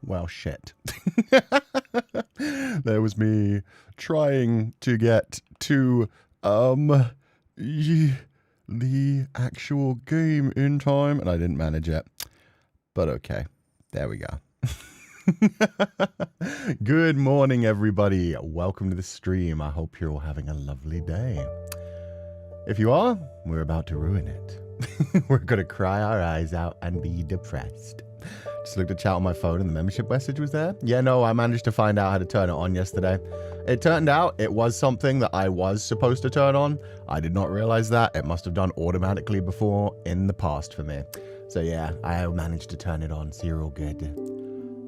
Well, shit. There was me trying to get to the actual game in time, and I didn't manage it. But okay, there we go. Good morning, everybody. Welcome to the stream. I hope you're all having a lovely day. If you are, we're about to ruin it. We're gonna cry our eyes out and be depressed. Just looked at chat on my phone and the membership message was there. Yeah, no, I managed to find out how to turn it on yesterday. It turned out it was something that I was supposed to turn on. I did not realize that. It must have done automatically before in the past for me. So yeah, I managed to turn it on, so you're all good.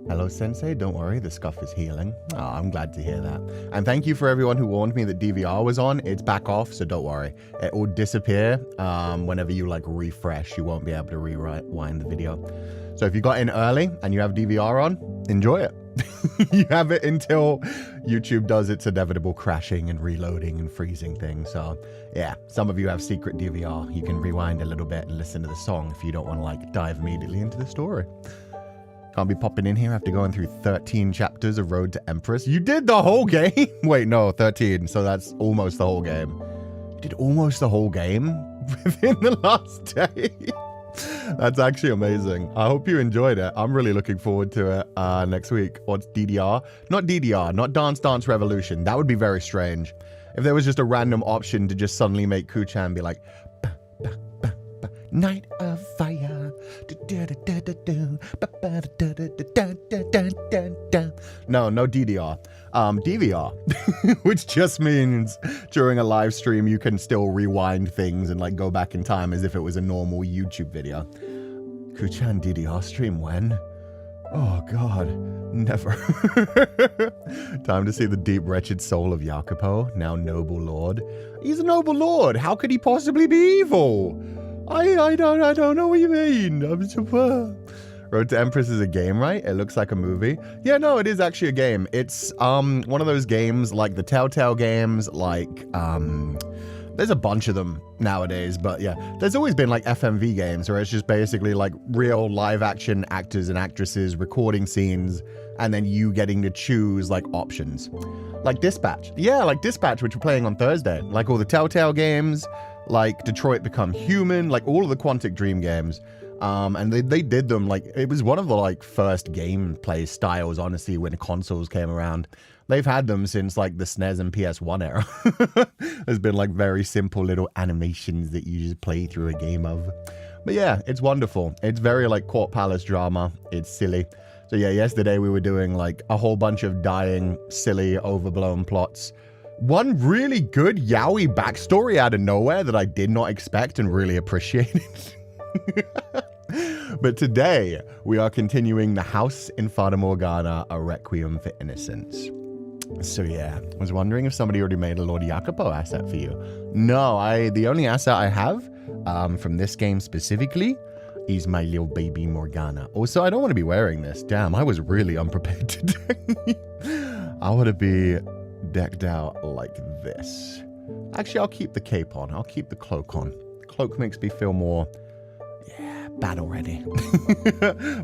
Hello, Sensei. Don't worry, the scuff is healing. Oh, I'm glad to hear that. And thank you for everyone who warned me that DVR was on. It's back off, so don't worry. It will disappear whenever you like refresh. You won't be able to rewind the video. So if you got in early and you have DVR on, enjoy it. You have it until YouTube does its inevitable crashing and reloading and freezing thing. So yeah, some of you have secret DVR. You can rewind a little bit and listen to the song if you don't want to like dive immediately into the story. Can't be popping in here after going through 13 chapters of Road to Empress. You did the whole game? Wait, no, 13. So that's almost the whole game. You did almost the whole game within the last day. That's actually amazing. I hope you enjoyed it. I'm really looking forward to it next week. What's DDR? Not DDR, not Dance Dance Revolution. That would be very strange. If there was just a random option to just suddenly make Kuchan be like, bah, bah, bah, bah, Night of Fire. No, no DDR. DVR, which just means during a live stream you can still rewind things and like go back in time as if it was a normal YouTube video. Kuchan DDR stream when? Oh god, never. Time to see the deep wretched soul of Jacopo, now noble lord. He's a noble lord. How could he possibly be evil? I don't know what you mean. I'm super. Road to Empress is a game, right? It looks like a movie. Yeah, no, it is actually a game. It's one of those games like the Telltale games, like there's a bunch of them nowadays, but yeah, there's always been like FMV games where it's just basically like real live action actors and actresses recording scenes and then you getting to choose like options. Like Dispatch. Yeah, like Dispatch, which we're playing on Thursday. Like all the Telltale games, like Detroit Become Human, like all of the Quantic Dream games. And they did them like, it was one of the like first gameplay styles, honestly, when consoles came around. They've had them since like the SNES and PS1 era. There's been like very simple little animations that you just play through a game of. But yeah, it's wonderful. It's very like Court Palace drama. It's silly. So yeah, yesterday we were doing like a whole bunch of dying, silly, overblown plots. One really good yaoi backstory out of nowhere that I did not expect and really appreciated. But today, we are continuing The House in Fata Morgana, a Requiem for Innocence. So yeah, I was wondering if somebody already made a Lord Jacopo asset for you. No, the only asset I have from this game specifically is my little baby Morgana. Also, I don't want to be wearing this. Damn, I was really unprepared today. I want to be decked out like this. Actually, I'll keep the cape on. I'll keep the cloak on. Cloak makes me feel more, yeah, battle ready.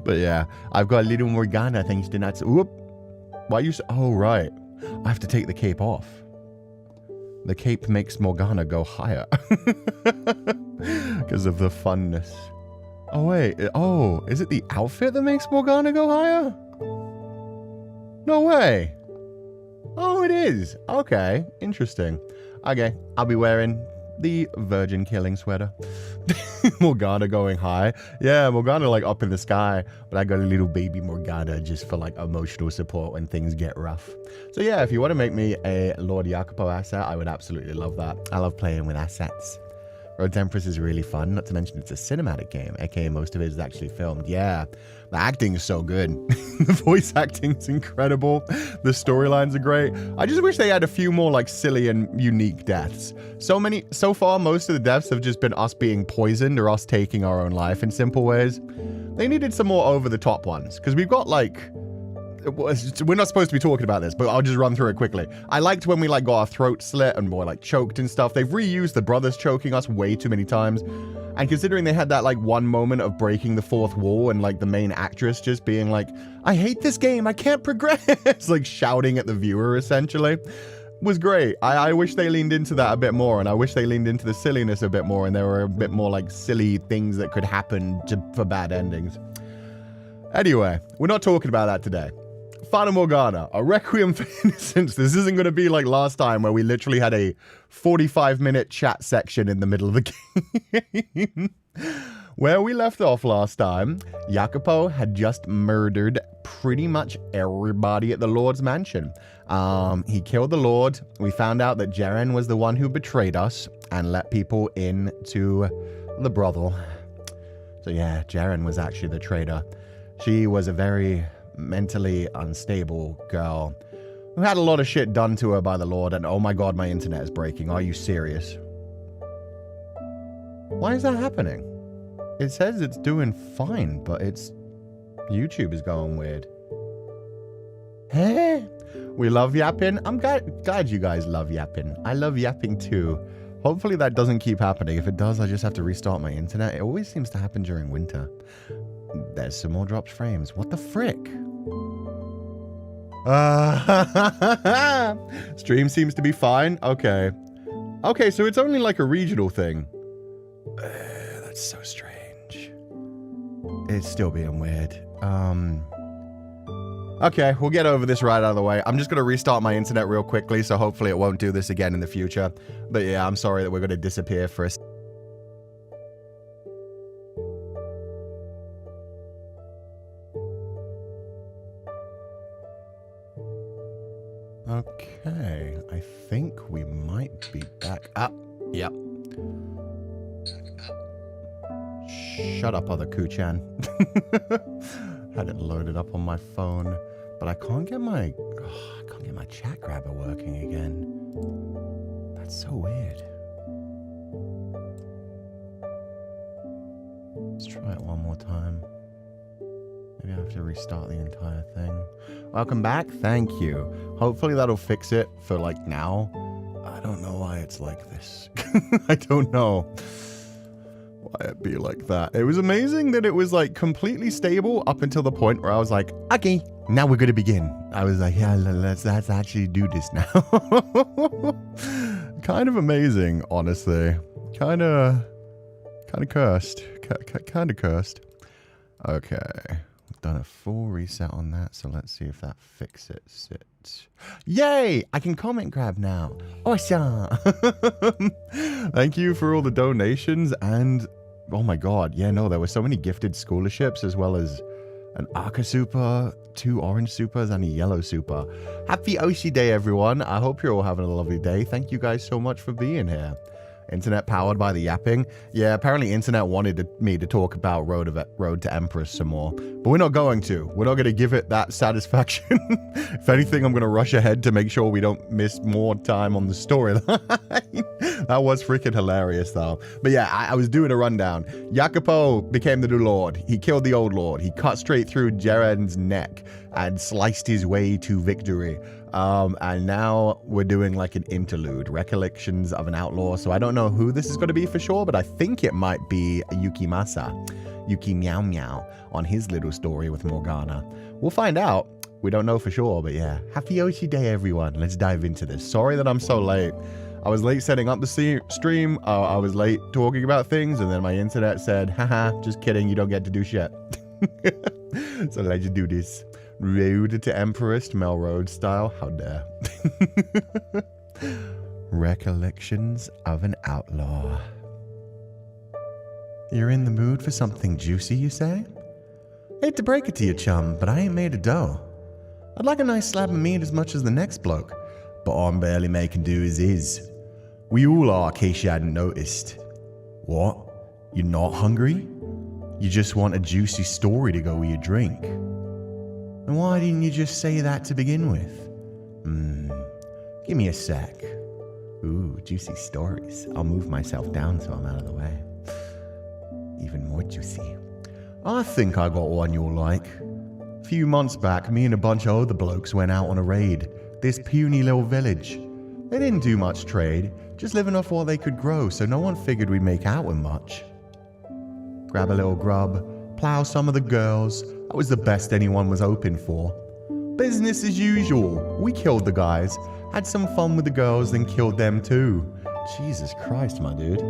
But yeah, I've got a little Morgana thanks to nuts. Whoop. Why you? Oh, right. I have to take the cape off. The cape makes Morgana go higher. Because of the funness. Oh, wait. Oh, is it the outfit that makes Morgana go higher? No way. Oh, it is. Okay, interesting. Okay, I'll be wearing the virgin killing sweater. Morgana going high. Yeah, Morgana like up in the sky, but I got a little baby Morgana just for like emotional support when things get rough. So yeah, if you want to make me a Lord Jacopo asset, I would absolutely love that. I love playing with assets. Road to Empress is really fun, not to mention it's a cinematic game, aka most of it is actually filmed. Yeah, the acting is so good. The voice acting is incredible. The storylines are great. I just wish they had a few more like silly and unique deaths. So far, most of the deaths have just been us being poisoned or us taking our own life in simple ways. They needed some more over-the-top ones, because we've got like we're not supposed to be talking about this, but I'll just run through it quickly. I liked when we like got our throat slit and were like choked and stuff. They've reused the brothers choking us way too many times. And considering they had that like one moment of breaking the fourth wall and like the main actress just being like, I hate this game, I can't progress, like shouting at the viewer essentially, was great. I wish they leaned into that a bit more, and I wish they leaned into the silliness a bit more, and there were a bit more like silly things that could happen for bad endings. Anyway, we're not talking about that today. Fata Morgana, a Requiem for Innocence. This isn't going to be like last time where we literally had a 45-minute chat section in the middle of the game. Where we left off last time, Jacopo had just murdered pretty much everybody at the Lord's mansion. He killed the Lord. We found out that Jaren was the one who betrayed us and let people into the brothel. So yeah, Jaren was actually the traitor. She was a very mentally unstable girl who had a lot of shit done to her by the Lord, and oh my god, my internet is breaking. Are you serious? Why is that happening? It says it's doing fine, but YouTube is going weird. Hey, we love yapping. I'm glad you guys love yapping. I love yapping too. Hopefully that doesn't keep happening. If it does, I just have to restart my internet. It always seems to happen during winter. There's some more dropped frames. What the frick? Stream seems to be fine. Okay. Okay, so it's only like a regional thing. That's so strange. It's still being weird. Okay, we'll get over this right out of the way. I'm just going to restart my internet real quickly, so hopefully it won't do this again in the future. But yeah, I'm sorry that we're going to disappear for a second. Okay, I think we might be back up. Yep. Shut up, other Kuchan. Had it loaded up on my phone, but I can't get my chat grabber working again. That's so weird. Let's try it one more time. Maybe I have to restart the entire thing. Welcome back. Thank you. Hopefully that'll fix it for like now. I don't know why it's like this. I don't know why it'd be like that. It was amazing that it was like completely stable up until the point where I was like, okay, now we're going to begin. I was like, yeah, let's actually do this now. Kind of amazing, honestly. Kind of cursed. Kind of cursed. Okay. Done a full reset on that, so let's see if that fixes it. Yay! I can comment grab now. Awesome! Thank you for all the donations, and oh my god, yeah, no, there were so many gifted scholarships, as well as an Arca Super, 2 orange supers, and a yellow super. Happy Oshi Day, everyone. I hope you're all having a lovely day. Thank you guys so much for being here. Internet powered by the yapping. Yeah, apparently internet wanted me to talk about Road to Empress some more, but we're not going to. We're not going to give it that satisfaction. If anything, I'm going to rush ahead to make sure we don't miss more time on the storyline. That was freaking hilarious, though. But yeah, I was doing a rundown. Jacopo became the new lord. He killed the old lord. He cut straight through Jaren's neck and sliced his way to victory. And now we're doing like an interlude, Recollections of an Outlaw. So I don't know who this is going to be for sure, but I think it might be Yuki Meow Meow on his little story with Morgana. We'll find out. We don't know for sure, but yeah. Happy Oshi Day, everyone. Let's dive into this. Sorry that I'm so late. I was late setting up the stream. I was late talking about things, and then my internet said, haha, just kidding, you don't get to do shit. So let's do this. Road to Empress, Melrose style. How dare. Recollections of an Outlaw. You're in the mood for something juicy, you say? Hate to break it to you, chum, but I ain't made of dough. I'd like a nice slab of meat as much as the next bloke, but I'm barely making do as is. We all are, in case you hadn't noticed. What? You're not hungry? You just want a juicy story to go with your drink? And why didn't you just say that to begin with? Give me a sec. Ooh, juicy stories. I'll move myself down so I'm out of the way. Even more juicy. I think I got one you'll like. Few months back, me and a bunch of other blokes went out on a raid. This puny little village. They didn't do much trade, just living off what they could grow, so no one figured we'd make out with much. Grab a little grub, plow some of the girls. That was the best anyone was hoping for. Business as usual. We killed the guys, had some fun with the girls, then killed them too. Jesus Christ, my dude.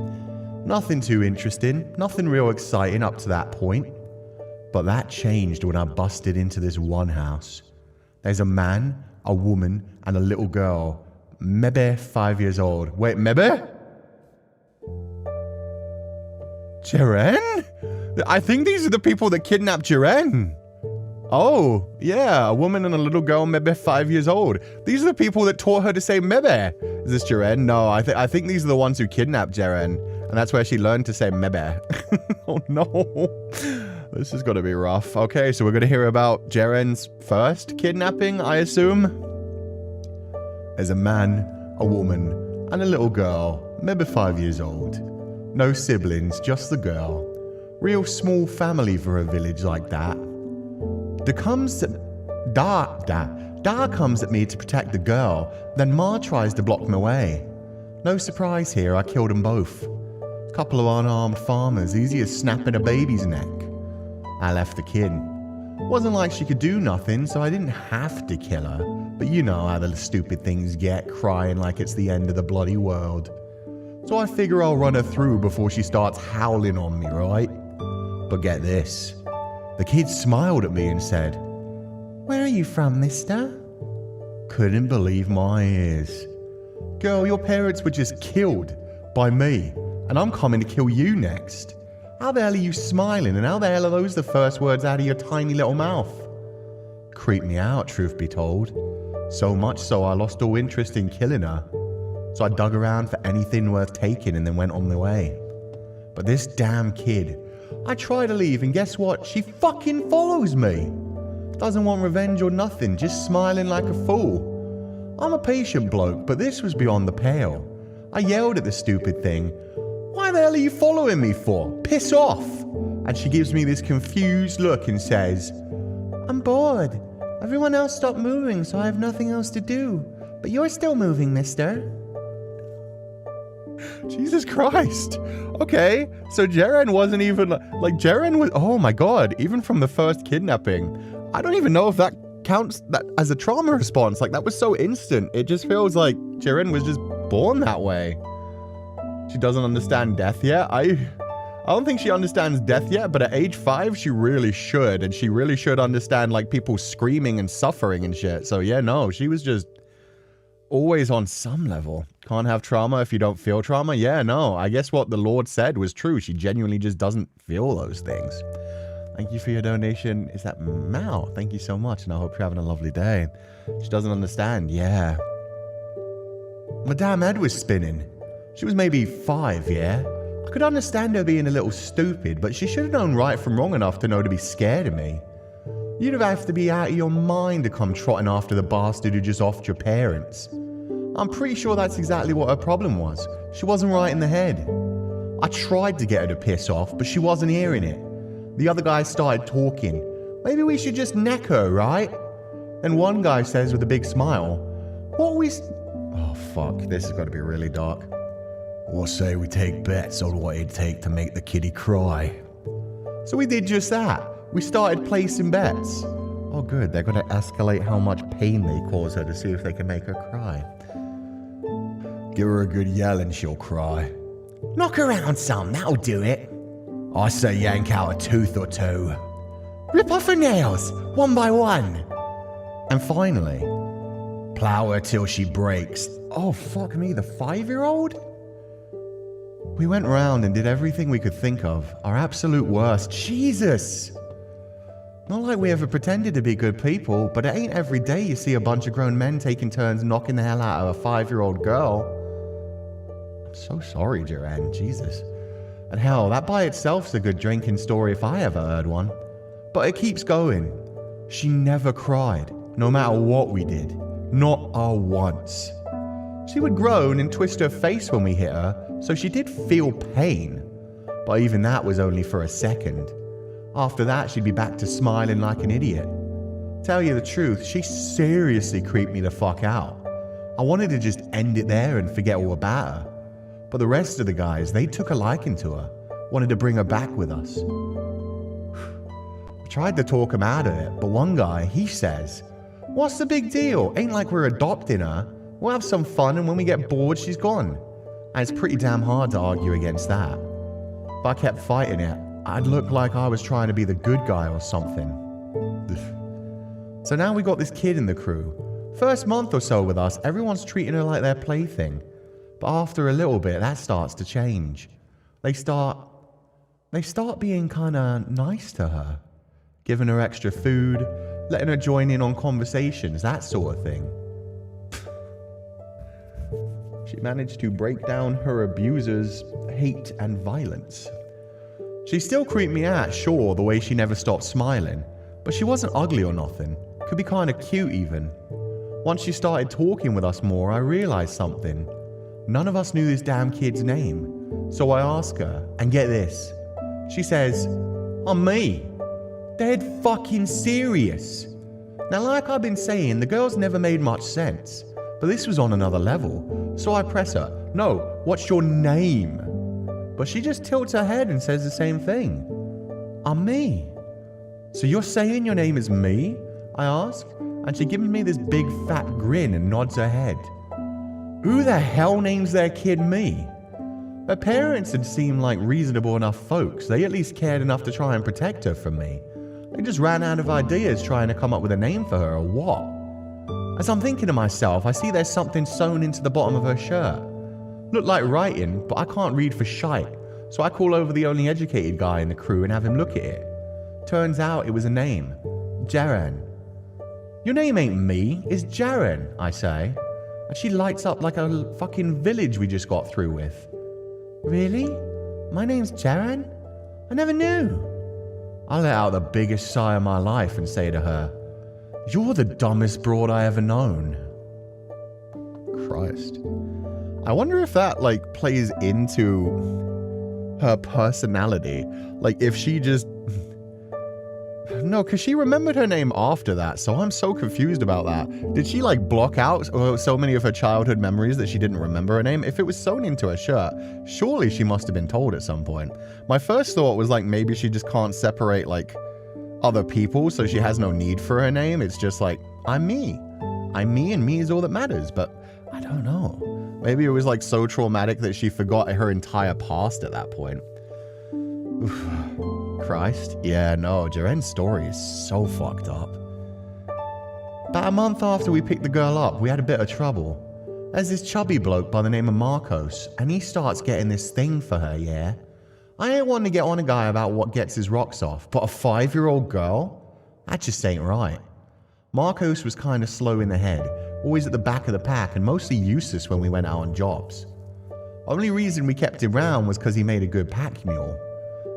Nothing too interesting, nothing real exciting up to that point. But that changed when I busted into this one house. There's a man, a woman, and a little girl. Maybe 5 years old. Wait, maybe? Jeren? I think these are the people that kidnapped Jeren. Oh, yeah, a woman and a little girl, maybe 5 years old. These are the people that taught her to say maybe. Is this Jeren? No, I think these are the ones who kidnapped Jeren. And that's where she learned to say maybe. Oh no. This is gonna be rough. Okay, so we're gonna hear about Jeren's first kidnapping, I assume. There's a man, a woman, and a little girl, maybe 5 years old. No siblings, just the girl. Real small family for a village like that. Da comes at me to protect the girl, then Ma tries to block my way. No surprise here, I killed them both. Couple of unarmed farmers, easy as snapping a baby's neck. I left the kid. Wasn't like she could do nothing, so I didn't have to kill her. But you know how the stupid things get, crying like it's the end of the bloody world. So I figure I'll run her through before she starts howling on me, right? But get this. The kid smiled at me and said, "Where are you from, mister?" Couldn't believe my ears. Girl, your parents were just killed by me, and I'm coming to kill you next. How the hell are you smiling, and how the hell are those the first words out of your tiny little mouth? Creeped me out, truth be told. So much so I lost all interest in killing her. So I dug around for anything worth taking and then went on my way. But this damn kid, I try to leave and guess what? She fucking follows me. Doesn't want revenge or nothing, just smiling like a fool. I'm a patient bloke, but this was beyond the pale. I yelled at the stupid thing. "Why the hell are you following me for? Piss off!" And she gives me this confused look and says, "I'm bored. Everyone else stopped moving, so I have nothing else to do. But you're still moving, mister." Jesus Christ. Okay, so Jeren wasn't even, like, Jeren was, oh my god, even from the first kidnapping. I don't even know if that counts that as a trauma response. Like, that was so instant. It just feels like Jeren was just born that way. She doesn't understand death yet. I don't think she understands death yet, but at age 5, she really should. And she really should understand, like, people screaming and suffering and shit. So yeah, no, she was just always on some level. Can't have trauma if you don't feel trauma. Yeah, no, I guess what the Lord said was true. She genuinely just doesn't feel those things. Thank you for your donation. Is that Mao? Thank you so much, and I hope you're having a lovely day. She doesn't understand. Yeah. My damn head was spinning. She was maybe 5, yeah? I could understand her being a little stupid, but she should have known right from wrong enough to know to be scared of me. You'd have to be out of your mind to come trotting after the bastard who just offed your parents. I'm pretty sure that's exactly what her problem was. She wasn't right in the head. I tried to get her to piss off, but she wasn't hearing it. The other guy started talking. Maybe we should just neck her, right? Then one guy says with a big smile, "What we... Oh, fuck. This has got to be really dark. We'll say we take bets on what it'd take to make the kitty cry." So we did just that. We started placing bets. Oh, good. They're going to escalate how much pain they cause her to see if they can make her cry. Give her a good yell and she'll cry. Knock around some, that'll do it. I say yank out a tooth or two. Rip off her nails, one by one. And finally, plow her till she breaks. Oh, fuck me, the 5-year-old? We went round and did everything we could think of. Our absolute worst. Jesus! Not like we ever pretended to be good people, but it ain't every day you see a bunch of grown men taking turns knocking the hell out of a 5-year-old girl. I'm so sorry, Jeren. Jesus. And hell, that by itself's a good drinking story if I ever heard one. But it keeps going. She never cried, no matter what we did. Not once. She would groan and twist her face when we hit her, so she did feel pain. But even that was only for a second. After that, she'd be back to smiling like an idiot. Tell you the truth, she seriously creeped me the fuck out. I wanted to just end it there and forget all about her. But the rest of the guys, they took a liking to her, wanted to bring her back with us. I tried to talk him out of it, but one guy, he says, "What's the big deal? Ain't like we're adopting her. We'll have some fun, and when we get bored, she's gone." And it's pretty damn hard to argue against that. If I kept fighting it, I'd look like I was trying to be the good guy or something. So now we got this kid in the crew. First month or so with us, everyone's treating her like their plaything. But after a little bit, that starts to change. They start being kinda nice to her. Giving her extra food, letting her join in on conversations, that sort of thing. She managed to break down her abusers' hate and violence. She still creeped me out, sure, the way she never stopped smiling. But she wasn't ugly or nothing. Could be kinda cute even. Once she started talking with us more, I realized something. None of us knew this damn kid's name. So I asked her, and get this. She says, "I'm me." Dead fucking serious. Now, like I've been saying, the girl's never made much sense. But this was on another level. So I press her, "No, what's your name?" But she just tilts her head and says the same thing. "I'm me." "So you're saying your name is me?" I asked, and she gives me this big fat grin and nods her head. Who the hell names their kid me? Her parents had seemed like reasonable enough folks. They at least cared enough to try and protect her from me. They just ran out of ideas trying to come up with a name for her or what. As I'm thinking to myself, I see there's something sewn into the bottom of her shirt. Looked like writing, but I can't read for shite, so I call over the only educated guy in the crew and have him look at it. Turns out it was a name. Jaren. "Your name ain't me, it's Jaren," I say. And she lights up like a fucking village we just got through with. "Really? My name's Jaren? I never knew." I let out the biggest sigh of my life and say to her, "You're the dumbest broad I ever known." Christ. I wonder if that, plays into her personality. If she just... No, because she remembered her name after that, so I'm so confused about that. Did she, block out so many of her childhood memories that she didn't remember her name? If it was sewn into her shirt, surely she must have been told at some point. My first thought was, maybe she just can't separate, other people, so she has no need for her name. It's just I'm me. I'm me, and me is all that matters, but I don't know. Maybe it was, so traumatic that she forgot her entire past at that point. Oof. Christ. Yeah, no, Jaren's story is so fucked up. About a month after we picked the girl up, we had a bit of trouble. There's this chubby bloke by the name of Marcos, and he starts getting this thing for her, yeah? I ain't one to get on a guy about what gets his rocks off, but a 5-year-old girl? That just ain't right. Marcos was kinda slow in the head, always at the back of the pack, and mostly useless when we went out on jobs. Only reason we kept him round was because he made a good pack mule.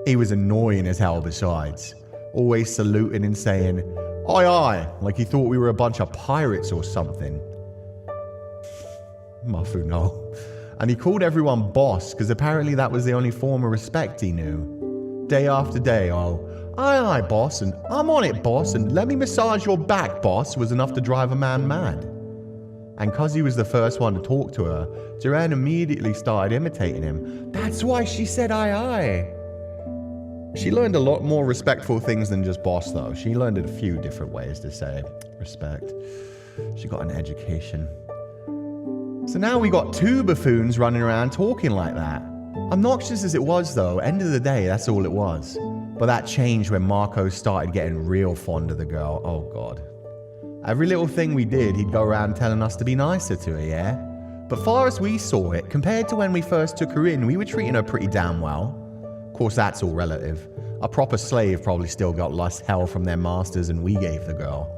He was annoying as hell besides, always saluting and saying, "Aye aye," like he thought we were a bunch of pirates or something. Muffu no. And he called everyone boss, because apparently that was the only form of respect he knew. Day after day, "Oh, aye aye boss," and "I'm on it boss," and "let me massage your back boss," was enough to drive a man mad. And cause he was the first one to talk to her, Jaren immediately started imitating him. That's why she said aye aye. She learned a lot more respectful things than just boss, though. She learned a few different ways to say respect. She got an education. So now we got 2 buffoons running around talking like that. Obnoxious as it was, though, end of the day, that's all it was. But that changed when Marco started getting real fond of the girl. Oh, God. Every little thing we did, he'd go around telling us to be nicer to her, yeah? But far as we saw it, compared to when we first took her in, we were treating her pretty damn well. Of course, that's all relative. A proper slave probably still got less hell from their masters than we gave the girl.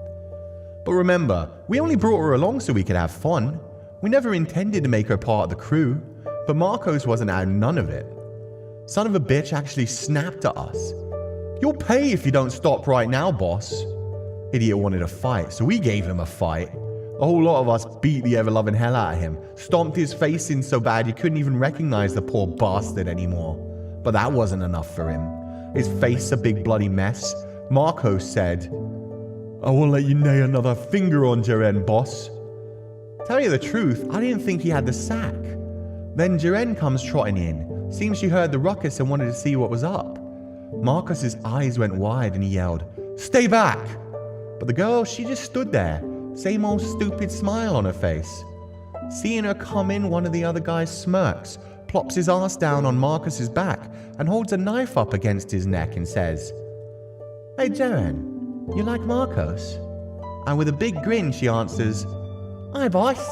But remember, we only brought her along so we could have fun. We never intended to make her part of the crew, but Marcos wasn't having none of it. Son of a bitch actually snapped at us. "You'll pay if you don't stop right now, boss." Idiot wanted a fight, so we gave him a fight. A whole lot of us beat the ever-loving hell out of him, stomped his face in so bad you couldn't even recognize the poor bastard anymore. But that wasn't enough for him. His face a big bloody mess. Marcos said, I won't let you lay another finger on Jaren, boss. Tell you the truth, I didn't think he had the sack. Then Jaren comes trotting in. Seems she heard the ruckus and wanted to see what was up. Marcus's eyes went wide and he yelled, "Stay back!" But the girl, she just stood there, same old stupid smile on her face. Seeing her come in, one of the other guys smirks, plops his ass down on Marcus's back, and holds a knife up against his neck and says, "Hey Jaren, you like Marcos?" And with a big grin she answers, "Hi boss."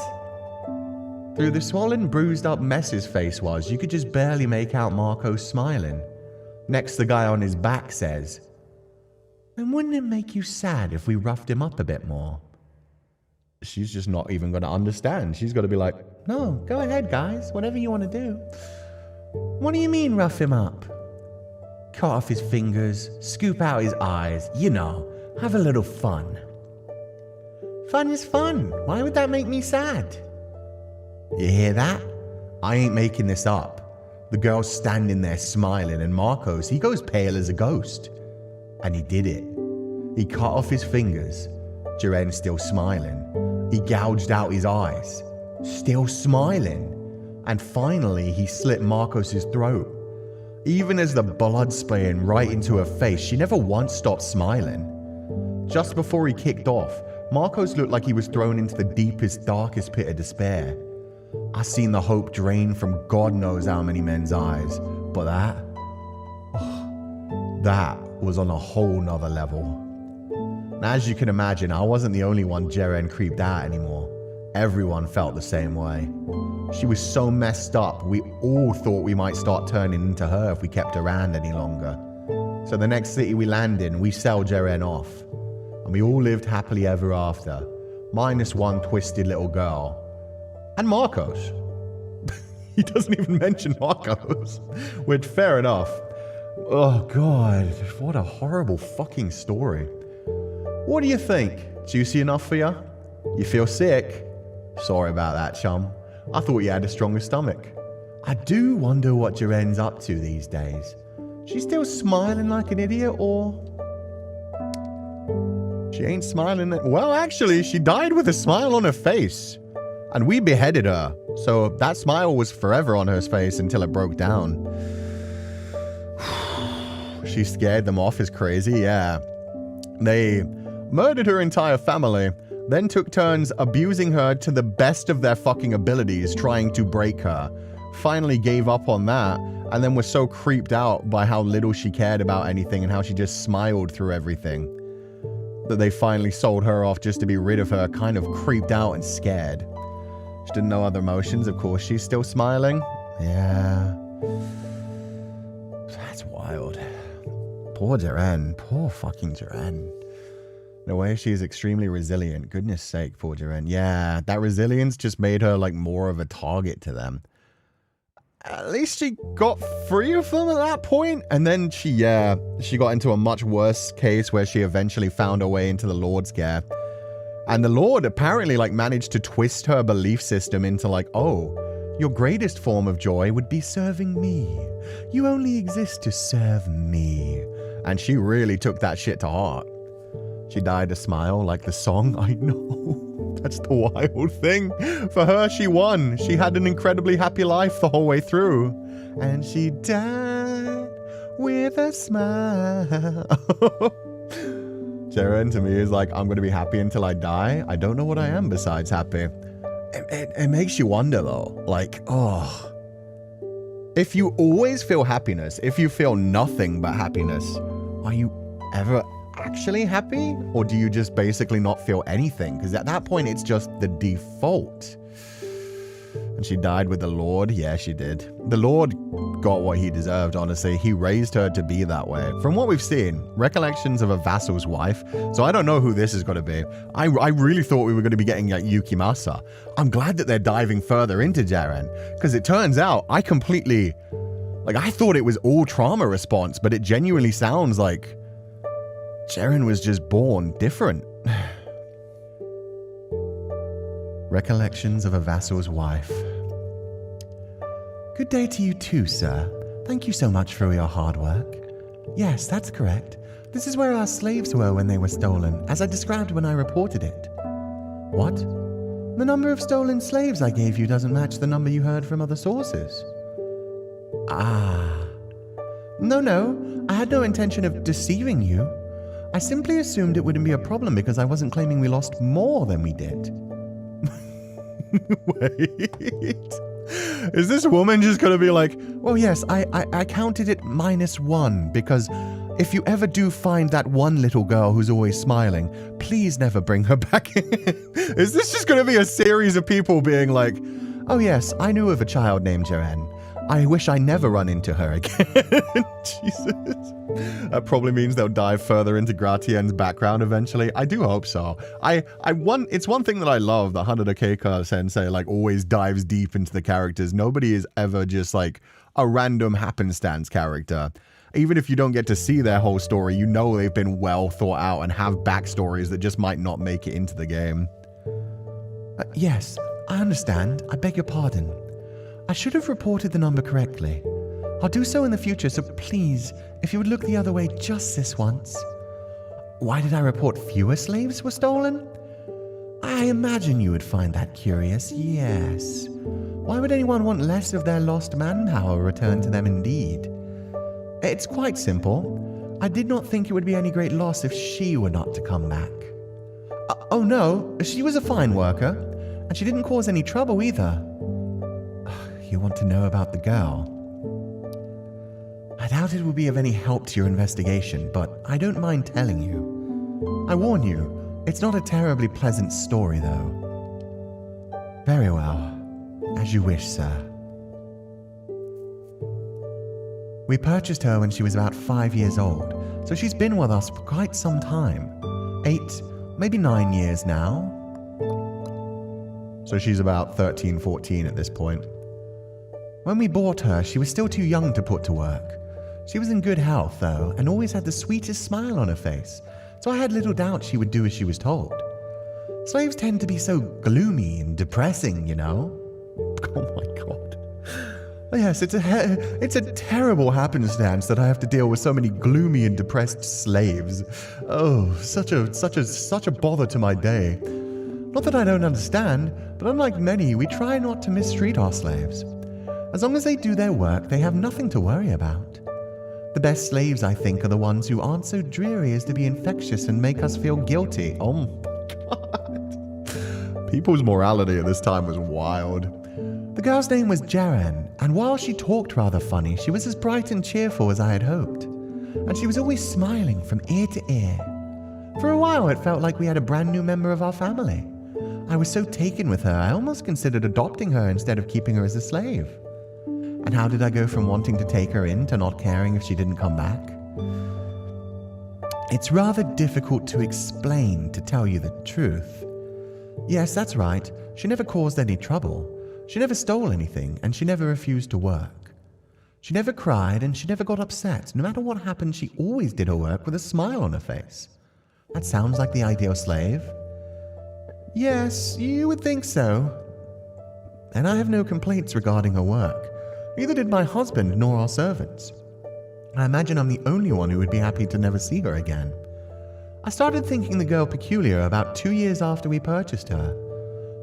Through the swollen, bruised up mess his face was, you could just barely make out Marcos smiling. Next, the guy on his back says, "And wouldn't it make you sad if we roughed him up a bit more?" She's just not even going to understand. She's got to be like, "No, go ahead guys, whatever you want to do." "What do you mean rough him up?" "Cut off his fingers, scoop out his eyes, you know, have a little fun." "Fun is fun. Why would that make me sad?" You hear that? I ain't making this up. The girl's standing there smiling, and Marcos, he goes pale as a ghost. And he did it. He cut off his fingers. Jaren's still smiling. He gouged out his eyes. Still smiling. And finally, he slit Marcos's throat. Even as the blood spraying right into her face, she never once stopped smiling. Just before he kicked off, Marcos looked like he was thrown into the deepest, darkest pit of despair. I seen the hope drain from God knows how many men's eyes, but that was on a whole nother level. Now, as you can imagine, I wasn't the only one Jaren creeped out anymore. Everyone felt the same way. She was so messed up, we all thought we might start turning into her if we kept around any longer. So the next city we land in, we sell Jaren off. And we all lived happily ever after, minus one twisted little girl. And Marcos. He doesn't even mention Marcos, which fair enough. Oh God, what a horrible fucking story. What do you think? Juicy enough for you? You feel sick? Sorry about that, chum. I thought you had a stronger stomach. I do wonder what Jaren's up to these days. She's still smiling like an idiot, or... She ain't smiling. Well, actually, she died with a smile on her face. And we beheaded her, so that smile was forever on her face until it broke down. She scared them off as crazy, yeah. They murdered her entire family, then took turns abusing her to the best of their fucking abilities, trying to break her. Finally gave up on that, and then was so creeped out by how little she cared about anything and how she just smiled through everything, that they finally sold her off just to be rid of her, kind of creeped out and scared. She didn't know other emotions. Of course, she's still smiling. Yeah. That's wild. Poor Jaren. Poor fucking Jaren. The way she is extremely resilient. Goodness sake, poor Jaren. Yeah, that resilience just made her like more of a target to them. At least she got free of them at that point. And then she got into a much worse case where she eventually found her way into the Lord's Care. And the Lord apparently like managed to twist her belief system into like, oh, your greatest form of joy would be serving me. You only exist to serve me. And she really took that shit to heart. She died a smile like the song. I know. That's the wild thing. For her, she won. She had an incredibly happy life the whole way through. And she died with a smile. Jaren to me is like, I'm going to be happy until I die. I don't know what I am besides happy. It makes you wonder though, like, oh, if you always feel happiness, if you feel nothing but happiness, are you ever actually happy? Or do you just basically not feel anything? Because at that point, it's just the default. And she died with the Lord. Yeah, she did. The Lord got what he deserved, honestly. He raised her to be that way. From what we've seen, Recollections of a Vassal's Wife. So I don't know who this is going to be. I really thought we were going to be getting like Yukimasa. I'm glad that they're diving further into Jaren. Because it turns out I completely... Like, I thought it was all trauma response, but it genuinely sounds like Jaren was just born different. Recollections of a Vassal's Wife. Good day to you too, sir. Thank you so much for your hard work. Yes, that's correct. This is where our slaves were when they were stolen, as I described when I reported it. What? The number of stolen slaves I gave you doesn't match the number you heard from other sources. Ah. No, I had no intention of deceiving you. I simply assumed it wouldn't be a problem because I wasn't claiming we lost more than we did. Wait. Is this woman just gonna be like, well, yes, I counted it -1 because if you ever do find that one little girl who's always smiling, please never bring her back in. Is this just gonna be a series of people being like, oh yes, I knew of a child named Joanne. I wish I never run into her again. Jesus. That probably means they'll dive further into Gratien's background eventually. I do hope so. It's one thing that I love that Hanada Keika sensei like always dives deep into the characters. Nobody is ever just like a random happenstance character. Even if you don't get to see their whole story, you know they've been well thought out and have backstories that just might not make it into the game. Yes, I understand. I beg your pardon. I should have reported the number correctly. I'll do so in the future, so please, if you would look the other way just this once. Why did I report fewer slaves were stolen? I imagine you would find that curious, yes. Why would anyone want less of their lost manpower returned to them indeed? It's quite simple. I did not think it would be any great loss if she were not to come back. Oh no, she was a fine worker, and she didn't cause any trouble either. You want to know about the girl? I doubt it will be of any help to your investigation, but I don't mind telling you. I warn you, it's not a terribly pleasant story, though. Very well. As you wish, sir. We purchased her when she was about 5 years old, so she's been with us for quite some time. 8, maybe 9 years now. So she's about 13, 14 at this point. When we bought her, she was still too young to put to work. She was in good health, though, and always had the sweetest smile on her face, so I had little doubt she would do as she was told. Slaves tend to be so gloomy and depressing, you know? Oh my god. Yes, it's a terrible happenstance that I have to deal with so many gloomy and depressed slaves. Oh, such a bother to my day. Not that I don't understand, but unlike many, we try not to mistreat our slaves. As long as they do their work, they have nothing to worry about. The best slaves, I think, are the ones who aren't so dreary as to be infectious and make us feel guilty. Oh my god. People's morality at this time was wild. The girl's name was Jaran, and while she talked rather funny, she was as bright and cheerful as I had hoped. And she was always smiling from ear to ear. For a while, it felt like we had a brand new member of our family. I was so taken with her, I almost considered adopting her instead of keeping her as a slave. And how did I go from wanting to take her in to not caring if she didn't come back? It's rather difficult to explain, to tell you the truth. Yes, that's right. She never caused any trouble. She never stole anything, and she never refused to work. She never cried, and she never got upset. No matter what happened, she always did her work with a smile on her face. That sounds like the ideal slave. Yes, you would think so. And I have no complaints regarding her work. Neither did my husband nor our servants. I imagine I'm the only one who would be happy to never see her again. I started thinking the girl peculiar about 2 years after we purchased her.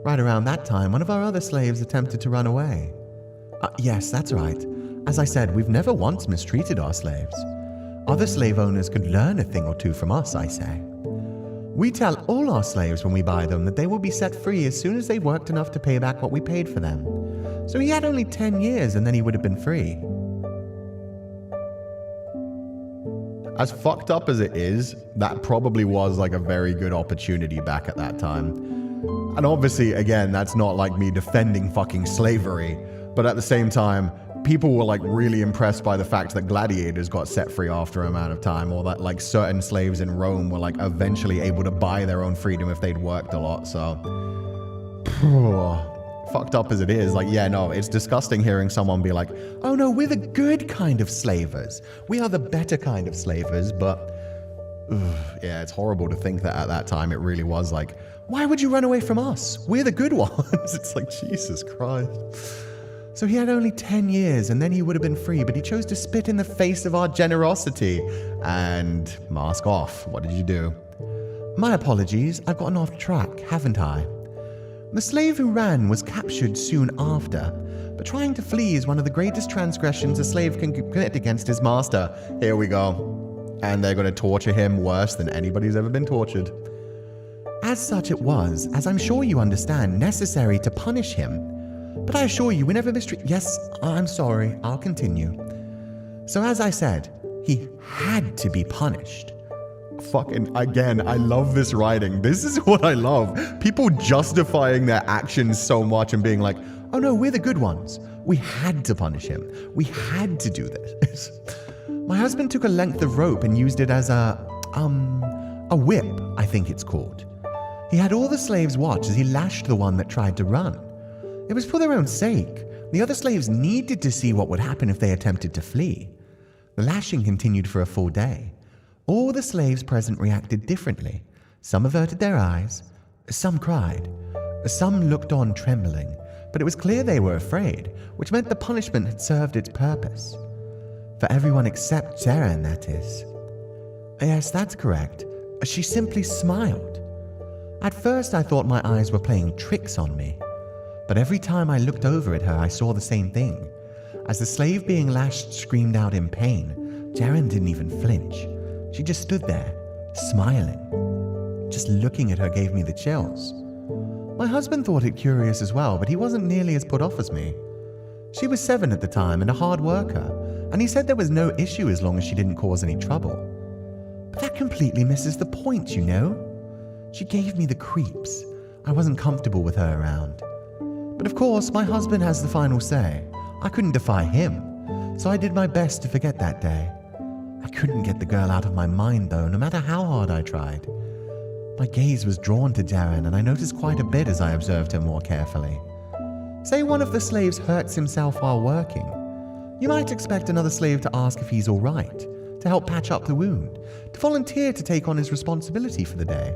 Right around that time, one of our other slaves attempted to run away. Yes, that's right. As I said, we've never once mistreated our slaves. Other slave owners could learn a thing or two from us, I say. We tell all our slaves when we buy them that they will be set free as soon as they worked enough to pay back what we paid for them. So he had only 10 years and then he would have been free. As fucked up as it is, that probably was like a very good opportunity back at that time. And obviously, again, that's not like me defending fucking slavery, but at the same time, people were like really impressed by the fact that gladiators got set free after an amount of time, or that like certain slaves in Rome were like eventually able to buy their own freedom if they'd worked a lot. So fucked up as it is, like, yeah, no, it's disgusting hearing someone be like, oh no, we're the good kind of slavers. We are the better kind of slavers. But yeah, it's horrible to think that at that time it really was like, why would you run away from us? We're the good ones. It's like, Jesus Christ. So he had only 10 years and then he would have been free, but he chose to spit in the face of our generosity. And mask off. What did you do? My apologies, I've gotten off track, haven't I? The slave who ran was captured soon after, but trying to flee is one of the greatest transgressions a slave can commit against his master. Here we go. And they're going to torture him worse than anybody's ever been tortured. As such it was, as I'm sure you understand, necessary to punish him. But I assure you, we never mistreat... Yes, I'm sorry, I'll continue. So as I said, he had to be punished. Fucking, again, I love this writing. This is what I love. People justifying their actions so much and being like, oh no, we're the good ones. We had to punish him. We had to do this. My husband took a length of rope and used it as a whip, I think it's called. He had all the slaves watch as he lashed the one that tried to run. It was for their own sake. The other slaves needed to see what would happen if they attempted to flee. The lashing continued for a full day. All the slaves present reacted differently. Some averted their eyes, some cried, some looked on trembling, but it was clear they were afraid, which meant the punishment had served its purpose. For everyone except Jaren, that is. Yes, that's correct. She simply smiled. At first I thought my eyes were playing tricks on me, but every time I looked over at her I saw the same thing. As the slave being lashed screamed out in pain, Jaren didn't even flinch. She just stood there, smiling. Just looking at her gave me the chills. My husband thought it curious as well, but he wasn't nearly as put off as me. She was 7 at the time and a hard worker, and he said there was no issue as long as she didn't cause any trouble. But that completely misses the point, you know? She gave me the creeps. I wasn't comfortable with her around. But of course, my husband has the final say. I couldn't defy him, so I did my best to forget that day. I couldn't get the girl out of my mind though, no matter how hard I tried. My gaze was drawn to Jaren, and I noticed quite a bit as I observed her more carefully. Say one of the slaves hurts himself while working. You might expect another slave to ask if he's all right, to help patch up the wound, to volunteer to take on his responsibility for the day,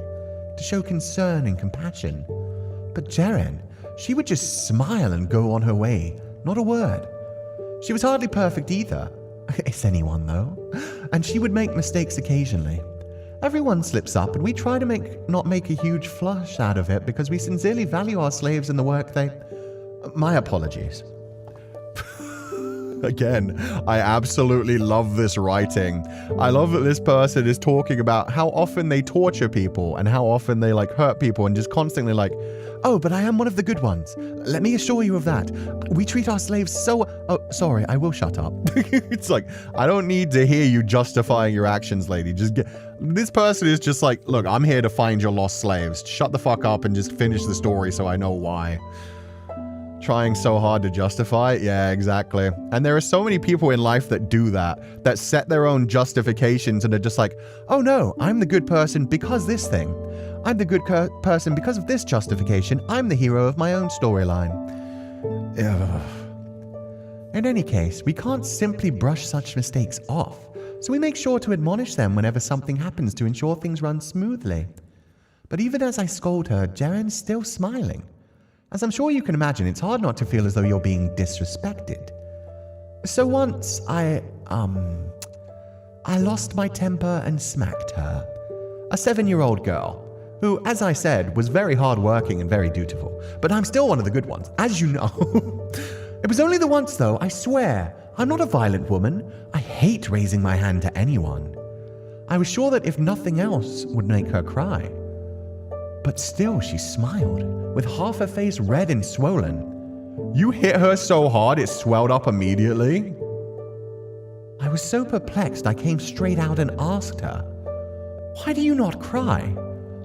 to show concern and compassion. But Jaren, she would just smile and go on her way, not a word. She was hardly perfect either. Is anyone though? And she would make mistakes occasionally. Everyone slips up, and we try to not make a huge fuss out of it because we sincerely value our slaves and the work they... My apologies. Again, I absolutely love this writing. I love that this person is talking about how often they torture people and how often they hurt people and just constantly oh, but I am one of the good ones. Let me assure you of that. We treat our slaves so... Oh, sorry, I will shut up. It's I don't need to hear you justifying your actions, lady. This person is just look, I'm here to find your lost slaves. Shut the fuck up and just finish the story so I know why. Trying so hard to justify it? Yeah, exactly. And there are so many people in life that do that set their own justifications and are just oh no, I'm the good person because this thing. I'm the good person because of this justification. I'm the hero of my own storyline. In any case, we can't simply brush such mistakes off, so we make sure to admonish them whenever something happens to ensure things run smoothly. But even as I scold her, Jaren's still smiling. As I'm sure you can imagine, it's hard not to feel as though you're being disrespected. So once I lost my temper and smacked her. A 7-year-old girl, who, as I said, was very hardworking and very dutiful. But I'm still one of the good ones, as you know. It was only the once, though, I swear. I'm not a violent woman. I hate raising my hand to anyone. I was sure that if nothing else would make her cry. But still she smiled, with half her face red and swollen. You hit her so hard it swelled up immediately? I was so perplexed I came straight out and asked her, "Why do you not cry?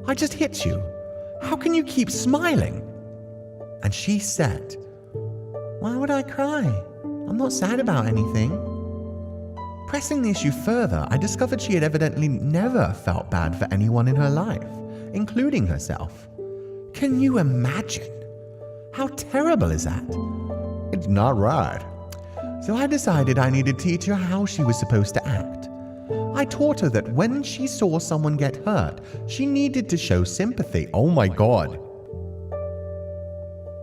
I just hit you. How can you keep smiling?" And she said, "Why would I cry? I'm not sad about anything." Pressing the issue further, I discovered she had evidently never felt bad for anyone in her life, including herself. Can you imagine? How terrible is that? It's not right. So I decided I needed to teach her how she was supposed to act. I taught her that when she saw someone get hurt, she needed to show sympathy. Oh my God.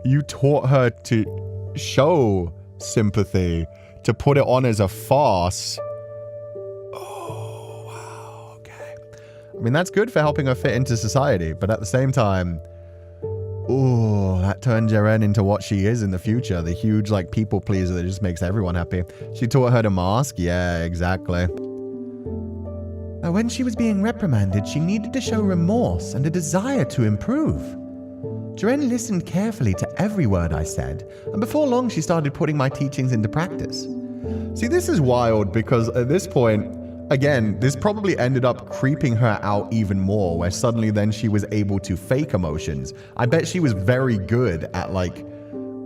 You taught her to show sympathy to put it on as a farce. Oh, wow, okay. I mean, that's good for helping her fit into society, but at the same time, ooh, that turned Jaren into what she is in the future. The huge, like, people pleaser that just makes everyone happy. She taught her to mask? Yeah, exactly. When she was being reprimanded, she needed to show remorse and a desire to improve. Jaren listened carefully to every word I said, and before long she started putting my teachings into practice. See, this is wild because at this point, again, this probably ended up creeping her out even more, where suddenly then she was able to fake emotions. I bet she was very good at, like,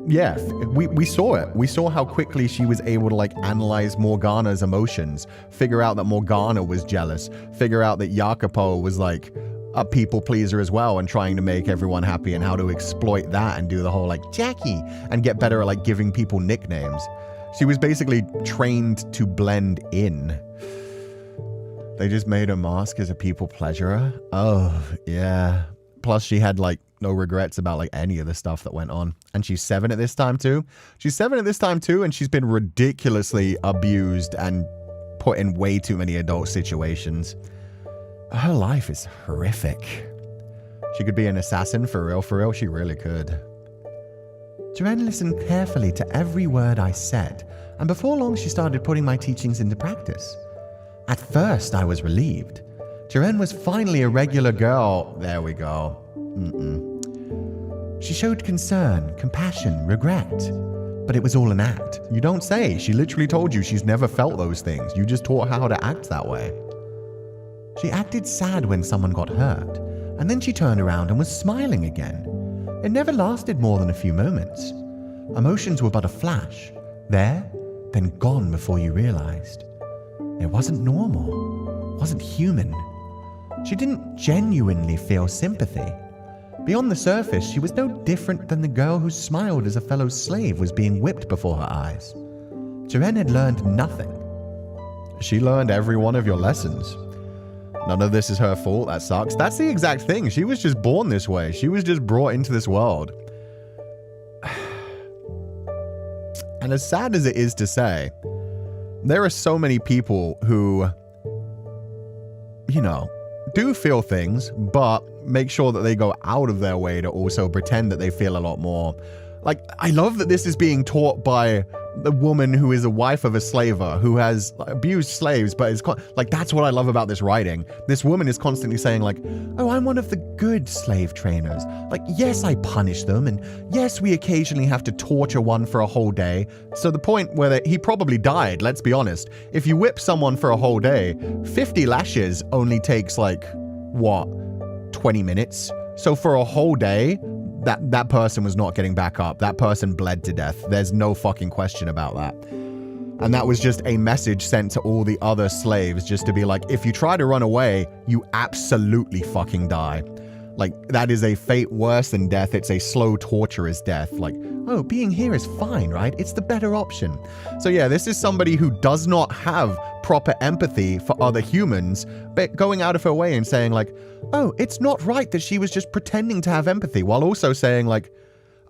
yeah, we saw it. We saw how quickly she was able to, like, analyze Morgana's emotions, figure out that Morgana was jealous, figure out that Jacopo was, like, a people pleaser as well and trying to make everyone happy, and how to exploit that and do the whole, like, Jackie, and get better at, like, giving people nicknames. She was basically trained to blend in. They just made her mask as a people pleasurer. Oh, yeah. Plus she had, like, no regrets about, like, any of the stuff that went on. And she's 7 at this time too. She's 7 at this time too, and she's been ridiculously abused and put in way too many adult situations. Her life is horrific. She could be an assassin for real, she really could. Jaren listened carefully to every word I said, and before long she started putting my teachings into practice. At first I was relieved. Jaren was finally a regular girl. There we go. She showed concern, compassion, regret. But it was all an act. You don't say. She literally told you she's never felt those things. You just taught her how to act that way. She acted sad when someone got hurt, and then she turned around and was smiling again. It never lasted more than a few moments. Emotions were but a flash, there, then gone before you realized. It wasn't normal, wasn't human. She didn't genuinely feel sympathy. Beyond the surface, she was no different than the girl who smiled as a fellow slave was being whipped before her eyes. Jaren had learned nothing. She learned every one of your lessons. None of this is her fault, that sucks. That's the exact thing. She was just born this way. She was just brought into this world. And as sad as it is to say, there are so many people who, you know, do feel things, but make sure that they go out of their way to also pretend that they feel a lot more. Like, I love that this is being taught by the woman who is a wife of a slaver who has abused slaves, but it's like, that's what I love about this writing. This woman is constantly saying, like, oh, I'm one of the good slave trainers. Like, yes, I punish them, and yes, we occasionally have to torture one for a whole day. So the point where he probably died, let's be honest. If you whip someone for a whole day, 50 lashes only takes, like, what, 20 minutes? So for a whole day, that person was not getting back up. That person bled to death. There's no fucking question about that. And that was just a message sent to all the other slaves, just to be like, if you try to run away, you absolutely fucking die. Like, that is a fate worse than death. It's a slow, torturous death. Like, oh, being here is fine, right? It's the better option. So yeah, this is somebody who does not have proper empathy for other humans, but going out of her way and saying, like, oh, it's not right that she was just pretending to have empathy, while also saying, like,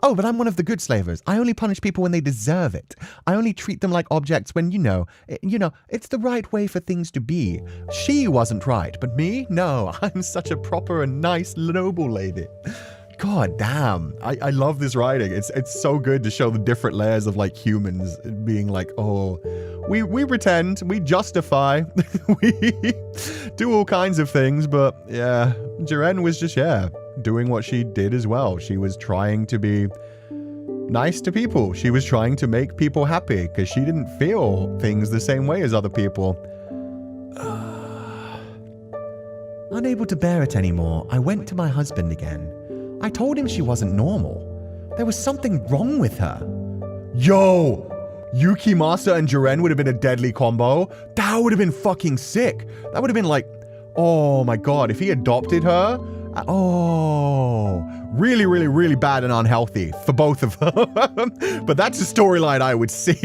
oh, but I'm one of the good slavers. I only punish people when they deserve it. I only treat them like objects when, you know, it's the right way for things to be. She wasn't right, but me? No, I'm such a proper and nice, noble lady. God damn. I love this writing. It's so good to show the different layers of, like, humans being like, oh, we pretend, we justify, we do all kinds of things, but yeah, Jaren was just, yeah, doing what she did as well. She was trying to be nice to people. She was trying to make people happy because she didn't feel things the same way as other people. Unable to bear it anymore, I went to my husband again. I told him she wasn't normal. There was something wrong with her. Yo! Yukimasa and Jaren would have been a deadly combo. That would have been fucking sick. That would have been like, oh my god, if he adopted her, oh, really, really, really bad and unhealthy for both of them. But that's a storyline I would see.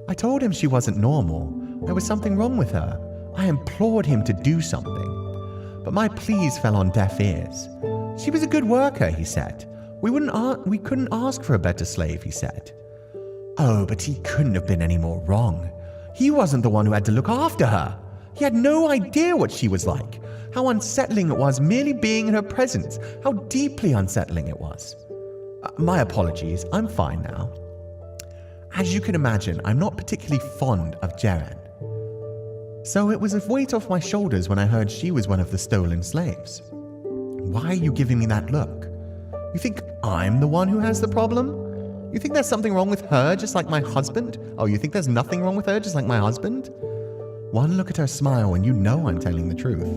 I told him she wasn't normal. There was something wrong with her. I implored him to do something. But my pleas fell on deaf ears. She was a good worker, he said. We couldn't ask for a better slave, he said. Oh, but he couldn't have been any more wrong. He wasn't the one who had to look after her. He had no idea what she was like, how unsettling it was merely being in her presence, how deeply unsettling it was. My apologies, I'm fine now. As you can imagine, I'm not particularly fond of Jeren. So it was a weight off my shoulders when I heard she was one of the stolen slaves. Why are you giving me that look? You think I'm the one who has the problem? You think there's something wrong with her just like my husband? Oh, you think there's nothing wrong with her just like my husband? One look at her smile and you know I'm telling the truth.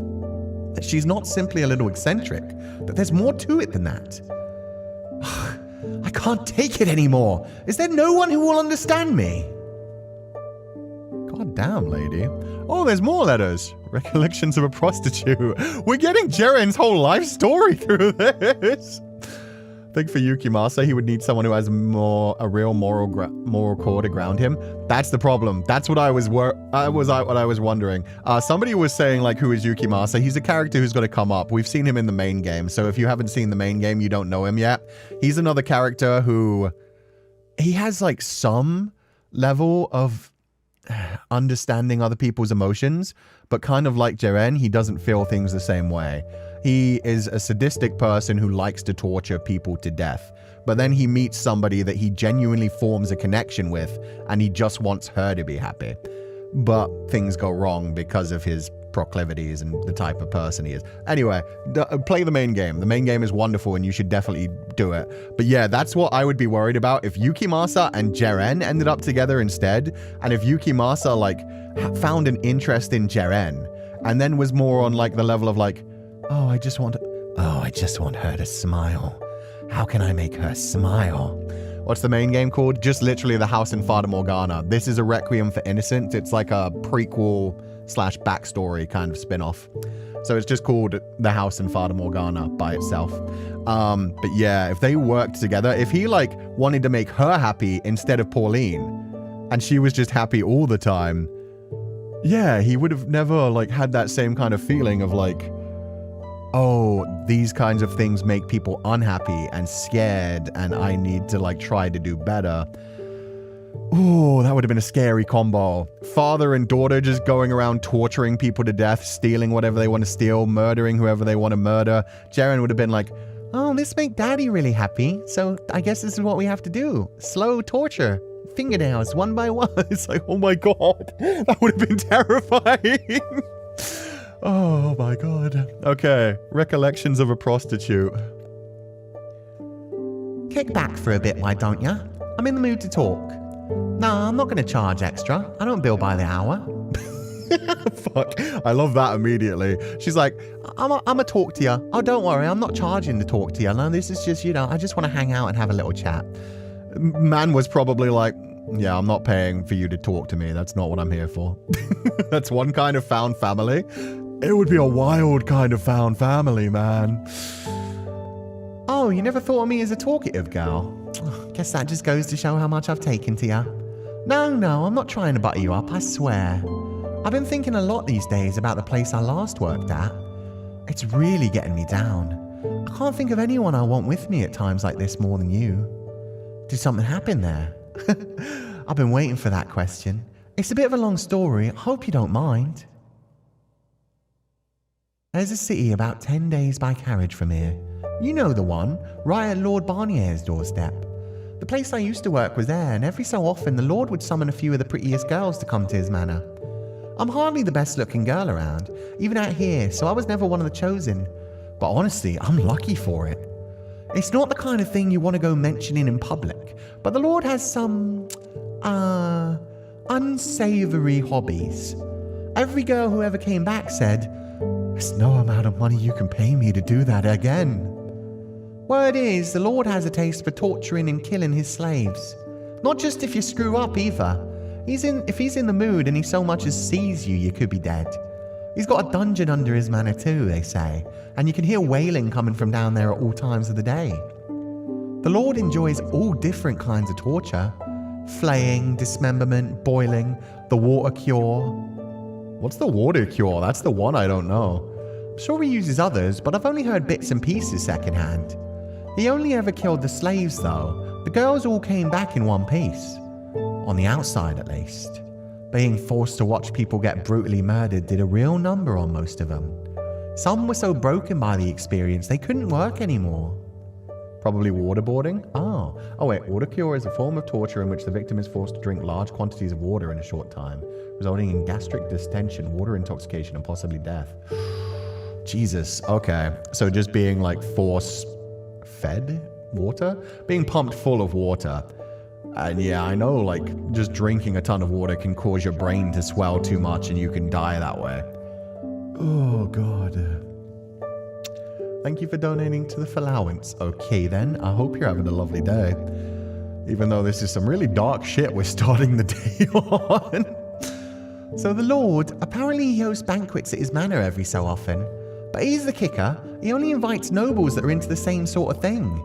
That she's not simply a little eccentric, that there's more to it than that. I can't take it anymore. Is there no one who will understand me? God damn, lady. Oh, there's more letters. Recollections of a prostitute. We're getting Jeren's whole life story through this. I think for Yukimasa, he would need someone who has a real moral core to ground him. That's the problem. That's what I was wondering. Somebody was saying, like, who is Yukimasa? He's a character who's going to come up. We've seen him in the main game. So if you haven't seen the main game, you don't know him yet. He's another character who he has like some level of understanding other people's emotions, but kind of like Jeren, he doesn't feel things the same way. He is a sadistic person who likes to torture people to death, but then he meets somebody that he genuinely forms a connection with, and he just wants her to be happy. But things go wrong because of his proclivities and the type of person he is. Anyway, play the main game. The main game is wonderful, and you should definitely do it. But yeah, that's what I would be worried about if Yukimasa and Jeren ended up together instead, and if Yukimasa, like, found an interest in Jeren, and then was more on, like, the level of, like, oh, I just want her to smile. How can I make her smile? What's the main game called? Just literally The House in Fata Morgana. This is a Requiem for Innocence. It's like a prequel / backstory kind of spin-off. So it's just called The House in Fata Morgana by itself. But yeah, if they worked together, if he like wanted to make her happy instead of Pauline, and she was just happy all the time, yeah, he would have never like had that same kind of feeling of like, oh, these kinds of things make people unhappy and scared, and I need to like try to do better. Ooh, that would have been a scary combo. Father and daughter just going around torturing people to death, stealing whatever they want to steal, murdering whoever they want to murder. Jeren would have been like, oh, this makes daddy really happy, so I guess this is what we have to do. Slow torture. Fingernails, one by one. It's like, oh my god, that would have been terrifying. Oh my god. Okay, recollections of a prostitute. Kick back for a bit, why don't ya? I'm in the mood to talk. No, I'm not going to charge extra. I don't bill by the hour. Fuck, I love that immediately. She's like, I'm a talk to you. Oh, don't worry, I'm not charging to talk to you. No, this is just, you know, I just want to hang out and have a little chat. Man was probably like, yeah, I'm not paying for you to talk to me. That's not what I'm here for. That's one kind of found family. It would be a wild kind of found family, man. Oh, you never thought of me as a talkative girl? Guess that just goes to show how much I've taken to you. No, I'm not trying to butter you up, I swear. I've been thinking a lot these days about the place I last worked at. It's really getting me down. I can't think of anyone I want with me at times like this more than you. Did something happen there? I've been waiting for that question. It's a bit of a long story. I hope you don't mind. There's a city about 10 days by carriage from here. You know the one, right at Lord Barnier's doorstep. The place I used to work was there, and every so often the Lord would summon a few of the prettiest girls to come to his manor. I'm hardly the best looking girl around, even out here, so I was never one of the chosen. But honestly, I'm lucky for it. It's not the kind of thing you want to go mentioning in public, but the Lord has some, unsavory hobbies. Every girl who ever came back said, there's no amount of money you can pay me to do that again. Word is, the Lord has a taste for torturing and killing his slaves. Not just if you screw up either. If he's in the mood and he so much as sees you, you could be dead. He's got a dungeon under his manor too, they say, and you can hear wailing coming from down there at all times of the day. The Lord enjoys all different kinds of torture. Flaying, dismemberment, boiling, the water cure. What's the water cure? That's the one I don't know. I'm sure he uses others, but I've only heard bits and pieces secondhand. He only ever killed the slaves though. The girls all came back in one piece. On the outside at least. Being forced to watch people get brutally murdered did a real number on most of them. Some were so broken by the experience they couldn't work anymore. Probably waterboarding? Oh wait, water cure is a form of torture in which the victim is forced to drink large quantities of water in a short time, resulting in gastric distension, water intoxication, and possibly death. Jesus, okay. So just being like force-fed water? Being pumped full of water. And yeah, I know like just drinking a ton of water can cause your brain to swell too much and you can die that way. Oh God. Thank you for donating to the Féileacán. Okay then, I hope you're having a lovely day. Even though this is some really dark shit we're starting the day on. So the Lord, apparently he hosts banquets at his manor every so often. But here's the kicker, he only invites nobles that are into the same sort of thing.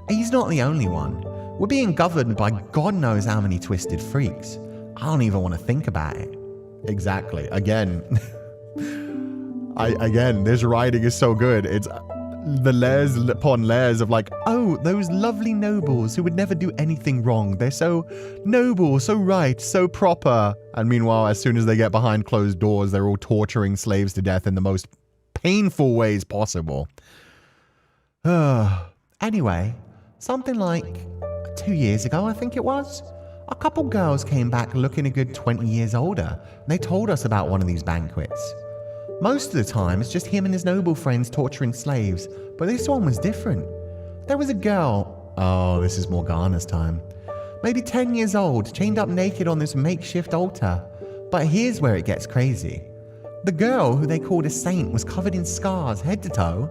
He's not the only one. We're being governed by God knows how many twisted freaks. I don't even want to think about it. Exactly. Again, this writing is so good. It's the layers upon layers of like, oh, those lovely nobles who would never do anything wrong. They're so noble, so right, so proper. And meanwhile, as soon as they get behind closed doors, they're all torturing slaves to death in the most painful ways possible. Anyway, something like 2 years ago, I think it was, a couple girls came back looking a good 20 years older. And they told us about one of these banquets. Most of the time, it's just him and his noble friends torturing slaves, but this one was different. There was a girl, oh, this is Morgana's time, maybe 10 years old, chained up naked on this makeshift altar. But here's where it gets crazy. The girl, who they called a saint, was covered in scars, head to toe.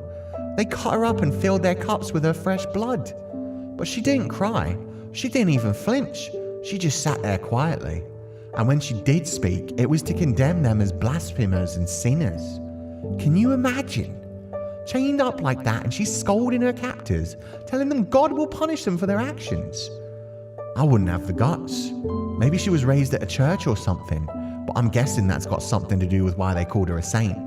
They cut her up and filled their cups with her fresh blood. But she didn't cry. She didn't even flinch. She just sat there quietly. And when she did speak, it was to condemn them as blasphemers and sinners. Can you imagine? Chained up like that, and she's scolding her captors, telling them God will punish them for their actions. I wouldn't have the guts. Maybe she was raised at a church or something, but I'm guessing that's got something to do with why they called her a saint.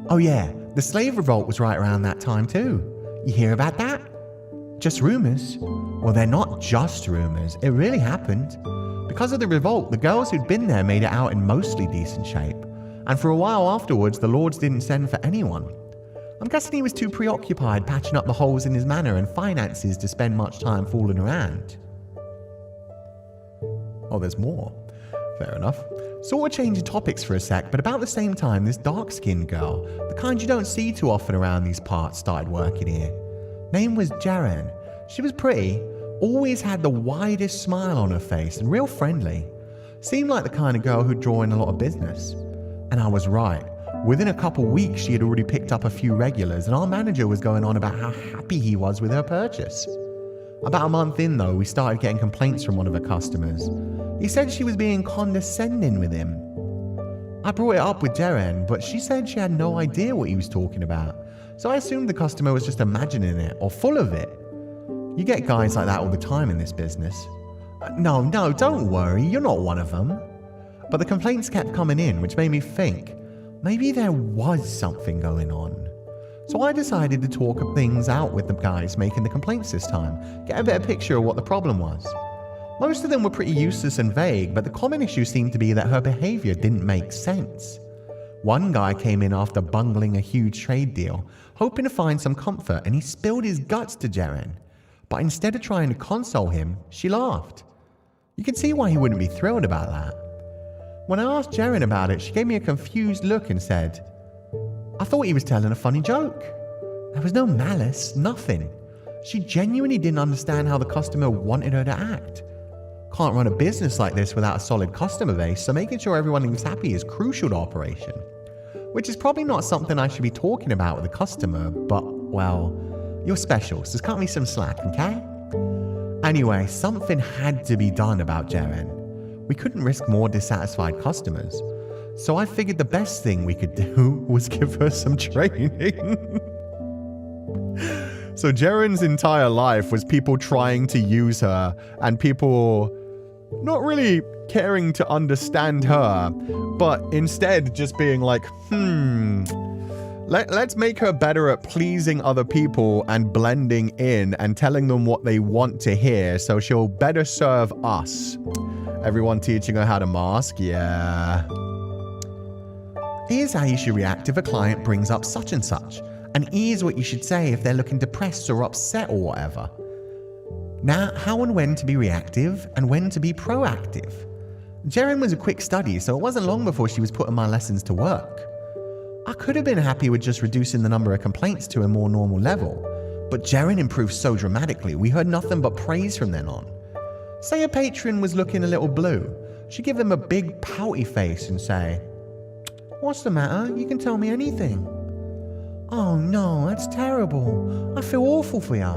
Oh yeah, the slave revolt was right around that time too. You hear about that? Just rumors? Well, they're not just rumors. It really happened. Because of the revolt, the girls who'd been there made it out in mostly decent shape. And for a while afterwards, the lords didn't send for anyone. I'm guessing he was too preoccupied patching up the holes in his manor and finances to spend much time fooling around. Oh, there's more. Fair enough. Sort of changing topics for a sec, but about the same time, this dark-skinned girl, the kind you don't see too often around these parts, started working here. Name was Jaren. She was pretty, always had the widest smile on her face and real friendly. Seemed like the kind of girl who'd draw in a lot of business. And I was right. Within a couple weeks, she had already picked up a few regulars, and our manager was going on about how happy he was with her purchase. About a month in, though, we started getting complaints from one of her customers. He said she was being condescending with him. I brought it up with Jaren, but she said she had no idea what he was talking about. So I assumed the customer was just imagining it, or full of it. You get guys like that all the time in this business. No, don't worry, you're not one of them. But the complaints kept coming in, which made me think, maybe there was something going on. So I decided to talk things out with the guys making the complaints this time, get a better picture of what the problem was. Most of them were pretty useless and vague, but the common issue seemed to be that her behavior didn't make sense. One guy came in after bungling a huge trade deal, hoping to find some comfort, and he spilled his guts to Jaren. But instead of trying to console him, she laughed. You can see why he wouldn't be thrilled about that. When I asked Jaren about it, she gave me a confused look and said, I thought he was telling a funny joke. There was no malice, nothing. She genuinely didn't understand how the customer wanted her to act. Can't run a business like this without a solid customer base, so making sure everyone leaves happy is crucial to operation. Which is probably not something I should be talking about with a customer, but, well, you're special, so cut me some slack, okay? Anyway, something had to be done about Jaren. We couldn't risk more dissatisfied customers. So I figured the best thing we could do was give her some training. So Jaren's entire life was people trying to use her and people not really caring to understand her, but instead just being like, Let's make her better at pleasing other people and blending in and telling them what they want to hear so she'll better serve us. Everyone teaching her how to mask? Yeah. Here's how you should react if a client brings up such and such. And here's what you should say if they're looking depressed or upset or whatever. Now, how and when to be reactive and when to be proactive. Jeren was a quick study, so it wasn't long before she was putting my lessons to work. I could have been happy with just reducing the number of complaints to a more normal level, but Jeren improved so dramatically we heard nothing but praise from then on. Say a patron was looking a little blue, she'd give them a big pouty face and say, "What's the matter? You can tell me anything." "Oh no, that's terrible. I feel awful for you.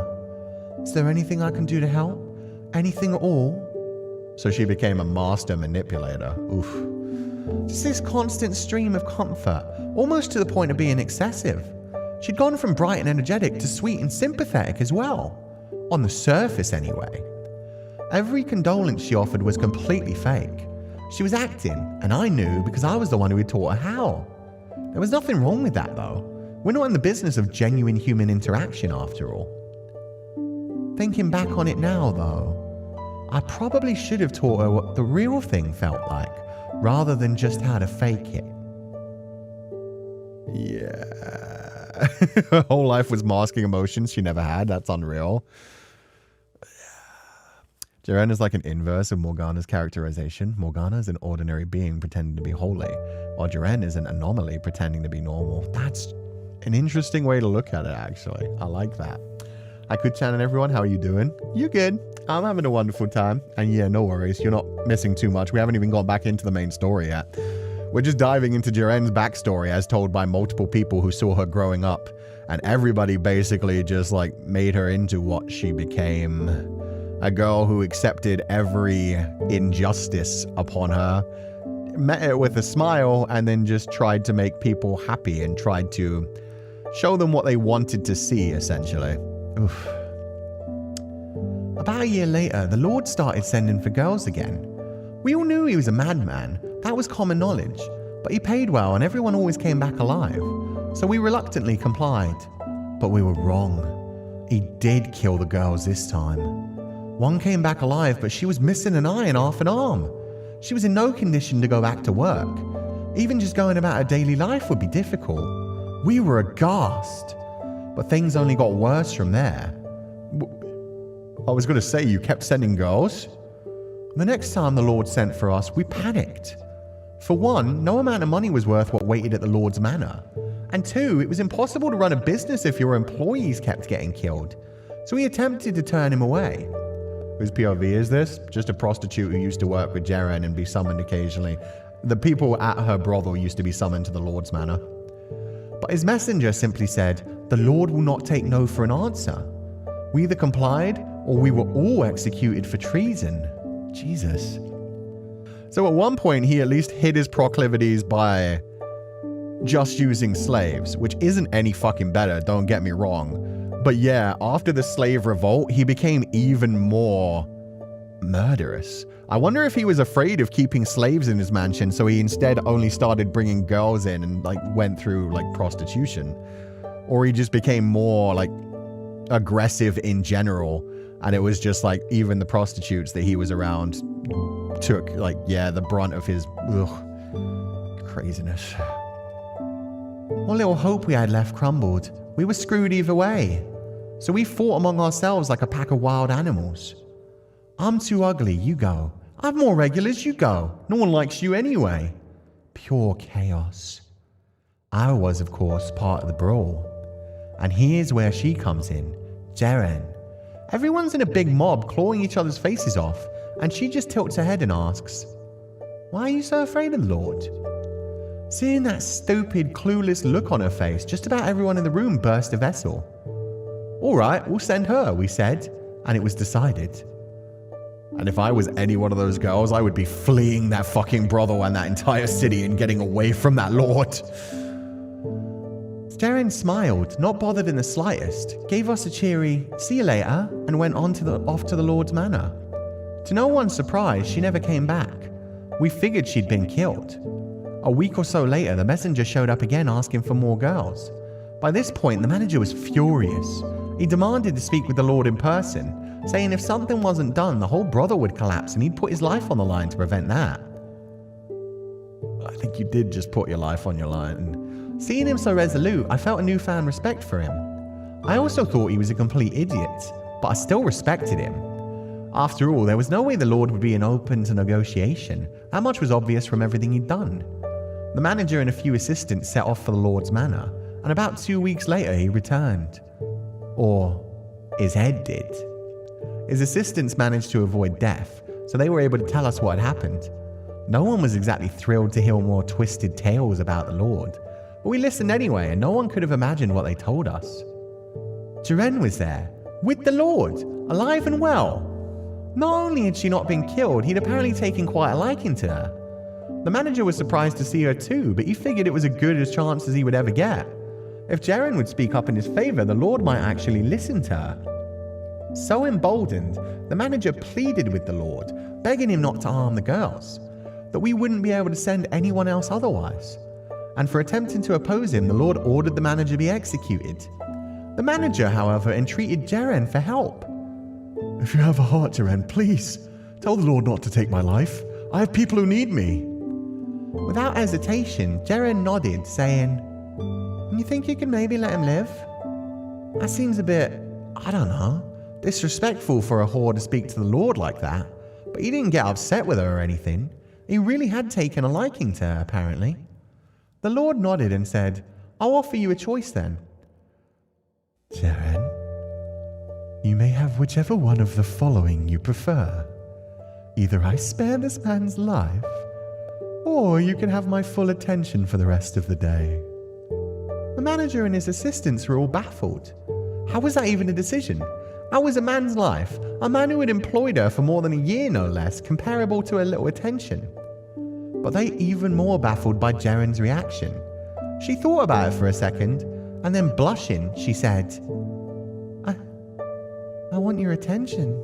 Is there anything I can do to help? Anything at all?" So she became a master manipulator. Oof. Just this constant stream of comfort, almost to the point of being excessive. She'd gone from bright and energetic to sweet and sympathetic as well. On the surface, anyway. Every condolence she offered was completely fake. She was acting, and I knew because I was the one who had taught her how. There was nothing wrong with that, though. We're not in the business of genuine human interaction, after all. Thinking back on it now, though, I probably should have taught her what the real thing felt like, rather than just how to fake it. Yeah. Her whole life was masking emotions she never had. That's unreal. Jeren is like an inverse of Morgana's characterization. Morgana is an ordinary being pretending to be holy, while Jeren is an anomaly pretending to be normal. That's an interesting way to look at it, actually. I like that. Hi, Kuchan, everyone. How are you doing? You good? I'm having a wonderful time. And yeah, no worries. You're not missing too much. We haven't even gone back into the main story yet. We're just diving into Jeren's backstory as told by multiple people who saw her growing up. And everybody basically just like made her into what she became. A girl who accepted every injustice upon her, met it with a smile, and then just tried to make people happy and tried to show them what they wanted to see, essentially. Oof. About a year later, the Lord started sending for girls again. We all knew he was a madman, that was common knowledge, but he paid well and everyone always came back alive, so we reluctantly complied. But we were wrong. He did kill the girls this time. One came back alive, but she was missing an eye and half an arm. She was in no condition to go back to work. Even just going about her daily life would be difficult. We were aghast. But things only got worse from there. I was going to say, you kept sending girls? The next time the Lord sent for us, we panicked. For one, no amount of money was worth what waited at the Lord's manor. And two, it was impossible to run a business if your employees kept getting killed. So we attempted to turn him away. Whose POV is this? Just a prostitute who used to work with Jeren and be summoned occasionally. The people at her brothel used to be summoned to the Lord's manor. But his messenger simply said, "The Lord will not take no for an answer." We either complied or we were all executed for treason. Jesus. So at one point he at least hid his proclivities by just using slaves, which isn't any fucking better, don't get me wrong. But yeah, after the slave revolt, he became even more murderous. I wonder if he was afraid of keeping slaves in his mansion, so he instead only started bringing girls in and like went through like prostitution. Or he just became more like aggressive in general, and it was just like even the prostitutes that he was around took like, yeah, the brunt of his craziness. What little hope we had left crumbled. We were screwed either way. So we fought among ourselves like a pack of wild animals. I'm too ugly, you go. I've more regulars, you go. No one likes you anyway. Pure chaos. I was, of course, part of the brawl. And here's where she comes in, Jeren. Everyone's in a big mob clawing each other's faces off, and she just tilts her head and asks, "Why are you so afraid of the Lord?" Seeing that stupid, clueless look on her face, just about everyone in the room burst a vessel. "All right, we'll send her," we said, and it was decided. And if I was any one of those girls, I would be fleeing that fucking brothel and that entire city and getting away from that Lord. Jeren smiled, not bothered in the slightest, gave us a cheery "see you later," and went off to the Lord's manor. To no one's surprise, she never came back. We figured she'd been killed. A week or so later, the messenger showed up again asking for more girls. By this point, the manager was furious. He demanded to speak with the Lord in person, saying if something wasn't done, the whole brother would collapse and he'd put his life on the line to prevent that. I think you did just put your life on your line. Seeing him so resolute, I felt a newfound respect for him. I also thought he was a complete idiot, but I still respected him. After all, there was no way the Lord would be open to negotiation. That much was obvious from everything he'd done. The manager and a few assistants set off for the Lord's manor, and about 2 weeks later he returned. Or his head did. His assistants managed to avoid death, so they were able to tell us what had happened. No one was exactly thrilled to hear more twisted tales about the Lord, but we listened anyway, and no one could have imagined what they told us. Jaren was there, with the Lord, alive and well. Not only had she not been killed, he'd apparently taken quite a liking to her. The manager was surprised to see her too, but he figured it was as good a chance as he would ever get. If Jaren would speak up in his favor, the Lord might actually listen to her. So emboldened, the manager pleaded with the Lord, begging him not to harm the girls, that we wouldn't be able to send anyone else otherwise. And for attempting to oppose him, the Lord ordered the manager be executed. The manager, however, entreated Jaren for help. If you have a heart, Jaren, please, tell the Lord not to take my life. I have people who need me. Without hesitation, Jaren nodded, saying, you think you can maybe let him live? That seems a bit, I don't know, disrespectful for a whore to speak to the Lord like that. But he didn't get upset with her or anything. He really had taken a liking to her, apparently. The Lord nodded and said, I'll offer you a choice then. Jaren, you may have whichever one of the following you prefer. Either I spare this man's life, or you can have my full attention for the rest of the day. The manager and his assistants were all baffled. How was that even a decision? How was a man's life, a man who had employed her for more than a year no less, comparable to a little attention? But they even more baffled by Jaren's reaction. She thought about it for a second, and then blushing, she said, I want your attention.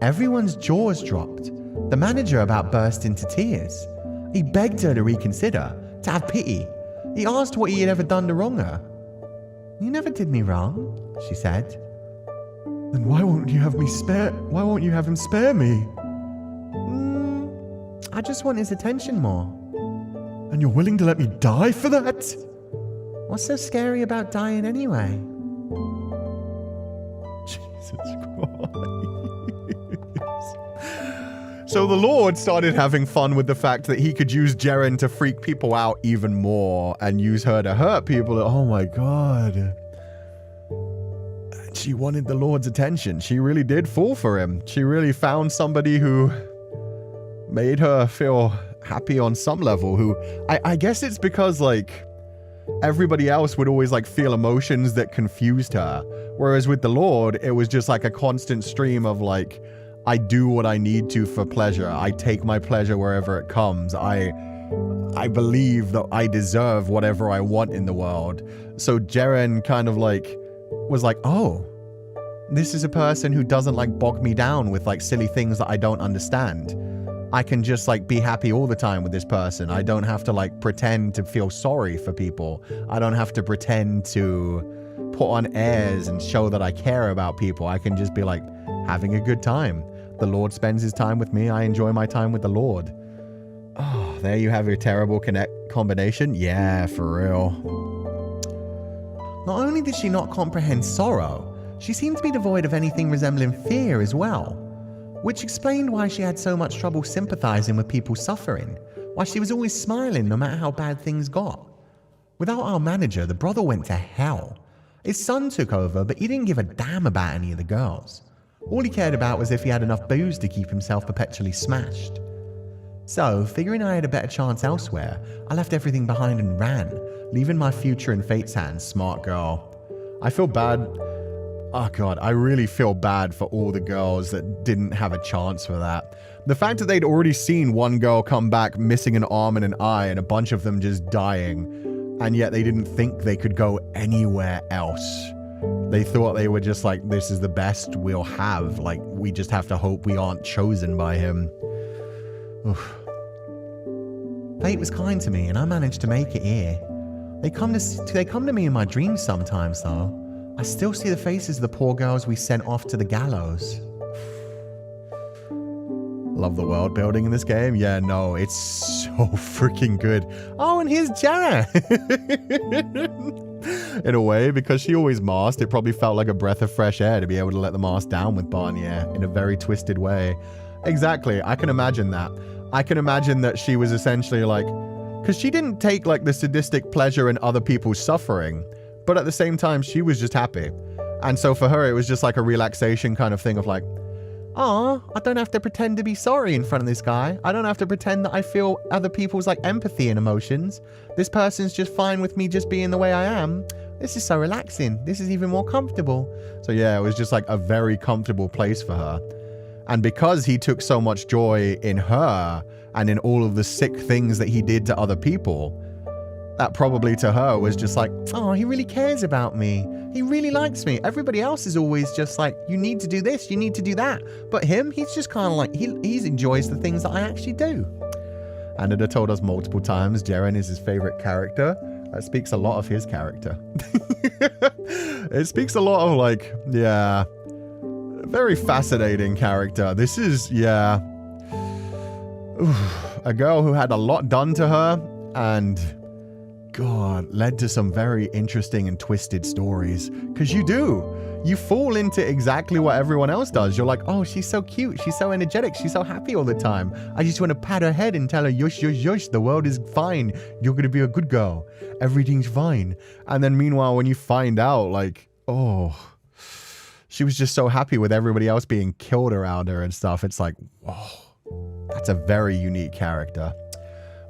Everyone's jaws dropped. The manager about burst into tears. He begged her to reconsider, to have pity. He asked what he had ever done to wrong her. You never did me wrong, she said. Then why won't you have him spare me? I just want his attention more. And you're willing to let me die for that? What's so scary about dying anyway? Jesus Christ. So the Lord started having fun with the fact that he could use Jaren to freak people out even more and use her to hurt people. Oh my God. She wanted the Lord's attention. She really did fall for him. She really found somebody who made her feel happy on some level, who I guess it's because like everybody else would always like feel emotions that confused her. Whereas with the Lord, it was just like a constant stream of like, I do what I need to for pleasure. I take my pleasure wherever it comes. I believe that I deserve whatever I want in the world. So Jaren kind of like was like, oh, this is a person who doesn't like bog me down with like silly things that I don't understand. I can just like be happy all the time with this person. I don't have to like pretend to feel sorry for people. I don't have to pretend to put on airs and show that I care about people. I can just be like having a good time. The Lord spends his time with me. I enjoy my time with the Lord. Oh, there you have your terrible combination. Yeah, for real. Not only did she not comprehend sorrow, she seemed to be devoid of anything resembling fear as well, which explained why she had so much trouble sympathizing with people suffering, why she was always smiling no matter how bad things got. Without our manager, the brother went to hell. His son took over, but he didn't give a damn about any of the girls. All he cared about was if he had enough booze to keep himself perpetually smashed. So, figuring I had a better chance elsewhere, I left everything behind and ran, leaving my future in fate's hands. Smart girl. I feel bad. Oh God, I really feel bad for all the girls that didn't have a chance for that. The fact that they'd already seen one girl come back missing an arm and an eye and a bunch of them just dying, and yet they didn't think they could go anywhere else. They thought they were just like, this is the best we'll have. Like, we just have to hope we aren't chosen by him. Oof. Fate was kind to me and I managed to make it here. They come to me in my dreams sometimes though. I still see the faces of the poor girls we sent off to the gallows. Love the world building in this game. Yeah, no, it's so freaking good. Oh, and here's Jara. In a way, because she always masked, it probably felt like a breath of fresh air to be able to let the mask down with Barnier in a very twisted way. Exactly, I can imagine that. I can imagine that she was essentially like, because she didn't take like the sadistic pleasure in other people's suffering, but at the same time, she was just happy. And so for her, it was just like a relaxation kind of thing of like, oh, I don't have to pretend to be sorry in front of this guy. I don't have to pretend that I feel other people's like empathy and emotions. This person's just fine with me just being the way I am. This is so relaxing. This is even more comfortable. So yeah, it was just like a very comfortable place for her. And because he took so much joy in her and in all of the sick things that he did to other people, that probably to her was just like, oh, he really cares about me. He really likes me. Everybody else is always just like, you need to do this, you need to do that. But him, he's just kind of like, he enjoys the things that I actually do. And it had told us multiple times Jaren is his favorite character. That speaks a lot of his character. It speaks a lot of like, yeah, very fascinating character. This is, yeah, a girl who had a lot done to her and God, led to some very interesting and twisted stories. Because you do. You fall into exactly what everyone else does. You're like, oh, she's so cute. She's so energetic. She's so happy all the time. I just want to pat her head and tell her, yush, yush, yush. The world is fine. You're going to be a good girl. Everything's fine. And then meanwhile, when you find out, like, oh, she was just so happy with everybody else being killed around her and stuff. It's like, whoa, that's a very unique character.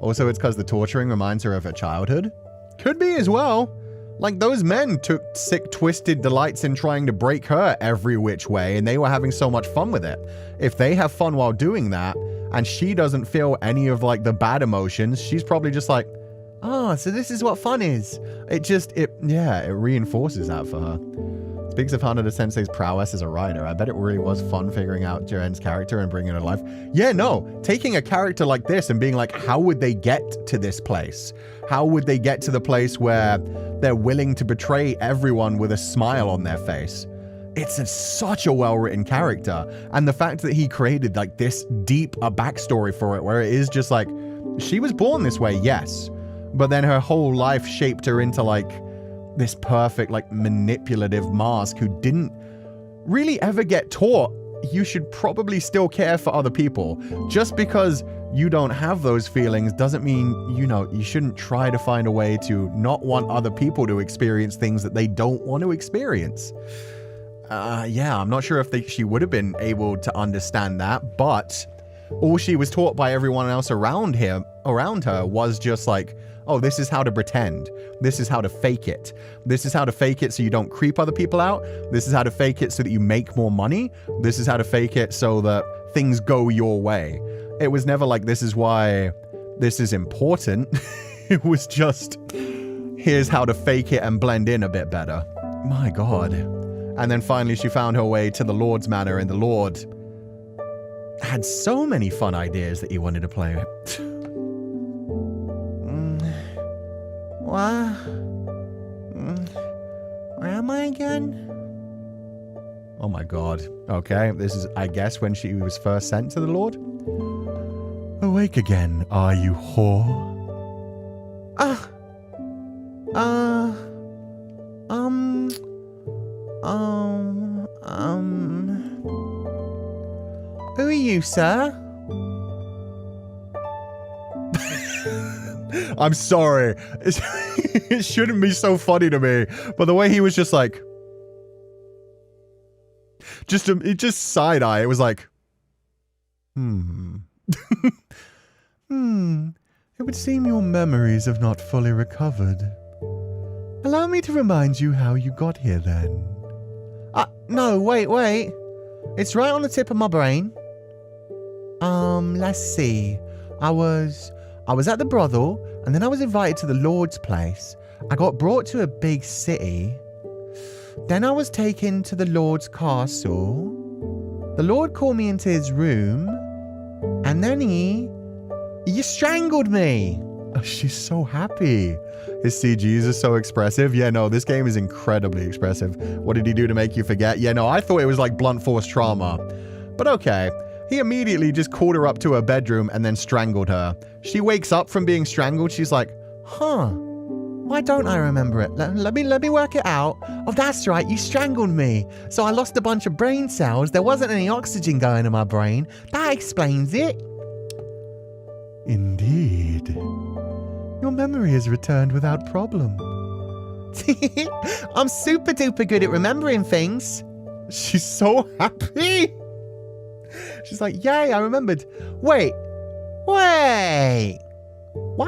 Also, it's because the torturing reminds her of her childhood. Could be as well. Like, those men took sick, twisted delights in trying to break her every which way, and they were having so much fun with it. If they have fun while doing that, and she doesn't feel any of, like, the bad emotions, she's probably just like, oh, so this is what fun is. It reinforces that for her. Speaks of Hanada Sensei's prowess as a writer. I bet it really was fun figuring out Jiren's character and bringing it to life. Yeah, no, taking a character like this and being like, how would they get to this place? How would they get to the place where they're willing to betray everyone with a smile on their face? It's such a well-written character. And the fact that he created like this deep a backstory for it, where it is just like, she was born this way, yes. But then her whole life shaped her into like, this perfect, like, manipulative mask who didn't really ever get taught you should probably still care for other people. Just because you don't have those feelings doesn't mean, you know, you shouldn't try to find a way to not want other people to experience things that they don't want to experience. Yeah, I'm not sure if she would have been able to understand that, but all she was taught by everyone else around her was just like, oh, this is how to pretend. This is how to fake it. This is how to fake it so you don't creep other people out. This is how to fake it so that you make more money. This is how to fake it so that things go your way. It was never like, this is why this is important. It was just, here's how to fake it and blend in a bit better. My God. And then finally she found her way to the Lord's Manor, and the Lord had so many fun ideas that he wanted to play with. Where am I again? Oh my God. Okay, this is, I guess, when she was first sent to the Lord. Awake again, are you, whore? Who are you, sir? I'm sorry. It shouldn't be so funny to me. But the way he was just like... it just side eye. It was like... It would seem your memories have not fully recovered. Allow me to remind you how you got here then. No, wait. It's right on the tip of my brain. Let's see. I was at the brothel, and then I was invited to the Lord's place. I got brought to a big city. Then I was taken to the Lord's castle. The Lord called me into his room, and then he strangled me. She's so happy. His CGs are so expressive. Yeah, no, this game is incredibly expressive. What did he do to make you forget? Yeah, no, I thought it was like blunt force trauma. But okay. He immediately just called her up to her bedroom and then strangled her. She wakes up from being strangled. She's like, huh, why don't I remember it? Let me work it out. Oh, that's right, you strangled me. So I lost a bunch of brain cells. There wasn't any oxygen going in my brain. That explains it. Indeed. Your memory is returned without problem. I'm super duper good at remembering things. She's so happy. She's like, yay, I remembered. Wait. Why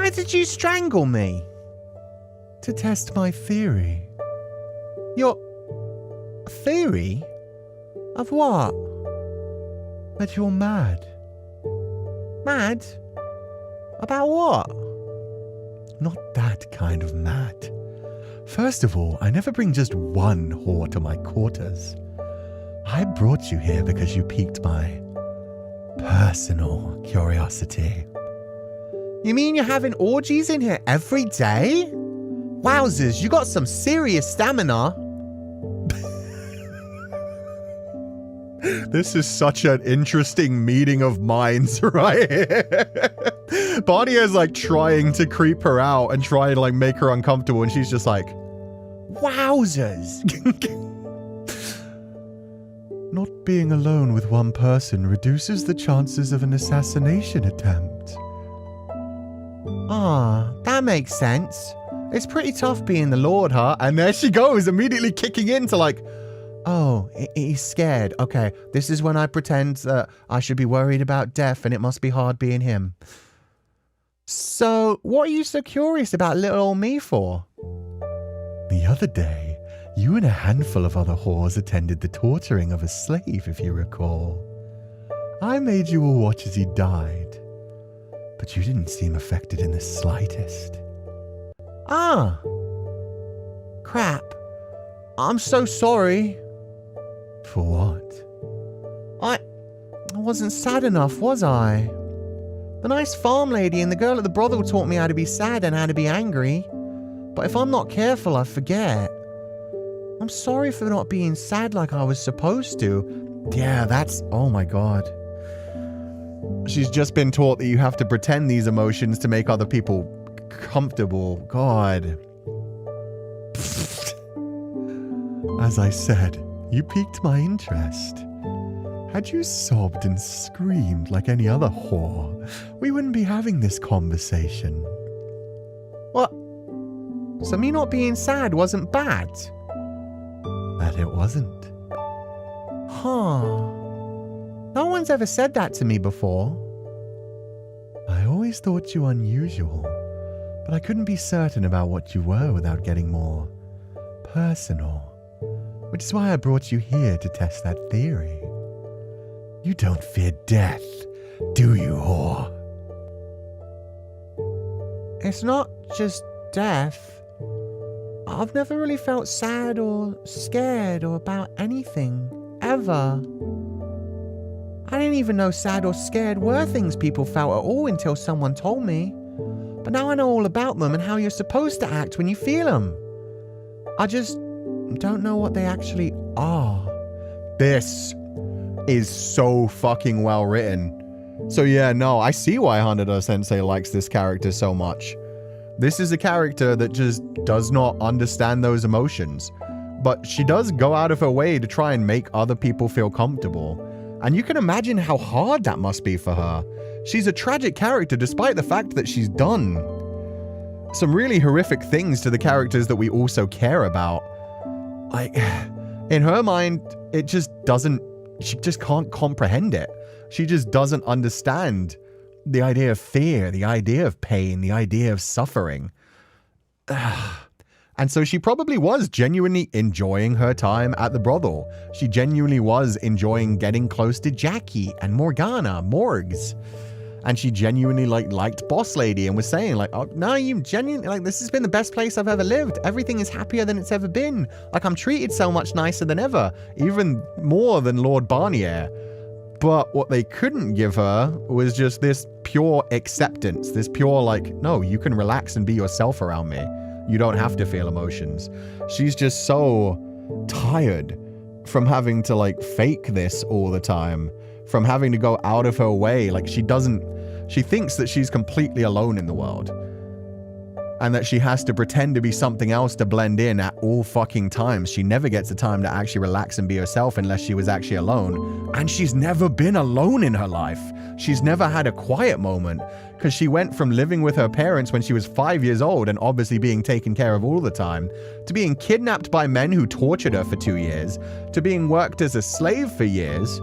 did you strangle me? To test my theory. Your theory? Of what? That you're mad. Mad? About what? Not that kind of mad. First of all, I never bring just one whore to my quarters. I brought you here because you piqued my personal curiosity. You mean you're having orgies in here every day? Wowzers, you got some serious stamina. This is such an interesting meeting of minds right here. Barnier's like trying to creep her out and try to like make her uncomfortable, and she's just like, wowzers. Not being alone with one person reduces the chances of an assassination attempt. Ah, that makes sense. It's pretty tough being the Lord, huh? And there she goes, immediately kicking into like, oh, he's scared. Okay, this is when I pretend that I should be worried about death and it must be hard being him. So, what are you so curious about little old me for? The other day, you and a handful of other whores attended the torturing of a slave, if you recall. I made you all watch as he died, but you didn't seem affected in the slightest. Ah. Crap. I'm so sorry. For what? I wasn't sad enough, was I? The nice farm lady and the girl at the brothel taught me how to be sad and how to be angry. But if I'm not careful, I forget. I'm sorry for not being sad like I was supposed to. Yeah, that's... oh my god. She's just been taught that you have to pretend these emotions to make other people comfortable. God. As I said, you piqued my interest. Had you sobbed and screamed like any other whore, we wouldn't be having this conversation. What? So me not being sad wasn't bad? That it wasn't. Huh. No one's ever said that to me before. I always thought you unusual, but I couldn't be certain about what you were without getting more personal. Which is why I brought you here to test that theory. You don't fear death, do you, whore? It's not just death. I've never really felt sad or scared or about anything, ever. I didn't even know sad or scared were things people felt at all until someone told me. But now I know all about them and how you're supposed to act when you feel them. I just don't know what they actually are. This is so fucking well written. So yeah, no, I see why Hanada Sensei likes this character so much. This is a character that just does not understand those emotions. But she does go out of her way to try and make other people feel comfortable. And you can imagine how hard that must be for her. She's a tragic character despite the fact that she's done some really horrific things to the characters that we also care about. Like, in her mind, it just doesn't, she just can't comprehend it. She just doesn't understand the idea of fear, the idea of pain, the idea of suffering. And so she probably was genuinely enjoying her time at the brothel. She genuinely was enjoying getting close to Jackie and Morgana, Morgs. And she genuinely liked Boss Lady and was saying like, oh, no, you genuinely, like, this has been the best place I've ever lived. Everything is happier than it's ever been. Like, I'm treated so much nicer than ever. Even more than Lord Barnier. But what they couldn't give her was just this pure acceptance, this pure like, no, you can relax and be yourself around me. You don't have to feel emotions. She's just so tired from having to like fake this all the time, from having to go out of her way. Like she thinks that she's completely alone in the world. And that she has to pretend to be something else to blend in at all fucking times. She never gets the time to actually relax and be herself unless she was actually alone. And she's never been alone in her life. She's never had a quiet moment because she went from living with her parents when she was 5 years old and obviously being taken care of all the time, to being kidnapped by men who tortured her for 2 years, to being worked as a slave for years.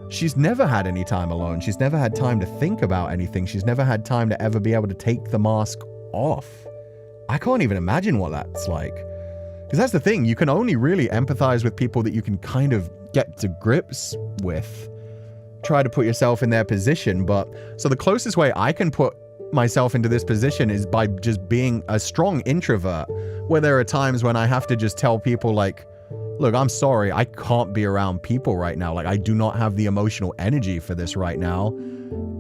She's never had any time alone. She's never had time to think about anything. She's never had time to ever be able to take the mask off. I can't even imagine what that's like. Because that's the thing, you can only really empathize with people that you can kind of get to grips with. Try to put yourself in their position, but so the closest way I can put myself into this position is by just being a strong introvert, where there are times when I have to just tell people like, look, I'm sorry, I can't be around people right now. Like, I do not have the emotional energy for this right now.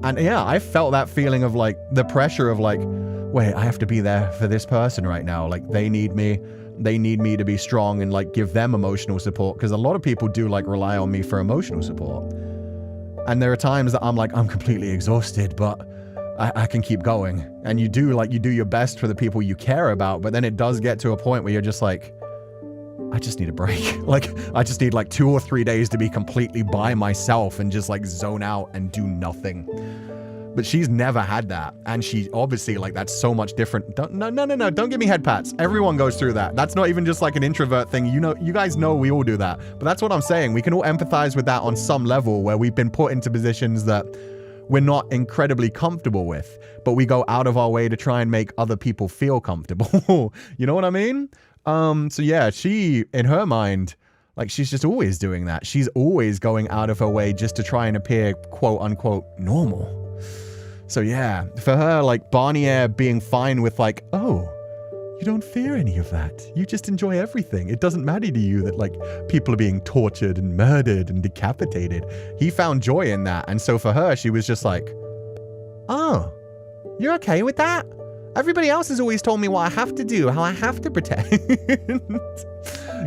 And yeah, I felt that feeling of like the pressure of like, wait, I have to be there for this person right now. Like, they need me to be strong and like give them emotional support. Because a lot of people do like rely on me for emotional support. And there are times that I'm like, I'm completely exhausted, but I can keep going. And you do your best for the people you care about. But then it does get to a point where you're just like, I just need a break. Like, I just need like 2 or 3 days to be completely by myself and just like zone out and do nothing. But she's never had that. And she obviously, like, that's so much different. No, don't give me head pats. Everyone goes through that. That's not even just like an introvert thing. You know, you guys know we all do that. But that's what I'm saying. We can all empathize with that on some level, where we've been put into positions that we're not incredibly comfortable with, but we go out of our way to try and make other people feel comfortable. You know what I mean? So yeah, she, in her mind, like, she's just always doing that. She's always going out of her way just to try and appear, quote unquote, normal. So yeah, for her, like, Barnier being fine with like, oh, you don't fear any of that. You just enjoy everything. It doesn't matter to you that like people are being tortured and murdered and decapitated. He found joy in that. And so for her, she was just like, oh, you're okay with that? Everybody else has always told me what I have to do, how I have to pretend.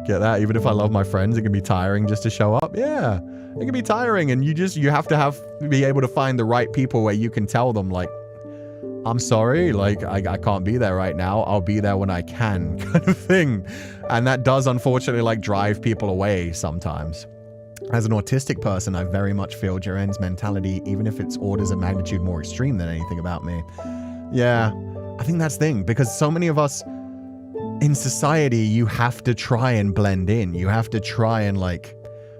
Get that? Even if I love my friends, it can be tiring just to show up. Yeah, it can be tiring. And you have to be able to find the right people where you can tell them like, I'm sorry, like, I can't be there right now. I'll be there when I can, kind of thing. And that does unfortunately like drive people away sometimes. As an autistic person, I very much feel Jiren's mentality, even if it's orders of magnitude more extreme than anything about me. Yeah, I think that's the thing, because so many of us in society, you have to try and blend in. You have to try and like,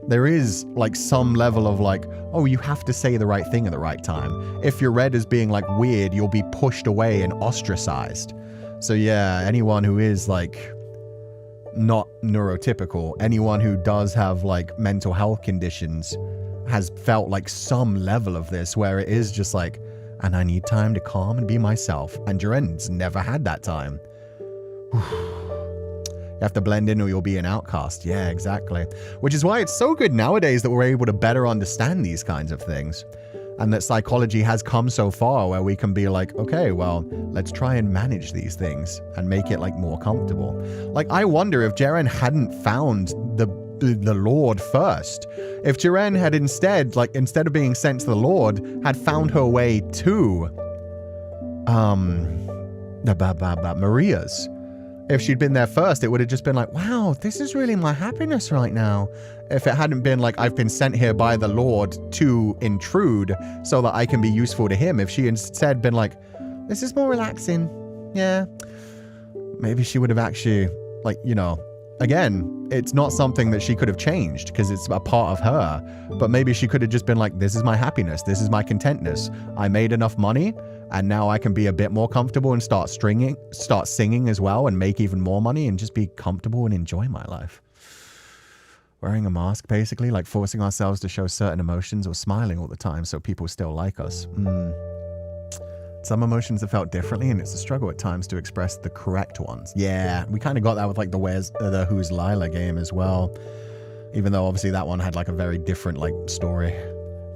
there is like some level of like, oh, you have to say the right thing at the right time. If you're read as being like weird, you'll be pushed away and ostracized. So yeah, anyone who is like not neurotypical, anyone who does have like mental health conditions has felt like some level of this where it is just like, and I need time to calm and be myself. And Jiren's never had that time. You have to blend in or you'll be an outcast. Yeah, exactly. Which is why it's so good nowadays that we're able to better understand these kinds of things. And that psychology has come so far where we can be like, okay, well, let's try and manage these things and make it like more comfortable. Like, I wonder if Jiren hadn't found the Lord first. If Jiren had instead of being sent to the Lord, had found her way to Maria's. If she'd been there first, it would have just been like, wow, this is really my happiness right now. If it hadn't been like, I've been sent here by the Lord to intrude so that I can be useful to him. If she instead been like, this is more relaxing. Yeah. Maybe she would have actually, like, you know, again, it's not something that she could have changed because it's a part of her. But maybe she could have just been like, this is my happiness. This is my contentness. I made enough money. And now I can be a bit more comfortable and start singing as well and make even more money and just be comfortable and enjoy my life. Wearing a mask, basically, like forcing ourselves to show certain emotions or smiling all the time so people still like us. Some emotions have felt differently, and it's a struggle at times to express the correct ones. Yeah, we kind of got that with like the Who's Lila game as well. Even though obviously that one had like a very different like story.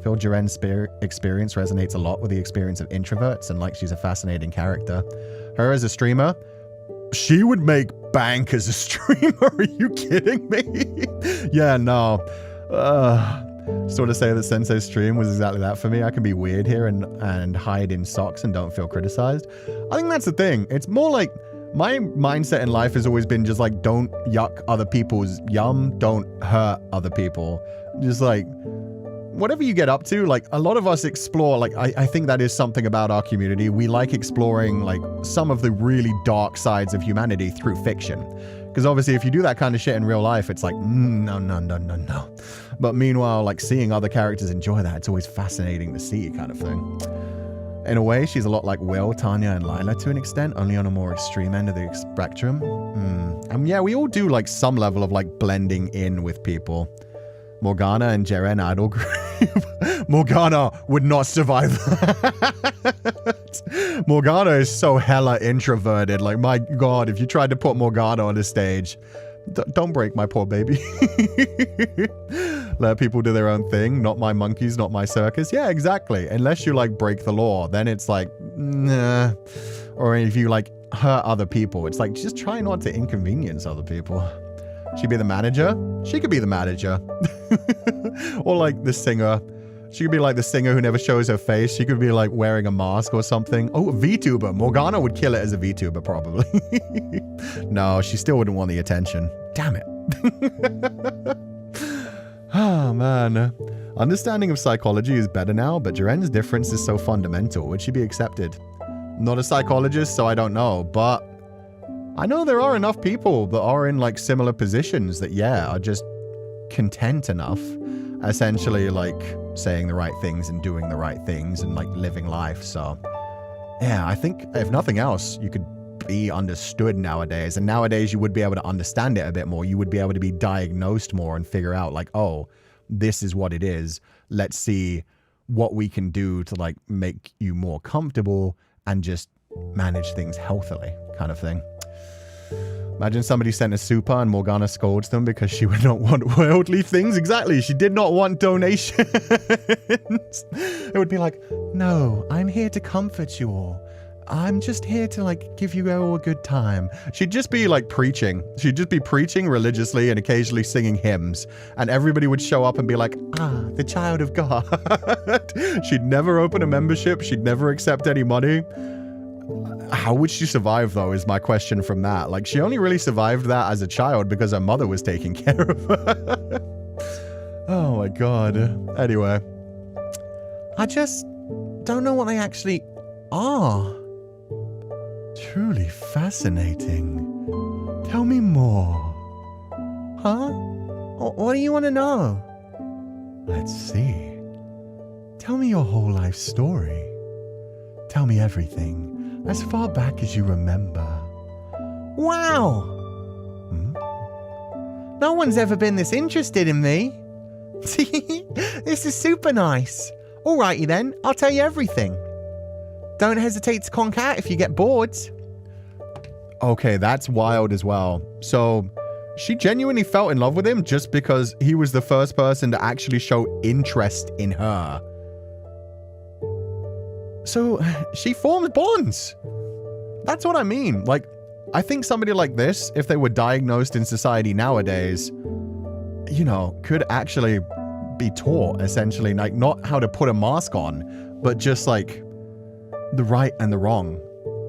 Feel Jiren's experience resonates a lot with the experience of introverts, and like she's a fascinating character. Her as a streamer, she would make bank as a streamer. Are you kidding me? Yeah, no. Sort of say that Sensei's stream was exactly that for me. I can be weird here and hide in socks and don't feel criticized. I think that's the thing. It's more like my mindset in life has always been just like, don't yuck other people's yum, don't hurt other people. Just like, whatever you get up to, like a lot of us explore, like I think that is something about our community. We like exploring like some of the really dark sides of humanity through fiction. Because obviously if you do that kind of shit in real life, it's like, no. But meanwhile, like seeing other characters enjoy that, it's always fascinating to see kind of thing. In a way, she's a lot like Will, Tanya, and Lila to an extent, only on a more extreme end of the spectrum. And yeah, we all do like some level of like blending in with people. Morgana and Jiren idol group. Morgana would not survive that. Morgana is so hella introverted. Like, my God, if you tried to put Morgana on a stage, don't break my poor baby. Let people do their own thing. Not my monkeys, not my circus. Yeah, exactly. Unless you like break the law, then it's like, nah. Or if you like hurt other people, it's like, just try not to inconvenience other people. She'd be the manager. She could be the manager. Or like the singer. She could be like the singer who never shows her face. She could be like wearing a mask or something. Oh, a VTuber. Morgana would kill it as a VTuber probably. No, she still wouldn't want the attention. Damn it. Oh, man. Understanding of psychology is better now, but Jiren's difference is so fundamental. Would she be accepted? Not a psychologist, so I don't know, but I know there are enough people that are in like similar positions that, yeah, are just content enough, essentially like saying the right things and doing the right things and like living life. So yeah, I think if nothing else, you could be understood nowadays, and nowadays you would be able to understand it a bit more. You would be able to be diagnosed more and figure out like, oh, this is what it is. Let's see what we can do to like make you more comfortable and just manage things healthily kind of thing. Imagine somebody sent a super and Morgana scolds them because she would not want worldly things. Exactly. She did not want donations. It would be like, no, I'm here to comfort you all. I'm just here to like give you all a good time. She'd just be like preaching. She'd just be preaching religiously and occasionally singing hymns. And everybody would show up and be like, ah, the child of God. She'd never open a membership. She'd never accept any money. How would she survive, though, is my question from that. Like, she only really survived that as a child because her mother was taking care of her. Oh, my God. Anyway. I just don't know what they actually are. Truly fascinating. Tell me more. Huh? What do you want to know? Let's see. Tell me your whole life story. Tell me everything. As far back as you remember. Wow! No one's ever been this interested in me. This is super nice. Alrighty then, I'll tell you everything. Don't hesitate to conk out if you get bored. Okay, that's wild as well. So, she genuinely fell in love with him just because he was the first person to actually show interest in her. So, she forms bonds. That's what I mean. Like, I think somebody like this, if they were diagnosed in society nowadays, you know, could actually be taught, essentially, like, not how to put a mask on, but just, like, the right and the wrong,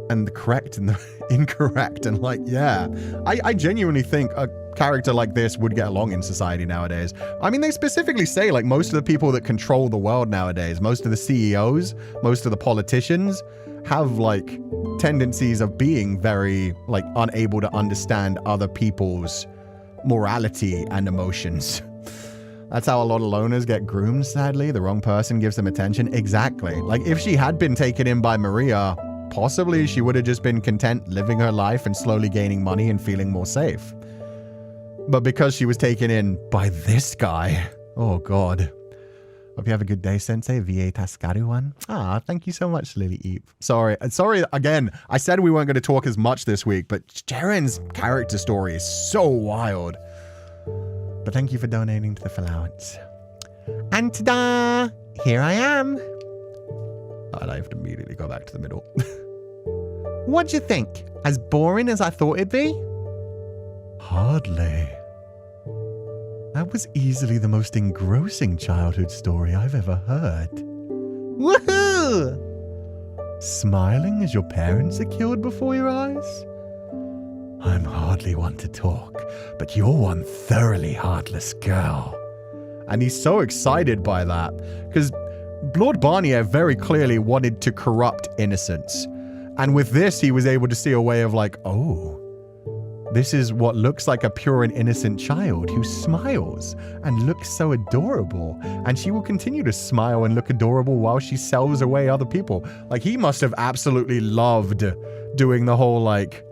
and the correct and the incorrect, and, like, yeah. I genuinely think a character like this would get along in society nowadays. I mean, they specifically say, like, most of the people that control the world nowadays, most of the CEOs, most of the politicians, have, like, tendencies of being very, like, unable to understand other people's morality and emotions. That's how a lot of loners get groomed, sadly. The wrong person gives them attention. Exactly. Like, if she had been taken in by Maria, possibly she would have just been content living her life and slowly gaining money and feeling more safe. But because she was taken in by this guy, oh God. Hope you have a good day, Sensei. VA Tascaruan. Ah, thank you so much, Lily Eep. Sorry, again, I said we weren't going to talk as much this week, but Jiren's character story is so wild. But thank you for donating to the Féileacán. And ta-da! here I am. And I have to immediately go back to the middle. What'd you think? As boring as I thought it'd be? Hardly. That was easily the most engrossing childhood story I've ever heard. Woohoo! Smiling as your parents are killed before your eyes? I'm hardly one to talk, but you're one thoroughly heartless girl. And he's so excited by that, because Lord Barnier very clearly wanted to corrupt Innocence. And with this, he was able to see a way of like, oh, this is what looks like a pure and innocent child who smiles and looks so adorable. And she will continue to smile and look adorable while she sells away other people. Like, he must have absolutely loved doing the whole, like,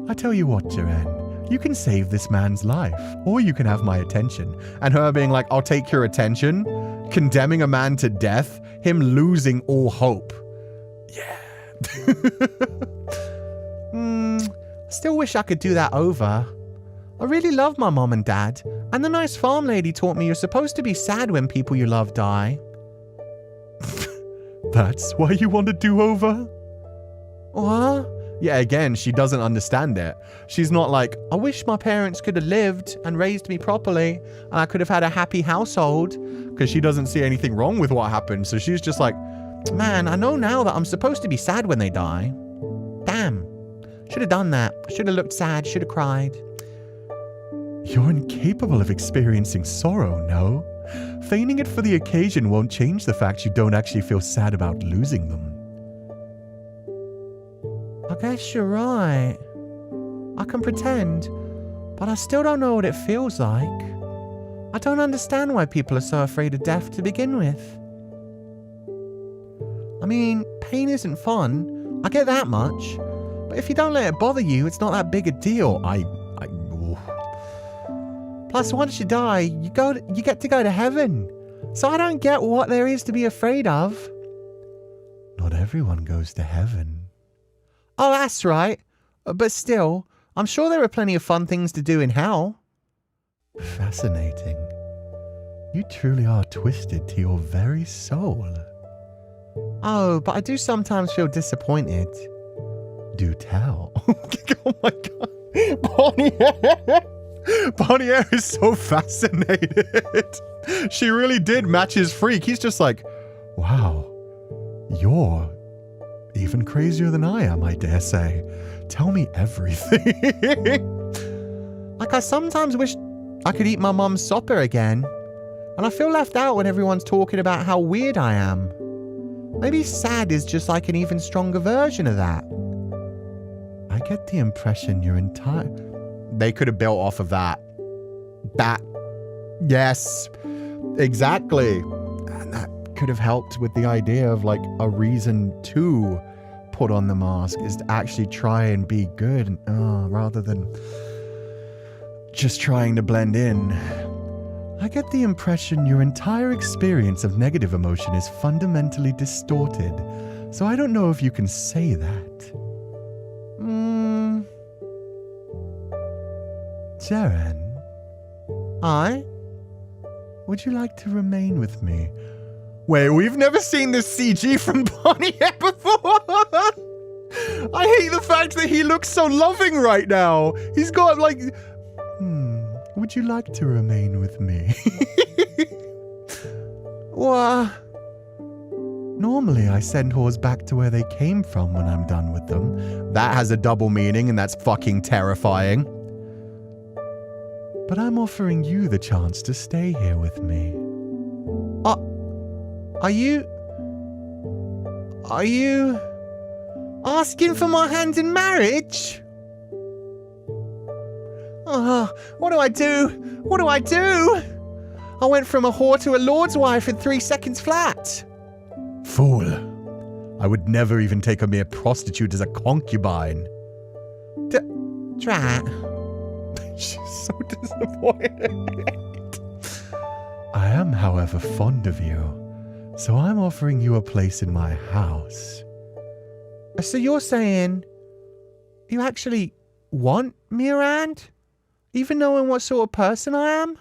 I tell you what, Joanne, you can save this man's life, or you can have my attention. And her being like, I'll take your attention, condemning a man to death, him losing all hope. Yeah. Still wish I could do that over. I really love my mom and dad, and the nice farm lady taught me you're supposed to be sad when people you love die. That's why you want a do-over? What? Yeah, again, she doesn't understand it. She's not like, I wish my parents could have lived and raised me properly, and I could have had a happy household. Because she doesn't see anything wrong with what happened, so she's just like, man, I know now that I'm supposed to be sad when they die. Damn. Should have done that. Should have looked sad. Should have cried. You're incapable of experiencing sorrow, no? Feigning it for the occasion won't change the fact you don't actually feel sad about losing them. I guess you're right. I can pretend, but I still don't know what it feels like. I don't understand why people are so afraid of death to begin with. I mean, pain isn't fun. I get that much. But if you don't let it bother you, it's not that big a deal. Plus, once you die, you get to go to heaven. So I don't get what there is to be afraid of. Not everyone goes to heaven. Oh, that's right. But still, I'm sure there are plenty of fun things to do in hell. Fascinating. You truly are twisted to your very soul. Oh, but I do sometimes feel disappointed. Do tell. Oh my god. Barnier is so fascinated. She really did match his freak. He's just like, wow, you're even crazier than I am, I dare say. Tell me everything. Like, I sometimes wish I could eat my mum's supper again. And I feel left out when everyone's talking about how weird I am. Maybe sad is just like an even stronger version of that. I get the impression your entire... They could have built off of that. Yes, exactly. And that could have helped with the idea of like a reason to put on the mask is to actually try and be good rather than just trying to blend in. I get the impression your entire experience of negative emotion is fundamentally distorted. So I don't know if you can say that. Jaren. Aye? Would you like to remain with me? Wait, we've never seen this CG from Barnier before! I hate the fact that he looks so loving right now! He's got like... would you like to remain with me? What? Normally I send whores back to where they came from when I'm done with them. That has a double meaning and that's fucking terrifying. But I'm offering you the chance to stay here with me. Are you asking for my hand in marriage? What do I do? What do I do? I went from a whore to a lord's wife in 3 seconds flat. Fool. I would never even take a mere prostitute as a concubine. Drat. She's so disappointed. I am, however, fond of you, so I'm offering you a place in my house. So you're saying you actually want me around? Even knowing what sort of person I am?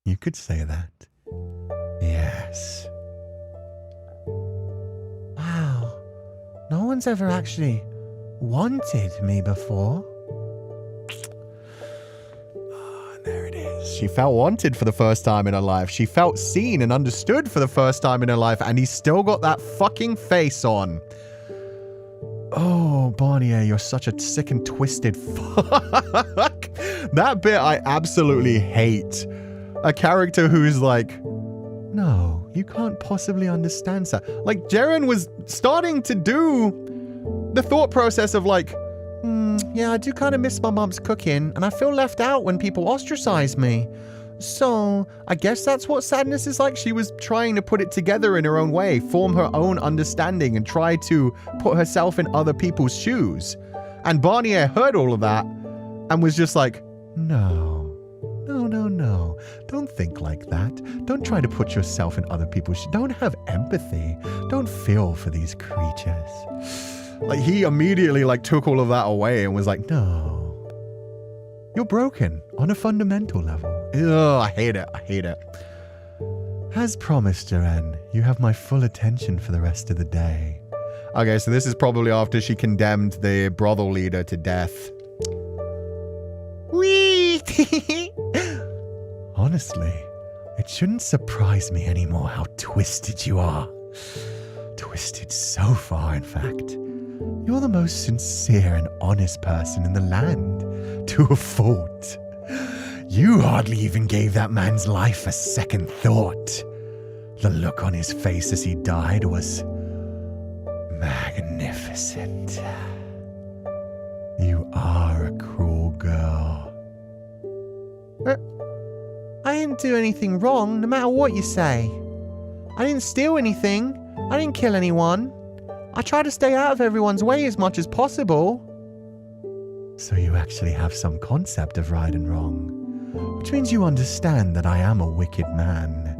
You could say that. Yes. one's ever actually wanted me before. There it is. She felt wanted for the first time in her life. She felt seen and understood for the first time in her life, and he's still got that fucking face on. Oh, Barnier, you're such a sick and twisted fuck. That bit I absolutely hate. A character who's like, no, you can't possibly understand, sir. Like, Jaren was starting to do the thought process of like, yeah, I do kind of miss my mom's cooking, and I feel left out when people ostracize me. So, I guess that's what sadness is like. She was trying to put it together in her own way, form her own understanding, and try to put herself in other people's shoes. And Barnier heard all of that and was just like, no. Don't think like that. Don't try to put yourself in other people's shoes. Don't have empathy. Don't feel for these creatures. Like, he immediately like took all of that away and was like, no. You're broken on a fundamental level. Ugh, I hate it. As promised, Jaren, you have my full attention for the rest of the day. Okay, so this is probably after she condemned the brothel leader to death. Whee! Honestly, it shouldn't surprise me anymore how twisted you are. Twisted so far, in fact. You're the most sincere and honest person in the land, to a fault. You hardly even gave that man's life a second thought. The look on his face as he died was magnificent. You are a cruel girl. I didn't do anything wrong, no matter what you say. I didn't steal anything. I didn't kill anyone. I try to stay out of everyone's way as much as possible. So you actually have some concept of right and wrong, which means you understand that I am a wicked man.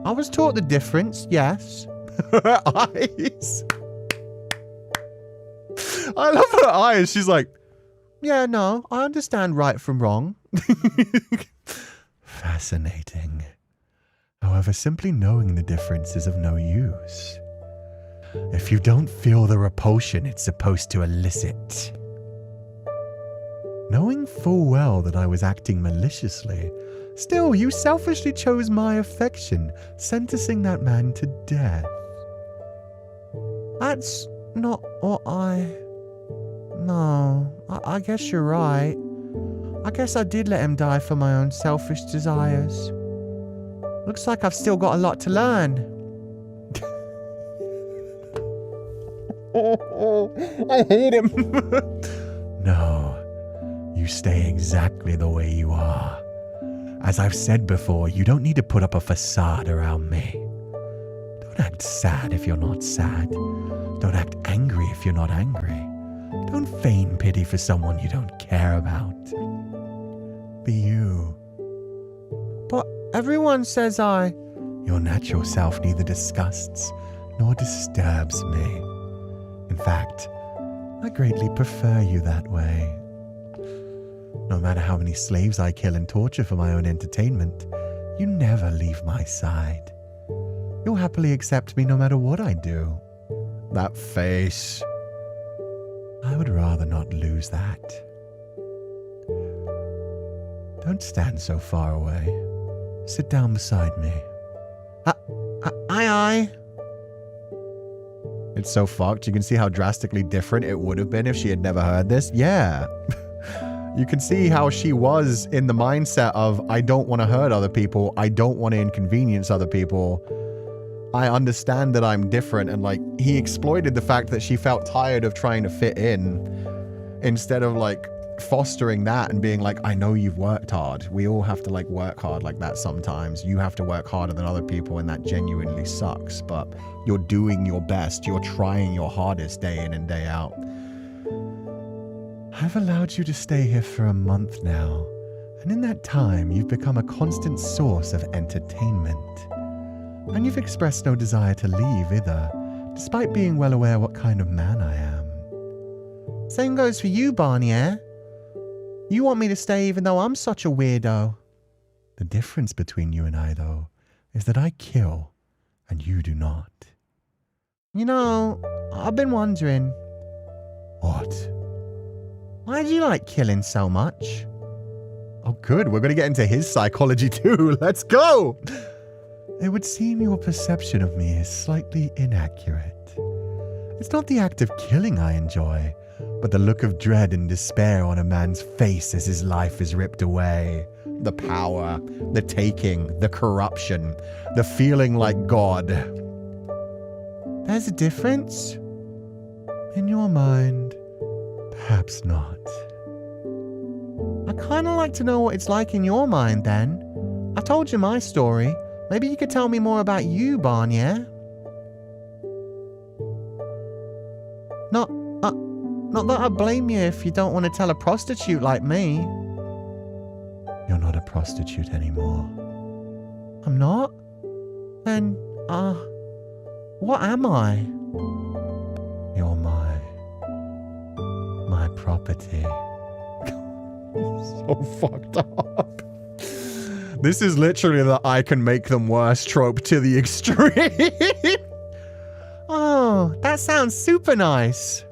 I was taught the difference, yes. Her eyes. I love her eyes. She's like, yeah, no, I understand right from wrong. Fascinating. However, simply knowing the difference is of no use. If you don't feel the repulsion it's supposed to elicit. Knowing full well that I was acting maliciously, still you selfishly chose my affection, sentencing that man to death. That's not what No, I guess you're right. I guess I did let him die for my own selfish desires. Looks like I've still got a lot to learn. I hate him. No, you stay exactly the way you are. As I've said before, you don't need to put up a facade around me. Don't act sad if you're not sad. Don't act angry if you're not angry. Don't feign pity for someone you don't care about. Be you. But everyone says Your natural self neither disgusts nor disturbs me. In fact, I greatly prefer you that way. No matter how many slaves I kill and torture for my own entertainment, you never leave my side. You'll happily accept me no matter what I do. That face. I would rather not lose that. Don't stand so far away. Sit down beside me. Aye. It's so fucked. You can see how drastically different it would have been if she had never heard this. Yeah. You can see how she was in the mindset of, I don't want to hurt other people. I don't want to inconvenience other people. I understand that I'm different. And like, he exploited the fact that she felt tired of trying to fit in instead of like fostering that and being like, I know you've worked hard. We all have to like work hard like that sometimes. You have to work harder than other people and that genuinely sucks, but you're doing your best. You're trying your hardest day in and day out. I've allowed you to stay here for a month now, and in that time you've become a constant source of entertainment. And you've expressed no desire to leave either, despite being well aware what kind of man I am. Same goes for you, Barnier. You want me to stay even though I'm such a weirdo. The difference between you and I, though, is that I kill and you do not. You know, I've been wondering, What? why do you like killing so much? Oh, good. We're going to get into his psychology too. Let's go. It would seem your perception of me is slightly inaccurate. It's not the act of killing I enjoy, but the look of dread and despair on a man's face as his life is ripped away. The power, the taking, the corruption, the feeling like God. There's a difference? In your mind, perhaps not. I kind of like to know what it's like in your mind then. I told you my story. Maybe you could tell me more about you, Barnier. Not that I blame you if you don't want to tell a prostitute like me. You're not a prostitute anymore. I'm not? Then, what am I? You're my property. So fucked up. This is literally the I can make them worse trope to the extreme. Oh, that sounds super nice.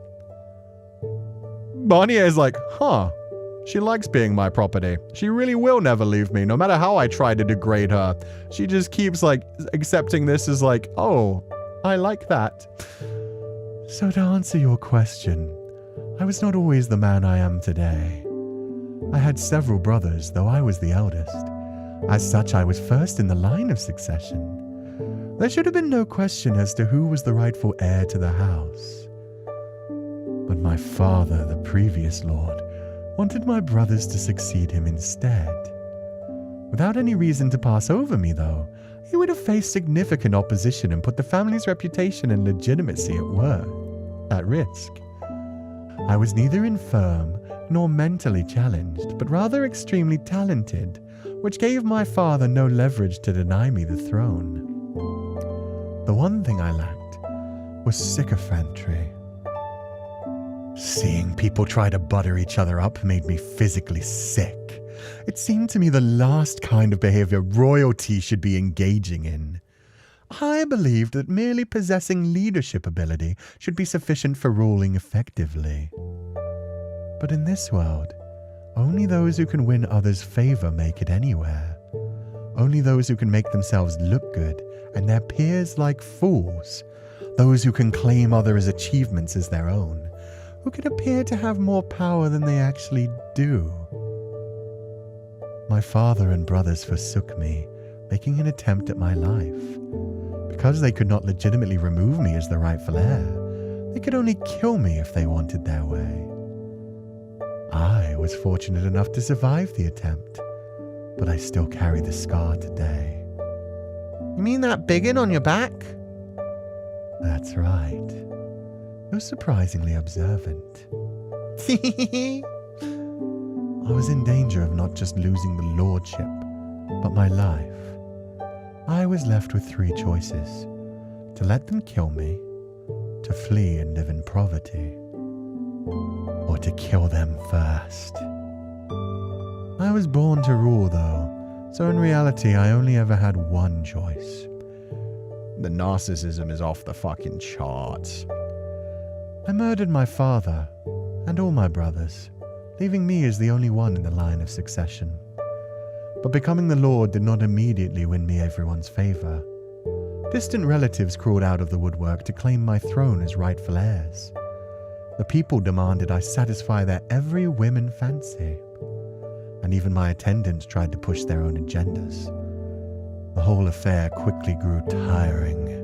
Barnier is like, huh. She likes being my property. She really will never leave me, no matter how I try to degrade her. She just keeps, like, accepting this as like, oh, I like that. So to answer your question, I was not always the man I am today. I had several brothers, though I was the eldest. As such, I was first in the line of succession. There should have been no question as to who was the rightful heir to the house. But my father, the previous lord, wanted my brothers to succeed him instead. Without any reason to pass over me, though, he would have faced significant opposition and put the family's reputation and legitimacy at risk. I was neither infirm nor mentally challenged, but rather extremely talented, which gave my father no leverage to deny me the throne. The one thing I lacked was sycophantry. Seeing people try to butter each other up made me physically sick. It seemed to me the last kind of behavior royalty should be engaging in. I believed that merely possessing leadership ability should be sufficient for ruling effectively. But in this world, only those who can win others' favor make it anywhere. Only those who can make themselves look good and their peers like fools. Those who can claim others' achievements as their own. Who can appear to have more power than they actually do. My father and brothers forsook me, making an attempt at my life. Because they could not legitimately remove me as the rightful heir, they could only kill me if they wanted their way. I was fortunate enough to survive the attempt, but I still carry the scar today. You mean that biggin on your back? That's right. You're surprisingly observant. I was in danger of not just losing the lordship, but my life. I was left with three choices: to let them kill me, to flee and live in poverty, or to kill them first. I was born to rule, though, so in reality I only ever had one choice. The narcissism is off the fucking charts. I murdered my father and all my brothers, leaving me as the only one in the line of succession. But becoming the Lord did not immediately win me everyone's favor. Distant relatives crawled out of the woodwork to claim my throne as rightful heirs. The people demanded I satisfy their every whim and fancy. And even my attendants tried to push their own agendas. The whole affair quickly grew tiring.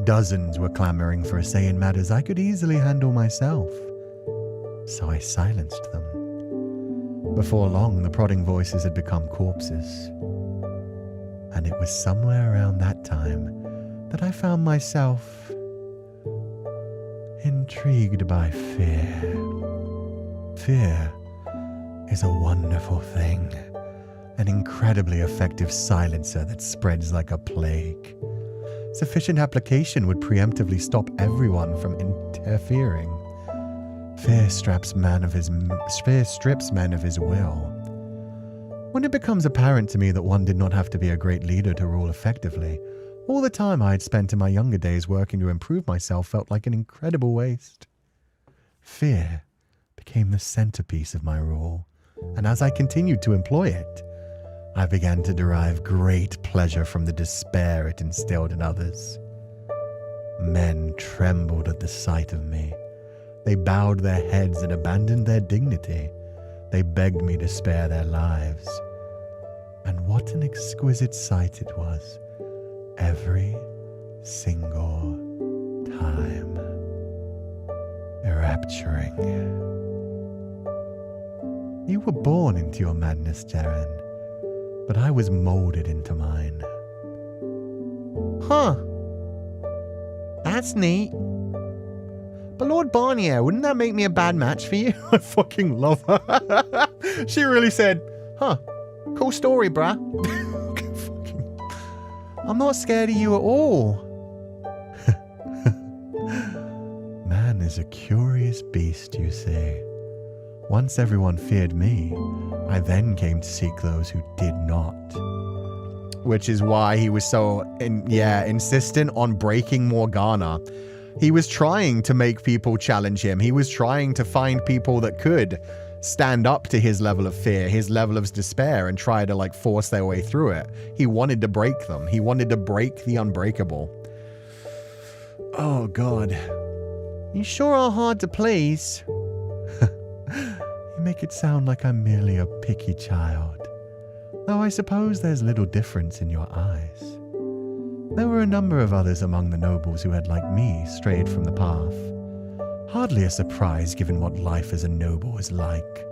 Dozens were clamoring for a say in matters I could easily handle myself. So I silenced them. Before long, the prodding voices had become corpses. And it was somewhere around that time that I found myself intrigued by fear. Fear is a wonderful thing, an incredibly effective silencer that spreads like a plague. Sufficient application would preemptively stop everyone from interfering. Fear strips man of his will. When it becomes apparent to me that one did not have to be a great leader to rule effectively, All the time I had spent in my younger days working to improve myself felt like an incredible waste. Fear became the centerpiece of my rule, and as I continued to employ it, I began to derive great pleasure from the despair it instilled in others. Men trembled at the sight of me. They bowed their heads and abandoned their dignity. They begged me to spare their lives. And what an exquisite sight it was, every single time. Enrapturing. You were born into your madness, Jaren, but I was molded into mine. Huh. That's neat. But Lord Barnier, wouldn't that make me a bad match for you? I fucking love her. She really said, huh, cool story, bruh. I'm not scared of you at all. Man is a curious beast, you see. Once everyone feared me, I then came to seek those who did not. Which is why he was so, insistent on breaking Morgana. He was trying to make people challenge him. He was trying to find people that could stand up to his level of fear, his level of despair, and try to force their way through it. He wanted to break them. He wanted to break the unbreakable. Oh, God. You sure are hard to please. You make it sound like I'm merely a picky child. Though I suppose there's little difference in your eyes. There were a number of others among the nobles who had, like me, strayed from the path. Hardly a surprise given what life as a noble is like.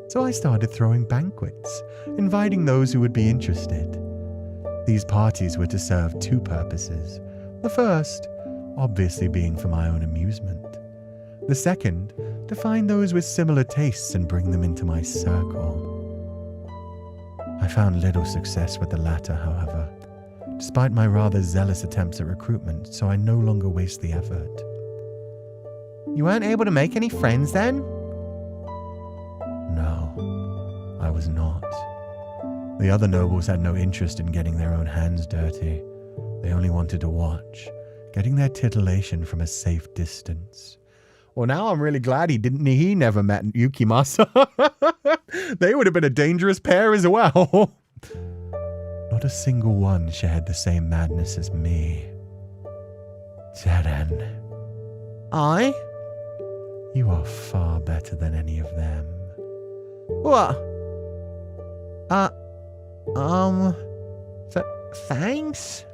So I started throwing banquets, inviting those who would be interested. These parties were to serve two purposes. The first, obviously being for my own amusement. The second, to find those with similar tastes and bring them into my circle. I found little success with the latter, however, despite my rather zealous attempts at recruitment, so I no longer waste the effort. You weren't able to make any friends then? No, I was not. The other nobles had no interest in getting their own hands dirty. They only wanted to watch, getting their titillation from a safe distance. Well, now I'm really glad he never met Yukimasa. They would have been a dangerous pair as well. Not a single one shared the same madness as me. Jaren. I? You are far better than any of them. What? Thanks?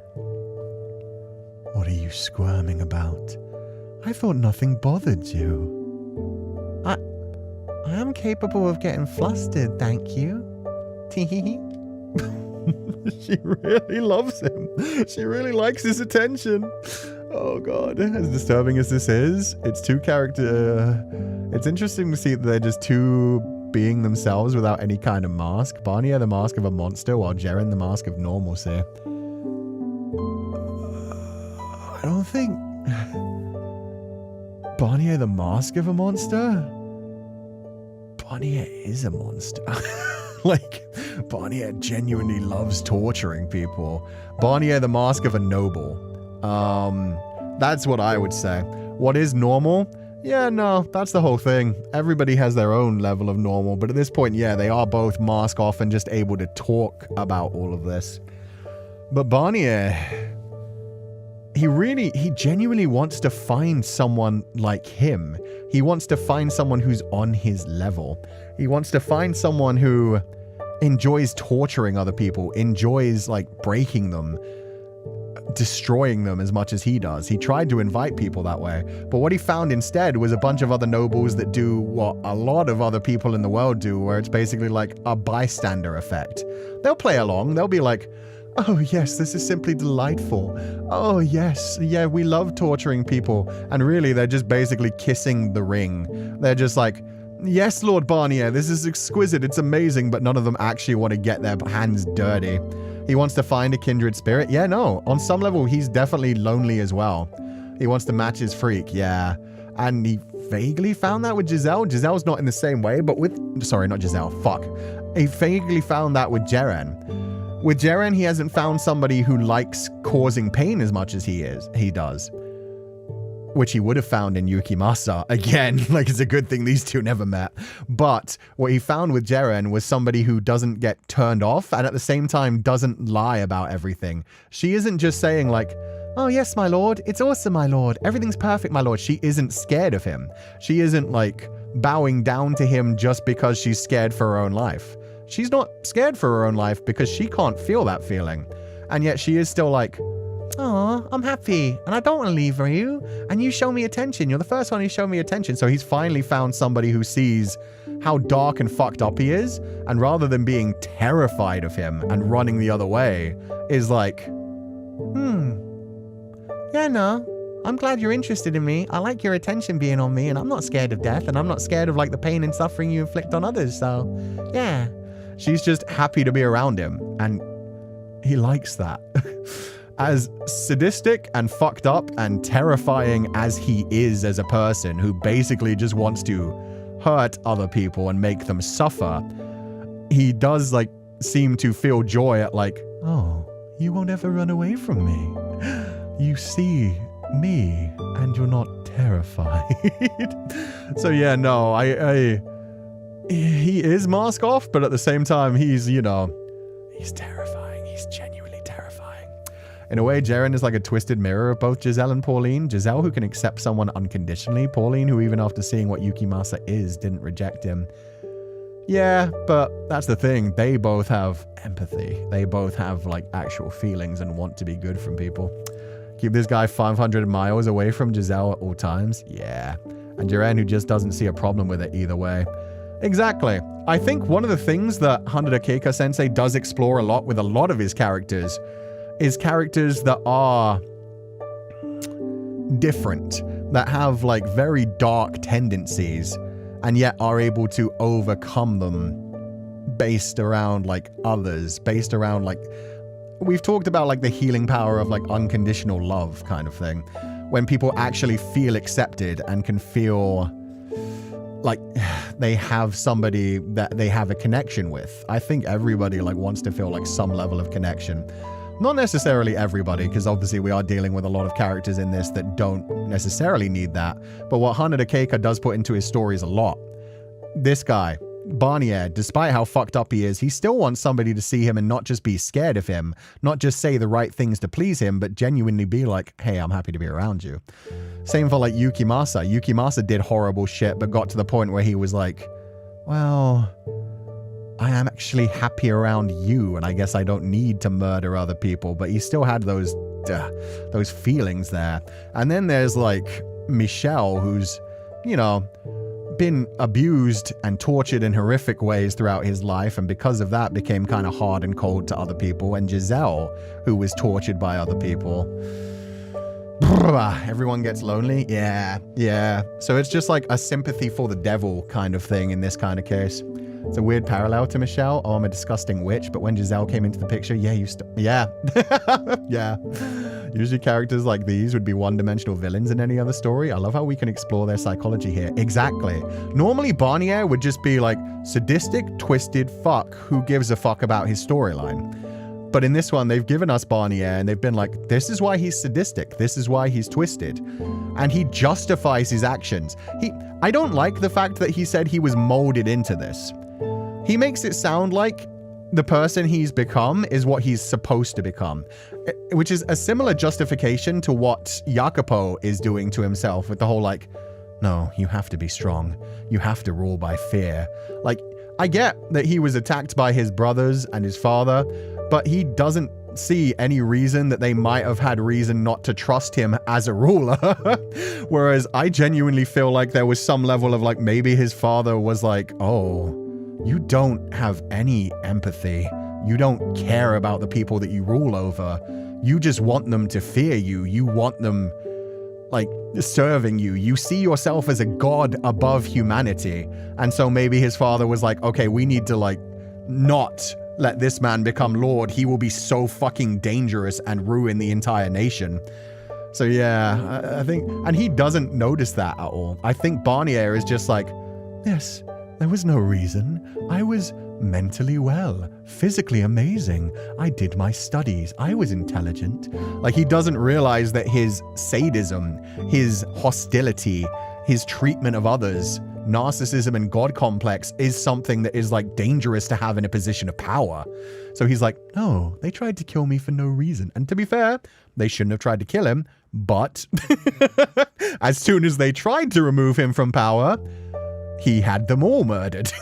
What are you squirming about? I thought nothing bothered you. I am capable of getting flustered, thank you. Teehee. She really loves him. She really likes his attention. Oh God, as disturbing as this is, it's two character. It's interesting to see that they're just two being themselves without any kind of mask. Barnier the mask of a monster, while Jaren the mask of normalcy. I don't think Barnier the mask of a monster? Barnier is a monster. Barnier genuinely loves torturing people. Barnier the mask of a noble. That's what I would say. What is normal? Yeah, no, that's the whole thing. Everybody has their own level of normal, but at this point, yeah, they are both mask off and just able to talk about all of this. But Barnier, he genuinely wants to find someone like him. He wants to find someone who's on his level. He wants to find someone who enjoys torturing other people, enjoys breaking them, destroying them as much as he does. He tried to invite people that way, but what he found instead was a bunch of other nobles that do what a lot of other people in the world do, where it's basically like a bystander effect. They'll play along. They'll be like, oh yes, this is simply delightful. Oh yes, yeah, we love torturing people. And really, they're just basically kissing the ring. They're just like, yes, Lord Barnier, this is exquisite, it's amazing, but none of them actually want to get their hands dirty. He wants to find a kindred spirit. Yeah, no, on some level, he's definitely lonely as well. He wants to match his freak, yeah. And he vaguely found that with Giselle. Giselle's not in the same way, but with... Sorry, not Giselle, fuck. He vaguely found that with Jaren. With Jeren, he hasn't found somebody who likes causing pain as much as he does. Which he would have found in Yukimasa. Again, like, it's a good thing these two never met. But what he found with Jeren was somebody who doesn't get turned off and at the same time doesn't lie about everything. She isn't just saying like, oh yes, my lord, it's awesome, my lord, everything's perfect, my lord. She isn't scared of him. She isn't like bowing down to him just because she's scared for her own life. She's not scared for her own life because she can't feel that feeling. And yet she is still like, oh, I'm happy and I don't want to leave you. And you show me attention. You're the first one who showed me attention. So he's finally found somebody who sees how dark and fucked up he is. And rather than being terrified of him and running the other way, is like, yeah, no, I'm glad you're interested in me. I like your attention being on me and I'm not scared of death and I'm not scared of like the pain and suffering you inflict on others. So yeah, she's just happy to be around him and he likes that. As sadistic and fucked up and terrifying as he is as a person who basically just wants to hurt other people and make them suffer, he does like seem to feel joy at like, oh, you won't ever run away from me. You see me and you're not terrified. So yeah, no, he is mask off, but at the same time, he's, you know, he's terrifying. He's genuinely terrifying. In a way, Jeren is like a twisted mirror of both Giselle and Pauline. Giselle, who can accept someone unconditionally. Pauline, who even after seeing what Yukimasa is, didn't reject him. Yeah, but that's the thing. They both have empathy. They both have like actual feelings and want to be good from people. Keep this guy 500 miles away from Giselle at all times? Yeah. And Jeren, who just doesn't see a problem with it either way. Exactly. I think one of the things that Hanada Keika Sensei does explore a lot with a lot of his characters is characters that are different, that have like very dark tendencies, and yet are able to overcome them based around like others, based around like... We've talked about like the healing power of like unconditional love kind of thing. When people actually feel accepted and can feel like they have somebody that they have a connection with. I think everybody like wants to feel like some level of connection. Not necessarily everybody, because obviously we are dealing with a lot of characters in this that don't necessarily need that. But what Hanada Keika does put into his stories a lot. This guy, Barnier, despite how fucked up he is, he still wants somebody to see him and not just be scared of him, not just say the right things to please him, but genuinely be like, hey, I'm happy to be around you. Same for like Yukimasa. Yukimasa did horrible shit, but got to the point where he was like, well, I am actually happy around you, and I guess I don't need to murder other people, but he still had those feelings there. And then there's like Michelle, who's, you know, been abused and tortured in horrific ways throughout his life, and because of that became kind of hard and cold to other people. And Giselle, who was tortured by other people. Everyone gets lonely. Yeah. So it's just like a sympathy for the devil kind of thing in this kind of case. It's a weird parallel to Michelle. Oh, I'm a disgusting witch. But when Giselle came into the picture, yeah. Usually characters like these would be one-dimensional villains in any other story. I love how we can explore their psychology here. Exactly. Normally, Barnier would just be like sadistic, twisted fuck who gives a fuck about his storyline. But in this one, they've given us Barnier and they've been like, this is why he's sadistic. This is why he's twisted. And he justifies his actions. I don't like the fact that he said he was molded into this. He makes it sound like the person he's become is what he's supposed to become, which is a similar justification to what Jacopo is doing to himself with the whole like, no, you have to be strong. You have to rule by fear. Like, I get that he was attacked by his brothers and his father, but he doesn't see any reason that they might have had reason not to trust him as a ruler. Whereas I genuinely feel like there was some level of like, maybe his father was like, oh, you don't have any empathy. You don't care about the people that you rule over. You just want them to fear you. You want them, like, serving you. You see yourself as a god above humanity. And so maybe his father was like, okay, we need to, like, not let this man become lord. He will be so fucking dangerous and ruin the entire nation. So yeah, I think, and he doesn't notice that at all. I think Barnier is just like, yes, there was no reason. I was mentally well, physically amazing. I did my studies. I was intelligent. Like, he doesn't realize that his sadism, his hostility, his treatment of others, narcissism and God complex is something that is like dangerous to have in a position of power. So he's like, no, they tried to kill me for no reason. And to be fair, they shouldn't have tried to kill him. But as soon as they tried to remove him from power, he had them all murdered.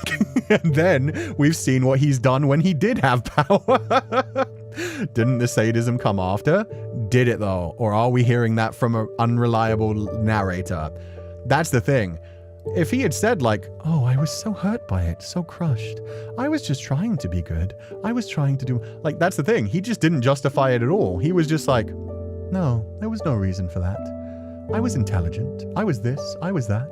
And then we've seen what he's done when he did have power. Didn't the sadism come after? Did it though? Or are we hearing that from an unreliable narrator? That's the thing. If he had said like, oh, I was so hurt by it, so crushed. I was just trying to be good. I was trying to do... Like, that's the thing. He just didn't justify it at all. He was just like, no, there was no reason for that. I was intelligent. I was this. I was that.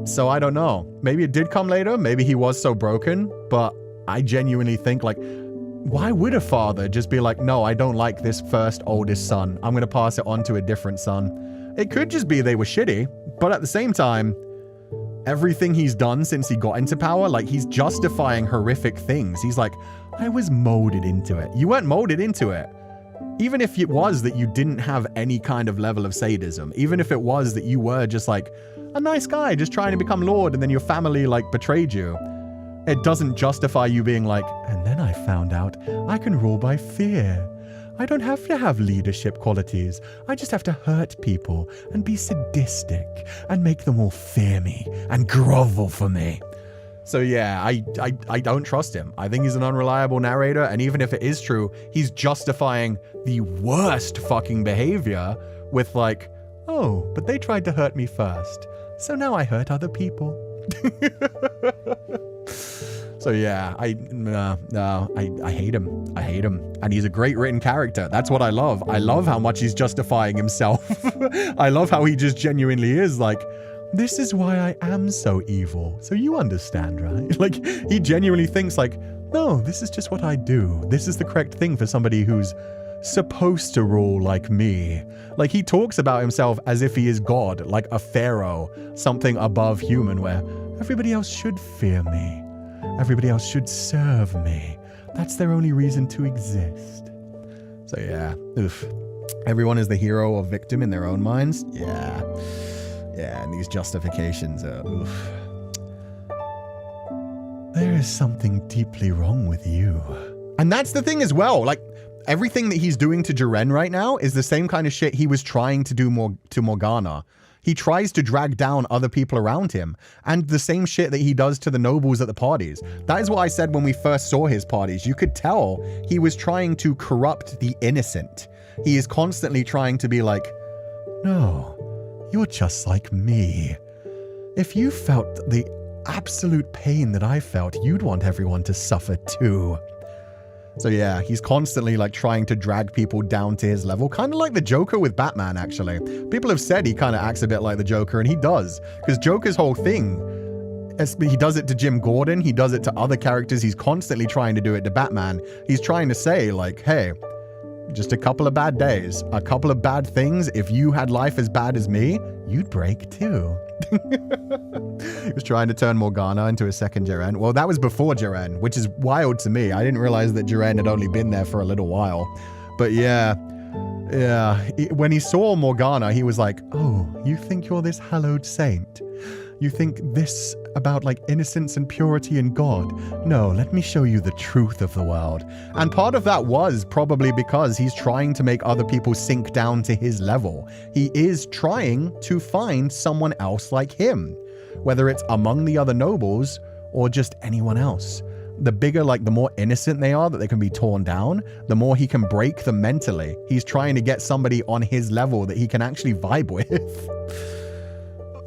So I don't know. Maybe it did come later. Maybe he was so broken. But I genuinely think like, why would a father just be like, no, I don't like this first oldest son. I'm going to pass it on to a different son. It could just be they were shitty. But at the same time, everything he's done since he got into power, like he's justifying horrific things. He's like, I was molded into it. You weren't molded into it. Even if it was that you didn't have any kind of level of sadism, even if it was that you were just like a nice guy just trying to become lord and then your family like betrayed you, it doesn't justify you being like, and then I found out I can rule by fear. I don't have to have leadership qualities. I just have to hurt people and be sadistic and make them all fear me and grovel for me. So yeah, I don't trust him. I think he's an unreliable narrator, and even if it is true, he's justifying the worst fucking behavior with like, oh, but they tried to hurt me first, so now I hurt other people. So yeah, I hate him. I hate him. And he's a great written character. That's what I love. I love how much he's justifying himself. I love how he just genuinely is like, this is why I am so evil. So you understand, right? Like, he genuinely thinks like, no, this is just what I do. This is the correct thing for somebody who's supposed to rule like me. Like, he talks about himself as if he is God, like a pharaoh, something above human, where everybody else should fear me. Everybody else should serve me. That's their only reason to exist. So yeah, oof. Everyone is the hero or victim in their own minds. Yeah. Yeah, and these justifications are oof. There is something deeply wrong with you. And that's the thing as well. Like, everything that he's doing to Jiren right now is the same kind of shit he was trying to do to Morgana. He tries to drag down other people around him, and the same shit that he does to the nobles at the parties. That is what I said when we first saw his parties. You could tell he was trying to corrupt the innocent. He is constantly trying to be like, no, you're just like me. If you felt the absolute pain that I felt, you'd want everyone to suffer too. So yeah, he's constantly like trying to drag people down to his level, kind of like the Joker with Batman, actually. People have said he kind of acts a bit like the Joker, and he does, because Joker's whole thing, he does it to Jim Gordon, he does it to other characters, he's constantly trying to do it to Batman. He's trying to say like, hey, just a couple of bad days, a couple of bad things, if you had life as bad as me, you'd break too. He was trying to turn Morgana into a second Jiren. Well, that was before Jiren, which is wild to me. I didn't realize that Jiren had only been there for a little while. But yeah, when he saw Morgana, he was like, oh, you think you're this hallowed saint? You think this about like innocence and purity and God? No, let me show you the truth of the world. And part of that was probably because he's trying to make other people sink down to his level. He is trying to find someone else like him, whether it's among the other nobles or just anyone else. The bigger, like the more innocent they are that they can be torn down, the more he can break them mentally. He's trying to get somebody on his level that he can actually vibe with.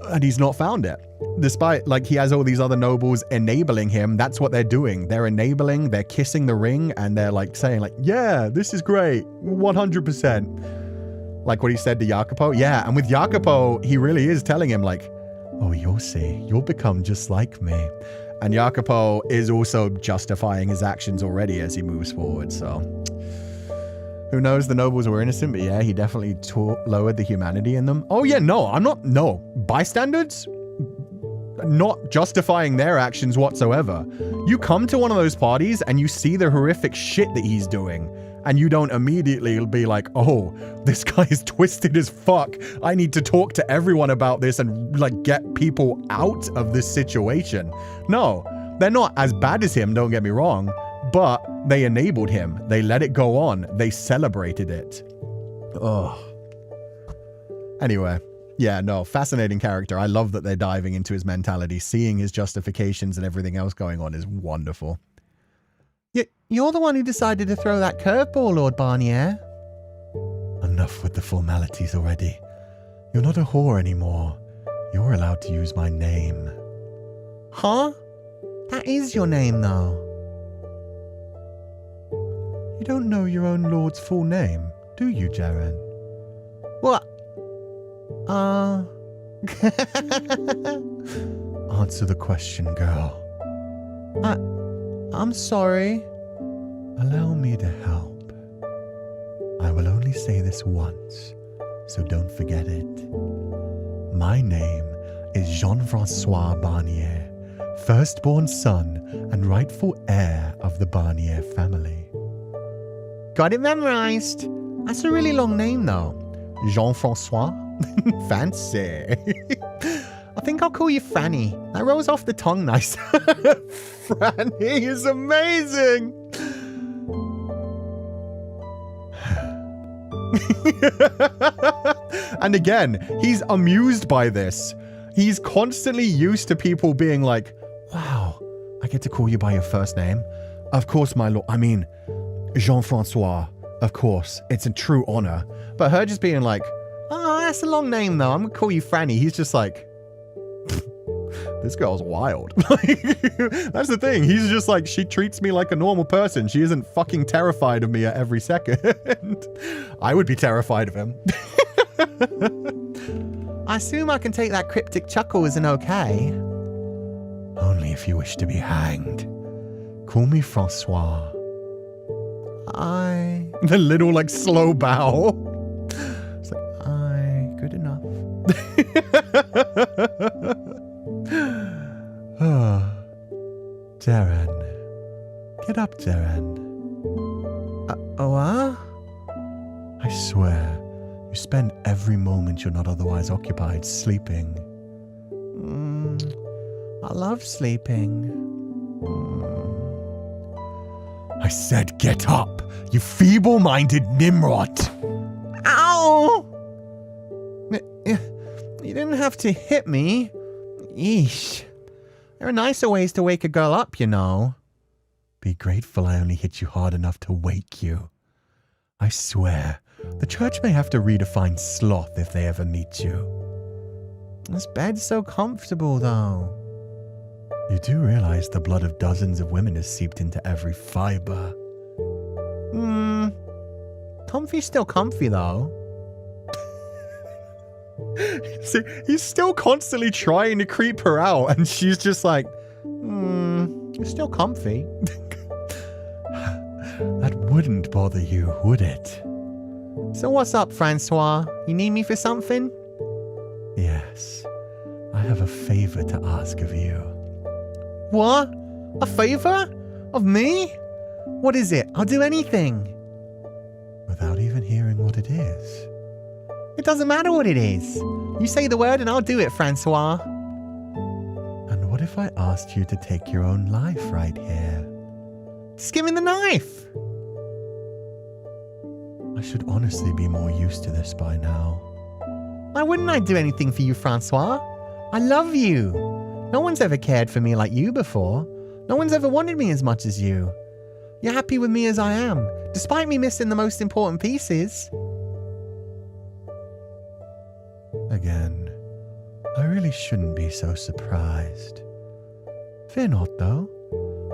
And he's not found it. Despite, like, he has all these other nobles enabling him, that's what they're doing. They're enabling, they're kissing the ring, and they're, like, saying, like, yeah, this is great, 100%. Like what he said to Jacopo. Yeah, and with Jacopo, he really is telling him, like, oh, you'll see, you'll become just like me. And Jacopo is also justifying his actions already as he moves forward, so... Who knows, the nobles were innocent, but yeah, he definitely lowered the humanity in them. Oh yeah, no, I'm not, no. Bystanders? not justifying their actions whatsoever. You come to one of those parties and you see the horrific shit that he's doing, and you don't immediately be like, oh, this guy is twisted as fuck. I need to talk to everyone about this and like get people out of this situation. No, they're not as bad as him, don't get me wrong, but they enabled him. They let it go on. They celebrated it. Ugh. Anyway, yeah, no, fascinating character. I love that they're diving into his mentality. Seeing his justifications and everything else going on is wonderful. You're the one who decided to throw that curveball, Lord Barnier. Enough with the formalities already. You're not a whore anymore. You're allowed to use my name. Huh? That is your name, though. You don't know your own lord's full name, do you, Jaren? What? Answer the question, girl. I'm sorry. Allow me to help. I will only say this once, so don't forget it. My name is Jean-Francois Barnier, firstborn son and rightful heir of the Barnier family. Got it memorized. That's a really long name, though. Jean-Francois? Fancy. I think I'll call you Franny. That rolls off the tongue nice. Franny is amazing. And again, he's amused by this. He's constantly used to people being like, wow, I get to call you by your first name. Of course, my lord. I mean, Jean-Francois. Of course, it's a true honor. But her just being like, oh, that's a long name though. I'm going to call you Franny. He's just like, this girl's wild. That's the thing. He's just like, she treats me like a normal person. She isn't fucking terrified of me at every second. I would be terrified of him. I assume I can take that cryptic chuckle as an okay. Only if you wish to be hanged. Call me Francois. The little like slow bow. It's like, good enough. Jaren. Get up, Jaren. What? I swear, you spend every moment you're not otherwise occupied sleeping. I love sleeping. I said get up, you feeble-minded Nimrod. Ow! You didn't have to hit me. Yeesh. There are nicer ways to wake a girl up, you know. Be grateful I only hit you hard enough to wake you. I swear, the church may have to redefine sloth if they ever meet you. This bed's so comfortable, though. You do realize the blood of dozens of women has seeped into every fiber. Comfy's still comfy, though. See, he's still constantly trying to creep her out, and she's just like, you're still comfy. That wouldn't bother you, would it? So what's up, Francois? You need me for something? Yes. I have a favor to ask of you. What? A favor? Of me? What is it? I'll do anything. Without even hearing what it is. It doesn't matter what it is. You say the word and I'll do it, Francois. And what if I asked you to take your own life right here? Just give me the knife. I should honestly be more used to this by now. Why wouldn't I do anything for you, Francois? I love you. No one's ever cared for me like you before. No one's ever wanted me as much as you. You're happy with me as I am, despite me missing the most important pieces. Again, I really shouldn't be so surprised. Fear not, though.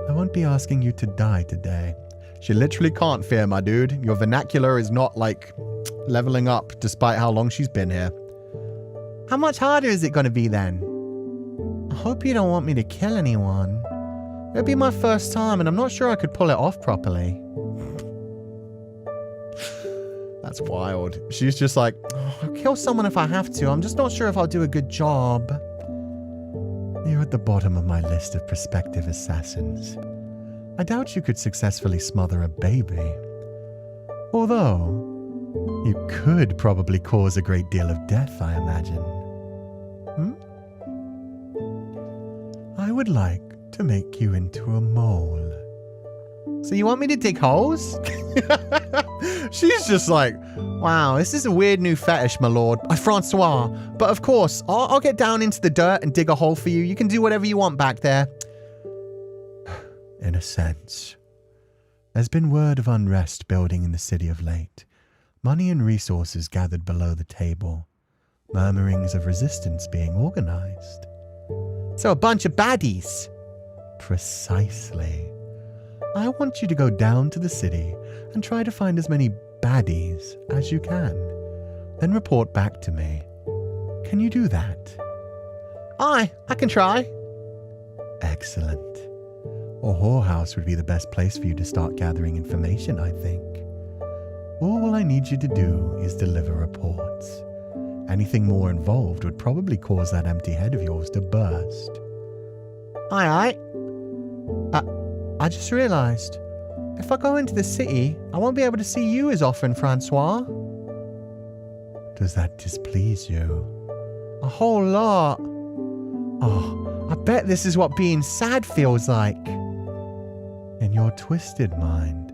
I won't be asking you to die today. She literally can't fear, my dude. Your vernacular is not, like, leveling up despite how long she's been here. How much harder is it going to be, then? I hope you don't want me to kill anyone. It'll be my first time, and I'm not sure I could pull it off properly. That's wild. She's just like, I'll kill someone if I have to. I'm just not sure if I'll do a good job. You're at the bottom of my list of prospective assassins. I doubt you could successfuli smother a baby. Although, you could probably cause a great deal of death, I imagine. I would like to make you into a mole. So you want me to dig holes? She's just like, wow, this is a weird new fetish, my lord. Francois. But of course, I'll get down into the dirt and dig a hole for you. You can do whatever you want back there. In a sense. There's been word of unrest building in the city of late. Money and resources gathered below the table. Murmurings of resistance being organized. So a bunch of baddies. Precisely. I want you to go down to the city and try to find as many baddies as you can. Then report back to me. Can you do that? I can try. Excellent. A whorehouse would be the best place for you to start gathering information, I think. All I need you to do is deliver reports. Anything more involved would probably cause that empty head of yours to burst. Aye. I just realized, if I go into the city, I won't be able to see you as often, Francois. Does that displease you? A whole lot. Oh, I bet this is what being sad feels like. In your twisted mind,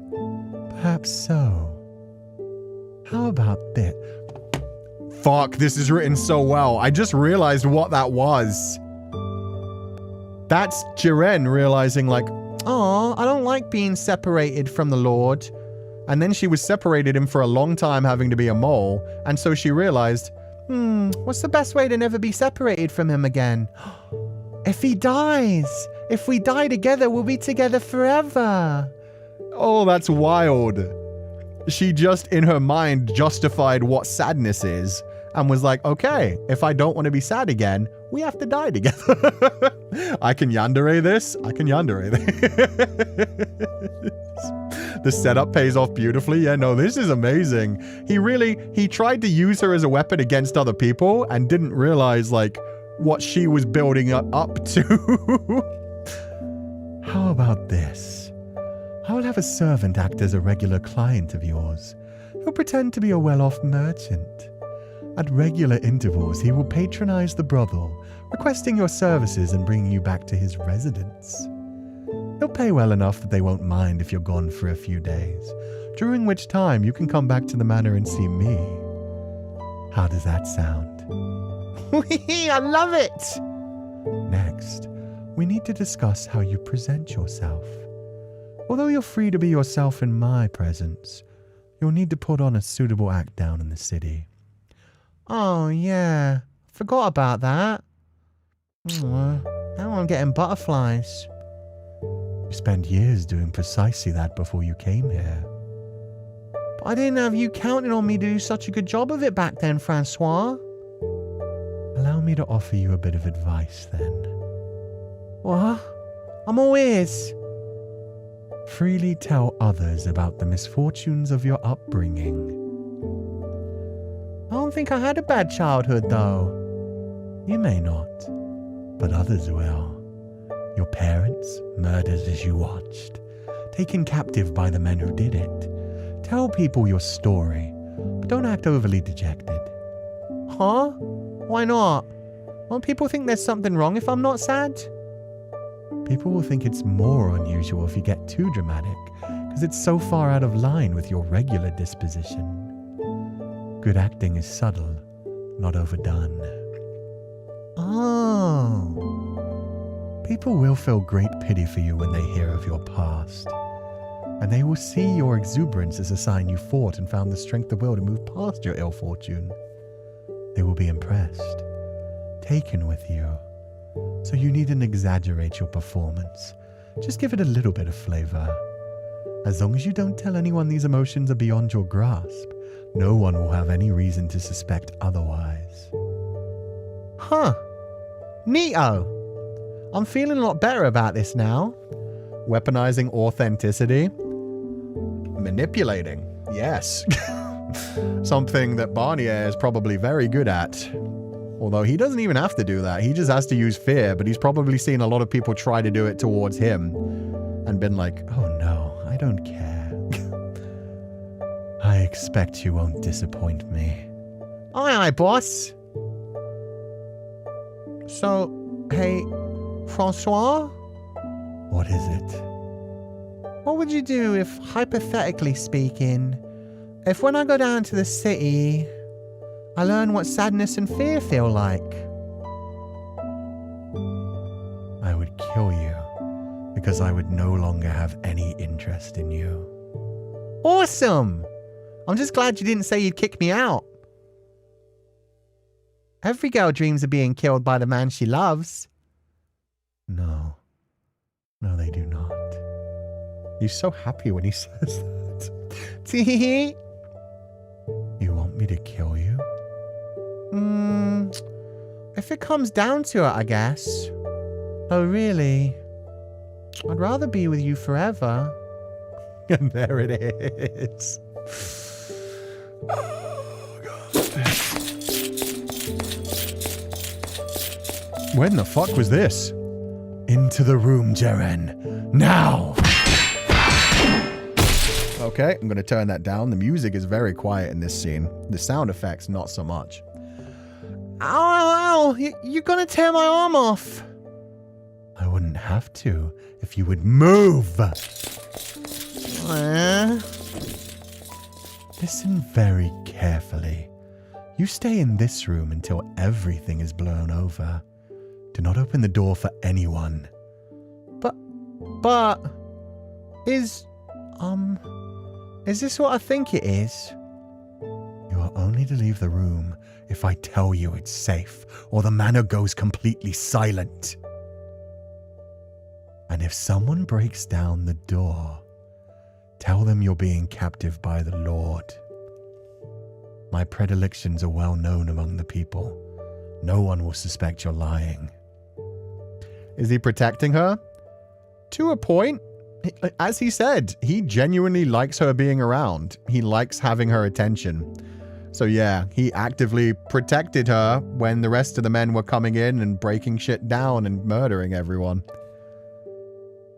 perhaps so. How about this? fuck, this is written so well. I just realized what that was. That's Jiren realizing like, oh, I don't like being separated from the Lord. And then she was separated him for a long time having to be a mole. And so she realized, what's the best way to never be separated from him again? If he dies, if we die together, we'll be together forever. Oh, that's wild. She just in her mind justified what sadness is and was like, okay, if I don't want to be sad again, we have to die together. I can yandere this. I can yandere this. The setup pays off beautifully. Yeah, no, this is amazing. He tried to use her as a weapon against other people and didn't realize like what she was building up to. How about this? I will have a servant act as a regular client of yours. He'll pretend to be a well-off merchant. At regular intervals, he will patronize the brothel, requesting your services and bringing you back to his residence. He'll pay well enough that they won't mind if you're gone for a few days, during which time you can come back to the manor and see me. How does that sound? I love it! Next, we need to discuss how you present yourself. Although you're free to be yourself in my presence, you'll need to put on a suitable act down in the city. Oh, yeah. Forgot about that. Now I'm getting butterflies. You spent years doing precisely that before you came here. But I didn't have you counting on me to do such a good job of it back then, Francois. Allow me to offer you a bit of advice, then. What? I'm all ears. Freely tell others about the misfortunes of your upbringing. I don't think I had a bad childhood, though. You may not, but others will. Your parents murdered as you watched, taken captive by the men who did it. Tell people your story, but don't act overly dejected. Huh? Why not? Won't people think there's something wrong if I'm not sad? People will think it's more unusual if you get too dramatic, because it's so far out of line with your regular disposition. Good acting is subtle, not overdone. Oh. People will feel great pity for you when they hear of your past. And they will see your exuberance as a sign you fought and found the strength of will to move past your ill fortune. They will be impressed, taken with you. So you needn't exaggerate your performance. Just give it a little bit of flavor. As long as you don't tell anyone these emotions are beyond your grasp, no one will have any reason to suspect otherwise. Huh. Neato. I'm feeling a lot better about this now. Weaponizing authenticity. Manipulating. Yes. Something that Barnier is probably very good at. Although he doesn't even have to do that. He just has to use fear, but he's probably seen a lot of people try to do it towards him and been like, oh no, I don't care. I expect you won't disappoint me. Aye, boss. So, hey, Francois? What is it? What would you do if, hypothetically speaking, if when I go down to the city, I learn what sadness and fear feel like? I would kill you because I would no longer have any interest in you. Awesome! I'm just glad you didn't say you'd kick me out. Every girl dreams of being killed by the man she loves. No. No, they do not. He's so happy when he says that. You want me to kill you? If it comes down to it, I guess. Oh, really? I'd rather be with you forever. And there it is. Oh, God. When the fuck was this? Into the room, Jeren. Now! Okay, I'm going to turn that down. The music is very quiet in this scene. The sound effects, not so much. Ow, ow, ow. You're going to tear my arm off. I wouldn't have to if you would move. Listen very carefully. You stay in this room until everything is blown over. Do not open the door for anyone. But, is this what I think it is? You are only to leave the room if I tell you it's safe, or the manor goes completely silent. And if someone breaks down the door, tell them you're being captive by the Lord. My predilections are well known among the people. No one will suspect you're lying. Is he protecting her? To a point. As he said, he genuinely likes her being around. He likes having her attention. So yeah, he actively protected her when the rest of the men were coming in and breaking shit down and murdering everyone.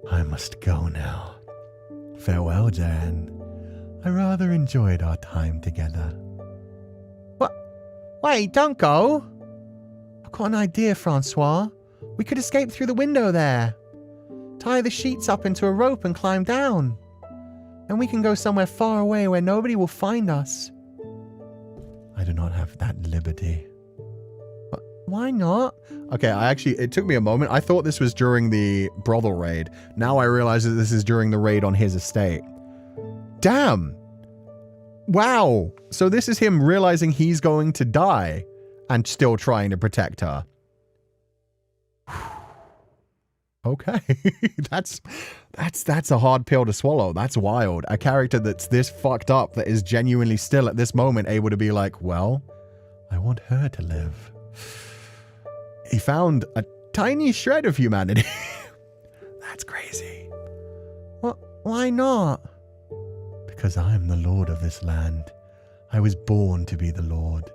I must go now. Farewell, Jan. I rather enjoyed our time together. What? Wait, don't go. I've got an idea, Francois. We could escape through the window there. Tie the sheets up into a rope and climb down. And we can go somewhere far away where nobody will find us. I do not have that liberty. Why not? Okay, it took me a moment. I thought this was during the brothel raid. Now I realize that this is during the raid on his estate. Damn. Wow. So this is him realizing he's going to die and still trying to protect her. Okay. That's a hard pill to swallow. That's wild. A character that's this fucked up that is genuinely still at this moment able to be like, well, I want her to live. He found a tiny shred of humanity. That's crazy. What? Why not? Because I am the lord of this land. I was born to be the lord.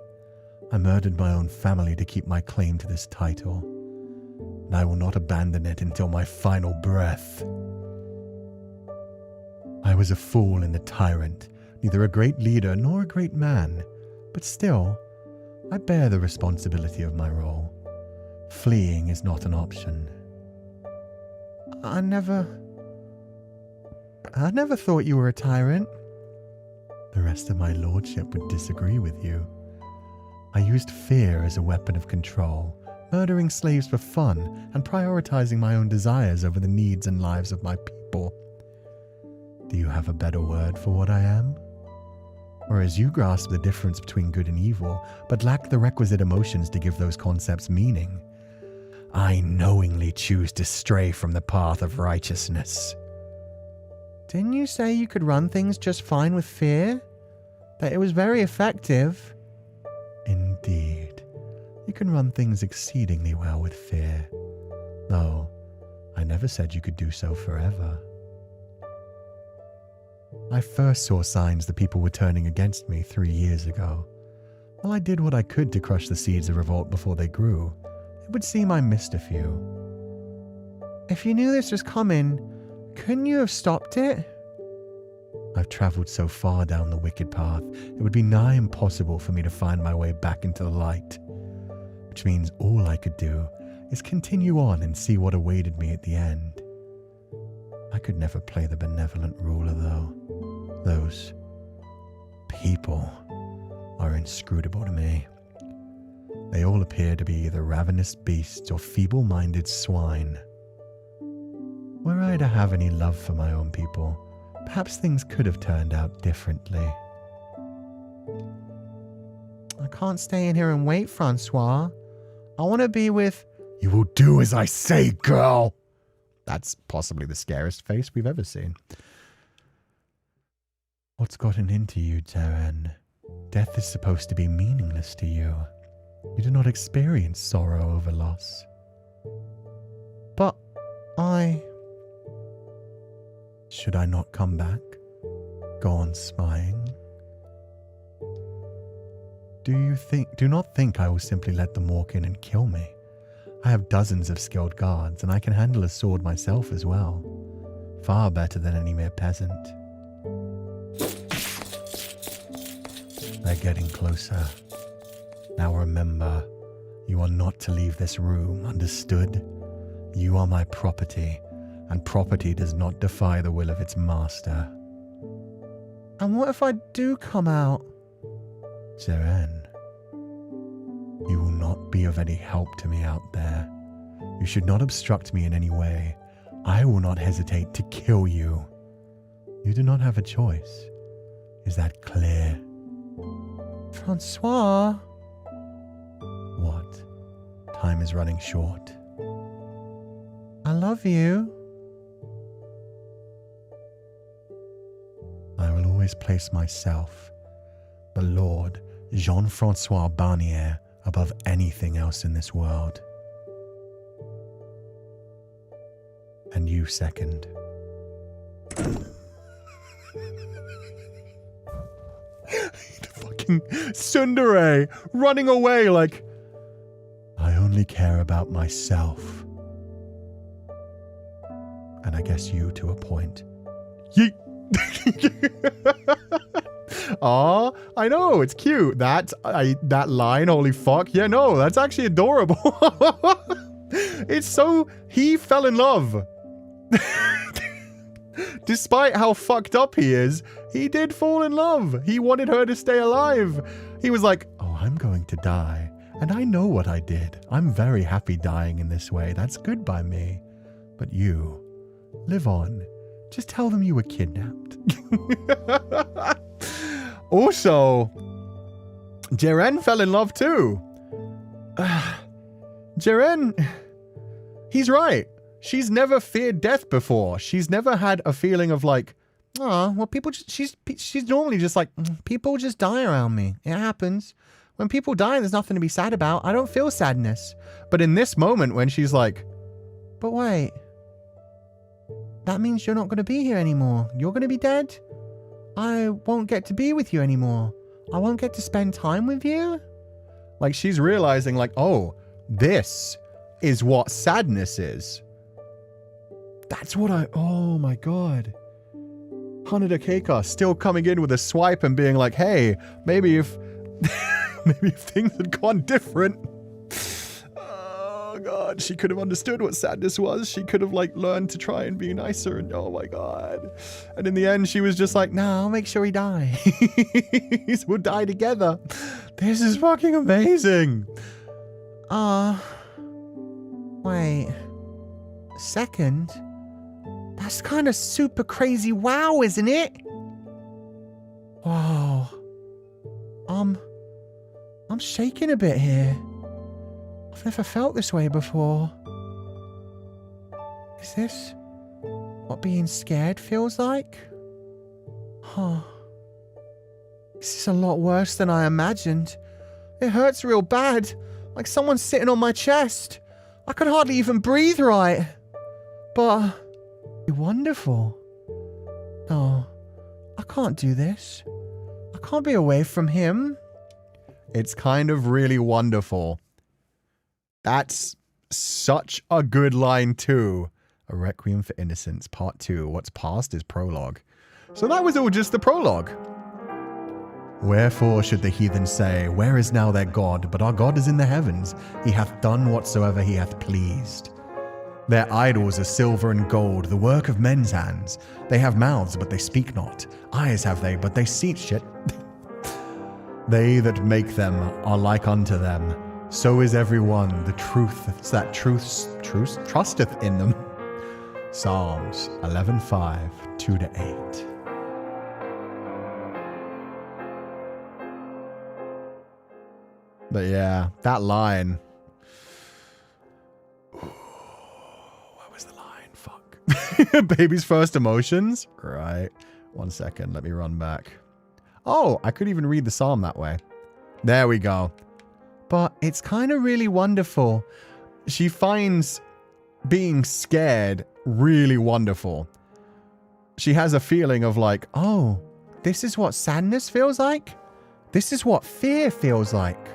I murdered my own family to keep my claim to this title. And I will not abandon it until my final breath. I was a fool and a tyrant, neither a great leader nor a great man, but still, I bear the responsibility of my role. Fleeing is not an option. I never thought you were a tyrant. The rest of my lordship would disagree with you. I used fear as a weapon of control, murdering slaves for fun and prioritizing my own desires over the needs and lives of my people. Do you have a better word for what I am? Or as you grasp the difference between good and evil, but lack the requisite emotions to give those concepts meaning? I knowingly choose to stray from the path of righteousness. Didn't you say you could run things just fine with fear? That it was very effective? Indeed. You can run things exceedingly well with fear. Though, I never said you could do so forever. I first saw signs the people were turning against me 3 years ago. While I did what I could to crush the seeds of revolt before they grew, it would seem I missed a few. If you knew this was coming, couldn't you have stopped it? I've travelled so far down the wicked path, it would be nigh impossible for me to find my way back into the light. Which means all I could do is continue on and see what awaited me at the end. I could never play the benevolent ruler, though. Those people are inscrutable to me. They all appear to be either ravenous beasts or feeble-minded swine. Were I to have any love for my own people, perhaps things could have turned out differently. I can't stay in here and wait, Francois. I want to be with... You will do as I say, girl! That's possibly the scariest face we've ever seen. What's gotten into you, Jaren? Death is supposed to be meaningless to you. You do not experience sorrow over loss. But Should I not come back? Go on spying? Do not think I will simply let them walk in and kill me. I have dozens of skilled guards, and I can handle a sword myself as well. Far better than any mere peasant. They're getting closer. Now remember, you are not to leave this room, understood? You are my property, and property does not defy the will of its master. And what if I do come out? Jaren, you will not be of any help to me out there. You should not obstruct me in any way. I will not hesitate to kill you. You do not have a choice. Is that clear? Francois? What? Time is running short. I love you. I will always place myself, the Lord Jean-Francois Barnier, above anything else in this world. And you second. Fucking tsundere running away like... I only care about myself. And I guess you to a point. Yeet. Aw, I know, it's cute. That line, holy fuck. Yeah, no, that's actually adorable. It's so... He fell in love. Despite how fucked up he is, he did fall in love. He wanted her to stay alive. He was like, oh, I'm going to die. And I know what I did. I'm very happy dying in this way. That's good by me. But you, live on. Just tell them you were kidnapped. Also, Jaren fell in love too. Jaren, he's right. She's never feared death before. She's never had a feeling of like, oh, well, people just, she's normally just like, people just die around me. It happens. When people die, there's nothing to be sad about. I don't feel sadness. But in this moment when she's like, but wait, that means you're not going to be here anymore. You're going to be dead. I won't get to be with you anymore. I won't get to spend time with you. Like she's realizing like, oh, this is what sadness is. That's what oh my God. Hanada Keika still coming in with a swipe and being like, hey, maybe if things had gone different. Oh God, she could have understood what sadness was. She could have like learned to try and be nicer and oh my God. And in the end, she was just like, nah, I'll make sure he dies. We'll die together. This is fucking amazing. Wait. Second? That's kind of super crazy wow, isn't it? Whoa. I'm shaking a bit here. I've never felt this way before. Is this what being scared feels like? Huh. This is a lot worse than I imagined. It hurts real bad, like someone's sitting on my chest. I could hardly even breathe right. But... wonderful. No, I can't do this. I can't be away from him. It's kind of really wonderful. That's such a good line too. A Requiem for Innocence, Part 2. What's past is prologue. So that was all just the prologue. Wherefore should the heathen say, where is now their God? But our God is in the heavens. He hath done whatsoever he hath pleased. Their idols are silver and gold, the work of men's hands. They have mouths, but they speak not. Eyes have they, but they see shit. They that make them are like unto them. So is every one the truth that truth trusteth in them. Psalms 11:5, 2-8. But yeah, that line. Ooh, what was the line? Fuck. Baby's first emotions? Right. 1 second. Let me run back. Oh, I could even read the psalm that way. There we go. But it's kind of really wonderful. She finds being scared really wonderful. She has a feeling of like, oh, this is what sadness feels like? This is what fear feels like.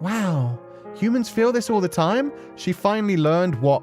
Wow, humans feel this all the time? She finally learned what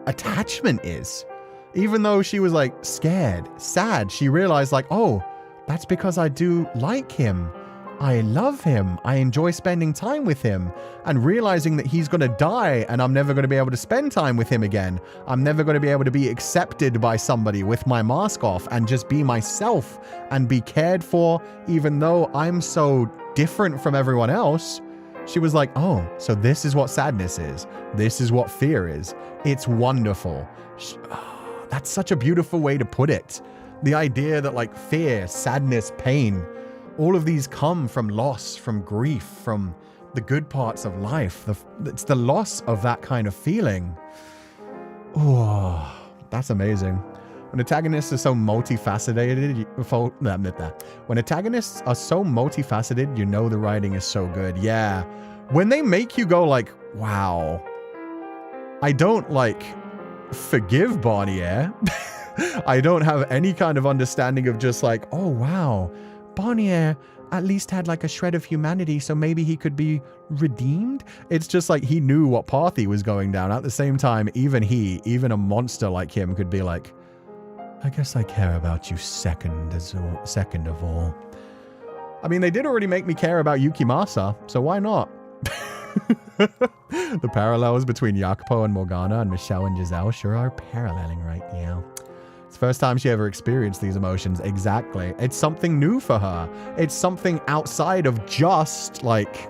attachment is. Even though she was like scared, sad, she realized like, oh, that's because I do like him. I love him. I enjoy spending time with him. And realizing that he's going to die and I'm never going to be able to spend time with him again. I'm never going to be able to be accepted by somebody with my mask off and just be myself and be cared for, even though I'm so different from everyone else. She was like, oh, so this is what sadness is. This is what fear is. It's wonderful. That's such a beautiful way to put it. The idea that like fear, sadness, pain, all of these come from loss, from grief, from the good parts of life. It's the loss of that kind of feeling. Oh, that's amazing. When antagonists are so multifaceted, when antagonists are so multifaceted, you know the writing is so good. Yeah. When they make you go like, wow, I don't like forgive Barnier. I don't have any kind of understanding of just like, oh, wow, Barnier at least had like a shred of humanity, so maybe he could be redeemed. It's just like he knew what path he was going down. At the same time, even a monster like him could be like, I guess I care about you second of all. I mean, they did already make me care about Yukimasa, so why not? The parallels between Jacopo and Morgana and Michelle and Giselle sure are paralleling right now. It's the first time she ever experienced these emotions. Exactly. It's something new for her. It's something outside of just like,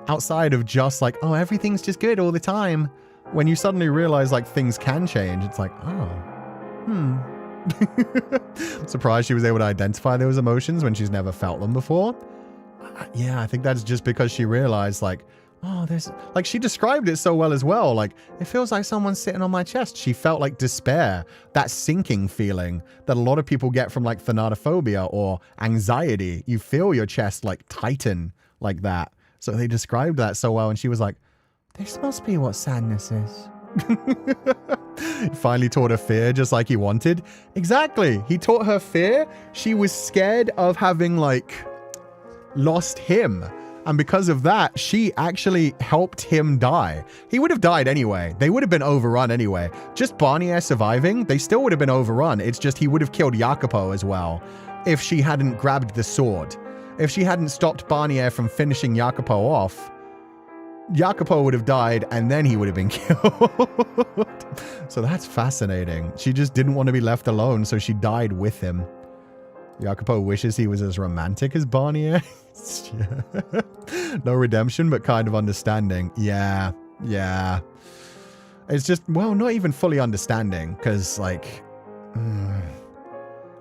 oh, everything's just good all the time. When you suddenly realize like things can change, it's like, oh, Surprised she was able to identify those emotions when she's never felt them before. Yeah, I think that's just because she realized like, oh, there's like, she described it so well as well. Like, it feels like someone's sitting on my chest. She felt like despair, that sinking feeling that a lot of people get from like thanatophobia or anxiety. You feel your chest like tighten like that. So they described that so well. And she was like, this must be what sadness is. He finally taught her fear just like he wanted. Exactly. He taught her fear. She was scared of having like lost him. And because of that, she actually helped him die. He would have died anyway. They would have been overrun anyway. Just Barnier surviving, they still would have been overrun. It's just he would have killed Jacopo as well if she hadn't grabbed the sword. If she hadn't stopped Barnier from finishing Jacopo off, Jacopo would have died and then he would have been killed. So that's fascinating. She just didn't want to be left alone, so she died with him. Jacopo wishes he was as romantic as Barnier. Yeah. No redemption, but kind of understanding. Yeah. It's just, well, not even fully understanding, because, like,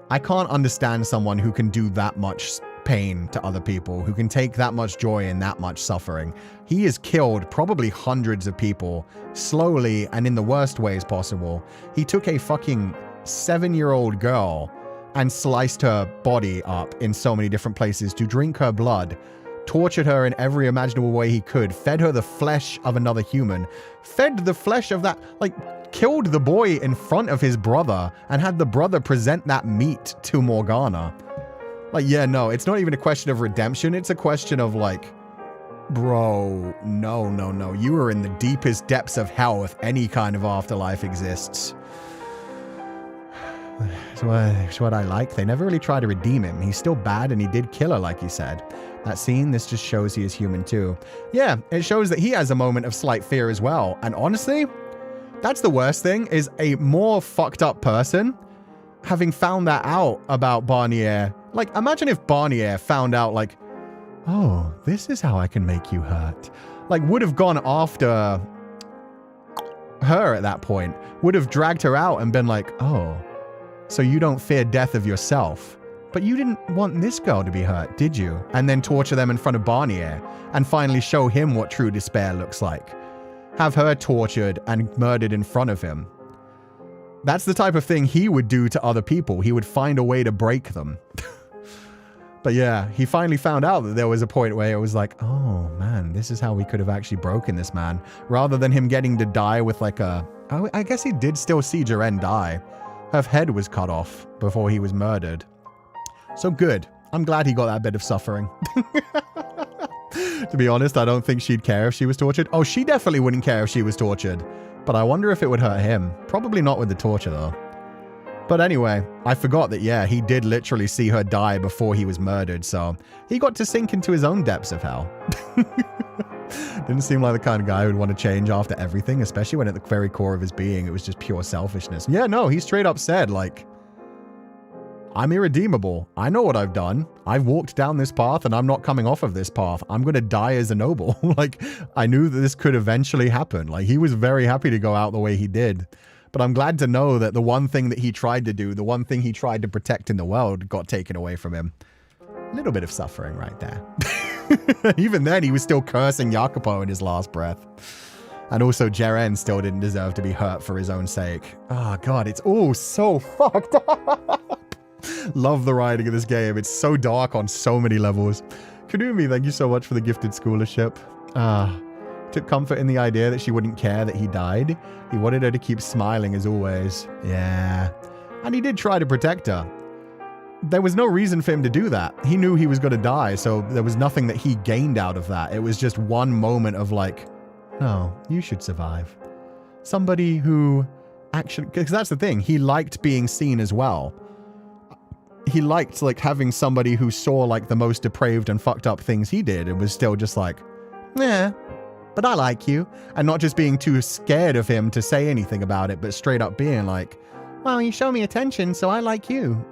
I can't understand someone who can do that much pain to other people, who can take that much joy in that much suffering. He has killed probably hundreds of people, slowly and in the worst ways possible. He took a fucking 7-year-old girl and sliced her body up in so many different places to drink her blood, tortured her in every imaginable way he could, fed her the flesh of another human, fed the flesh of that, like, killed the boy in front of his brother and had the brother present that meat to Morgana. Like, yeah, no, it's not even a question of redemption. It's a question of like, bro, no. You are in the deepest depths of hell if any kind of afterlife exists. It's what I like. They never really try to redeem him. He's still bad and he did kill her, like you said. That scene, this just shows he is human too. Yeah, it shows that he has a moment of slight fear as well. And honestly, that's the worst thing, is a more fucked up person having found that out about Barnier. Like, imagine if Barnier found out, like, oh, this is how I can make you hurt. Like, would have gone after her at that point. Would have dragged her out and been like, oh, so you don't fear death of yourself. But you didn't want this girl to be hurt, did you? And then torture them in front of Barnier and finally show him what true despair looks like. Have her tortured and murdered in front of him. That's the type of thing he would do to other people. He would find a way to break them. But yeah, he finally found out that there was a point where it was like, oh man, this is how we could have actually broken this man. Rather than him getting to die with like a... I guess he did still see Jiren die. Her head was cut off before he was murdered. So good. I'm glad he got that bit of suffering. To be honest, I don't think she'd care if she was tortured. Oh, she definitely wouldn't care if she was tortured. But I wonder if it would hurt him. Probably not with the torture, though. But anyway, I forgot that, yeah, he did literally see her die before he was murdered, so he got to sink into his own depths of hell. Didn't seem like the kind of guy who'd want to change after everything, especially when at the very core of his being, it was just pure selfishness. Yeah, no, he straight up said, like, I'm irredeemable. I know what I've done. I've walked down this path and I'm not coming off of this path. I'm going to die as a noble. Like, I knew that this could eventually happen. Like, he was very happy to go out the way he did. But I'm glad to know that the one thing that he tried to do, the one thing he tried to protect in the world, got taken away from him. A little bit of suffering right there. Even then, he was still cursing Jacopo in his last breath. And also, Jiren still didn't deserve to be hurt for his own sake. Oh, God, it's all so fucked up. Love the writing of this game. It's so dark on so many levels. Kanumi, thank you so much for the gifted scholarship. Took comfort in the idea that she wouldn't care that he died. He wanted her to keep smiling as always. Yeah. And he did try to protect her. There was no reason for him to do that. He knew he was going to die, so there was nothing that he gained out of that. It was just one moment of like, no, you should survive. Somebody who actually, because that's the thing, he liked being seen as well. He liked like having somebody who saw like the most depraved and fucked up things he did and was still just like, yeah, but I like you. And not just being too scared of him to say anything about it, but straight up being like, well, you show me attention, so I like you.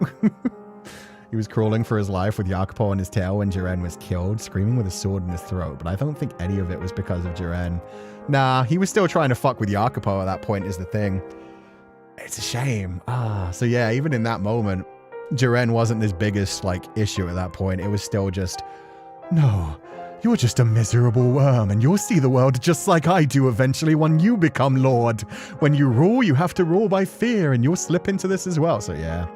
He was crawling for his life with Jacopo on his tail when Jiren was killed, screaming with a sword in his throat, but I don't think any of it was because of Jiren. Nah, he was still trying to fuck with Jacopo at that point is the thing. It's a shame. So yeah, even in that moment, Jiren wasn't his biggest, like, issue at that point. It was still just, no, you're just a miserable worm, and you'll see the world just like I do eventually when you become Lord. When you rule, you have to rule by fear, and you'll slip into this as well. So yeah.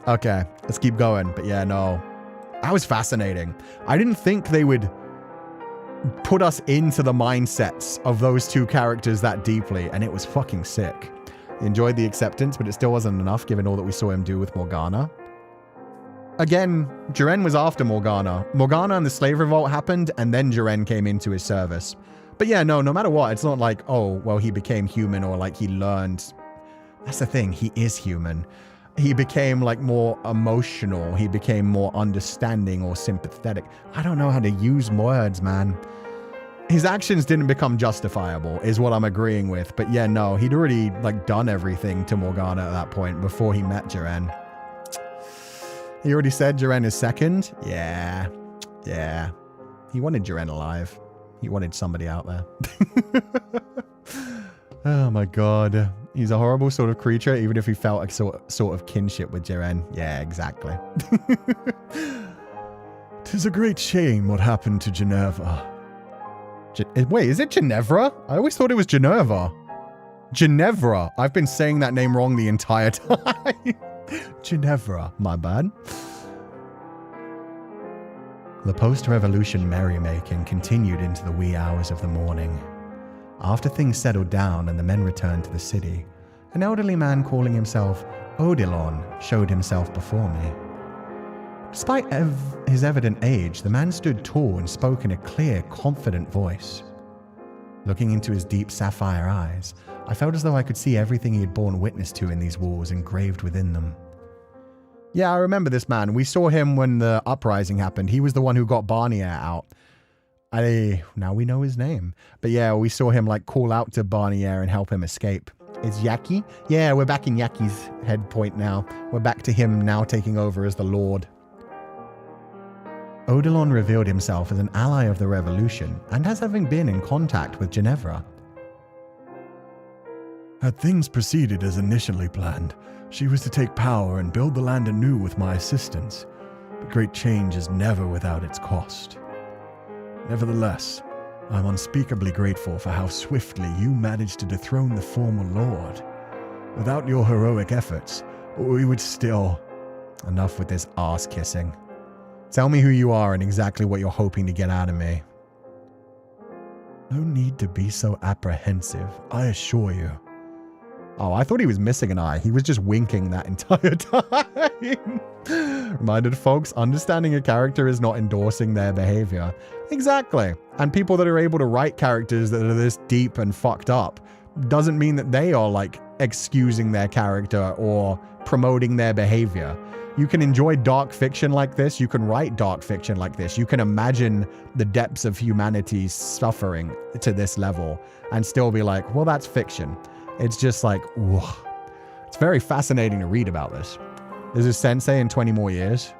Okay, let's keep going. But yeah, no, that was fascinating. I didn't think they would put us into the mindsets of those two characters that deeply, and it was fucking sick. Enjoyed the acceptance, but it still wasn't enough given all that we saw him do with Morgana. Again, Jiren was after Morgana. Morgana and the slave revolt happened, and then Jiren came into his service. But yeah, no matter what, it's not like, oh, well, he became human or like he learned. That's the thing, he is human. He became like more emotional. He became more understanding or sympathetic. I don't know how to use words, man. His actions didn't become justifiable, is what I'm agreeing with. But yeah, no, he'd already like done everything to Morgana at that point before he met Jiren. He already said Jiren is second? Yeah. Yeah. He wanted Jiren alive. He wanted somebody out there. Oh my god. He's a horrible sort of creature, even if he felt a sort of kinship with Jiren. Yeah, exactly. 'Tis a great shame what happened to Ginevra. Wait, is it Ginevra? I always thought it was Ginevra. Ginevra. I've been saying that name wrong the entire time. Ginevra, my bad. The post-revolution merrymaking continued into the wee hours of the morning. After things settled down and the men returned to the city, an elderly man calling himself Odilon showed himself before me. Despite his evident age, the man stood tall and spoke in a clear, confident voice. Looking into his deep sapphire eyes, I felt as though I could see everything he had borne witness to in these walls engraved within them. Yeah, I remember this man. We saw him when the uprising happened. He was the one who got Barnier out. Now we know his name. But yeah, we saw him like call out to Barnier and help him escape. Is Yaki? Yeah, we're back in Yaki's head point now. We're back to him now taking over as the Lord. Odilon revealed himself as an ally of the revolution and as having been in contact with Ginevra. Had things proceeded as initially planned, she was to take power and build the land anew with my assistance. But great change is never without its cost. Nevertheless, I'm unspeakably grateful for how swiftly you managed to dethrone the former lord. Without your heroic efforts, we would still... Enough with this ass kissing. Tell me who you are and exactly what you're hoping to get out of me. No need to be so apprehensive, I assure you. Oh, I thought he was missing an eye. He was just winking that entire time. Reminded folks, understanding a character is not endorsing their behavior. Exactly. And people that are able to write characters that are this deep and fucked up doesn't mean that they are like excusing their character or promoting their behavior. You can enjoy dark fiction like this. You can write dark fiction like this. You can imagine the depths of humanity's suffering to this level and still be like, well, that's fiction. It's just like, whoa. It's very fascinating to read about this. This is Sensei in 20 more years.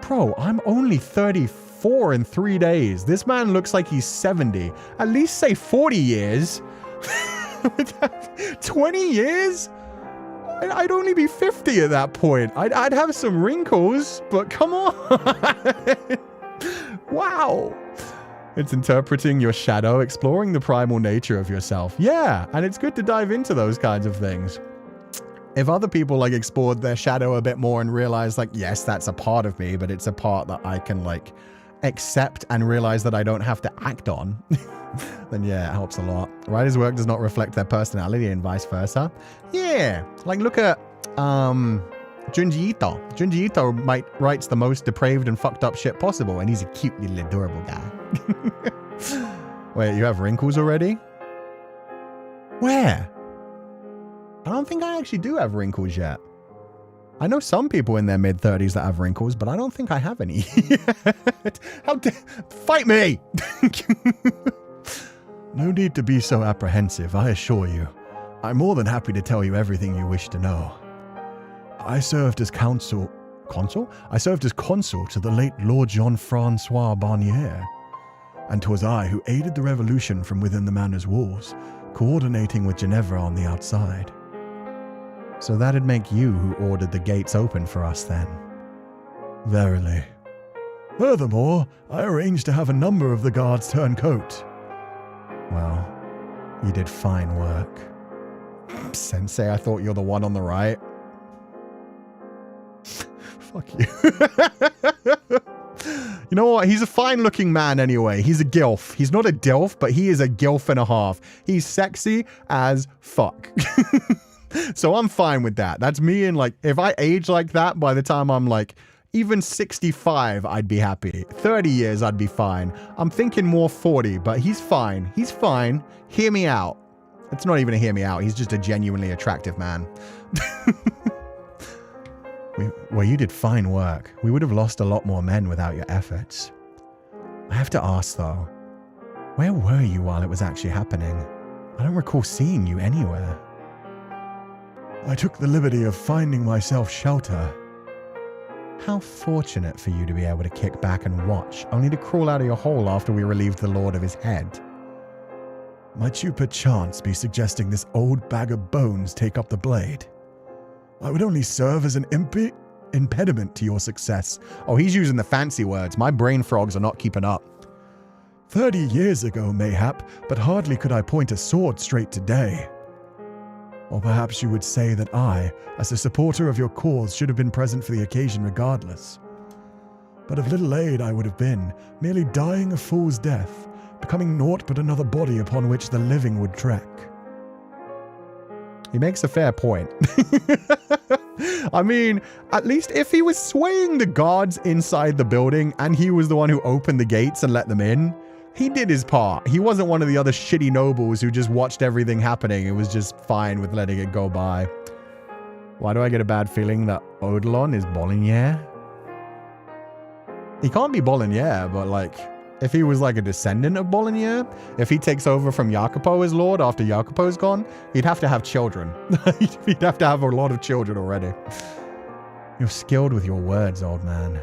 Bro, I'm only 34 in 3 days. This man looks like he's 70. At least say 40 years. 20 years? I'd only be 50 at that point. I'd have some wrinkles, but come on. Wow. It's interpreting your shadow, exploring the primal nature of yourself. Yeah, and it's good to dive into those kinds of things. If other people like explored their shadow a bit more and realized like, yes, that's a part of me, but it's a part that I can like accept and realize that I don't have to act on, then yeah, it helps a lot. Writer's work does not reflect their personality and vice versa. Yeah, like look at Junji Ito. Junji Ito writes the most depraved and fucked up shit possible, and he's a cute little adorable guy. Wait, you have wrinkles already? Where? I don't think I actually do have wrinkles yet. I know some people in their mid-30s that have wrinkles, but I don't think I have any yet. Fight me! No need to be so apprehensive, I assure you. I'm more than happy to tell you everything you wish to know. I served as consul to the late Lord Jean-Francois Barnier, and 'twas I who aided the revolution from within the manor's walls, coordinating with Ginevra on the outside. So that'd make you who ordered the gates open for us then. Verily. Furthermore, I arranged to have a number of the guards turn coat. Well, you did fine work. Sensei, I thought you're the one on the right. Fuck you. You know what? He's a fine-looking man anyway. He's a gilf. He's not a dilf, but he is a gilf and a half. He's sexy as fuck. So I'm fine with that. That's me, and like, if I age like that by the time I'm like, even 65, I'd be happy. 30 years, I'd be fine. I'm thinking more 40, but he's fine. He's fine. Hear me out. It's not even a hear me out. He's just a genuinely attractive man. Well, you did fine work. We would have lost a lot more men without your efforts. I have to ask, though, where were you while it was actually happening? I don't recall seeing you anywhere. I took the liberty of finding myself shelter. How fortunate for you to be able to kick back and watch, only to crawl out of your hole after we relieved the Lord of his head. Might you perchance be suggesting this old bag of bones take up the blade? I would only serve as an impediment to your success. Oh, he's using the fancy words. My brain frogs are not keeping up. 30 years ago, mayhap, but hardly could I point a sword straight today. Or perhaps you would say that I, as a supporter of your cause, should have been present for the occasion regardless. But of little aid I would have been, merely dying a fool's death, becoming naught but another body upon which the living would trek. He makes a fair point. I mean, at least if he was swaying the guards inside the building and he was the one who opened the gates and let them in, he did his part. He wasn't one of the other shitty nobles who just watched everything happening and was just fine with letting it go by. Why do I get a bad feeling that Odilon is Bolinier? He can't be Bolinier, but like, if he was like a descendant of Bolinier, if he takes over from Jacopo as lord after Jacopo's gone, he'd have to have children. He'd have to have a lot of children already. You're skilled with your words, old man.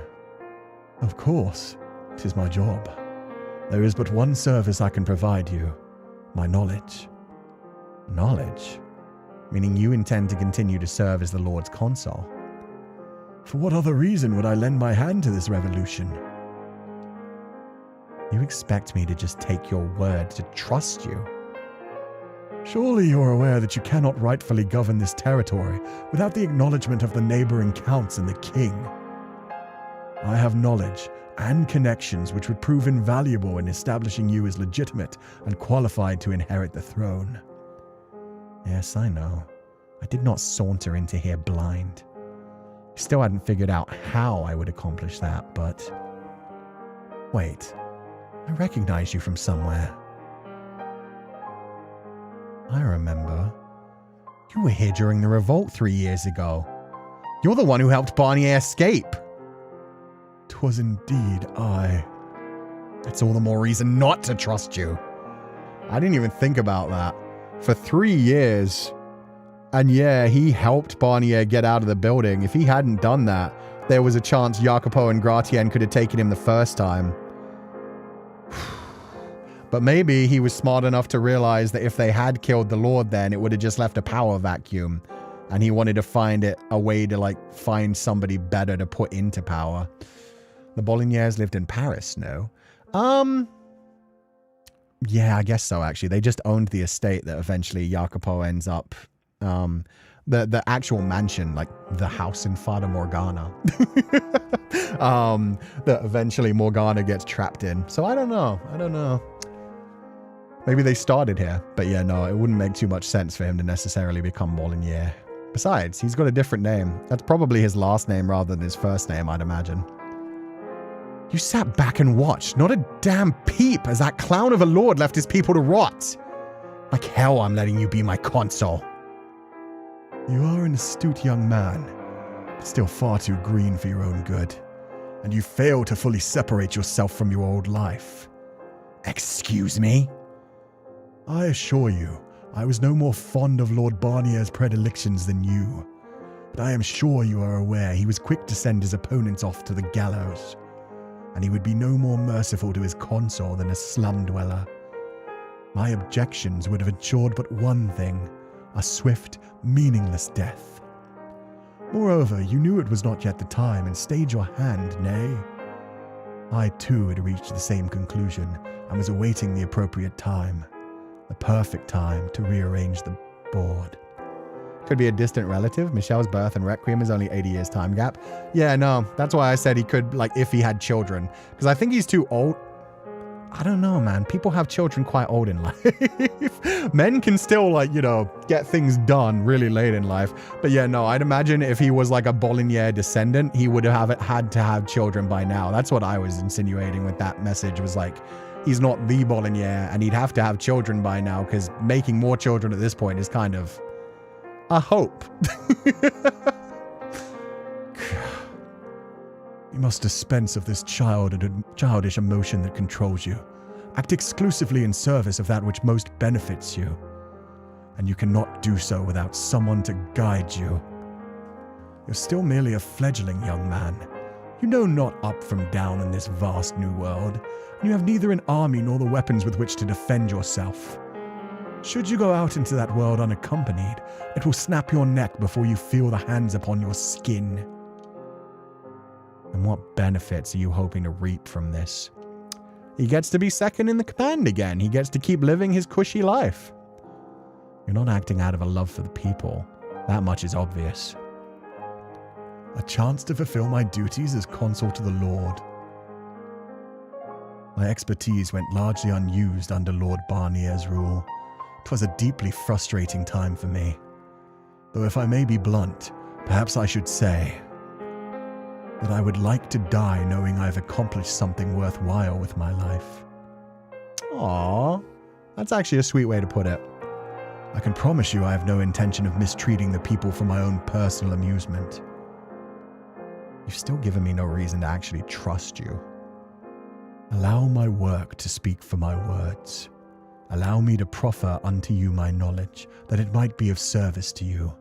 Of course, 'tis my job. There is but one service I can provide you, my knowledge. Knowledge? Meaning you intend to continue to serve as the Lord's consul? For what other reason would I lend my hand to this revolution? You expect me to just take your word to trust you? Surely you're aware that you cannot rightfully govern this territory without the acknowledgement of the neighboring counts and the king. I have knowledge and connections which would prove invaluable in establishing you as legitimate and qualified to inherit the throne. Yes, I know. I did not saunter into here blind. Still hadn't figured out how I would accomplish that, but... Wait, I recognize you from somewhere. I remember. You were here during the revolt 3 years ago. You're the one who helped Barnier escape. 'Twas indeed I. That's all the more reason not to trust you. I didn't even think about that. For 3 years. And yeah, he helped Barnier get out of the building. If he hadn't done that, there was a chance Jacopo and Gratien could have taken him the first time. But maybe he was smart enough to realize that if they had killed the Lord then, it would have just left a power vacuum. And he wanted to find a way to like find somebody better to put into power. The Boliniers lived in Paris, no? Yeah, I guess so, actually. They just owned the estate that eventually Jacopo ends up... the actual mansion, like the house in Fata Morgana. That eventually Morgana gets trapped in. So I don't know. Maybe they started here. But yeah, no, it wouldn't make too much sense for him to necessarily become Molinier. Besides, he's got a different name. That's probably his last name rather than his first name, I'd imagine. You sat back and watched, not a damn peep, as that clown of a lord left his people to rot. Like hell I'm letting you be my consul. You are an astute young man, but still far too green for your own good. And you fail to fully separate yourself from your old life. Excuse me? I assure you, I was no more fond of Lord Barnier's predilections than you. But I am sure you are aware he was quick to send his opponents off to the gallows. And he would be no more merciful to his consort than a slum dweller. My objections would have ensured but one thing, a swift, meaningless death. Moreover, you knew it was not yet the time and stayed your hand, nay? I too had reached the same conclusion and was awaiting the appropriate time, the perfect time to rearrange the board. Could be a distant relative. Michelle's birth and Requiem is only 80 years time gap. Yeah, no, that's why I said he could, like, if he had children. Because I think he's too old. I don't know, man. People have children quite old in life. Men can still, like, you know, get things done really late in life. But yeah, no, I'd imagine if he was like a Bolinier descendant, he would have had to have children by now. That's what I was insinuating with that message, was like, he's not the Bolinier and he'd have to have children by now, because making more children at this point is kind of a hope. You must dispense of this childish emotion that controls you. Act exclusively in service of that which most benefits you. And you cannot do so without someone to guide you. You're still merely a fledgling young man. You know not up from down in this vast new world, and you have neither an army nor the weapons with which to defend yourself. Should you go out into that world unaccompanied, it will snap your neck before you feel the hands upon your skin. And what benefits are you hoping to reap from this? He gets to be second in the command again. He gets to keep living his cushy life. You're not acting out of a love for the people. That much is obvious. A chance to fulfill my duties as consul to the Lord. My expertise went largely unused under Lord Barnier's rule. 'Twas a deeply frustrating time for me. Though if I may be blunt, Perhaps I should say that I would like to die knowing I've accomplished something worthwhile with my life. Aww, that's actually a sweet way to put it. I can promise you I have no intention of mistreating the people for my own personal amusement. You've still given me no reason to actually trust you. Allow my work to speak for my words. Allow me to proffer unto you my knowledge, that it might be of service to you.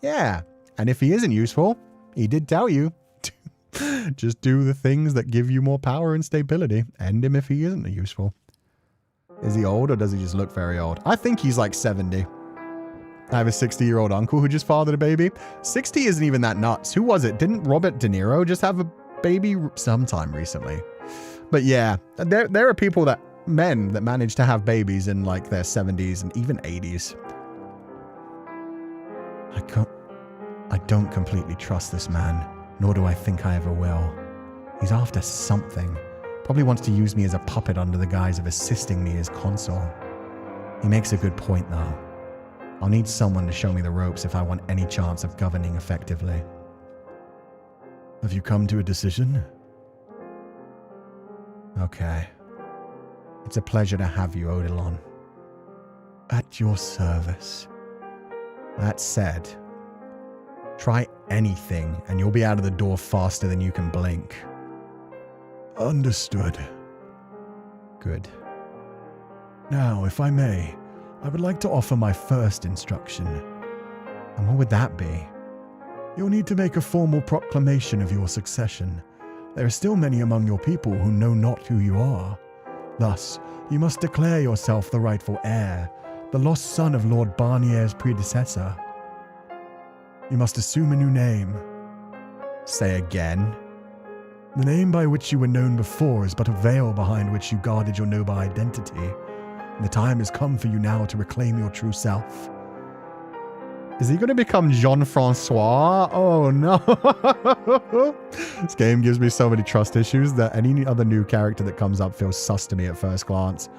Yeah, and if he isn't useful, he did tell you. Just do the things that give you more power and stability. End him if he isn't useful. Is he old or does he just look very old? I think he's like 70. I have a 60-year-old uncle who just fathered a baby. 60 isn't even that nuts. Who was it? Didn't Robert De Niro just have a baby sometime recently? But yeah, there are people men that manage to have babies in like their 70s and even 80s. I don't completely trust this man, nor do I think I ever will. He's after something. Probably wants to use me as a puppet under the guise of assisting me as consul. He makes a good point though. I'll need someone to show me the ropes if I want any chance of governing effectively. Have you come to a decision? Okay. It's a pleasure to have you, Odilon. At your service. That said, try anything and you'll be out of the door faster than you can blink. Understood. Good. Now, if I may, I would like to offer my first instruction. And what would that be? You'll need to make a formal proclamation of your succession. There are still many among your people who know not who you are. Thus, you must declare yourself the rightful heir, the lost son of Lord Barnier's predecessor. You must assume a new name. Say again. The name by which you were known before is but a veil behind which you guarded your noble identity. And the time has come for you now to reclaim your true self. Is he going to become Jean-Francois? Oh no. This game gives me so many trust issues that any other new character that comes up feels sus to me at first glance.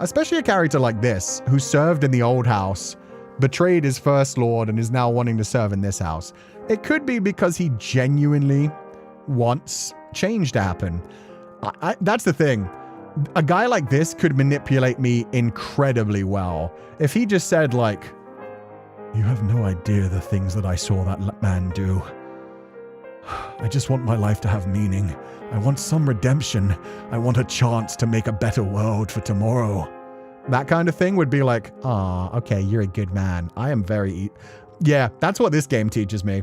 Especially a character like this, who served in the old house, betrayed his first lord, and is now wanting to serve in this house. It could be because he genuinely wants change to happen. That's the thing. A guy like this could manipulate me incredibly well. If he just said like, "You have no idea the things that I saw that man do. I just want my life to have meaning. I want some redemption. I want a chance to make a better world for tomorrow." That kind of thing would be like, okay, you're a good man. I am very... Yeah, that's what this game teaches me.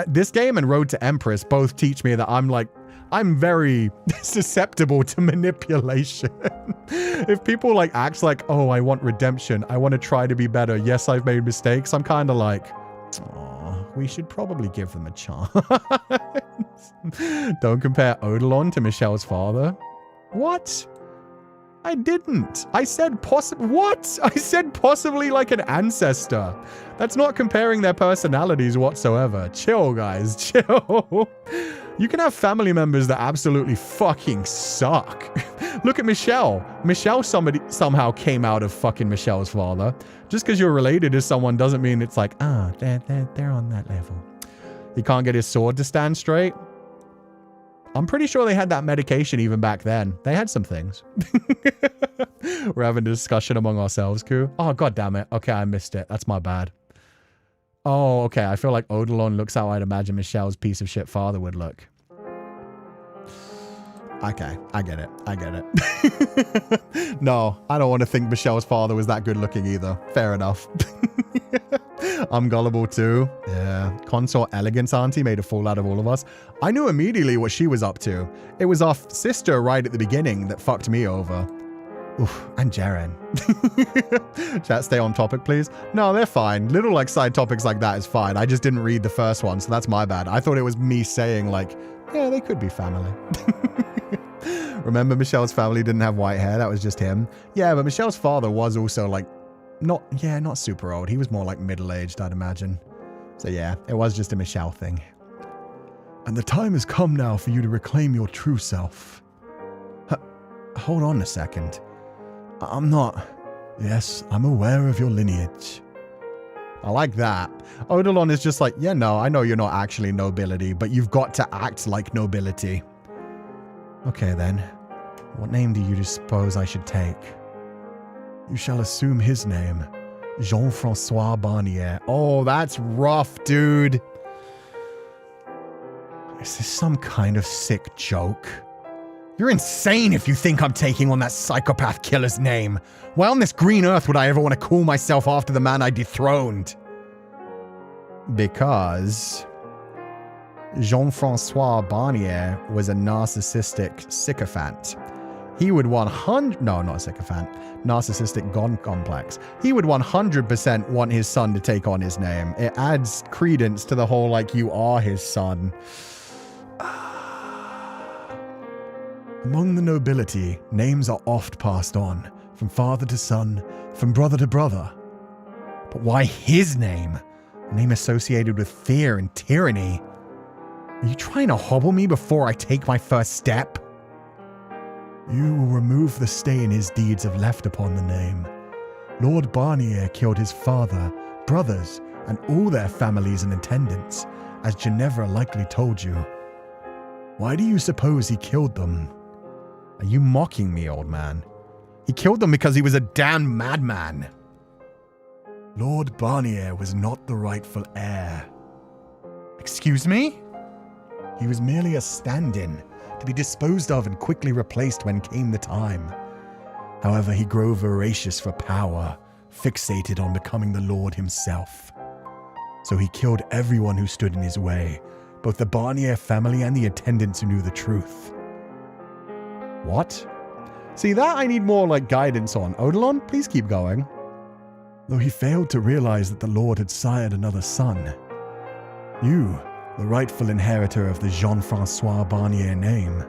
This game and Road to Empress both teach me that I'm very susceptible to manipulation. If people like act like, oh, I want redemption, I want to try to be better, yes, I've made mistakes, I'm kind of like, oh, we should probably give them a chance. Don't compare Odilon to Michelle's father. What? I didn't. I said what? I said possibly like an ancestor. That's not comparing their personalities whatsoever. Chill, guys, chill. You can have family members that absolutely fucking suck. Look at Michelle. Michelle somehow came out of fucking Michelle's father. Just because you're related to someone doesn't mean it's like, they're on that level. He can't get his sword to stand straight. I'm pretty sure they had that medication even back then. They had some things. We're having a discussion among ourselves, Koo. Oh, god damn it. Okay, I missed it. That's my bad. Oh, okay. I feel like Odilon looks how I'd imagine Michelle's piece of shit father would look. Okay, I get it. I get it. No, I don't want to think Michelle's father was that good looking either. Fair enough. I'm gullible too. Yeah. Consort Elegance Auntie made a fool out of all of us. I knew immediately what she was up to. It was our sister right at the beginning that fucked me over. Oof, and Jaren. Chat, stay on topic, please. No, they're fine. Little like side topics like that is fine. I just didn't read the first one, so that's my bad. I thought it was me saying like, yeah, they could be family. Remember Michelle's family didn't have white hair? That was just him. Yeah, but Michelle's father was also like, not super old. He was more like middle-aged, I'd imagine. So yeah, it was just a Michelle thing. And the time has come now for you to reclaim your true self. Hold on a second. I'm not... Yes, I'm aware of your lineage. I like that. Odilon is just like, yeah, no, I know you're not actually nobility, but you've got to act like nobility. Okay then. What name do you suppose I should take? You shall assume his name, Jean-Francois Barnier. Oh, that's rough, dude. Is this some kind of sick joke? You're insane if you think I'm taking on that psychopath killer's name. Why on this green earth would I ever want to call myself after the man I dethroned? Because Jean-Francois Barnier was a narcissistic sycophant. He would 100... No, not a sycophant. Narcissistic God complex. He would 100% want his son to take on his name. It adds credence to the whole, like, you are his son. Among the nobility, names are oft passed on, from father to son, from brother to brother. But why his name? A name associated with fear and tyranny. Are you trying to hobble me before I take my first step? You will remove the stain his deeds have left upon the name. Lord Barnier killed his father, brothers, and all their families and attendants, as Ginevra likely told you. Why do you suppose he killed them? Are you mocking me, old man? He killed them because he was a damn madman. Lord Barnier was not the rightful heir. Excuse me? He was merely a stand-in, to be disposed of and quickly replaced when came the time. However, he grew voracious for power, fixated on becoming the Lord himself. So he killed everyone who stood in his way, both the Barnier family and the attendants who knew the truth. What? See, that I need more, like, guidance on. Odilon, please keep going. Though he failed to realize that the Lord had sired another son. You, the rightful inheritor of the Jean-Francois Barnier name.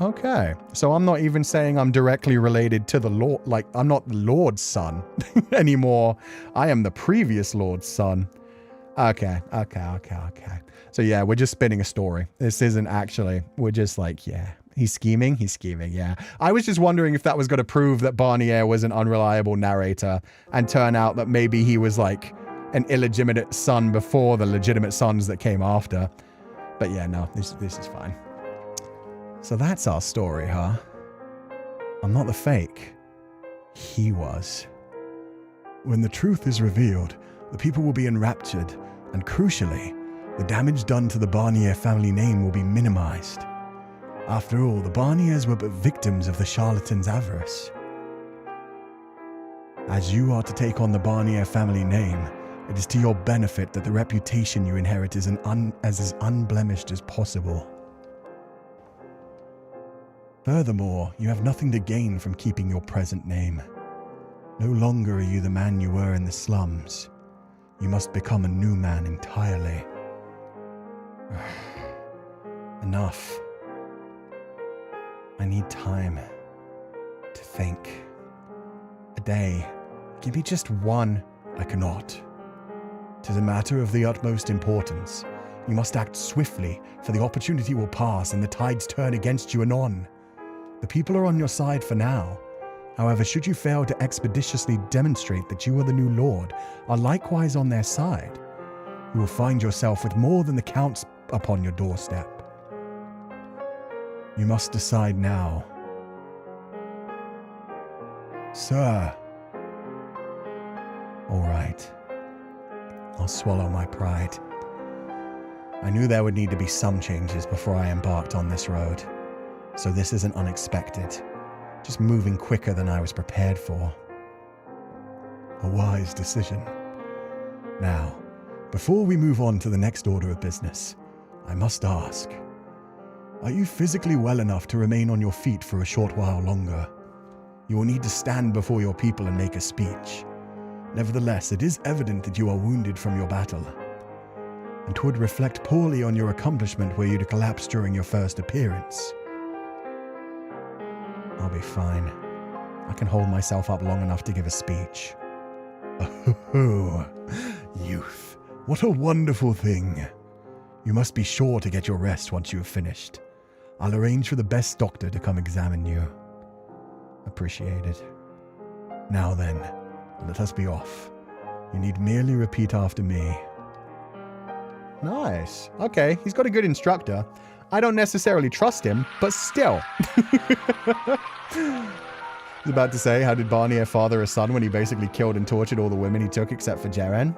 Okay, so I'm not even saying I'm directly related to the Lord. Like, I'm not the Lord's son anymore. I am the previous Lord's son. Okay. So yeah, we're just spinning a story. This isn't actually, we're just like, yeah, he's scheming, yeah. I was just wondering if that was going to prove that Barnier was an unreliable narrator and turn out that maybe he was like an illegitimate son before the legitimate sons that came after. But yeah, no, this is fine. So that's our story, huh? I'm not the fake. He was. When the truth is revealed, the people will be enraptured, and crucially, the damage done to the Barnier family name will be minimized. After all, the Barniers were but victims of the charlatan's avarice. As you are to take on the Barnier family name, it is to your benefit that the reputation you inherit is as unblemished as possible. Furthermore, you have nothing to gain from keeping your present name. No longer are you the man you were in the slums. You must become a new man entirely. Enough. I need time to think. A day. Give me just one. I cannot. 'Tis a matter of the utmost importance. You must act swiftly, for the opportunity will pass and the tides turn against you anon. The people are on your side for now. However, should you fail to expeditiously demonstrate that you are the new lord, are likewise on their side, you will find yourself with more than the counts upon your doorstep. You must decide now. Sir. All right. I'll swallow my pride. I knew there would need to be some changes before I embarked on this road, so this isn't unexpected. Just moving quicker than I was prepared for. A wise decision. Now, before we move on to the next order of business, I must ask, are you physically well enough to remain on your feet for a short while longer? You will need to stand before your people and make a speech. Nevertheless, it is evident that you are wounded from your battle, and 'twould reflect poorly on your accomplishment were you to collapse during your first appearance. I'll be fine. I can hold myself up long enough to give a speech. Oh, youth, what a wonderful thing. You must be sure to get your rest once you have finished. I'll arrange for the best doctor to come examine you. Appreciated. Now then, Let us be off. You need merely repeat after me. Nice. Okay, he's got a good instructor. I don't necessarily trust him, but still. I was about to say, how did Barnier father a son when he basically killed and tortured all the women he took except for Jaren?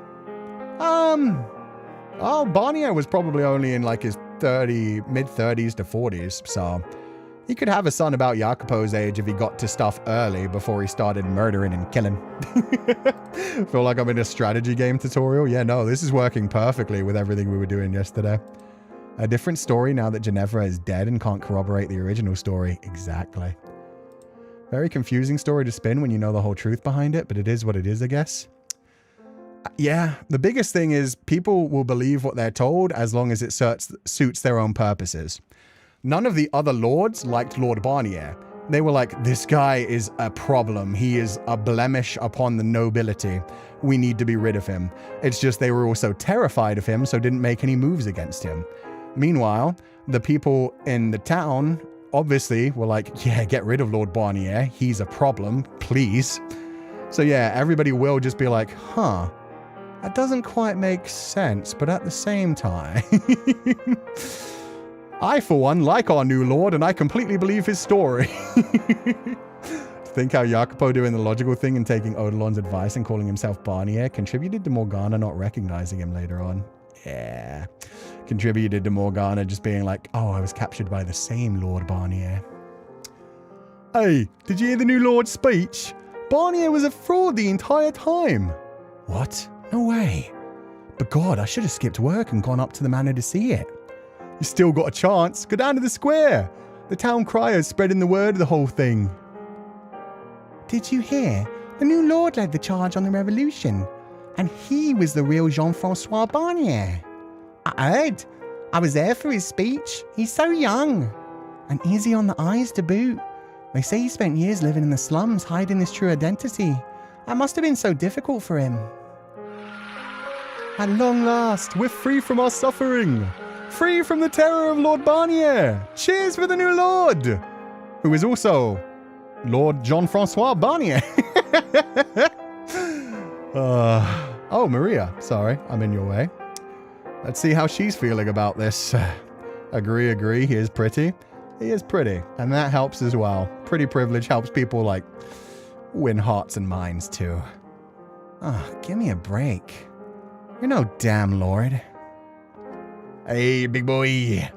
Oh, Barnier was probably only in like his mid-30s to 40s, so he could have a son about Jacopo's age if he got to stuff early before he started murdering and killing. Feel like I'm in a strategy game tutorial? Yeah, no, this is working perfectly with everything we were doing yesterday. A different story now that Ginevra is dead and can't corroborate the original story. Exactly. Very confusing story to spin when you know the whole truth behind it, but it is what it is, I guess. Yeah, the biggest thing is people will believe what they're told as long as it suits their own purposes. None of the other lords liked Lord Barnier. They were like, this guy is a problem. He is a blemish upon the nobility. We need to be rid of him. It's just they were also terrified of him, so didn't make any moves against him. Meanwhile, the people in the town obviously were like, yeah, get rid of Lord Barnier. He's a problem, please. So yeah, everybody will just be like, huh, that doesn't quite make sense, but at the same time... I, for one, like our new lord, and I completely believe his story. Think how Jacopo doing the logical thing and taking Odilon's advice and calling himself Barnier contributed to Morgana not recognizing him later on. Yeah. Contributed to Morgana just being like, oh, I was captured by the same Lord Barnier. Hey, did you hear the new lord's speech? Barnier was a fraud the entire time. What? No way. But God, I should have skipped work and gone up to the manor to see it. You still got a chance. Go down to the square. The town crier's spreading the word of the whole thing. Did you hear? The new lord led the charge on the revolution. And he was the real Jean-Francois Barnier. I heard. I was there for his speech. He's so young. And easy on the eyes to boot. They say he spent years living in the slums, hiding his true identity. That must have been so difficult for him. At long last, we're free from our suffering. Free from the terror of Lord Barnier. Cheers for the new lord. Who is also Lord Jean-Francois Barnier. Oh, Maria. Sorry, I'm in your way. Let's see how she's feeling about this. Agree. He is pretty. He is pretty. And that helps as well. Pretty privilege helps people, like, win hearts and minds, too. Oh, give me a break. You're no damn lord. Hey, big boy.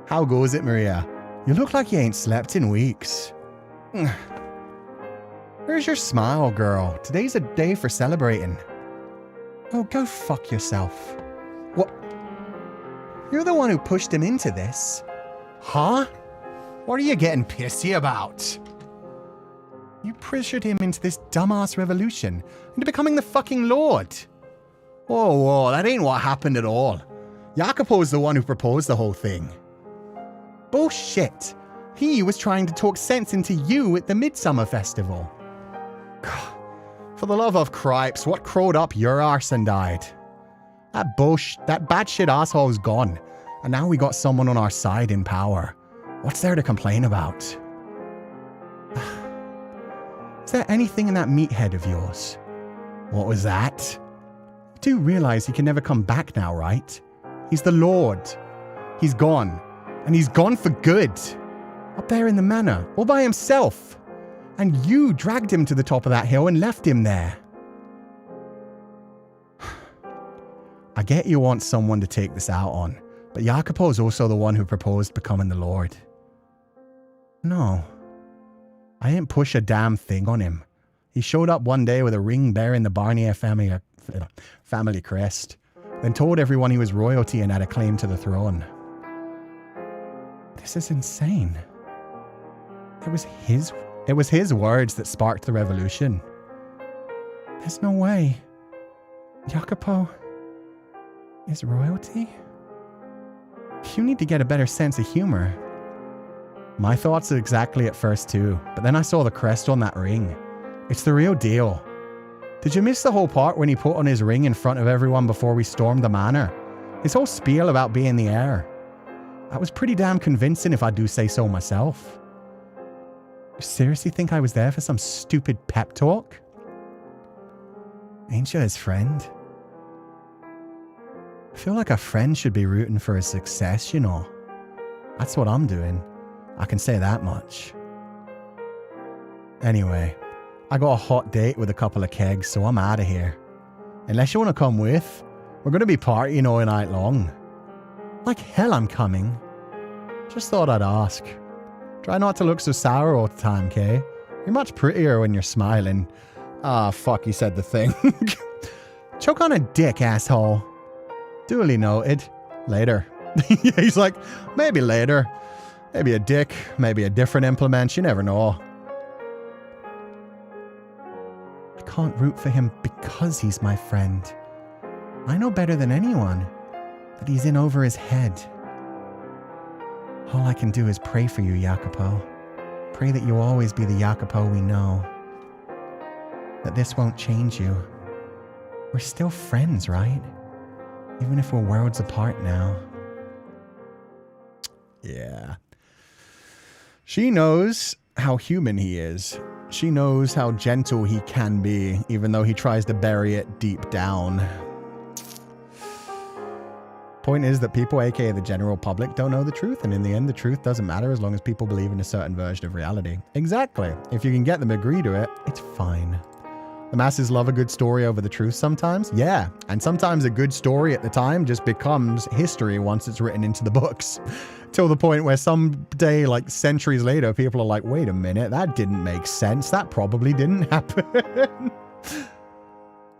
How goes it, Maria? You look like you ain't slept in weeks. Where's your smile, girl? Today's a day for celebrating. Oh, go fuck yourself. What? You're the one who pushed him into this. Huh? What are you getting pissy about? You pressured him into this dumbass revolution, into becoming the fucking lord. Whoa, that ain't what happened at all. Jacopo's the one who proposed the whole thing. Bullshit. He was trying to talk sense into you at the Midsummer Festival. For the love of cripes, what crowed up your arse and died? That batshit asshole's gone, and now we got someone on our side in power. What's there to complain about? Is there anything in that meathead of yours? What was that? You do realize he can never come back now, right? He's the Lord. He's gone. And he's gone for good. Up there in the manor, all by himself. And you dragged him to the top of that hill and left him there. I get you want someone to take this out on, but Jacopo's also the one who proposed becoming the Lord. No. I didn't push a damn thing on him. He showed up one day with a ring bearing the Barnier family crest, then told everyone he was royalty and had a claim to the throne. This is insane. It was his words that sparked the revolution. There's no way. Jacopo is royalty? You need to get a better sense of humor. My thoughts are exactly at first too, but then I saw the crest on that ring. It's the real deal. Did you miss the whole part when he put on his ring in front of everyone before we stormed the manor? His whole spiel about being the heir. That was pretty damn convincing if I do say so myself. You seriously think I was there for some stupid pep talk? Ain't you his friend? I feel like a friend should be rooting for his success, you know. That's what I'm doing. I can say that much. Anyway, I got a hot date with a couple of kegs, so I'm out of here. Unless you want to come with, we're going to be partying all night long. Like hell I'm coming. Just thought I'd ask. Try not to look so sour all the time, Kay. You're much prettier when you're smiling. Ah, fuck, he said the thing. Choke on a dick, asshole. Duly noted. Later. He's like, maybe later. Maybe a dick, maybe a different implement, you never know. I can't root for him because he's my friend. I know better than anyone that he's in over his head. All I can do is pray for you, Jacopo. Pray that you'll always be the Jacopo we know. That this won't change you. We're still friends, right? Even if we're worlds apart now. Yeah. She knows how human he is. She knows how gentle he can be, even though he tries to bury it deep down. Point is that people, aka the general public, don't know the truth, and in the end the truth doesn't matter as long as people believe in a certain version of reality. Exactly. If you can get them to agree to it, it's fine. The masses love a good story over the truth sometimes. Yeah, and sometimes a good story at the time just becomes history once it's written into the books. Till the point where someday, like centuries later, people are like, wait a minute, that didn't make sense. That probably didn't happen.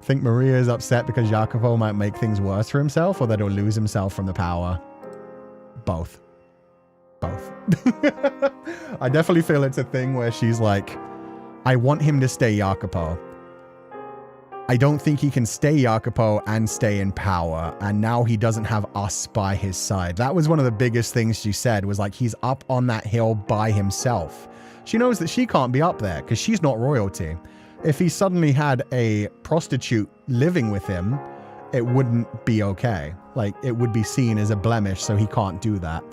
Think Maria is upset because Jacopo might make things worse for himself, or that he'll lose himself from the power? Both. Both. I definitely feel it's a thing where she's like, I want him to stay Jacopo. I don't think he can stay Jacopo and stay in power, and now he doesn't have us by his side. That was one of the biggest things she said, was like, he's up on that hill by himself. She knows that she can't be up there because she's not royalty. If he suddenly had a prostitute living with him, it wouldn't be okay. Like, it would be seen as a blemish, so he can't do that.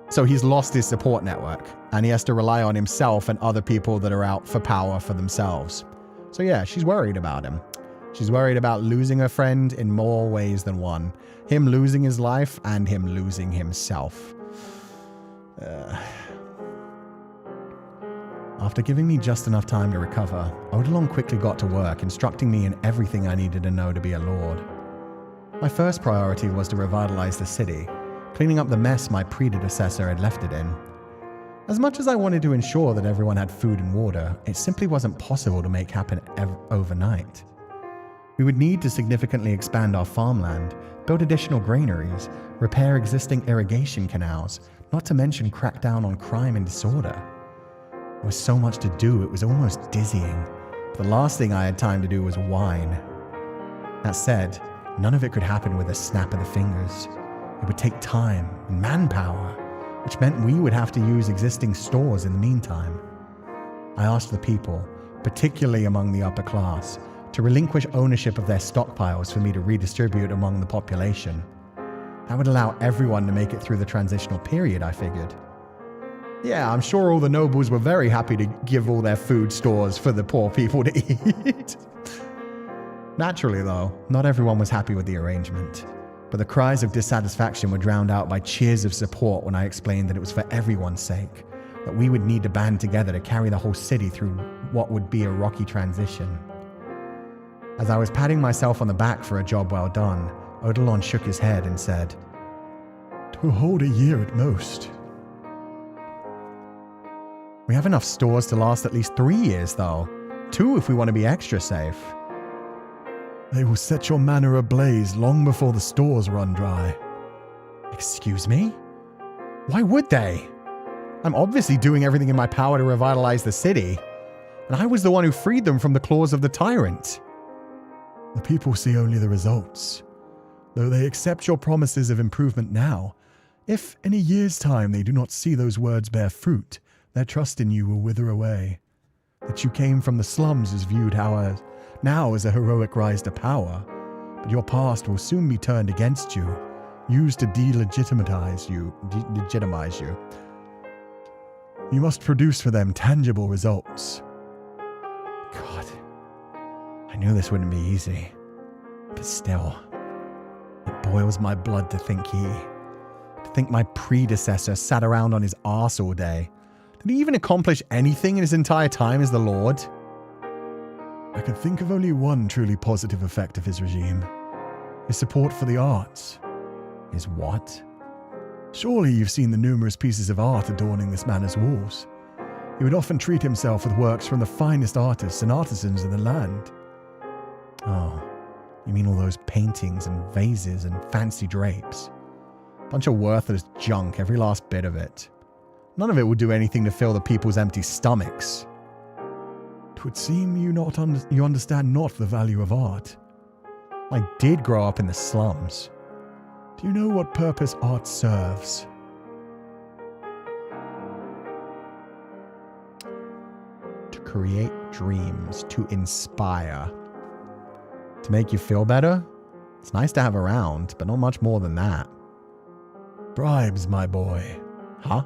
So he's lost his support network, and he has to rely on himself and other people that are out for power for themselves. So yeah, she's worried about him. She's worried about losing a friend in more ways than one. Him losing his life and him losing himself. After giving me just enough time to recover, Odilon quickly got to work, instructing me in everything I needed to know to be a lord. My first priority was to revitalize the city, cleaning up the mess my predecessor had left it in. As much as I wanted to ensure that everyone had food and water, it simply wasn't possible to make happen overnight. We would need to significantly expand our farmland, build additional granaries, repair existing irrigation canals, not to mention crack down on crime and disorder. There was so much to do, it was almost dizzying. The last thing I had time to do was whine. That said, none of it could happen with a snap of the fingers. It would take time and manpower, which meant we would have to use existing stores in the meantime. I asked the people, particularly among the upper class, to relinquish ownership of their stockpiles for me to redistribute among the population. That would allow everyone to make it through the transitional period, I figured. Yeah, I'm sure all the nobles were very happy to give all their food stores for the poor people to eat. Naturally, though, not everyone was happy with the arrangement. But the cries of dissatisfaction were drowned out by cheers of support when I explained that it was for everyone's sake, that we would need to band together to carry the whole city through what would be a rocky transition. As I was patting myself on the back for a job well done, Odilon shook his head and said, "'Twill hold a year at most." We have enough stores to last at least 3 years, though. 2 if we want to be extra safe. They will set your manor ablaze long before the stores run dry. Excuse me? Why would they? I'm obviously doing everything in my power to revitalize the city, and I was the one who freed them from the claws of the tyrant. The people see only the results. Though they accept your promises of improvement now, if in a year's time they do not see those words bear fruit, their trust in you will wither away. That you came from the slums is viewed now as a heroic rise to power, but your past will soon be turned against you, used to delegitimize you. You must produce for them tangible results. God, I knew this wouldn't be easy. But still, it boils my blood to think my predecessor sat around on his arse all day. Did he even accomplish anything in his entire time as the Lord? I can think of only one truly positive effect of his regime. His support for the arts. His what? Surely you've seen the numerous pieces of art adorning this manor's walls. He would often treat himself with works from the finest artists and artisans in the land. Oh, you mean all those paintings and vases and fancy drapes? Bunch of worthless junk, every last bit of it. None of it would do anything to fill the people's empty stomachs. 'Twould seem you understand not the value of art. I did grow up in the slums. Do you know what purpose art serves? To create dreams, to inspire. To make you feel better? It's nice to have around, but not much more than that. Bribes, my boy. Huh?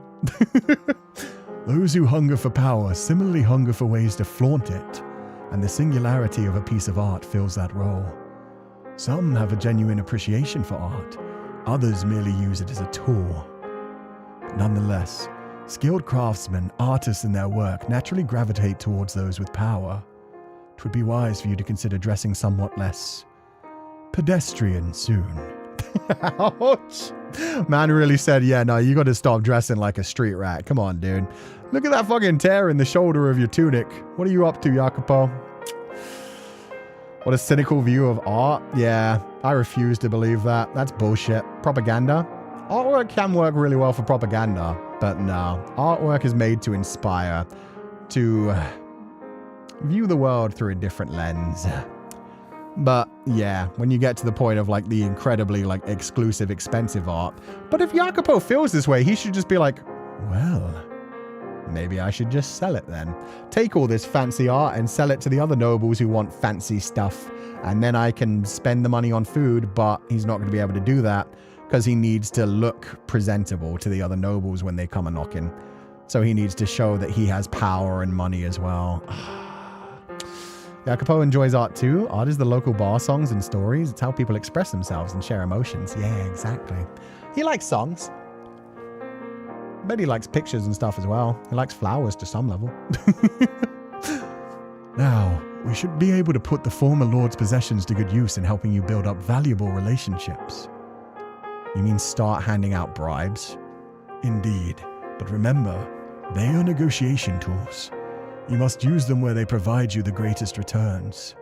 Those who hunger for power similarly hunger for ways to flaunt it, and the singularity of a piece of art fills that role. Some have a genuine appreciation for art, others merely use it as a tool. But nonetheless, skilled craftsmen, artists in their work naturally gravitate towards those with power. It would be wise for you to consider dressing somewhat less pedestrian soon. Ouch. Man really said, yeah, no, you gotta stop dressing like a street rat. Come on, dude. Look at that fucking tear in the shoulder of your tunic. What are you up to, Jacopo? What a cynical view of art. Yeah, I refuse to believe that. That's bullshit. Propaganda? Artwork can work really well for propaganda, but no. Artwork is made to inspire, to view the world through a different lens. But yeah, when you get to the point of like the incredibly like exclusive, expensive art. But if Jacopo feels this way, he should just be like, well, maybe I should just sell it then. Take all this fancy art and sell it to the other nobles who want fancy stuff. And then I can spend the money on food, but he's not going to be able to do that because he needs to look presentable to the other nobles when they come a knocking. So he needs to show that he has power and money as well. Jacopo enjoys art too. Art is the local bar songs and stories. It's how people express themselves and share emotions. Yeah, exactly. He likes songs. Bet he likes pictures and stuff as well. He likes flowers to some level. Now, we should be able to put the former Lord's possessions to good use in helping you build up valuable relationships. You mean start handing out bribes? Indeed. But remember, they are negotiation tools. You must use them where they provide you the greatest returns.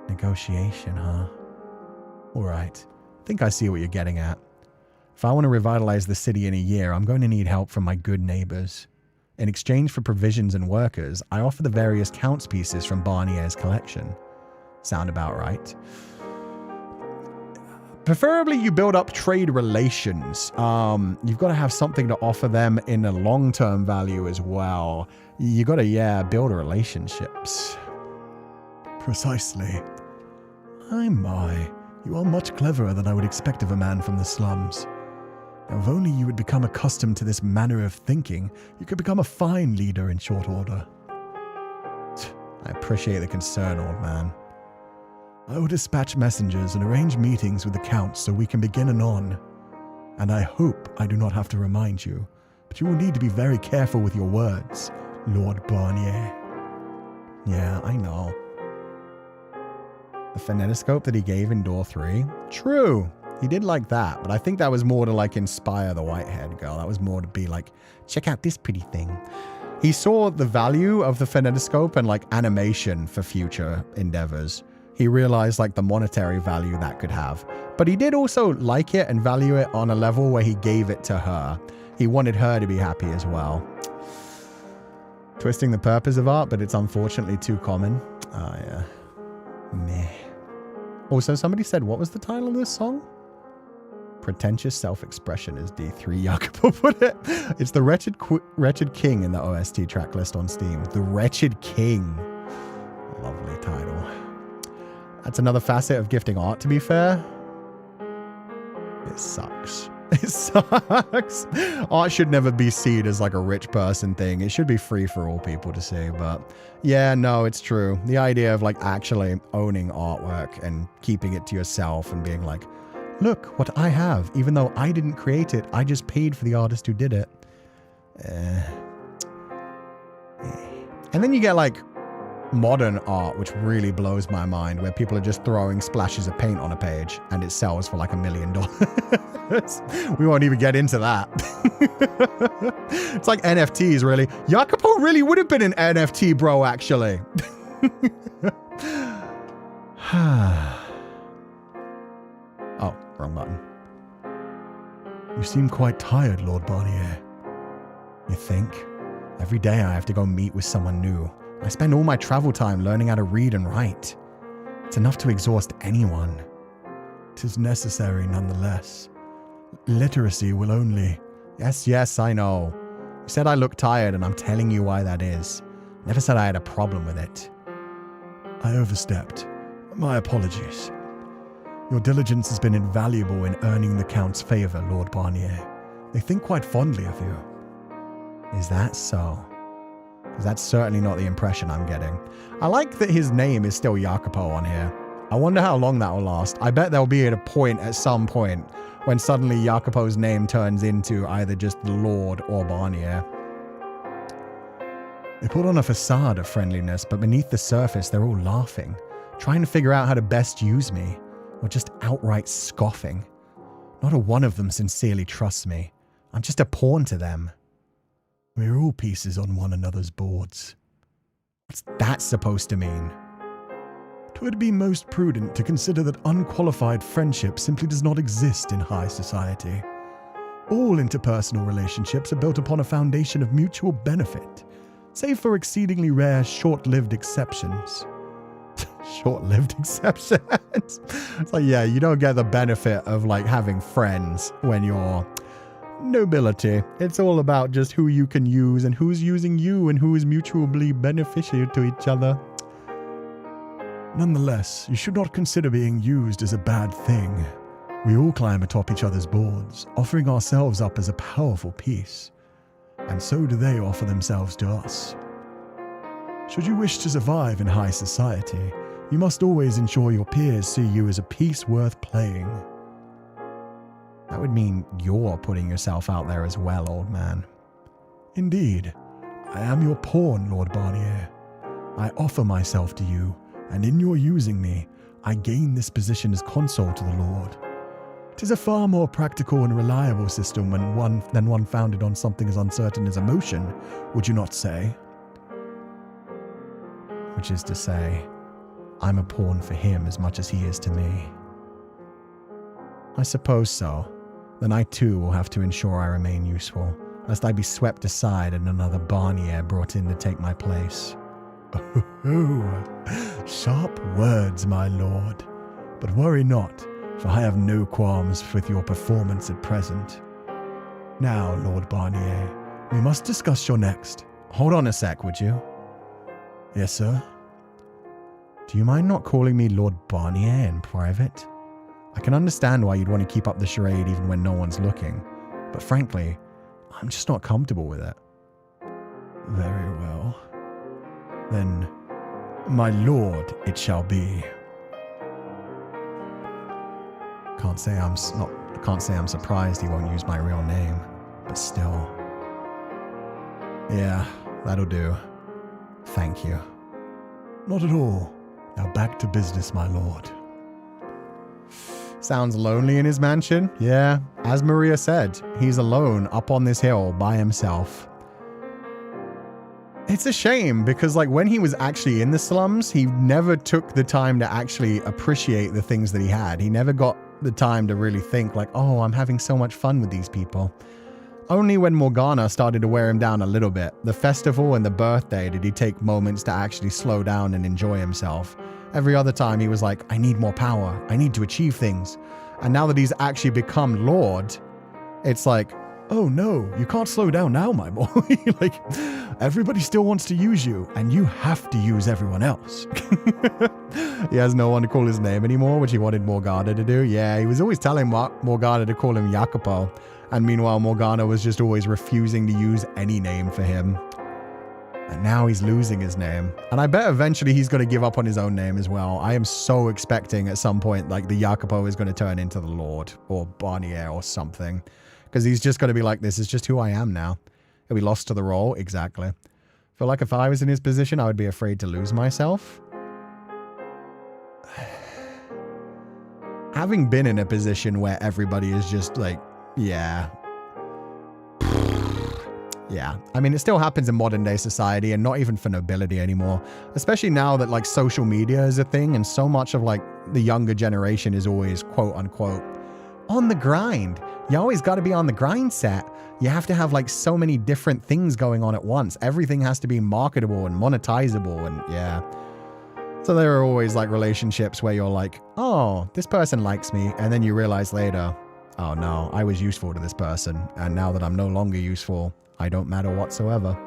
Negotiation, huh? Alright. I think I see what you're getting at. If I want to revitalize the city in a year, I'm going to need help from my good neighbors. In exchange for provisions and workers, I offer the various counts pieces from Barnier's collection. Sound about right? Preferably you build up trade relations. You've got to have something to offer them in a long-term value as well. You got to, yeah, build relationships. Precisely. My. You are much cleverer than I would expect of a man from the slums. Now, if only you would become accustomed to this manner of thinking, you could become a fine leader in short order. I appreciate the concern, old man. I will dispatch messengers and arrange meetings with the Count so we can begin anon. And I hope I do not have to remind you, but you will need to be very careful with your words, Lord Barnier. Yeah, I know. The phonetiscope that he gave in Door 3? True. He did like that, but I think that was more to like inspire the white-haired girl. That was more to be like, check out this pretty thing. He saw the value of the phonetiscope and like animation for future endeavors. He realized like the monetary value that could have. But he did also like it and value it on a level where he gave it to her. He wanted her to be happy as well. Twisting the purpose of art, but it's unfortunately too common. Oh yeah. Meh. Also, somebody said, what was the title of this song? Pretentious self-expression is D3, Jacopo put it. It's the Wretched King in the OST track list on Steam. The Wretched King. Lovely title. That's another facet of gifting art, to be fair. It sucks. It sucks. Art should never be seen as like a rich person thing. It should be free for all people to see. But yeah, no, it's true. The idea of like actually owning artwork and keeping it to yourself and being like, look what I have, even though I didn't create it, I just paid for the artist who did it. And then you get like modern art, which really blows my mind, where people are just throwing splashes of paint on a page and it sells for like $1 million. We won't even get into that. It's like NFTs, really. Jacopo really would have been an NFT, bro, actually. Oh, wrong button. You seem quite tired, Lord Barnier. You think? Every day I have to go meet with someone new. I spend all my travel time learning how to read and write. It's enough to exhaust anyone. 'Tis necessary nonetheless. Literacy will only... Yes, I know. You said I look tired and I'm telling you why that is. Never said I had a problem with it. I overstepped. My apologies. Your diligence has been invaluable in earning the Count's favor, Lord Barnier. They think quite fondly of you. Is that so? Because that's certainly not the impression I'm getting. I like that his name is still Jacopo on here. I wonder how long that will last. I bet there'll be at some point when suddenly Jacopo's name turns into either just the Lord or Barnier. They put on a facade of friendliness, but beneath the surface they're all laughing, trying to figure out how to best use me, or just outright scoffing. Not a one of them sincerely trusts me. I'm just a pawn to them. We're all pieces on one another's boards. What's that supposed to mean? 'Twould be most prudent to consider that unqualified friendship simply does not exist in high society. All interpersonal relationships are built upon a foundation of mutual benefit, save for exceedingly rare, short-lived exceptions. Short-lived exceptions? It's like, yeah, you don't get the benefit of like having friends when you're nobility. It's all about just who you can use and who's using you and who is mutually beneficial to each other. Nonetheless, you should not consider being used as a bad thing. We all climb atop each other's boards, offering ourselves up as a powerful piece. And so do they offer themselves to us. Should you wish to survive in high society, you must always ensure your peers see you as a piece worth playing. That would mean you're putting yourself out there as well, old man. Indeed. I am your pawn, Lord Barnier. I offer myself to you, and in your using me, I gain this position as consort to the Lord. 'Tis a far more practical and reliable system than one founded on something as uncertain as emotion, would you not say? Which is to say, I'm a pawn for him as much as he is to me. I suppose so. Then I too will have to ensure I remain useful, lest I be swept aside and another Barnier brought in to take my place. Oh, sharp words, my lord. But worry not, for I have no qualms with your performance at present. Now, Lord Barnier, we must discuss your next. Hold on a sec, would you? Yes, sir? Do you mind not calling me Lord Barnier in private? I can understand why you'd want to keep up the charade even when no one's looking, but frankly, I'm just not comfortable with it. Very well. Then, my lord it shall be. Can't say I'm surprised he won't use my real name, but still. Yeah, that'll do. Thank you. Not at all. Now back to business, my lord. Sounds lonely in his mansion. Yeah, as Maria said, he's alone up on this hill by himself. It's a shame because like when he was actually in the slums, he never took the time to actually appreciate the things that he had. He never got the time to really think like, oh, I'm having so much fun with these people. Only when Morgana started to wear him down a little bit, the festival and the birthday, did he take moments to actually slow down and enjoy himself. Every other time he was like, I need more power. I need to achieve things. And now that he's actually become Lord, it's like, oh no, you can't slow down now, my boy. Like, everybody still wants to use you, and you have to use everyone else. He has no one to call his name anymore, which he wanted Morgana to do. Yeah, he was always telling Morgana to call him Jacopo. And meanwhile, Morgana was just always refusing to use any name for him. And now he's losing his name. And I bet eventually he's going to give up on his own name as well. I am so expecting at some point, like, the Jacopo is going to turn into the Lord or Barnier or something. Because he's just going to be like, this is just who I am now. He'll be lost to the role. Exactly. I feel like if I was in his position, I would be afraid to lose myself. Having been in a position where everybody is just like, yeah. Yeah. I mean, it still happens in modern day society and not even for nobility anymore. Especially now that like social media is a thing and so much of like the younger generation is always quote unquote on the grind. You always got to be on the grind set. You have to have like so many different things going on at once. Everything has to be marketable and monetizable and yeah. So there are always like relationships where you're like, oh, this person likes me. And then you realize later, oh no, I was useful to this person. And now that I'm no longer useful, I don't matter whatsoever.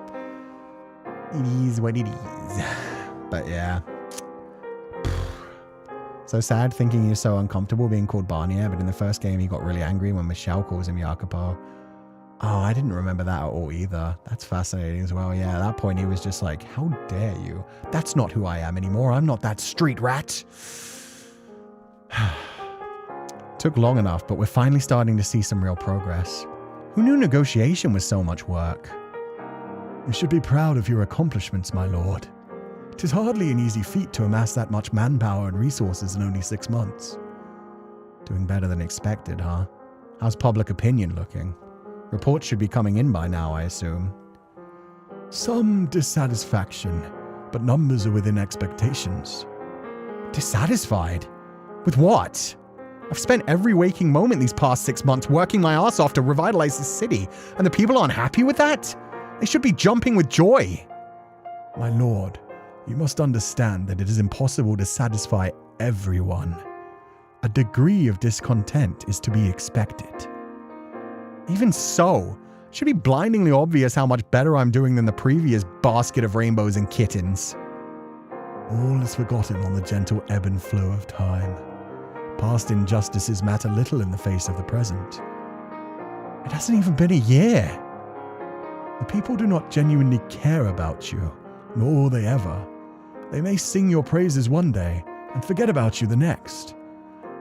It is what it is. But yeah. So sad thinking you're so uncomfortable being called Barnier, but in the first game he got really angry when Michelle calls him Jacopo. Oh, I didn't remember that at all either. That's fascinating as well. Yeah, at that point he was just like, how dare you? That's not who I am anymore. I'm not that street rat. Took long enough, but we're finally starting to see some real progress. Who knew negotiation was so much work? You should be proud of your accomplishments, my lord. 'Tis hardly an easy feat to amass that much manpower and resources in only 6 months. Doing better than expected, huh? How's public opinion looking? Reports should be coming in by now, I assume. Some dissatisfaction, but numbers are within expectations. Dissatisfied? With what? I've spent every waking moment these past 6 months working my ass off to revitalize this city, and the people aren't happy with that? They should be jumping with joy. My lord, you must understand that it is impossible to satisfy everyone. A degree of discontent is to be expected. Even so, it should be blindingly obvious how much better I'm doing than the previous basket of rainbows and kittens. All is forgotten on the gentle ebb and flow of time. Past injustices matter little in the face of the present. It hasn't even been a year. The people do not genuinely care about you, nor will they ever. They may sing your praises one day and forget about you the next.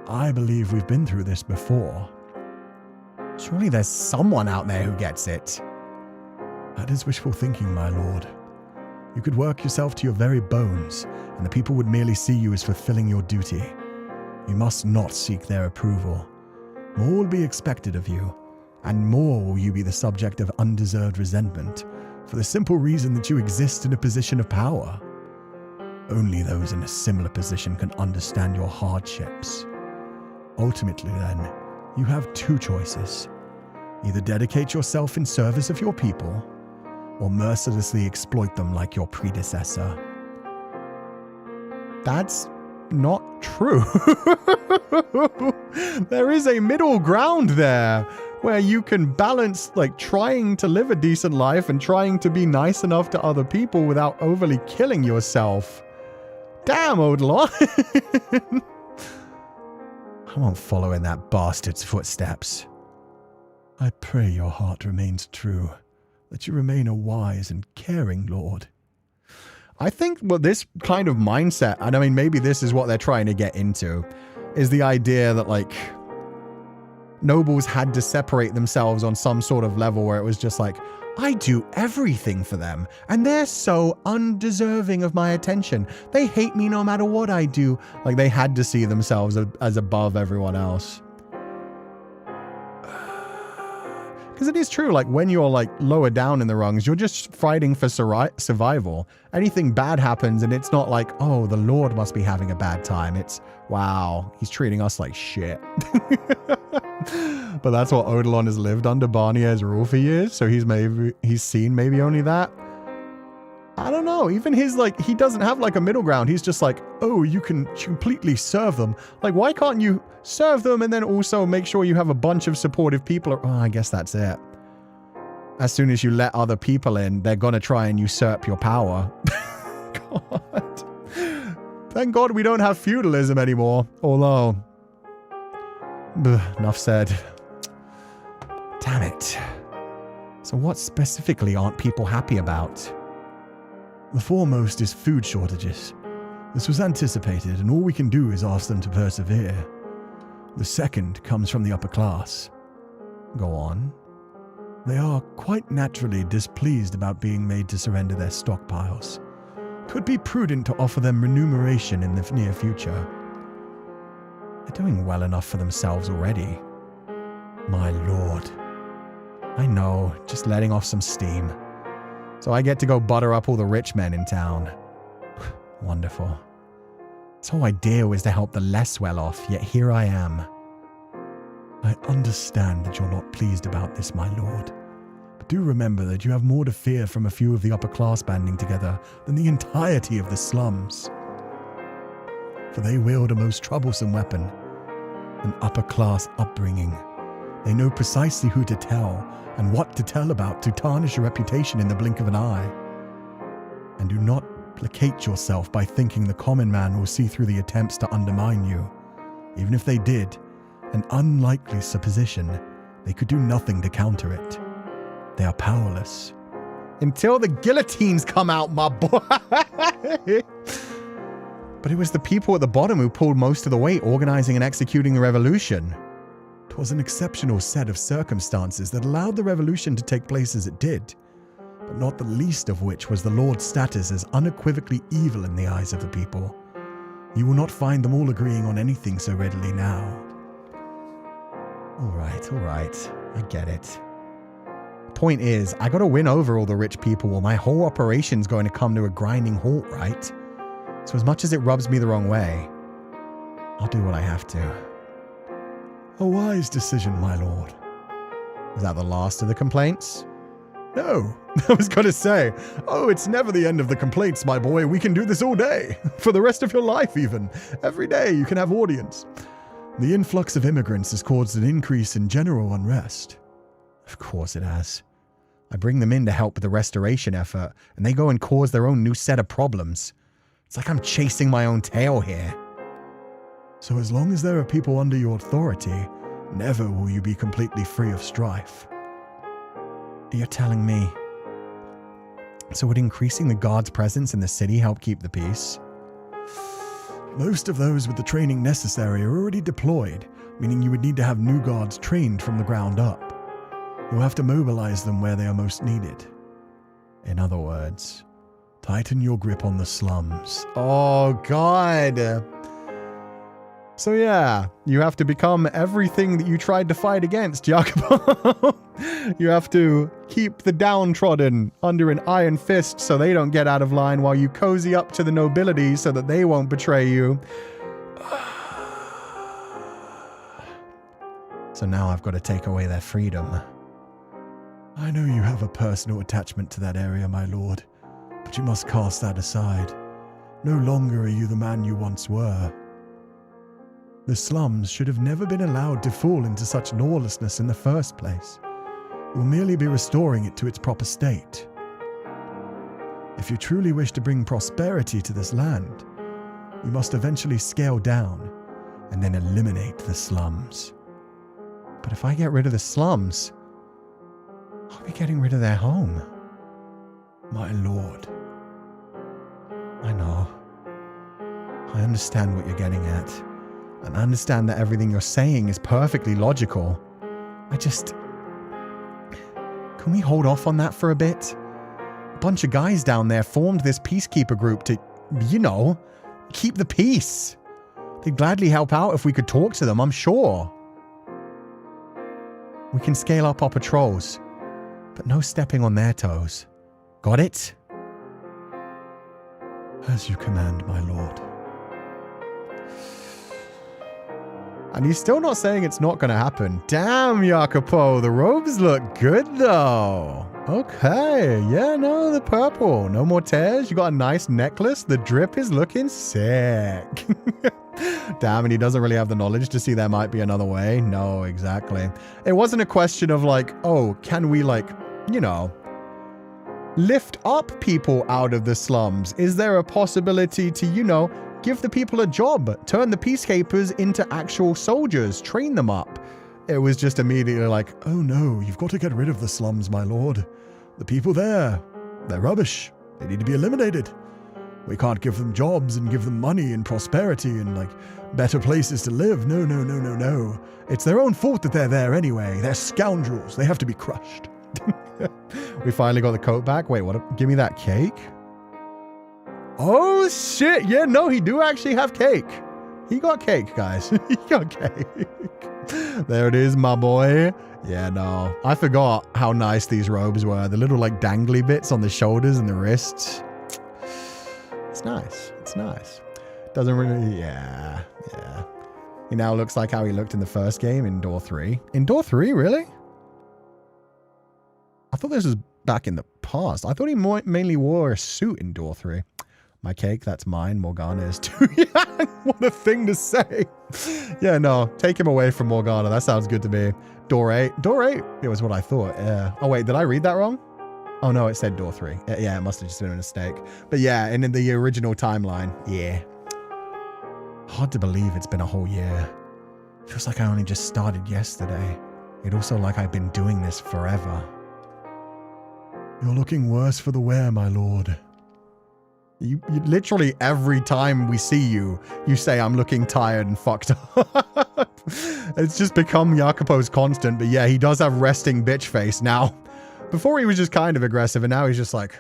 I believe we've been through this before. Surely there's someone out there who gets it. That is wishful thinking, my lord. You could work yourself to your very bones, and the people would merely see you as fulfilling your duty. You must not seek their approval. More will be expected of you, and more will you be the subject of undeserved resentment, for the simple reason that you exist in a position of power. Only those in a similar position can understand your hardships. Ultimately, then, you have 2 choices. Either dedicate yourself in service of your people, or mercilessly exploit them like your predecessor. That's not true. There is a middle ground there where you can balance like trying to live a decent life and trying to be nice enough to other people without overly killing yourself. Damn, Odalon. I won't follow in that bastard's footsteps. I pray your heart remains true, that you remain a wise and caring lord. I think this kind of mindset, and I mean, maybe this is what they're trying to get into, is the idea that like nobles had to separate themselves on some sort of level where it was just like, I do everything for them, and they're so undeserving of my attention. They hate me no matter what I do. Like they had to see themselves as above everyone else. Because it is true, like when you're like lower down in the rungs, you're just fighting for survival. Anything bad happens and it's not like, oh, the Lord must be having a bad time. It's, wow, he's treating us like shit. But that's what Odalon has lived under Barnier's rule for years. So he's seen maybe only that. I don't know. Even his, like, he doesn't have like a middle ground. He's just like, oh, you can completely serve them. Like, why can't you serve them and then also make sure you have a bunch of supportive people? Oh, I guess that's it. As soon as you let other people in, they're going to try and usurp your power. God. Thank God we don't have feudalism anymore. Although, enough said. Damn it. So what specifically aren't people happy about? The foremost is food shortages. This was anticipated, and all we can do is ask them to persevere. The second comes from the upper class. Go on. They are quite naturally displeased about being made to surrender their stockpiles. It would be prudent to offer them remuneration in the near future. They're doing well enough for themselves already. My lord. I know, just letting off some steam. So I get to go butter up all the rich men in town. Wonderful. This whole idea was to help the less well-off, yet here I am. I understand that you're not pleased about this, my lord. But do remember that you have more to fear from a few of the upper class banding together than the entirety of the slums. For they wield a most troublesome weapon, an upper class upbringing. They know precisely who to tell and what to tell about to tarnish your reputation in the blink of an eye. And do not placate yourself by thinking the common man will see through the attempts to undermine you. Even if they did, an unlikely supposition, they could do nothing to counter it. They are powerless. Until the guillotines come out, my boy. But it was the people at the bottom who pulled most of the weight organizing and executing the revolution. 'Twas an exceptional set of circumstances that allowed the revolution to take place as it did, but not the least of which was the Lord's status as unequivocally evil in the eyes of the people. You will not find them all agreeing on anything so readily now. All right. I get it. Point is, I gotta win over all the rich people or my whole operation's going to come to a grinding halt, right? So as much as it rubs me the wrong way, I'll do what I have to. A wise decision, my lord. Was that the last of the complaints? No, I was going to say, it's never the end of the complaints, my boy. We can do this all day. For the rest of your life, even. Every day you can have audience. The influx of immigrants has caused an increase in general unrest. Of course it has. I bring them in to help with the restoration effort, and they go and cause their own new set of problems. It's like I'm chasing my own tail here. So as long as there are people under your authority, never will you be completely free of strife. You're telling me. So would increasing the guards' presence in the city help keep the peace? Most of those with the training necessary are already deployed, meaning you would need to have new guards trained from the ground up. You'll have to mobilize them where they are most needed. In other words, tighten your grip on the slums. Oh, God. So yeah, you have to become everything that you tried to fight against, Jacopo. You have to keep the downtrodden under an iron fist so they don't get out of line while you cozy up to the nobility so that they won't betray you. So now I've got to take away their freedom. I know you have a personal attachment to that area, my lord, but you must cast that aside. No longer are you the man you once were. The slums should have never been allowed to fall into such lawlessness in the first place. You'll merely be restoring it to its proper state. If you truly wish to bring prosperity to this land, you must eventually scale down and then eliminate the slums. But if I get rid of the slums, I'll be getting rid of their home. My lord. I know. I understand what you're getting at. And I understand that everything you're saying is perfectly logical. Can we hold off on that for a bit? A bunch of guys down there formed this peacekeeper group to, keep the peace. They'd gladly help out if we could talk to them, I'm sure. We can scale up our patrols, but no stepping on their toes. Got it? As you command, my lord. And he's still not saying it's not going to happen. Damn, Jacopo, the robes look good, though. Okay, yeah, no, the purple. No more tears. You got a nice necklace. The drip is looking sick. Damn, and he doesn't really have the knowledge to see there might be another way. No, exactly. It wasn't a question of can we lift up people out of the slums? Is there a possibility to, give the people a job, turn the peacekeepers into actual soldiers, train them up. It was just immediately like, Oh no, you've got to get rid of the slums, my lord. The people there, they're rubbish. They need to be eliminated. We can't give them jobs and give them money and prosperity and, like, better places to live. No, no, no, no, no. It's their own fault that they're there anyway. They're scoundrels. They have to be crushed. we finally got the coat back. Wait, what? Give me that cake. Oh, shit. Yeah, no, he do actually have cake. He got cake, guys. He got cake. There it is, my boy. Yeah, no. I forgot how nice these robes were. The little, like, dangly bits on the shoulders and the wrists. It's nice. It's nice. Doesn't really... Yeah. He now looks like how he looked in the first game in Door 3. In Door 3, really? I thought this was back in the past. I thought he mainly wore a suit in Door 3. My cake, that's mine. Morgana is too young. What a thing to say. Yeah, no. Take him away from Morgana. That sounds good to me. Door 8. Door 8. It was what I thought. Yeah. Oh, wait. Did I read that wrong? Oh, no. It said Door 3. Yeah, it must have just been a mistake. But yeah, and in the original timeline. Yeah. Hard to believe it's been a whole year. Feels like I only just started yesterday. It also like I've been doing this forever. You're looking worse for the wear, my lord. You literally every time we see you, you say I'm looking tired and fucked up. It's just become Jacopo's constant, but yeah, he does have resting bitch face now. Before he was just kind of aggressive, and now he's just like,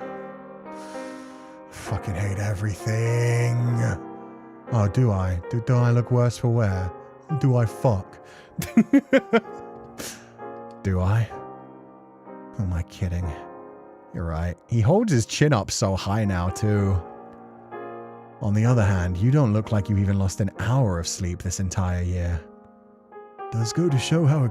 fucking hate everything. Oh, do I? Do I look worse for wear? Do I fuck? Do I? Who am I kidding? You're right. He holds his chin up so high now, too. On the other hand, you don't look like you've even lost an hour of sleep this entire year. Does go to show how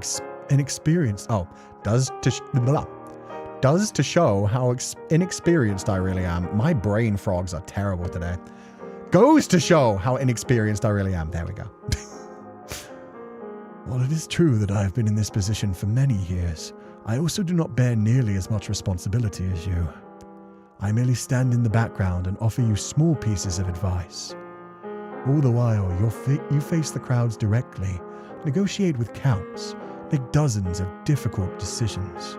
inexperienced... Oh, does to show how inexperienced I really am. My brain frogs are terrible today. Goes to show how inexperienced I really am. There we go. While it is true that I have been in this position for many years, I also do not bear nearly as much responsibility as you. I merely stand in the background and offer you small pieces of advice. All the while, you face the crowds directly, negotiate with counts, make dozens of difficult decisions.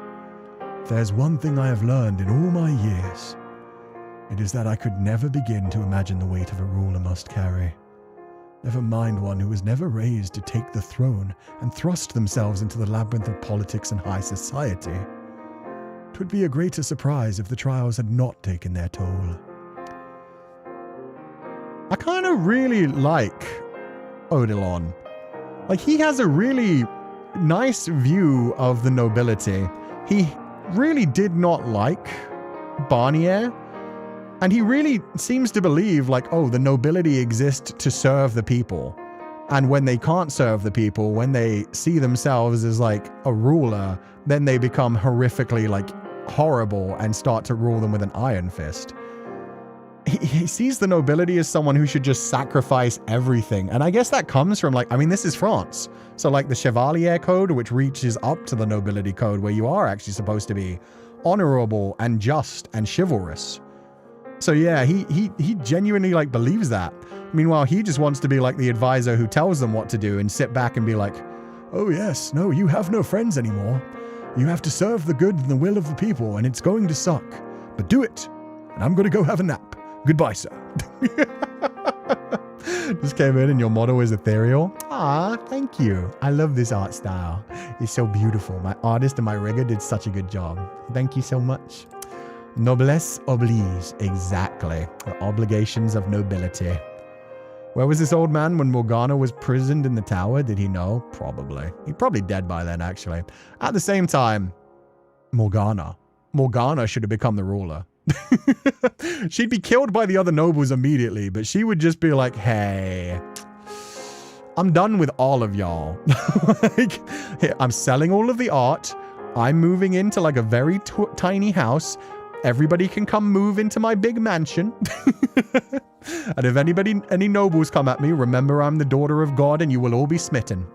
If there's one thing I have learned in all my years, it is that I could never begin to imagine the weight of a ruler must carry. Never mind one who was never raised to take the throne and thrust themselves into the labyrinth of politics and high society. 'Twould be a greater surprise if the trials had not taken their toll. I kind of really like Odilon. Like, he has a really nice view of the nobility. He really did not like Barnier. And he really seems to believe, like, oh, the nobility exists to serve the people. And when they can't serve the people, when they see themselves as, like, a ruler, then they become horrifically, like, horrible and start to rule them with an iron fist. He sees the nobility as someone who should just sacrifice everything. And I guess that comes from, like, I mean, this is France. So, like, the Chevalier Code, which reaches up to the nobility code, where you are actually supposed to be honorable and just and chivalrous. So yeah, he genuinely, like, believes that. Meanwhile, he just wants to be like the advisor who tells them what to do and sit back and be like, oh yes, no, you have no friends anymore. You have to serve the good and the will of the people, and it's going to suck. But do it, and I'm going to go have a nap. Goodbye, sir. Just came in and your motto is ethereal. Ah, thank you. I love this art style. It's so beautiful. My artist and my rigger did such a good job. Thank you so much. Noblesse oblige. Exactly. The obligations of nobility. Where was this old man when Morgana was prisoned in the tower? Did he know? Probably. He's probably dead by then, actually. At the same time, Morgana should have become the ruler. She'd be killed by the other nobles immediately, but she would just be like, hey, I'm done with all of y'all. Like, I'm selling all of the art. I'm moving into like a very tiny house. Everybody can come move into my big mansion. And if any nobles come at me, remember I'm the daughter of God and you will all be smitten.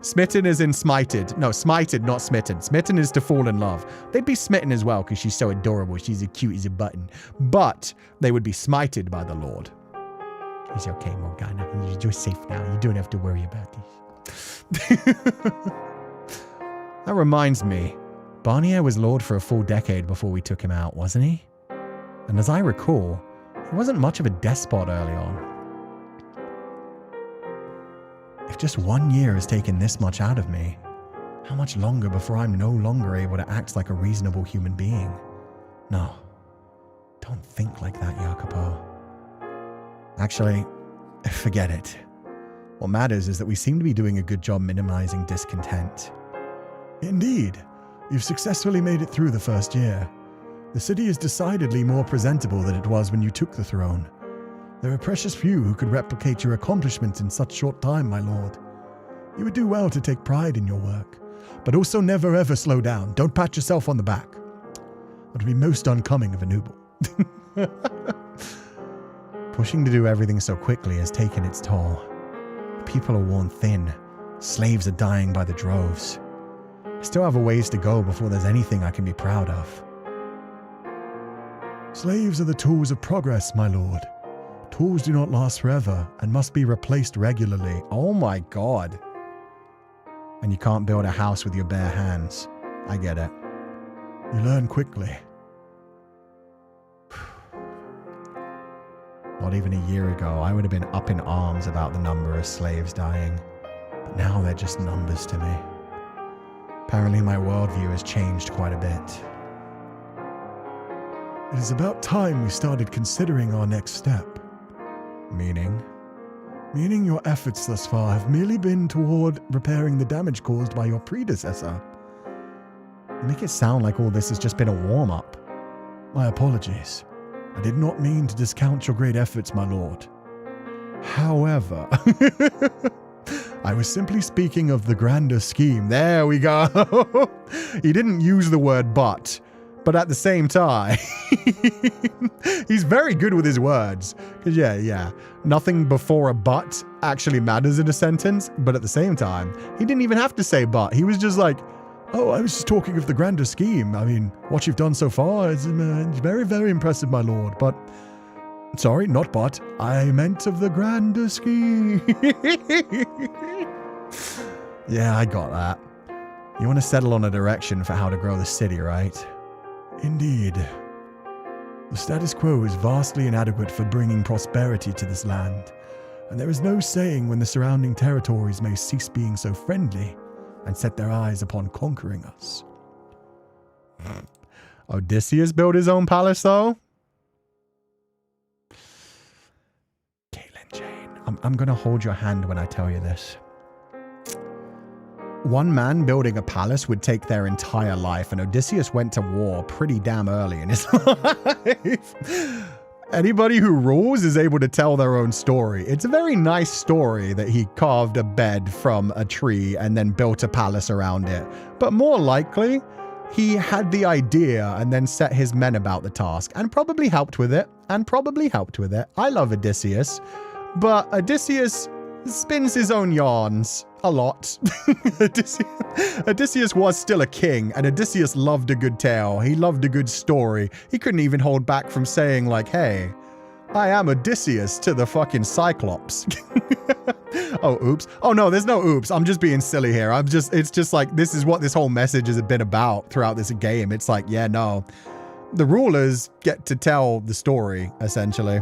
Smitten is in smited. No, smited, not smitten. Smitten is to fall in love. They'd be smitten as well because she's so adorable. She's as cute as a button. But they would be smited by the Lord. He's okay, Morgana. You're safe now. You don't have to worry about this. That reminds me, Barnier was Lord for a full decade before we took him out, wasn't he? And as I recall, he wasn't much of a despot early on. If just 1 year has taken this much out of me, how much longer before I'm no longer able to act like a reasonable human being? No, don't think like that, Jacopo. Actually, forget it. What matters is that we seem to be doing a good job minimizing discontent. Indeed, you've successfully made it through the first year. The city is decidedly more presentable than it was when you took the throne. There are precious few who could replicate your accomplishments in such short time, my lord. You would do well to take pride in your work, but also never ever slow down. Don't pat yourself on the back. That would be most unbecoming of a noble. Pushing to do everything so quickly has taken its toll. People are worn thin. Slaves are dying by the droves. I still have a ways to go before there's anything I can be proud of. Slaves are the tools of progress, my lord. Tools do not last forever and must be replaced regularly. Oh my god. And you can't build a house with your bare hands. I get it. You learn quickly. Not even a year ago, I would have been up in arms about the number of slaves dying. But now they're just numbers to me. Apparently my worldview has changed quite a bit. It is about time we started considering our next step. Meaning? Meaning your efforts thus far have merely been toward repairing the damage caused by your predecessor. You make it sound like all this has just been a warm-up. My apologies. I did not mean to discount your great efforts, my lord. However, I was simply speaking of the grander scheme. There we go. He didn't use the word but at the same time, he's very good with his words. Because yeah, nothing before a but actually matters in a sentence, but at the same time, he didn't even have to say but. He was just like, oh, I was just talking of the grander scheme. I mean, what you've done so far is very, very impressive, my lord. But, sorry, not but. I meant of the grander scheme. Yeah, I got that. You want to settle on a direction for how to grow the city, right? Indeed. The status quo is vastly inadequate for bringing prosperity to this land, and there is no saying when the surrounding territories may cease being so friendly and set their eyes upon conquering us. Odysseus built his own palace, though? Caitlin Jane, I'm going to hold your hand when I tell you this. One man building a palace would take their entire life, and Odysseus went to war pretty damn early in his life. Anybody who rules is able to tell their own story. It's a very nice story that he carved a bed from a tree and then built a palace around it. But more likely, he had the idea and then set his men about the task and probably helped with it. I love Odysseus, but Odysseus spins his own yarns a lot. Odysseus was still a king, and Odysseus loved a good tale. He loved a good story. He couldn't even hold back from saying like, hey, I am Odysseus to the fucking Cyclops. Oh, oops. Oh no, there's no oops. I'm just being silly here. It's just like, this is what this whole message has been about throughout this game. It's like, yeah, no. The rulers get to tell the story, essentially.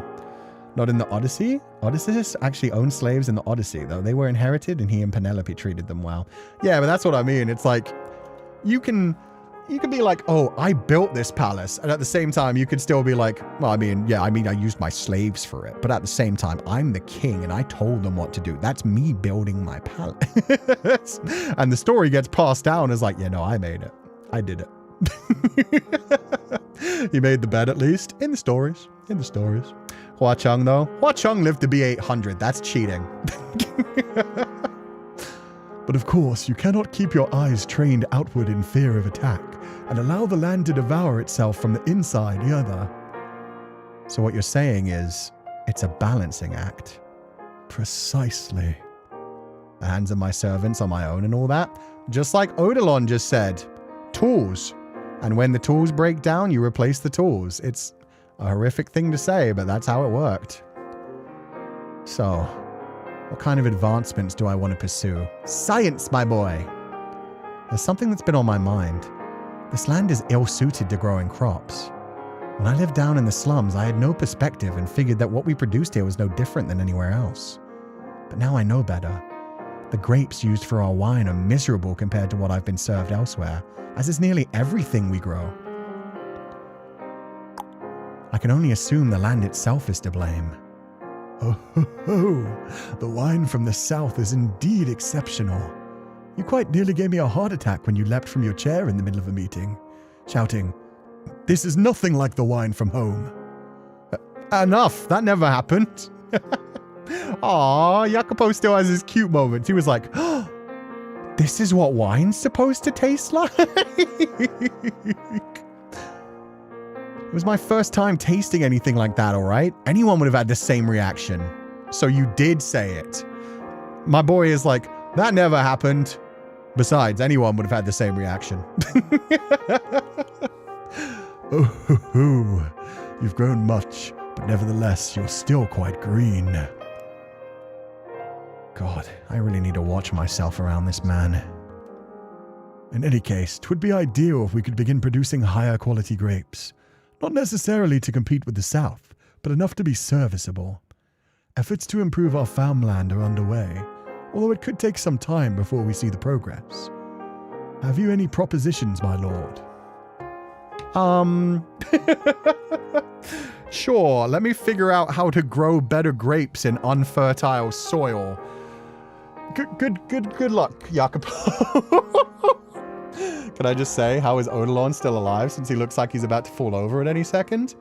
Not in the Odyssey. Odysseus actually owned slaves in the Odyssey, though. They were inherited, and he and Penelope treated them well. Yeah, but that's what I mean. It's like, you can be like, oh, I built this palace. And at the same time, you could still be like, well, I used my slaves for it. But at the same time, I'm the king, and I told them what to do. That's me building my palace. And the story gets passed down as like, yeah, no, I made it. I did it. He made the bed, at least. In the stories. Hua Chung, though. Hua Chung lived to be 800. That's cheating. But of course, you cannot keep your eyes trained outward in fear of attack and allow the land to devour itself from the inside either. So what you're saying is, it's a balancing act. Precisely. The hands of my servants are my own and all that. Just like Odilon just said. Tools. And when the tools break down, you replace the tools. It's a horrific thing to say, but that's how it worked. So, what kind of advancements do I want to pursue? Science, my boy! There's something that's been on my mind. This land is ill-suited to growing crops. When I lived down in the slums, I had no perspective and figured that what we produced here was no different than anywhere else. But now I know better. The grapes used for our wine are miserable compared to what I've been served elsewhere, as is nearly everything we grow. I can only assume the land itself is to blame. Oh, ho, ho. The wine from the south is indeed exceptional. You quite nearly gave me a heart attack when you leapt from your chair in the middle of a meeting, shouting, "This is nothing like the wine from home." Enough! That never happened. Aw, Jacopo still has his cute moments. He was like, oh, this is what wine's supposed to taste like? It was my first time tasting anything like that, alright? Anyone would have had the same reaction. So you did say it. My boy is like, that never happened. Besides, anyone would have had the same reaction. Oh, ho, ho. You've grown much, but nevertheless, you're still quite green. God, I really need to watch myself around this man. In any case, 'twould be ideal if we could begin producing higher quality grapes. Not necessarily to compete with the South, but enough to be serviceable. Efforts to improve our farmland are underway, although it could take some time before we see the progress. Have you any propositions, my lord? Sure, let me figure out how to grow better grapes in unfertile soil. Good luck, Jacopo. Can I just say, how is Odilon still alive since he looks like he's about to fall over at any second?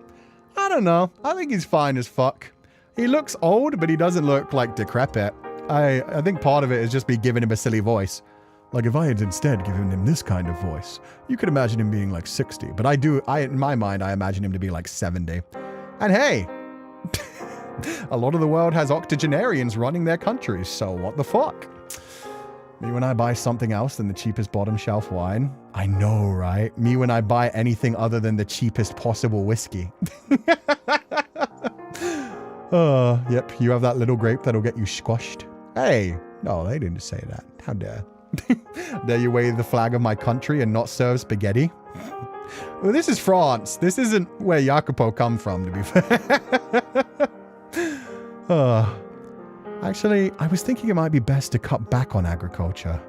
I don't know. I think he's fine as fuck. He looks old, but he doesn't look, like, decrepit. I think part of it is just me giving him a silly voice. Like if I had instead given him this kind of voice, you could imagine him being like 60. But in my mind, I imagine him to be like 70. And hey, a lot of the world has octogenarians running their countries, so what the fuck? Me when I buy something else than the cheapest bottom shelf wine. I know, right? Me when I buy anything other than the cheapest possible whiskey. Yep, you have that little grape that'll get you squashed. Hey, no, they didn't say that. How dare. Dare you wave the flag of my country and not serve spaghetti? Well, this is France. This isn't where Jacopo come from, to be fair. Actually, I was thinking it might be best to cut back on agriculture.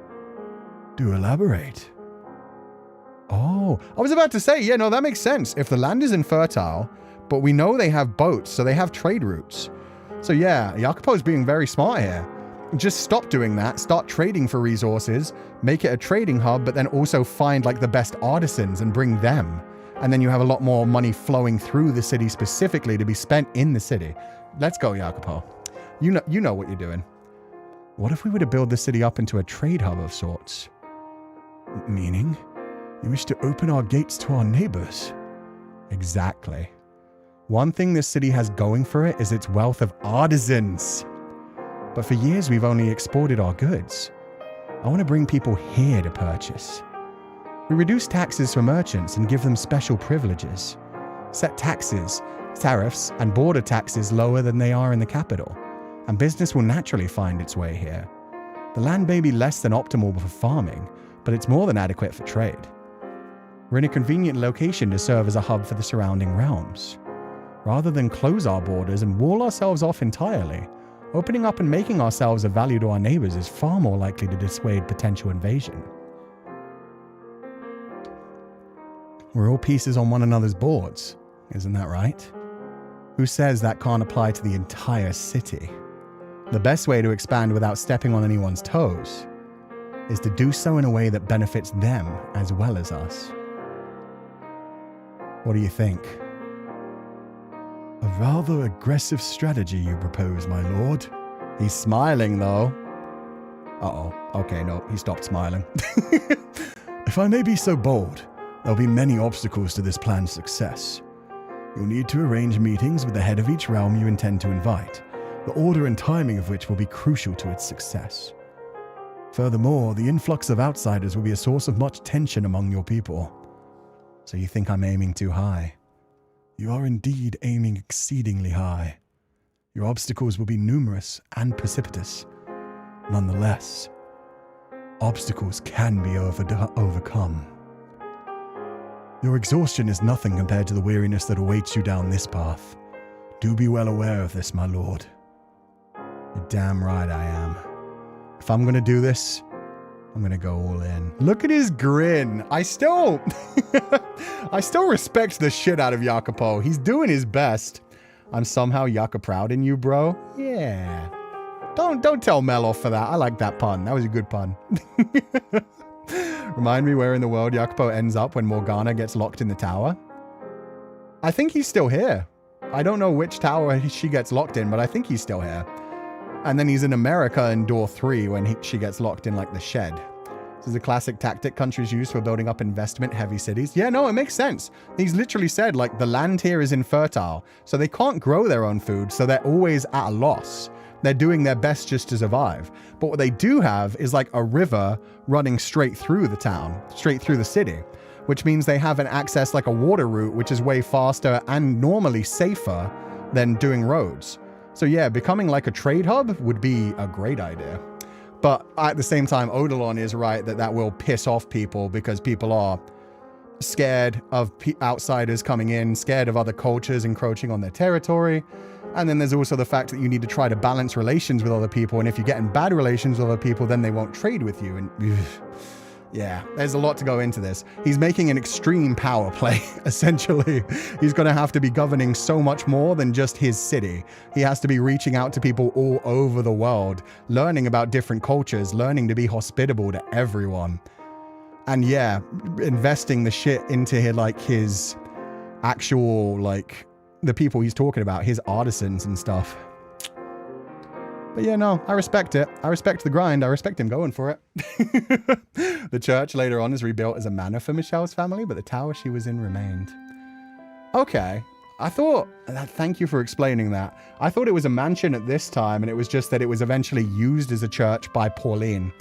Do elaborate. Oh, I was about to say, yeah, no, that makes sense. If the land is infertile, but we know they have boats, so they have trade routes. So yeah, Jacopo's being very smart here. Just stop doing that, start trading for resources, make it a trading hub, but then also find like the best artisans and bring them. And then you have a lot more money flowing through the city specifically to be spent in the city. Let's go, Jacopo. You know what you're doing. What if we were to build the city up into a trade hub of sorts? Meaning? You wish to open our gates to our neighbors? Exactly. One thing this city has going for it is its wealth of artisans. But for years, we've only exported our goods. I want to bring people here to purchase. We reduce taxes for merchants and give them special privileges. Set taxes, tariffs, and border taxes lower than they are in the capital, and business will naturally find its way here. The land may be less than optimal for farming, but it's more than adequate for trade. We're in a convenient location to serve as a hub for the surrounding realms. Rather than close our borders and wall ourselves off entirely, opening up and making ourselves of value to our neighbors is far more likely to dissuade potential invasion. We're all pieces on one another's boards, isn't that right? Who says that can't apply to the entire city? The best way to expand without stepping on anyone's toes is to do so in a way that benefits them as well as us. What do you think? A rather aggressive strategy you propose, my lord. He's smiling, though. Uh-oh. Okay, no, he stopped smiling. If I may be so bold, there'll be many obstacles to this plan's success. You'll need to arrange meetings with the head of each realm you intend to invite, the order and timing of which will be crucial to its success. Furthermore, the influx of outsiders will be a source of much tension among your people. So you think I'm aiming too high? You are indeed aiming exceedingly high. Your obstacles will be numerous and precipitous. Nonetheless, obstacles can be overcome. Your exhaustion is nothing compared to the weariness that awaits you down this path. Do be well aware of this, my lord. You're damn right I am. If I'm going to do this, I'm going to go all in. Look at his grin. I still respect the shit out of Jacopo. He's doing his best. I'm somehow Yaka proud in you, bro. Yeah. Don't tell Mel off for that. I like that pun. That was a good pun. Remind me where in the world Jacopo ends up when Morgana gets locked in the tower. I think he's still here. I don't know which tower she gets locked in, but I think he's still here. And then he's in America in door 3 when she gets locked in like the shed. This is a classic tactic countries use for building up investment-heavy cities. Yeah, no, it makes sense. He's literally said, like, the land here is infertile, so they can't grow their own food, so they're always at a loss. They're doing their best just to survive. But what they do have is, like, a river running straight through the town, straight through the city, which means they have an access, like a water route, which is way faster and normally safer than doing roads. So yeah, becoming like a trade hub would be a great idea. But at the same time, Odilon is right that will piss off people because people are scared of outsiders coming in, scared of other cultures encroaching on their territory. And then there's also the fact that you need to try to balance relations with other people. And if you get in bad relations with other people, then they won't trade with you. And yeah, there's a lot to go into this. He's making an extreme power play, essentially. He's going to have to be governing so much more than just his city. He has to be reaching out to people all over the world, learning about different cultures, learning to be hospitable to everyone. And yeah, investing the shit into his actual, like, the people he's talking about, his artisans and stuff. But yeah, no, I respect it. I respect the grind. I respect him going for it. The church later on is rebuilt as a manor for Michelle's family, but the tower she was in remained. Okay. I thought, thank you for explaining that. I thought it was a mansion at this time, and it was just that it was eventually used as a church by Pauline.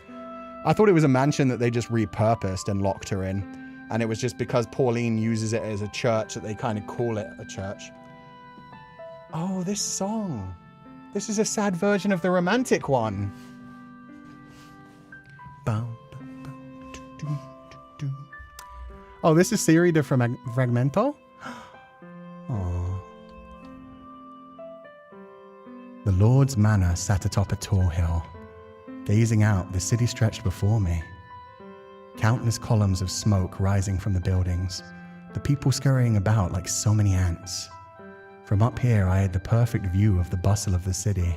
I thought it was a mansion that they just repurposed and locked her in. And it was just because Pauline uses it as a church that they kind of call it a church. Oh, this song. This is a sad version of the romantic one. Oh, this is Serie de Fragmento? Oh. The Lord's manor sat atop a tall hill. Gazing out, the city stretched before me. Countless columns of smoke rising from the buildings, the people scurrying about like so many ants. From up here, I had the perfect view of the bustle of the city.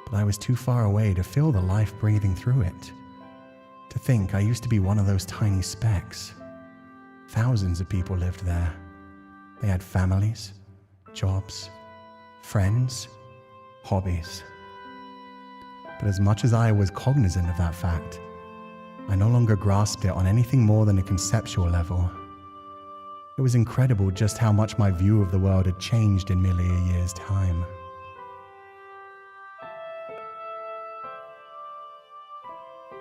But I was too far away to feel the life breathing through it. To think I used to be one of those tiny specks. Thousands of people lived there. They had families, jobs, friends, hobbies. But as much as I was cognizant of that fact, I no longer grasped it on anything more than a conceptual level. It was incredible just how much my view of the world had changed in merely a year's time.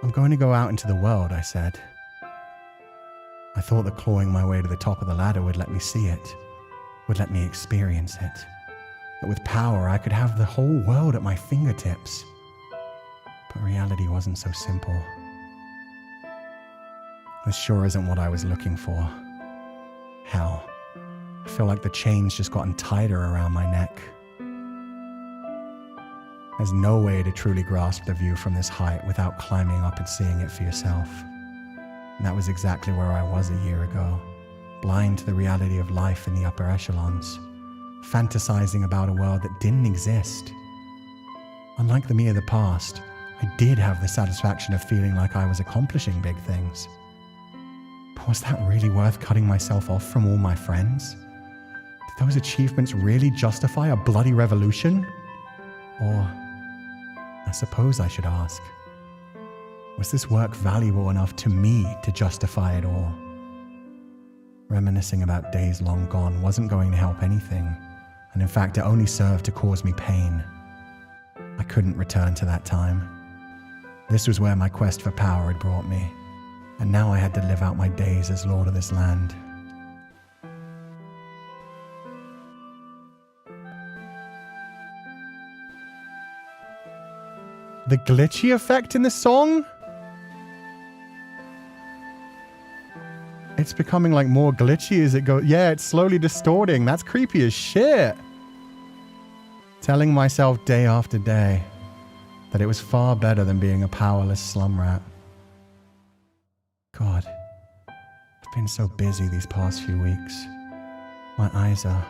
I'm going to go out into the world, I said. I thought that clawing my way to the top of the ladder would let me see it, would let me experience it. That with power I could have the whole world at my fingertips. But reality wasn't so simple. This sure isn't what I was looking for. Hell, I feel like the chain's just gotten tighter around my neck. There's no way to truly grasp the view from this height without climbing up and seeing it for yourself. And that was exactly where I was a year ago, blind to the reality of life in the upper echelons, fantasizing about a world that didn't exist. Unlike the me of the past, I did have the satisfaction of feeling like I was accomplishing big things. But was that really worth cutting myself off from all my friends? Did those achievements really justify a bloody revolution? Or, I suppose I should ask, was this work valuable enough to me to justify it all? Reminiscing about days long gone wasn't going to help anything, and in fact it only served to cause me pain. I couldn't return to that time. This was where my quest for power had brought me, and now I had to live out my days as lord of this land. The glitchy effect in the song? It's becoming like more glitchy as it goes. Yeah, it's slowly distorting. That's creepy as shit. Telling myself day after day that it was far better than being a powerless slum rat. God, I've been so busy these past few weeks. My eyes are...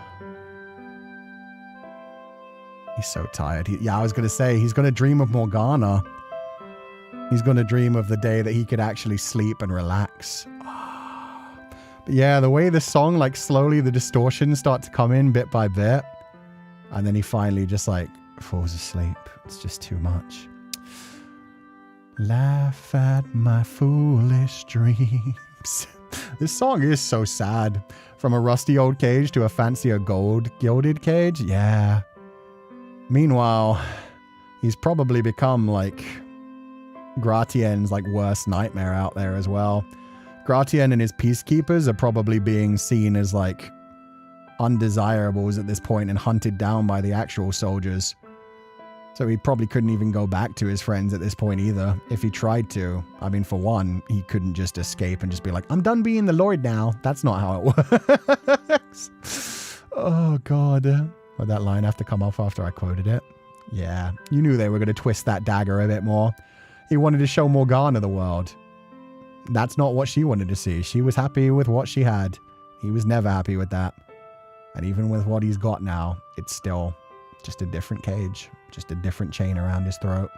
He's so tired. I was going to say, he's going to dream of Morgana. He's going to dream of the day that he could actually sleep and relax. But yeah, the way the song, like slowly the distortions start to come in bit by bit. And then he finally just like falls asleep. It's just too much. Laugh at my foolish dreams. This song is so sad. From a rusty old cage to a fancier gilded cage. Yeah. Meanwhile, he's probably become like Gratien's like worst nightmare out there as well. Gratien and his peacekeepers are probably being seen as like undesirables at this point and hunted down by the actual soldiers. So he probably couldn't even go back to his friends at this point either, if he tried to. I mean, for one, he couldn't just escape and just be like, I'm done being the Lord now. That's not how it works. Oh, God. Would that line have to come off after I quoted it? Yeah, you knew they were going to twist that dagger a bit more. He wanted to show Morgana the world. That's not what she wanted to see. She was happy with what she had. He was never happy with that. And even with what he's got now, it's still just a different cage. Just a different chain around his throat.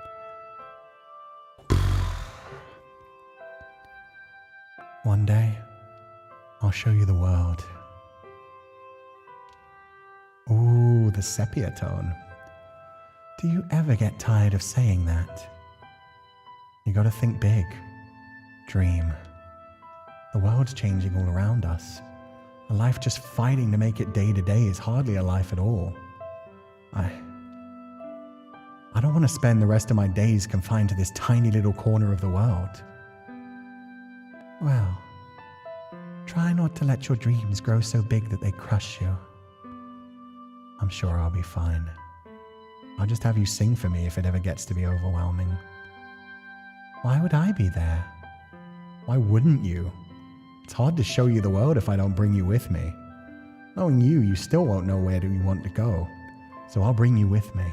One day, I'll show you the world. Ooh, the sepia tone. Do you ever get tired of saying that? You gotta think big. Dream. The world's changing all around us. A life just fighting to make it day to day is hardly a life at all. I don't want to spend the rest of my days confined to this tiny little corner of the world. Well, try not to let your dreams grow so big that they crush you. I'm sure I'll be fine. I'll just have you sing for me if it ever gets to be overwhelming. Why would I be there? Why wouldn't you? It's hard to show you the world if I don't bring you with me. Knowing you, you still won't know where you want to go. So I'll bring you with me.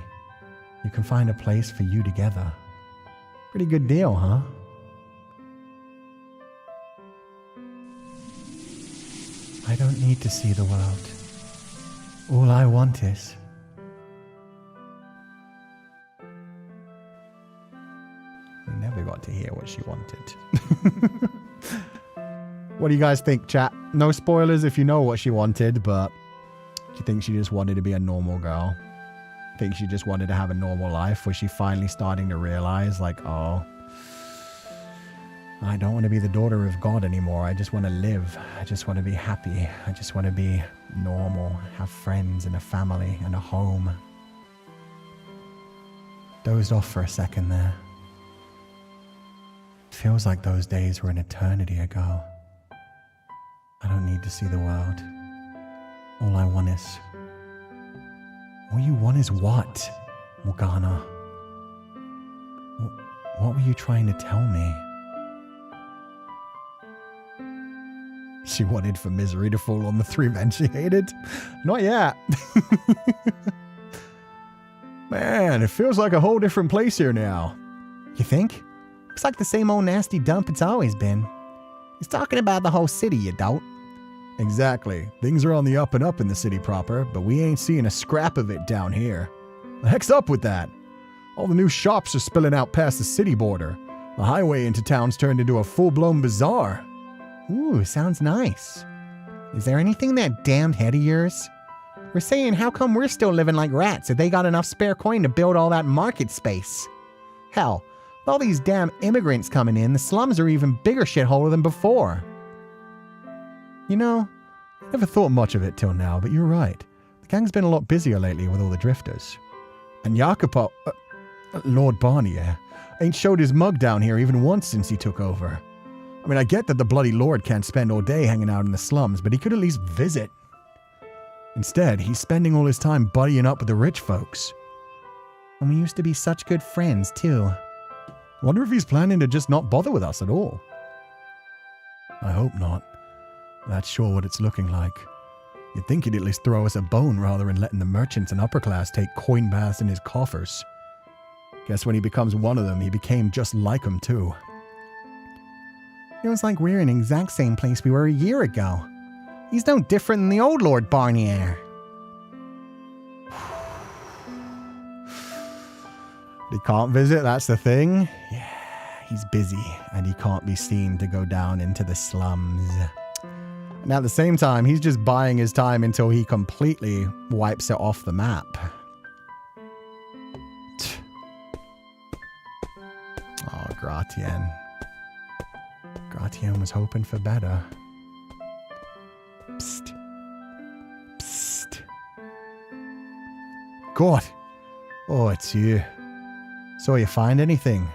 You can find a place for you together. Pretty good deal, huh? I don't need to see the world. All I want is... We never got to hear what she wanted. What do you guys think, chat? No spoilers if you know what she wanted, but do you think she just wanted to be a normal girl? Think she just wanted to have a normal life? Was she finally starting to realize, like, oh, I don't want to be the daughter of God anymore. I just want to live. I just want to be happy. I just want to be normal, have friends and a family and a home. Dozed off for a second there. Feels like those days were an eternity ago. I don't need to see the world. All I want is... All you want is what, Morgana? What were you trying to tell me? She wanted for misery to fall on the 3 men she hated? Not yet. Man, it feels like a whole different place here now. You think? Looks like the same old nasty dump it's always been. He's talking about the whole city, you don't? Exactly. Things are on the up and up in the city proper, but we ain't seeing a scrap of it down here. The heck's up with that? All the new shops are spilling out past the city border. The highway into town's turned into a full-blown bazaar. Ooh, sounds nice. Is there anything in that damned head of yours? We're saying, how come we're still living like rats if they got enough spare coin to build all that market space? Hell, with all these damn immigrants coming in, the slums are even bigger shithole than before. You know, I never thought much of it till now, but you're right. The gang's been a lot busier lately with all the drifters. And Jacopo, Lord Barnier, ain't showed his mug down here even once since he took over. I mean, I get that the bloody Lord can't spend all day hanging out in the slums, but he could at least visit. Instead, he's spending all his time buddying up with the rich folks. And we used to be such good friends, too. Wonder if he's planning to just not bother with us at all. I hope not. That's sure what it's looking like. You'd think he'd at least throw us a bone rather than letting the merchants and upper class take coin baths in his coffers. Guess when he becomes one of them, he became just like them too. Feels like we're in the exact same place we were a year ago. He's no different than the old Lord Barnier. He can't visit, that's the thing. Yeah, he's busy and he can't be seen to go down into the slums. And at the same time, he's just buying his time until he completely wipes it off the map. Oh, Gratien. Gratien was hoping for better. Psst. Psst. God. Oh, it's you. So you find anything?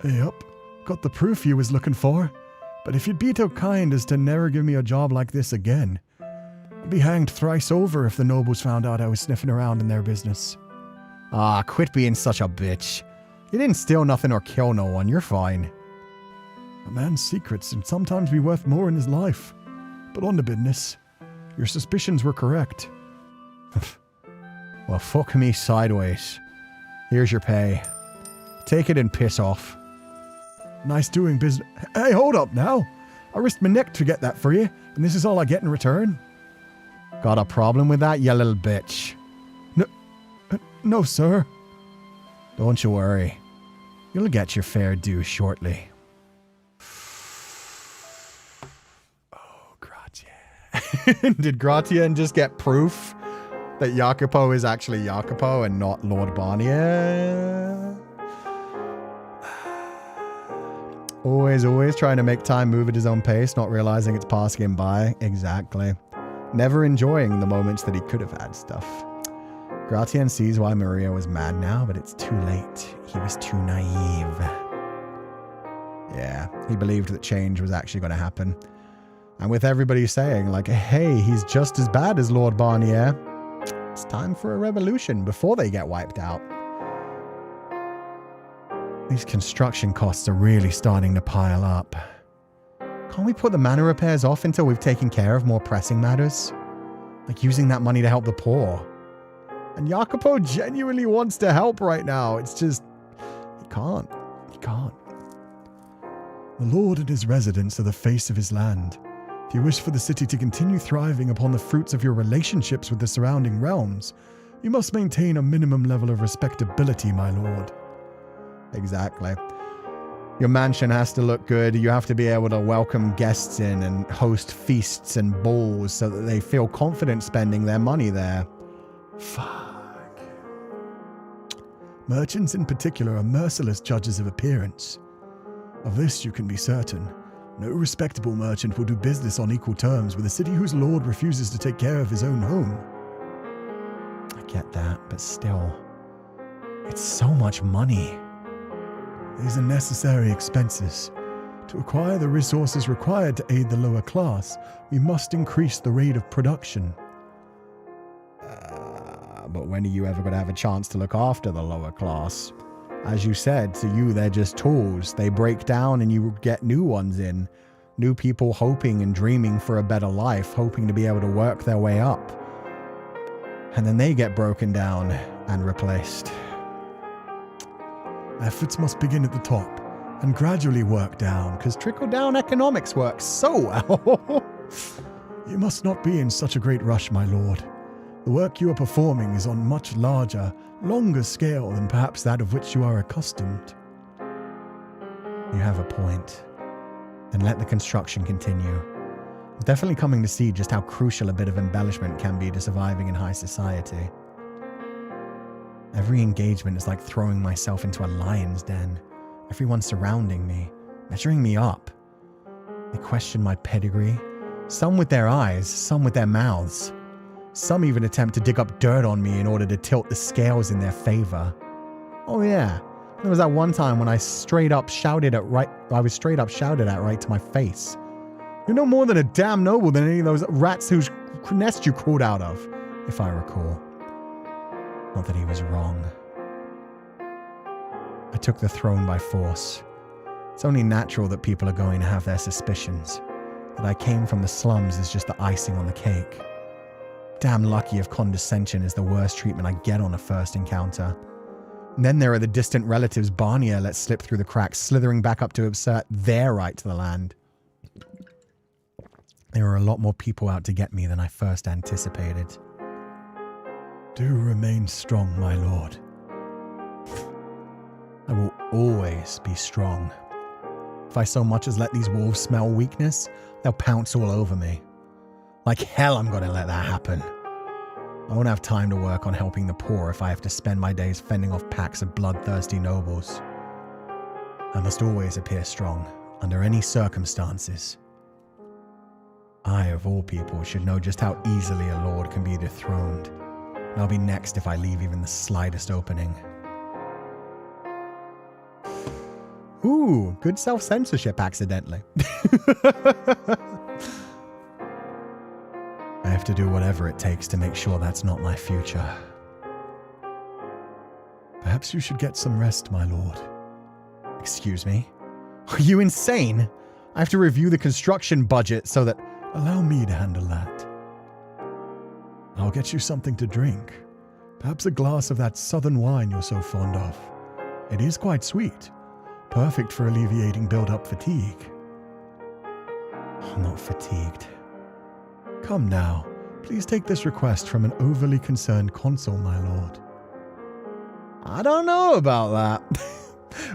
Yep, got the proof you was looking for. But if you'd be so kind as to never give me a job like this again, I'd be hanged thrice over if the nobles found out I was sniffing around in their business. Ah, quit being such a bitch. You didn't steal nothing or kill no one, you're fine. A man's secrets can sometimes be worth more in his life. But on the business, your suspicions were correct. Well, fuck me sideways. Here's your pay. Take it and piss off. Nice doing business. Hey, hold up now. I risked my neck to get that for you, and this is all I get in return. Got a problem with that, you little bitch? No, sir. Don't you worry. You'll get your fair due shortly. Oh, Gratien. Did Gratien just get proof that Jacopo is actually Jacopo and not Lord Barnier? Always trying to make time move at his own pace, not realizing it's passing him by. Exactly. Never enjoying the moments that he could have had stuff. Gratien sees why Maria was mad now, but it's too late. He was too naive. Yeah, he believed that change was actually going to happen. And with everybody saying, like, hey, he's just as bad as Lord Barnier, it's time for a revolution before they get wiped out. These construction costs are really starting to pile up. Can't we put the manor repairs off until we've taken care of more pressing matters? Like using that money to help the poor. And Jacopo genuinely wants to help right now. It's just, he can't. He can't. The Lord and his residents are the face of his land. If you wish for the city to continue thriving upon the fruits of your relationships with the surrounding realms, you must maintain a minimum level of respectability, my lord. Exactly. Your mansion has to look good. You have to be able to welcome guests in and host feasts and balls so that they feel confident spending their money there. Fuck. Merchants in particular are merciless judges of appearance. Of this you can be certain. No respectable merchant will do business on equal terms with a city whose lord refuses to take care of his own home. I get that, but still, it's so much money. These are necessary expenses. To acquire the resources required to aid the lower class, we must increase the rate of production. But when are you ever going to have a chance to look after the lower class? As you said, to you, they're just tools. They break down and you get new ones in. New people hoping and dreaming for a better life, hoping to be able to work their way up. And then they get broken down and replaced. Efforts must begin at the top and gradually work down, because trickle-down economics works so well. You must not be in such a great rush, my lord. The work you are performing is on much larger, longer scale than perhaps that of which you are accustomed. You have a point. Then let the construction continue. I'm definitely coming to see just how crucial a bit of embellishment can be to surviving in high society. Every engagement is like throwing myself into a lion's den. Everyone surrounding me, measuring me up. They question my pedigree, some with their eyes, some with their mouths. Some even attempt to dig up dirt on me in order to tilt the scales in their favor. Oh yeah, there was that one time when I was straight up shouted at right to my face. You're no more than a damn noble than any of those rats whose nest you crawled out of, if I recall. Not that he was wrong. I took the throne by force. It's only natural that people are going to have their suspicions. That I came from the slums is just the icing on the cake. Damn lucky if condescension is the worst treatment I get on a first encounter. And then there are the distant relatives Barnier let slip through the cracks, slithering back up to assert their right to the land. There are a lot more people out to get me than I first anticipated. Do remain strong, my lord. I will always be strong. If I so much as let these wolves smell weakness, they'll pounce all over me. Like hell I'm gonna let that happen. I won't have time to work on helping the poor if I have to spend my days fending off packs of bloodthirsty nobles. I must always appear strong, under any circumstances. I, of all people, should know just how easily a lord can be dethroned. And I'll be next if I leave even the slightest opening. Ooh, good self-censorship accidentally. I have to do whatever it takes to make sure that's not my future. Perhaps you should get some rest, my lord. Excuse me? Are you insane? I have to review the construction budget so that... Allow me to handle that. I'll get you something to drink. Perhaps a glass of that southern wine you're so fond of. It is quite sweet. Perfect for alleviating build-up fatigue. I'm not fatigued. Come now. Please take this request from an overly concerned consul, my lord. I don't know about that.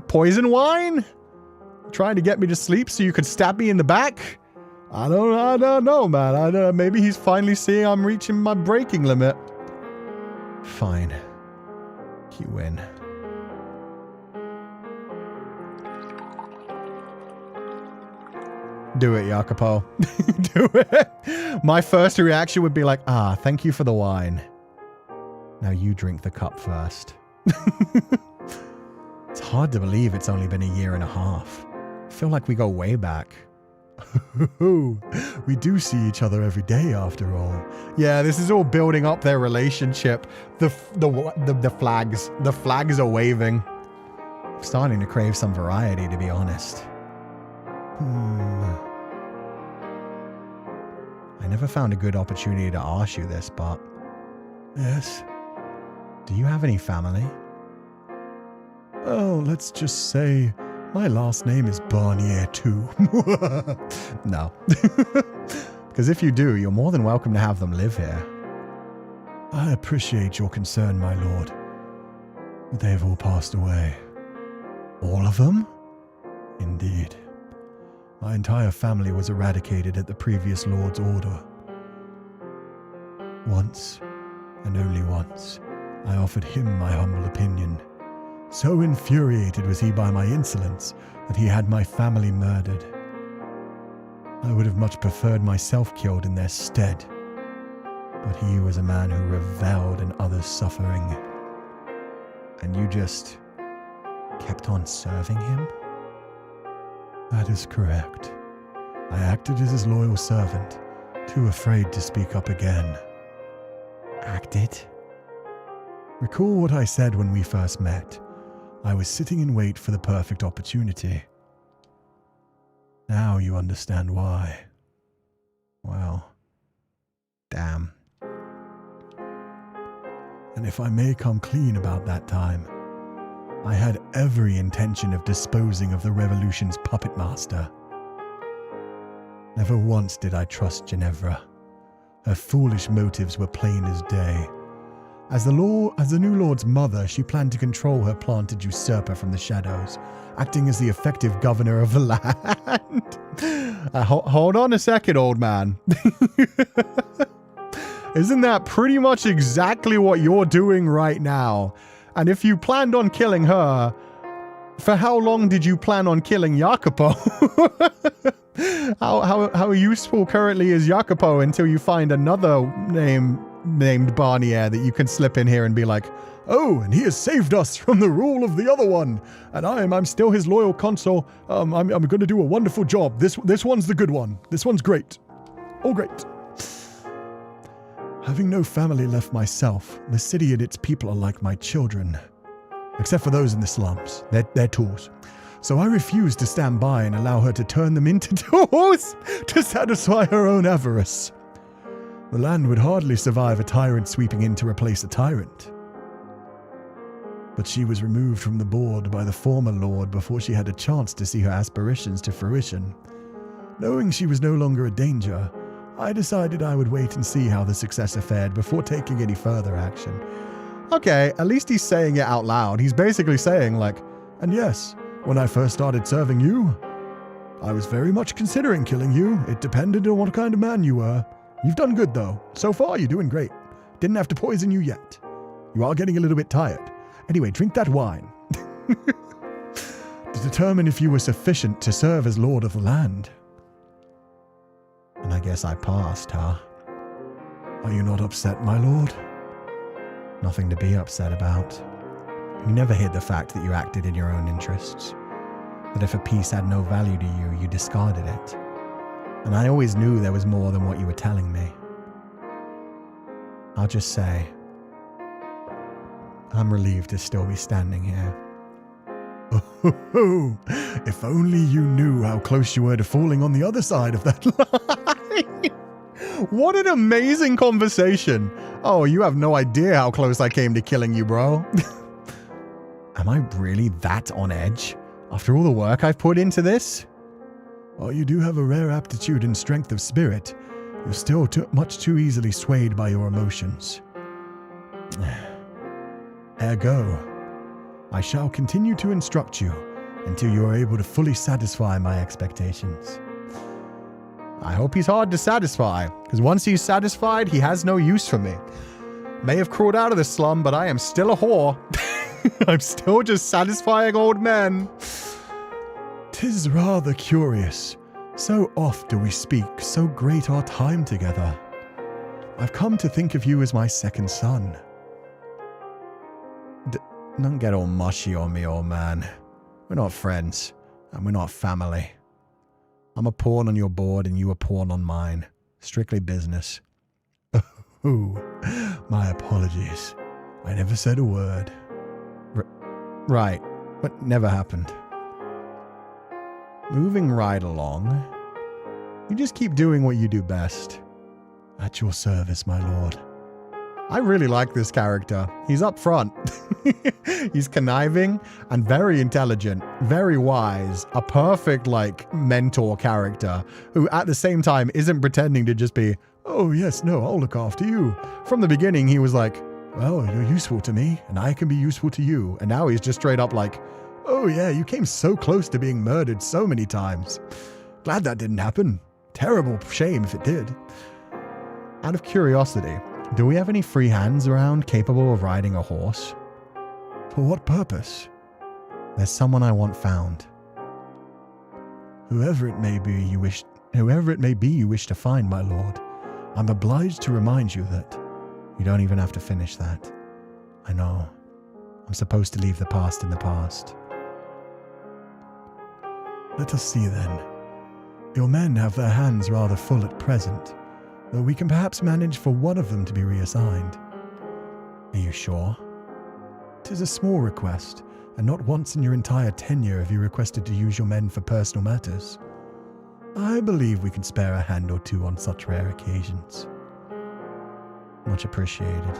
Poison wine? Trying to get me to sleep so you could stab me in the back? I don't know, man. Maybe he's finally seeing I'm reaching my breaking limit. Fine. You win. Do it, Jacopo. Do it. My first reaction would be like, thank you for the wine. Now you drink the cup first. It's hard to believe it's only been a year and a half. I feel like we go way back. We do see each other every day after all. Yeah, this is all building up their relationship. The flags are waving. I'm starting to crave some variety, to be honest. I never found a good opportunity to ask you this, but... Yes? Do you have any family? Oh, let's just say my last name is Barnier too. No. Because if you do, you're more than welcome to have them live here. I appreciate your concern, my lord. But they have all passed away. All of them? Indeed. My entire family was eradicated at the previous lord's order. Once, and only once, I offered him my humble opinion. So infuriated was he by my insolence that he had my family murdered. I would have much preferred myself killed in their stead. But he was a man who reveled in others' suffering. And you just kept on serving him? That is correct. I acted as his loyal servant, too afraid to speak up again. Acted? Recall what I said when we first met. I was sitting in wait for the perfect opportunity. Now you understand why. Well, damn. And if I may come clean about that time, I had every intention of disposing of the revolution's puppet master. Never once did I trust Ginevra. Her foolish motives were plain as day. As the new lord's mother, she planned to control her planted usurper from the shadows, acting as the effective governor of the land. Hold on a second, old man. Isn't that pretty much exactly what you're doing right now? And if you planned on killing her, for how long did you plan on killing Jacopo? How useful currently is Jacopo until you find another named Barnier that you can slip in here and be like, oh, and he has saved us from the rule of the other one, and I'm still his loyal consul. I'm going to do a wonderful job. This one's the good one. This one's great. Oh, great. Having no family left myself, the city and its people are like my children. except for those in the slums. They're tools. So I refuse to stand by and allow her to turn them into tools to satisfy her own avarice. The land would hardly survive a tyrant sweeping in to replace a tyrant. But she was removed from the board by the former lord before she had a chance to see her aspirations to fruition. Knowing she was no longer a danger, I decided I would wait and see how the successor fared before taking any further action. Okay, at least he's saying it out loud. He's basically saying, like, And yes, when I first started serving you, I was very much considering killing you. It depended on what kind of man you were. You've done good, though. So far, you're doing great. Didn't have to poison you yet. You are getting a little bit tired. Anyway, drink that wine. To determine if you were sufficient to serve as lord of the land. And I guess I passed, huh? Are you not upset, my lord? Nothing to be upset about. You never hid the fact that you acted in your own interests. That if a piece had no value to you, you discarded it. And I always knew there was more than what you were telling me. I'll just say, I'm relieved to still be standing here. Oh, if only you knew how close you were to falling on the other side of that line. what an amazing conversation. Oh, you have no idea how close I came to killing you, bro. Am I really that on edge? After all the work I've put into this? While you do have a rare aptitude and strength of spirit, you're still much too easily swayed by your emotions. Ergo, I shall continue to instruct you until you are able to fully satisfy my expectations. I hope he's hard to satisfy, because once he's satisfied, he has no use for me. May have crawled out of the slum, but I am still a whore. I'm still just satisfying old men. 'Tis rather curious. So oft do we speak, so great our time together. I've come to think of you as my second son. Don't get all mushy on me, old man. We're not friends, and we're not family. I'm a pawn on your board, and you a pawn on mine. Strictly business. Oh, my apologies. I never said a word. Right, but never happened. Moving right along, you just keep doing what you do best. At your service, my lord. I really like this character. He's up front. He's conniving and very intelligent, very wise, a perfect, like, mentor character who at the same time isn't pretending to just be, oh yes, no, I'll look after you. From the beginning, he was like, well, you're useful to me, and I can be useful to you. And now he's just straight up like, oh yeah, you came so close to being murdered so many times. Glad that didn't happen. Terrible shame if it did. Out of curiosity, do we have any free hands around capable of riding a horse? For what purpose? There's someone I want found. Whoever it may be you wish to find, my lord, I'm obliged to remind you that. You don't even have to finish that. I know. I'm supposed to leave the past in the past. Let us see then. Your men have their hands rather full at present, though we can perhaps manage for one of them to be reassigned. Are you sure? 'Tis a small request, and not once in your entire tenure have you requested to use your men for personal matters. I believe we can spare a hand or two on such rare occasions. Much appreciated.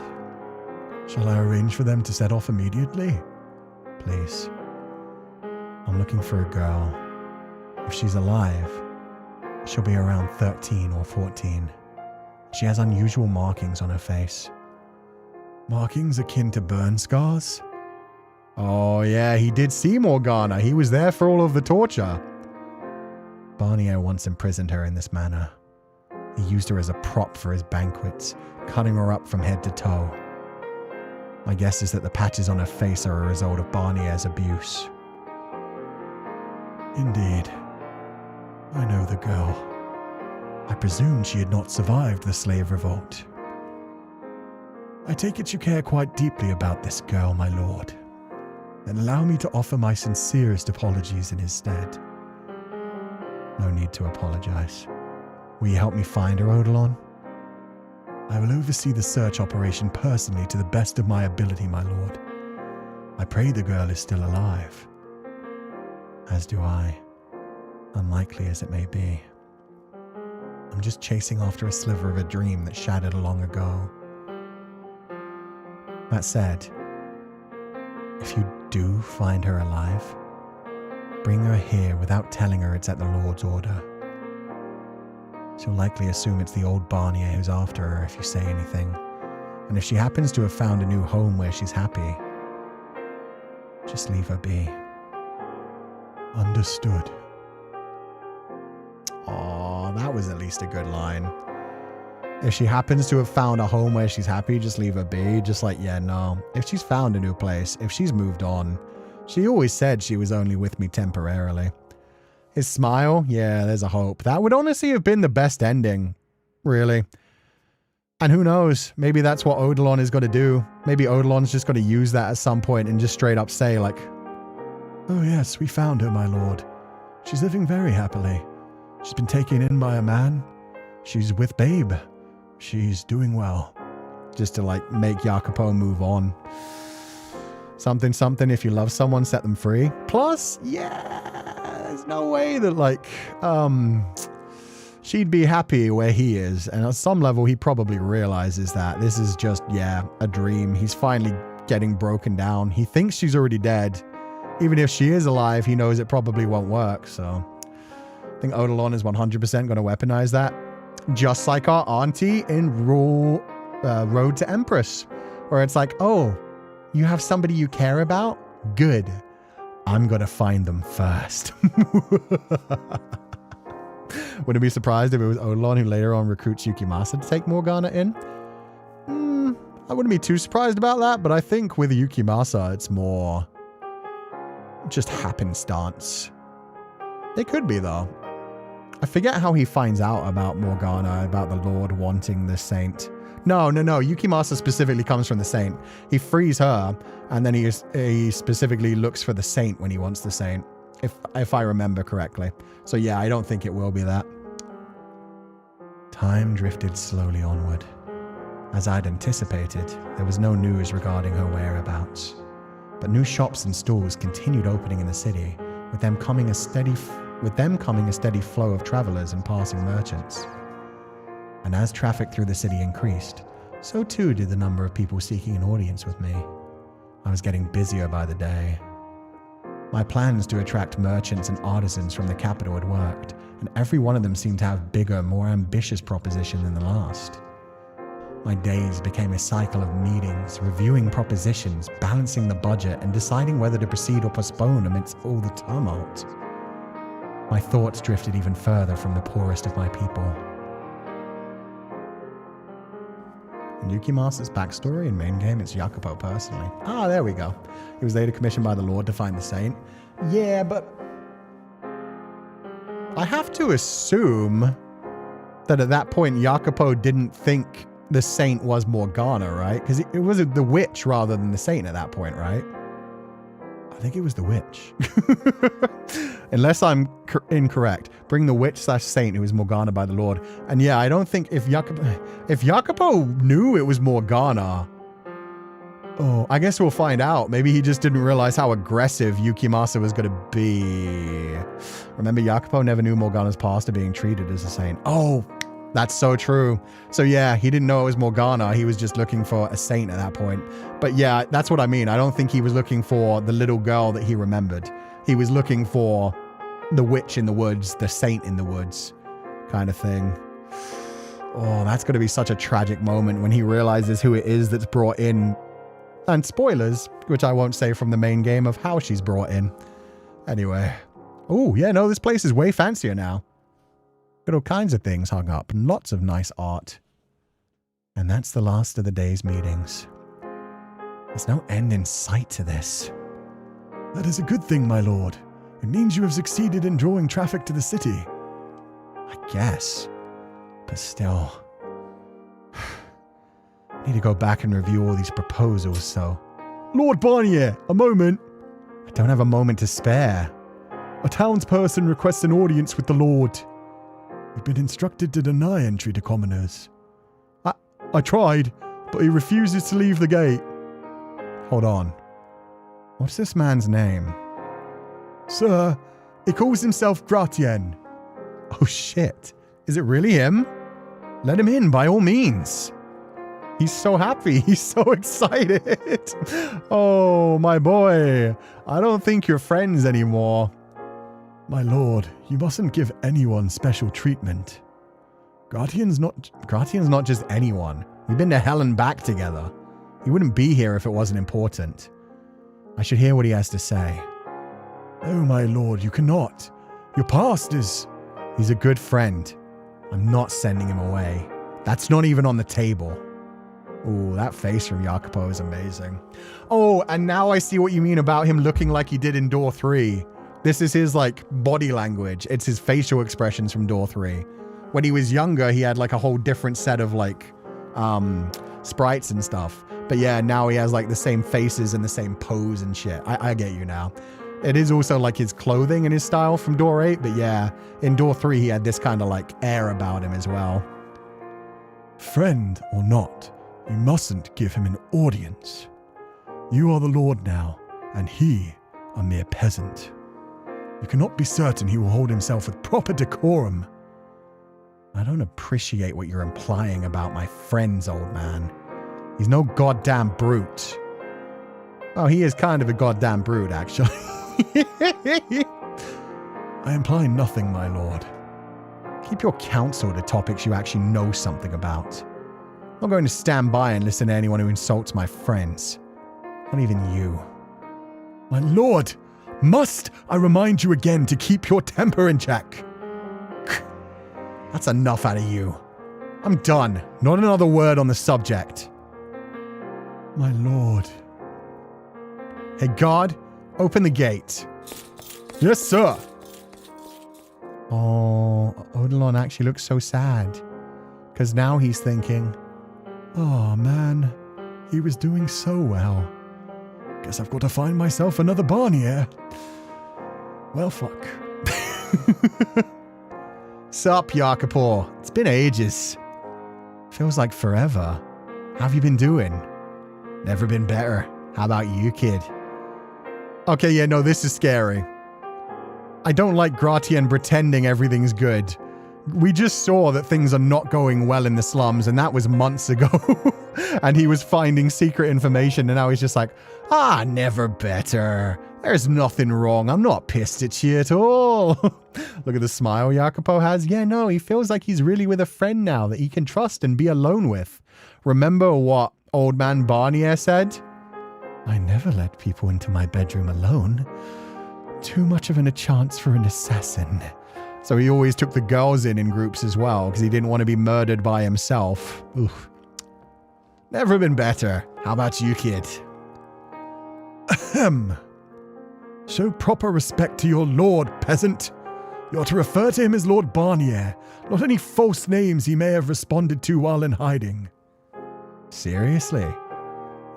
Shall I arrange for them to set off immediately? Please. I'm looking for a girl. If she's alive, she'll be around 13 or 14. She has unusual markings on her face. Markings akin to burn scars? Oh yeah, he did see Morgana. He was there for all of the torture. Barnier once imprisoned her in this manner. He used her as a prop for his banquets, cutting her up from head to toe. My guess is that the patches on her face are a result of Barnier's abuse. Indeed. I know the girl. I presumed she had not survived the slave revolt. I take it you care quite deeply about this girl, my lord. Then allow me to offer my sincerest apologies in his stead. No need to apologize. Will you help me find her, Odilon? I will oversee the search operation personally to the best of my ability, my lord. I pray the girl is still alive. As do I, unlikely as it may be. I'm just chasing after a sliver of a dream that shattered long ago. That said, if you do find her alive, bring her here without telling her it's at the Lord's order. She'll likely assume it's the old Barnier who's after her if you say anything. And if she happens to have found a new home where she's happy, just leave her be. Understood. Aw, that was at least a good line. If she happens to have found a home where she's happy, just leave her be. Just like, yeah, no. If she's found a new place, if she's moved on, she always said she was only with me temporarily. His smile, yeah, there's a hope. That would honestly have been the best ending, really. And who knows, maybe that's what Eidolon is going to do. Maybe Eidolon's just going to use that at some point and just straight up say like, Oh yes, we found her, my lord. She's living very happily. She's been taken in by a man. She's with Babe. She's doing well. just to like make Jacopo move on. Something, if you love someone, set them free. Plus, yeah, there's no way that like, she'd be happy where he is. And at some level, he probably realizes that this is just, yeah, a dream. He's finally getting broken down. He thinks she's already dead. Even if she is alive, he knows it probably won't work. So I think Eidolon is 100% going to weaponize that. Just like our auntie in Road to Empress, where it's like, oh, you have somebody you care about? Good. I'm going to find them first. Wouldn't be surprised if it was Eidolon who later on recruits Yukimasa to take Morgana in. I wouldn't be too surprised about that, but I think with Yukimasa, it's more just happenstance. It could be, though. I forget how he finds out about Morgana, about the Lord wanting the Saint. No. Yukimasa specifically comes from the Saint. He frees her, and then he specifically looks for the Saint when he wants the Saint, if I remember correctly. So yeah, I don't think it will be that. Time drifted slowly onward. As I'd anticipated, there was no news regarding her whereabouts. But new shops and stores continued opening in the city, with them coming a steady flow of travelers and passing merchants. And as traffic through the city increased, so too did the number of people seeking an audience with me. I was getting busier by the day. My plans to attract merchants and artisans from the capital had worked, and every one of them seemed to have bigger, more ambitious proposition than the last. My days became a cycle of meetings, reviewing propositions, balancing the budget, and deciding whether to proceed or postpone amidst all the tumult. My thoughts drifted even further from the poorest of my people. In Yukimasa's backstory in main game, it's Jacopo personally. Ah, there we go. He was later commissioned by the Lord to find the Saint. Yeah, but I have to assume that at that point, Jacopo didn't think the Saint was Morgana, right? Because it was the witch rather than the Saint at that point, right? I think it was the witch. Unless I'm incorrect. Bring the witch/saint who is Morgana by the Lord. And yeah, I don't think if Jacopo knew it was Morgana, oh, I guess we'll find out. Maybe he just didn't realize how aggressive Yukimasa was going to be. Remember, Jacopo never knew Morgana's past of being treated as a saint. Oh, that's so true. So yeah, he didn't know it was Morgana. He was just looking for a saint at that point. But yeah, that's what I mean. I don't think he was looking for the little girl that he remembered. He was looking for the witch in the woods, the saint in the woods kind of thing. Oh, that's going to be such a tragic moment when he realizes who it is that's brought in. And spoilers, which I won't say from the main game of how she's brought in. Anyway. Oh, yeah, no, this place is way fancier now. Got all kinds of things hung up and lots of nice art. And that's the last of the day's meetings. There's no end in sight to this. That is a good thing, my lord. It means you have succeeded in drawing traffic to the city. I guess. But still. I need to go back and review all these proposals, so... Lord Barnier, a moment. I don't have a moment to spare. A townsperson requests an audience with the lord. We've been instructed to deny entry to commoners. I tried, but he refuses to leave the gate. Hold on. What's this man's name? Sir, he calls himself Requiem. Oh shit. Is it really him? Let him in by all means. He's so happy. He's so excited. Oh, my boy. I don't think you're friends anymore. My lord, you mustn't give anyone special treatment. Guardian's not just anyone. We've been to hell and back together. He wouldn't be here if it wasn't important. I should hear what he has to say. Oh, my lord, you cannot. Your past is... He's a good friend. I'm not sending him away. That's not even on the table. Ooh, that face from Jacopo is amazing. Oh, and now I see what you mean about him looking like he did in Door 3. This is his, like, body language. It's his facial expressions from Door 3. When he was younger, he had, like, a whole different set of, like, sprites and stuff. But yeah, now he has, like, the same faces and the same pose and shit. I get you now. It is also, like, his clothing and his style from Door 8. But yeah, in Door 3, he had this kind of, like, air about him as well. Friend or not, you mustn't give him an audience. You are the lord now, and he a mere peasant. You cannot be certain he will hold himself with proper decorum. I don't appreciate what you're implying about my friends, old man. He's no goddamn brute. Oh, he is kind of a goddamn brute, actually. I imply nothing, my lord. Keep your counsel to topics you actually know something about. I'm not going to stand by and listen to anyone who insults my friends. Not even you. My lord, must I remind you again to keep your temper in check? That's enough out of you. I'm done. Not another word on the subject. My lord. Hey, guard, open the gate. Yes, sir. Oh, Odilon actually looks so sad. Because now he's thinking, oh, man. He was doing so well. Guess I've got to find myself another Barnier. Well, fuck. Sup, Jacopo? It's been ages. Feels like forever. How have you been doing? Never been better. How about you, kid? Okay, yeah, no, this is scary. I don't like Gratian pretending everything's good. We just saw that things are not going well in the slums, and that was months ago. And he was finding secret information, and now he's just like, never better. There's nothing wrong. I'm not pissed at you at all. Look at the smile Jacopo has. Yeah, no, he feels like he's really with a friend now that he can trust and be alone with. Remember what old man Barnier said? I never let people into my bedroom alone. Too much of a chance for an assassin. So he always took the girls in groups as well, because he didn't want to be murdered by himself. Oof. Never been better. How about you, kid? Ahem. Show proper respect to your lord, peasant. You're to refer to him as Lord Barnier, not any false names he may have responded to while in hiding. Seriously?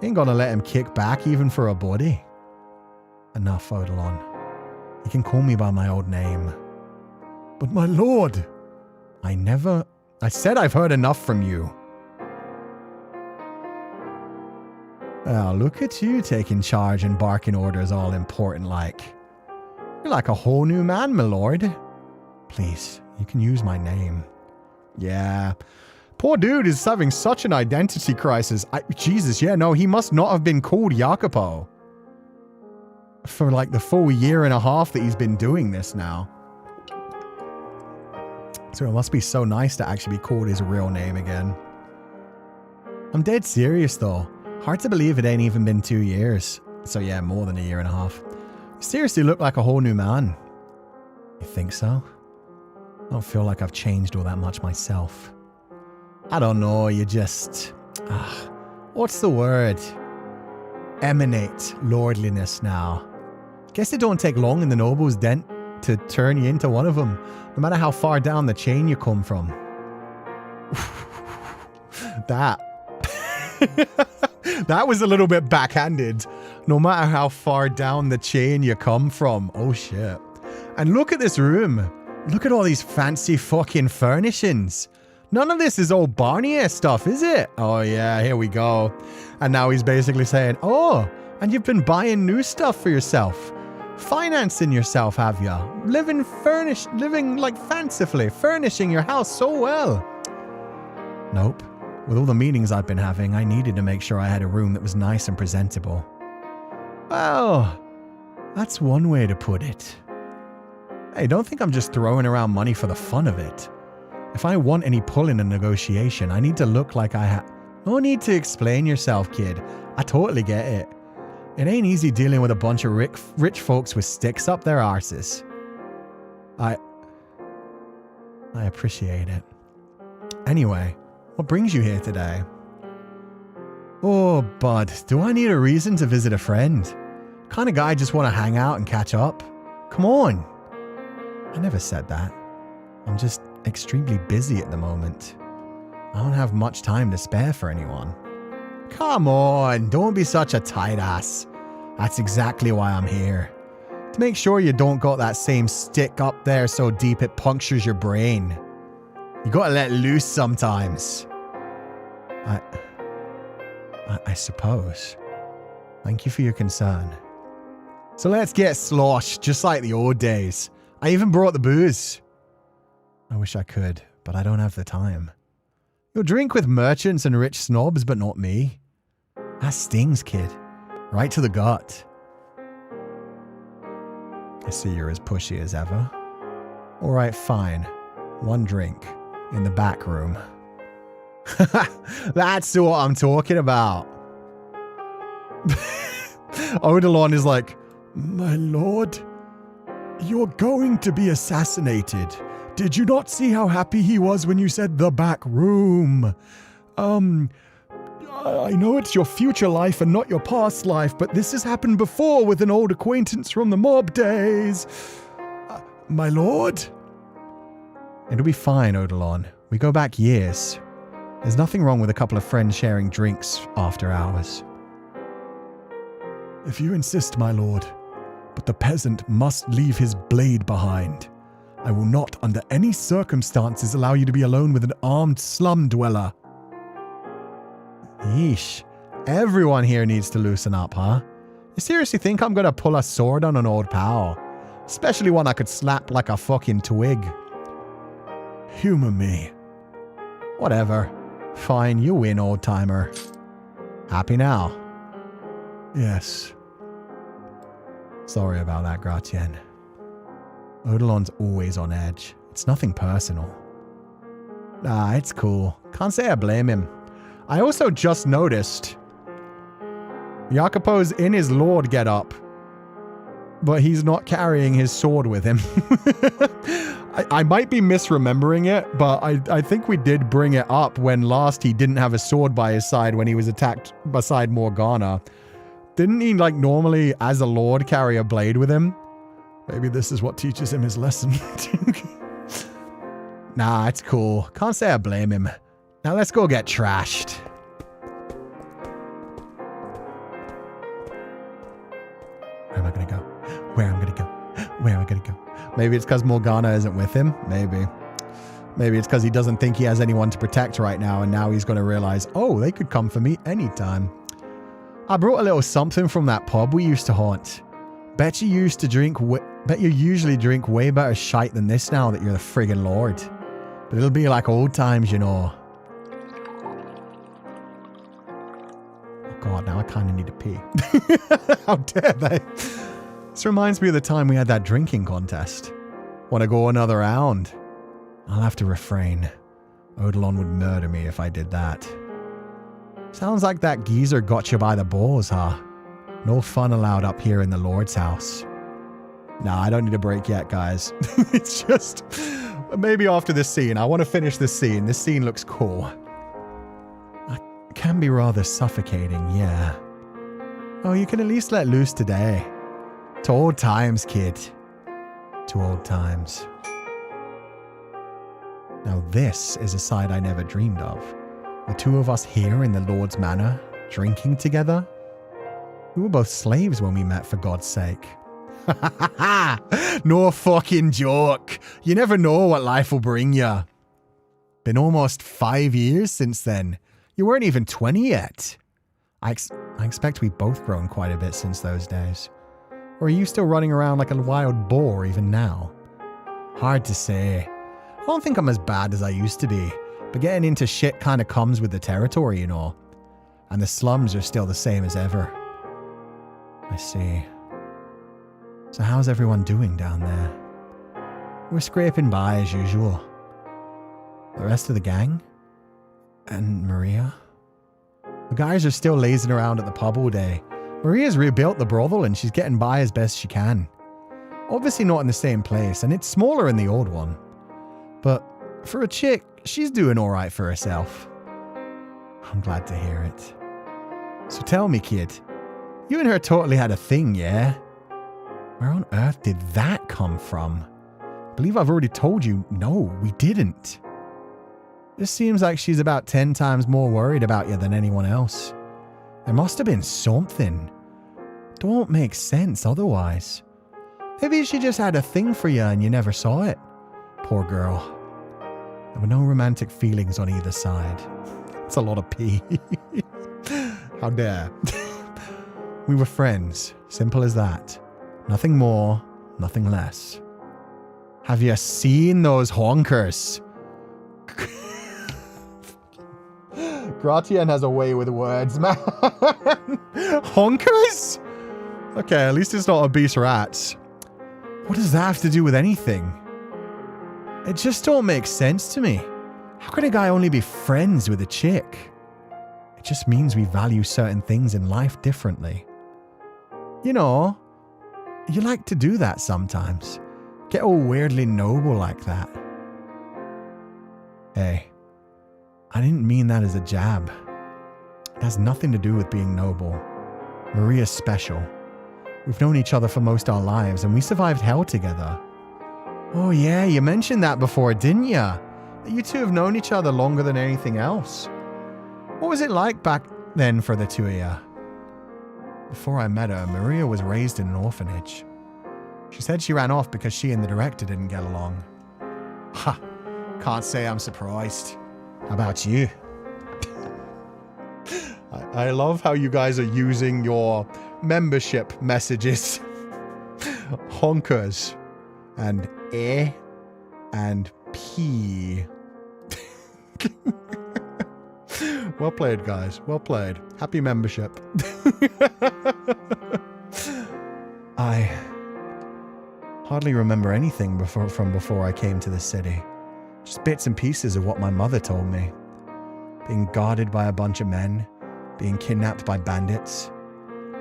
Ain't gonna let him kick back even for a body? Enough, Odilon. You can call me by my old name. But my lord! I said I've heard enough from you. Oh, look at you taking charge and barking orders all important like. You're like a whole new man, my lord. Please, you can use my name. Yeah. Poor dude is having such an identity crisis. Jesus, yeah, no, he must not have been called Jacopo. For like the full year and a half that he's been doing this now. So it must be so nice to actually be called his real name again. I'm dead serious though. Hard to believe it ain't even been 2 years. So yeah, more than a year and a half. You seriously look like a whole new man. You think so? I don't feel like I've changed all that much myself. I don't know, you just... what's the word? Emanate lordliness now. Guess it don't take long in the noble's dent to turn you into one of them, no matter how far down the chain you come from. That was a little bit backhanded. No matter how far down the chain you come from. Oh shit. And look at this room. Look at all these fancy fucking furnishings. None of this is old Barnier stuff, is it? Oh yeah, here we go. And now he's basically saying, oh, And you've been buying new stuff for yourself. Financing yourself, have ya? Living like fancifully, furnishing your house so well. Nope. With all the meetings I've been having, I needed to make sure I had a room that was nice and presentable. Well, that's one way to put it. Hey, don't think I'm just throwing around money for the fun of it. If I want any pull in a negotiation, I need to look like I have... No need to explain yourself, kid. I totally get it. It ain't easy dealing with a bunch of rich folks with sticks up their arses. I appreciate it. Anyway, what brings you here today? Oh, bud, do I need a reason to visit a friend? Kind of guy I just want to hang out and catch up? Come on. I never said that. I'm just extremely busy at the moment. I don't have much time to spare for anyone. Come on, don't be such a tight ass. That's exactly why I'm here. To make sure you don't got that same stick up there so deep it punctures your brain. You gotta let loose sometimes. I suppose. Thank you for your concern. So let's get sloshed, just like the old days. I even brought the booze. I wish I could, but I don't have the time. You'll drink with merchants and rich snobs, but not me. That stings, kid. Right to the gut. I see you're as pushy as ever. Alright, fine. One drink. In the back room. That's what I'm talking about. Odilon is like, My lord, you're going to be assassinated. Did you not see how happy he was when you said the back room? I know it's your future life and not your past life, but this has happened before with an old acquaintance from the mob days. My lord? It'll be fine, Odilon. We go back years. There's nothing wrong with a couple of friends sharing drinks after hours. If you insist, my lord, but the peasant must leave his blade behind. I will not, under any circumstances, allow you to be alone with an armed slum dweller. Yeesh. Everyone here needs to loosen up, huh? You seriously think I'm gonna pull a sword on an old pal? Especially one I could slap like a fucking twig. Humor me. Whatever. Fine, you win, old-timer. Happy now? Yes. Sorry about that, Gratien. Odilon's always on edge. It's nothing personal. Nah, it's cool. Can't say I blame him. I also just noticed Jacopo's in his lord getup, but he's not carrying his sword with him. I might be misremembering it, but I think we did bring it up when last he didn't have a sword by his side when he was attacked beside Morgana. Didn't he, like, normally, as a lord, carry a blade with him? Maybe this is what teaches him his lesson. Nah, it's cool. Can't say I blame him. Now let's go get trashed. Where am I gonna go? Where am I gonna go? Where am I gonna go? Maybe it's because Morgana isn't with him. Maybe. Maybe it's because he doesn't think he has anyone to protect right now, and now he's gonna realize, oh, they could come for me anytime. I brought a little something from that pub we used to haunt. Bet you usually drink way better shite than this now that you're the friggin' lord. But it'll be like old times, you know. Oh god, now I kinda need to pee. How dare they? This reminds me of the time we had that drinking contest. Wanna go another round? I'll have to refrain. Odilon would murder me if I did that. Sounds like that geezer got you by the balls, huh? No fun allowed up here in the Lord's house. Nah, I don't need a break yet, guys. It's just... maybe after this scene. I want to finish this scene. This scene looks cool. It can be rather suffocating, yeah. Oh, you can at least let loose today. To old times, kid. To old times. Now this is a side I never dreamed of. The two of us here in the Lord's Manor, drinking together. We were both slaves when we met, for God's sake. No fucking joke. You never know what life will bring you. Been almost 5 years since then. You weren't even 20 yet. I expect we've both grown quite a bit since those days. Or are you still running around like a wild boar even now? Hard to say. I don't think I'm as bad as I used to be, but getting into shit kind of comes with the territory, you know. And the slums are still the same as ever. I see. So how's everyone doing down there? We're scraping by as usual. The rest of the gang? And Maria? The guys are still lazing around at the pub all day. Maria's rebuilt the brothel and she's getting by as best she can. Obviously not in the same place, and it's smaller in the old one. But for a chick, she's doing alright for herself. I'm glad to hear it. So tell me, kid, you and her totally had a thing, yeah? Where on earth did that come from? I believe I've already told you, no, we didn't. This seems like she's about 10 times more worried about you than anyone else. There must have been something. Don't make sense otherwise. Maybe she just had a thing for you and you never saw it. Poor girl. There were no romantic feelings on either side. It's a lot of pee. How dare. We were friends. Simple as that. Nothing more, nothing less. Have you seen those honkers? Gratian has a way with words, man. Honkers? Okay, at least it's not obese rats. What does that have to do with anything? It just don't make sense to me. How can a guy only be friends with a chick? It just means we value certain things in life differently. You know, you like to do that sometimes. Get all weirdly noble like that. Hey, I didn't mean that as a jab. It has nothing to do with being noble. Maria's special. We've known each other for most our lives, and we survived hell together. Oh yeah, you mentioned that before, didn't ya? That you two have known each other longer than anything else. What was it like back then for the two of you? Before I met her, Maria was raised in an orphanage. She said she ran off because she and the director didn't get along. Ha! Can't say I'm surprised. How about you? I love how you guys are using your membership messages. Honkers. And E. And P. Well played, guys. Well played. Happy membership. I hardly remember anything from before I came to the city. Just bits and pieces of what my mother told me. Being guarded by a bunch of men. Being kidnapped by bandits.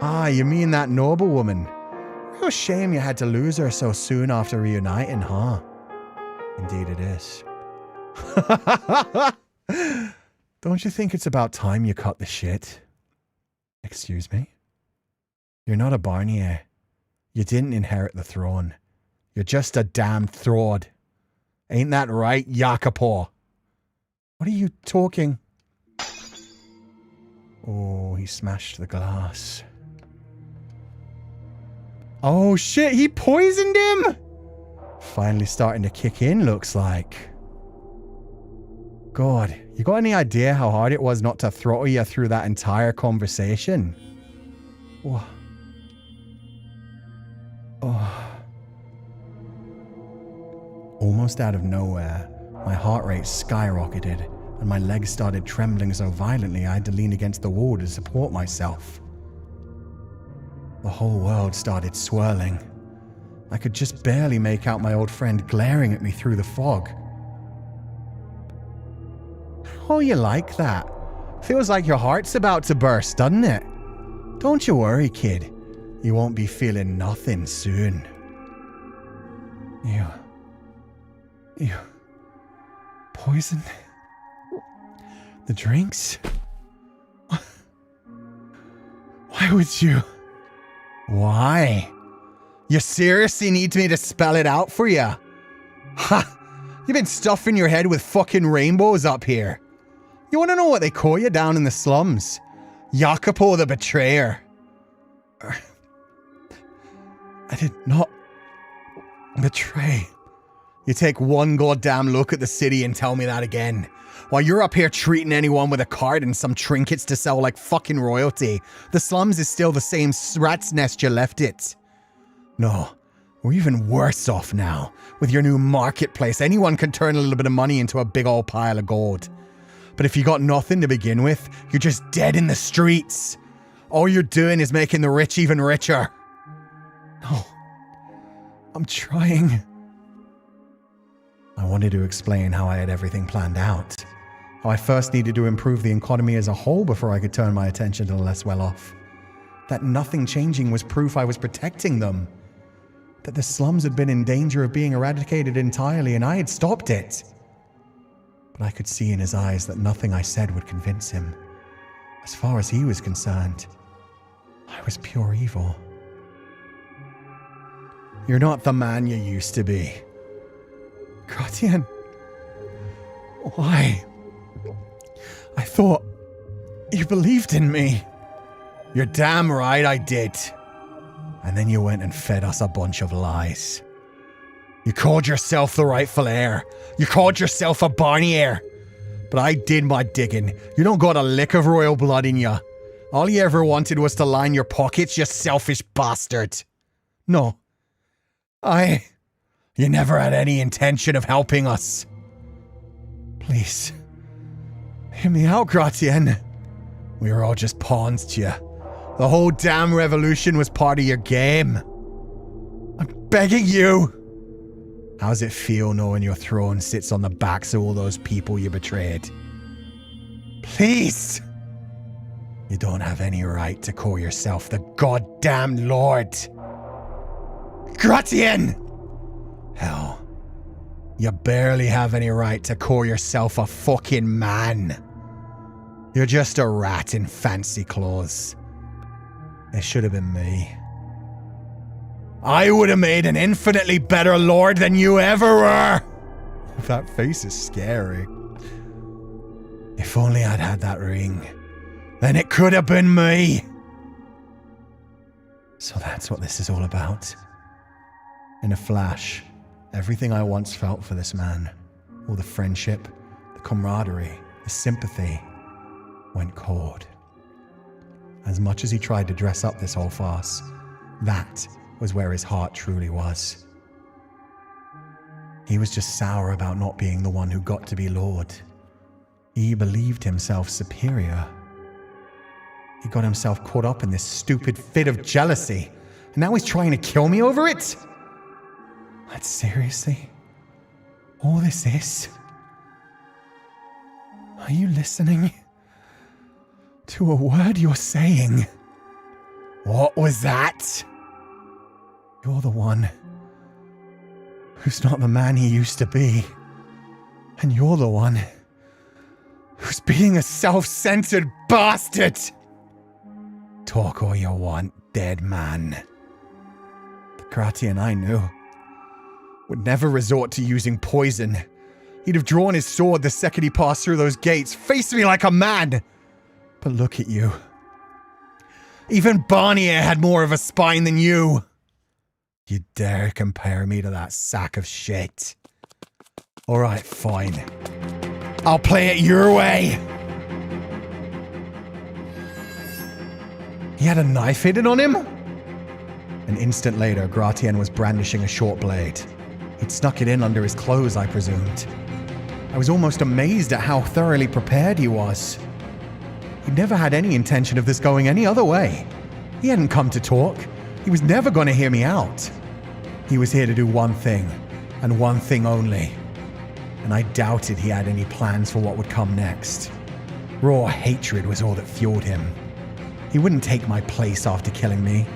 Ah, you mean that noble woman? Real shame you had to lose her so soon after reuniting, huh? Indeed it is. Don't you think it's about time you cut the shit? Excuse me? You're not a Barnier. You didn't inherit the throne. You're just a damn throd. Ain't that right, Jacopo? What are you talking? Oh, he smashed the glass. Oh shit, he poisoned him? Finally starting to kick in, looks like. God, you got any idea how hard it was not to throttle you through that entire conversation? Oh. Oh. Almost out of nowhere, my heart rate skyrocketed and my legs started trembling so violently I had to lean against the wall to support myself. The whole world started swirling. I could just barely make out my old friend glaring at me through the fog. Oh, you like that? Feels like your heart's about to burst, doesn't it? Don't you worry, kid. You won't be feeling nothing soon. You poisoned the drinks? Why would you? Why? You seriously need me to spell it out for you? Ha! You've been stuffing your head with fucking rainbows up here. You want to know what they call you down in the slums? Jacopo the Betrayer. I did not betray You take one goddamn look at the city and tell me that again. While you're up here treating anyone with a card and some trinkets to sell like fucking royalty, the slums is still the same rat's nest you left it. No, we're even worse off now. With your new marketplace, anyone can turn a little bit of money into a big old pile of gold. But if you got nothing to begin with, you're just dead in the streets. All you're doing is making the rich even richer. No, I'm trying. I wanted to explain how I had everything planned out. How I first needed to improve the economy as a whole before I could turn my attention to the less well-off. That nothing changing was proof I was protecting them. That the slums had been in danger of being eradicated entirely and I had stopped it. But I could see in his eyes that nothing I said would convince him. As far as he was concerned, I was pure evil. You're not the man you used to be. Gratien. Why? I thought you believed in me. You're damn right I did. And then you went and fed us a bunch of lies. You called yourself the rightful heir. You called yourself a Barney heir. But I did my digging. You don't got a lick of royal blood in you. All you ever wanted was to line your pockets, you selfish bastard. No. You never had any intention of helping us. Please. Hear me out, Gratien. We were all just pawns to you. The whole damn revolution was part of your game. I'm begging you. How's it feel knowing your throne sits on the backs of all those people you betrayed? Please! You don't have any right to call yourself the goddamn Lord. Gratien! Hell, you barely have any right to call yourself a fucking man. You're just a rat in fancy clothes. It should have been me. I would have made an infinitely better lord than you ever were. That face is scary. If only I'd had that ring, then it could have been me. So that's what this is all about. In a flash, everything I once felt for this man, all the friendship, the camaraderie, the sympathy, went cold. As much as he tried to dress up this whole farce, that was where his heart truly was. He was just sour about not being the one who got to be Lord. He believed himself superior. He got himself caught up in this stupid fit of jealousy, and now he's trying to kill me over it? That's seriously all this is? Are you listening to a word you're saying? What was that? You're the one who's not the man he used to be. And you're the one who's being a self-centered bastard. Talk all you want, dead man. The Gratien I knew would never resort to using poison. He'd have drawn his sword the second he passed through those gates, faced me like a man. But look at you. Even Barnier had more of a spine than you. You dare compare me to that sack of shit? Alright, fine. I'll play it your way. He had a knife hidden on him? An instant later, Gratien was brandishing a short blade. He'd snuck it in under his clothes, I presumed. I was almost amazed at how thoroughly prepared he was. He'd never had any intention of this going any other way. He hadn't come to talk. He was never going to hear me out. He was here to do one thing, and one thing only. And I doubted he had any plans for what would come next. Raw hatred was all that fueled him. He wouldn't take my place after killing me.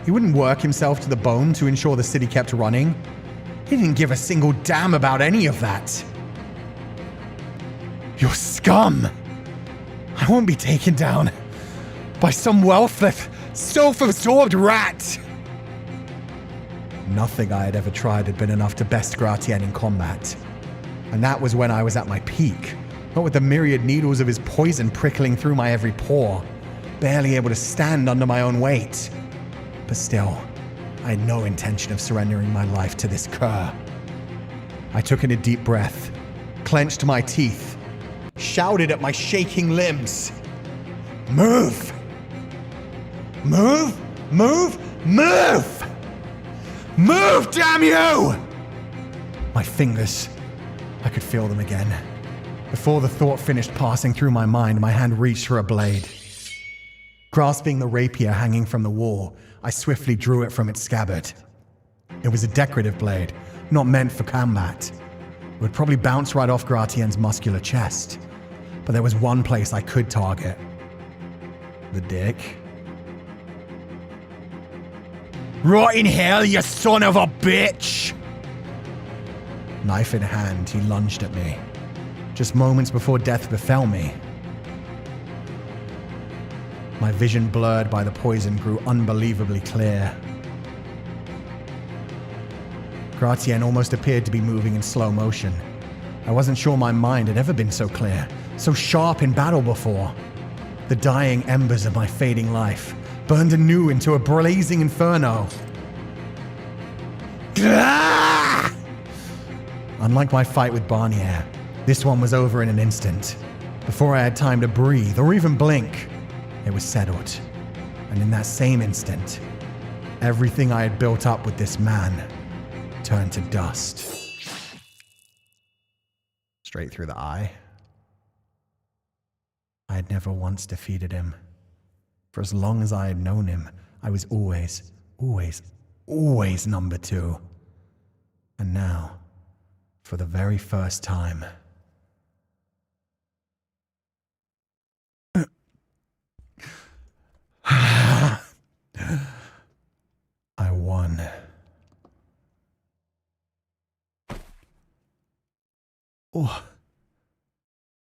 He wouldn't work himself to the bone to ensure the city kept running. He didn't give a single damn about any of that. You're scum! I won't be taken down by some wealthless, self-absorbed rat! Nothing I had ever tried had been enough to best Gratien in combat. And that was when I was at my peak, not with the myriad needles of his poison prickling through my every pore, barely able to stand under my own weight. But still, I had no intention of surrendering my life to this cur. I took in a deep breath, clenched my teeth, shouted at my shaking limbs. Move! Move! Move! Move! Move, damn you! My fingers, I could feel them again. Before the thought finished passing through my mind, my hand reached for a blade. Grasping the rapier hanging from the wall, I swiftly drew it from its scabbard. It was a decorative blade, not meant for combat. It would probably bounce right off Gratien's muscular chest. But there was one place I could target. The dick. Right in hell, you son of a bitch! Knife in hand, he lunged at me. Just moments before death befell me. My vision, blurred by the poison, grew unbelievably clear. Gratien almost appeared to be moving in slow motion. I wasn't sure my mind had ever been so clear, so sharp in battle before. The dying embers of my fading life burned anew into a blazing inferno. Ah! Unlike my fight with Barnier, this one was over in an instant. Before I had time to breathe or even blink, it was settled. And in that same instant, everything I had built up with this man turned to dust. Straight through the eye. I had never once defeated him. For as long as I had known him, I was always number 2. And now, for the very first time, I won.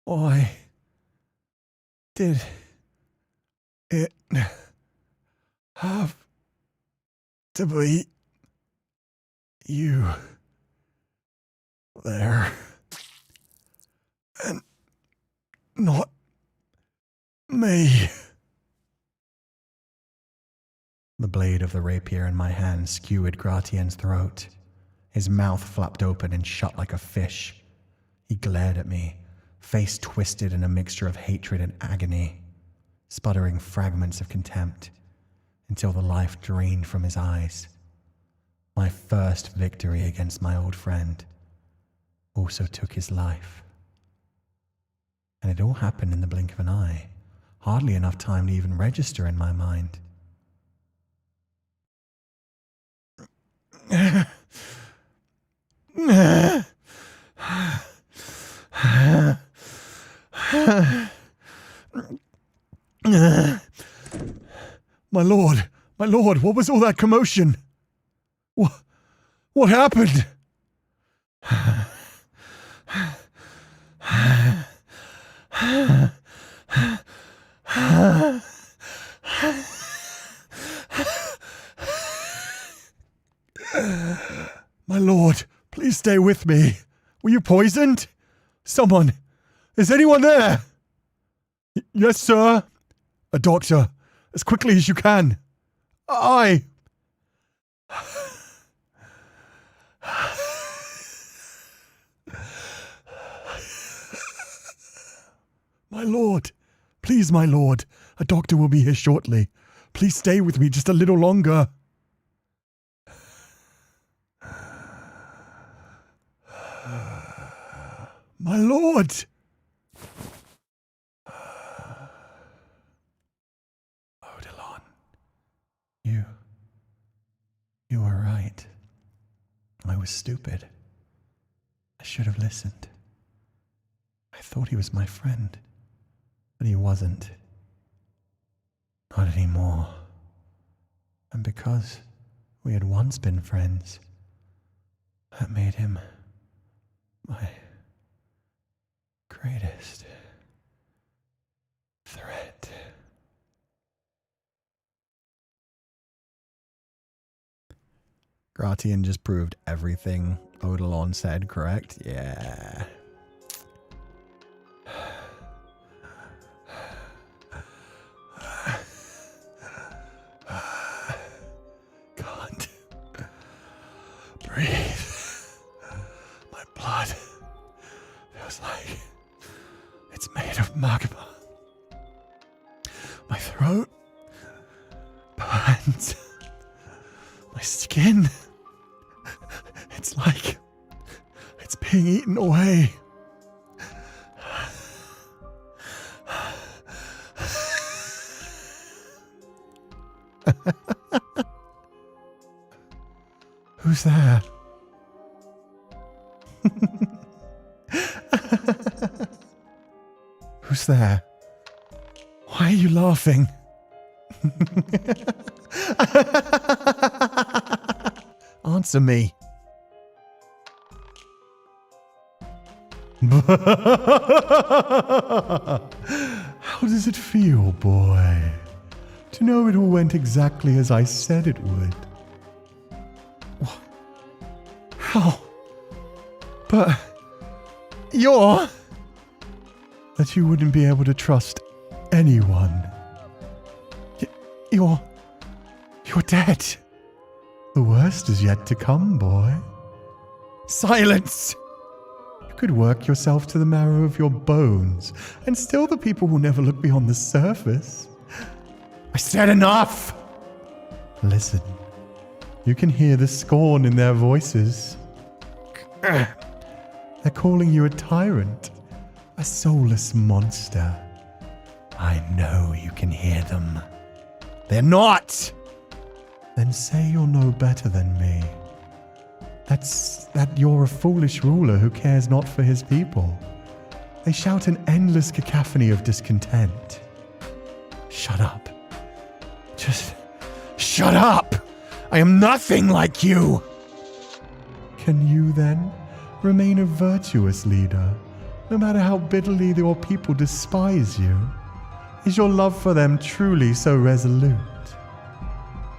Why did it have to be you there and not me? The blade of the rapier in my hand skewered Gratien's throat. His mouth flapped open and shut like a fish. He glared at me, face twisted in a mixture of hatred and agony, sputtering fragments of contempt, until the life drained from his eyes. My first victory against my old friend also took his life. And it all happened in the blink of an eye, hardly enough time to even register in my mind. My lord, what was all that commotion? What happened? My lord, please stay with me. Were you poisoned? Someone, is anyone there? Yes, sir. A doctor, as quickly as you can. My lord, please, my lord, a doctor will be here shortly. Please stay with me just a little longer. My lord! Odilon, you were right. I was stupid. I should have listened. I thought he was my friend, but he wasn't. Not anymore. And because we had once been friends, that made him my greatest threat. Gratien just proved everything Odilon said correct. Yeah. Can't breathe. My magma. My throat burns. My skin. It's like it's being eaten away. Who's there? Who's there? Why are you laughing? Answer me. How does it feel, boy? To know it all went exactly as I said it would. How? But you're... That you wouldn't be able to trust anyone. You're dead. The worst is yet to come, boy. Silence! You could work yourself to the marrow of your bones, and still the people will never look beyond the surface. I said enough! Listen, you can hear the scorn in their voices. They're calling you a tyrant, a soulless monster. I know you can hear them. They're not! Then say you're no better than me. That you're a foolish ruler who cares not for his people. They shout an endless cacophony of discontent. Shut up. Just shut up! I am nothing like you! Can you then remain a virtuous leader, no matter how bitterly your people despise you? Is your love for them truly so resolute?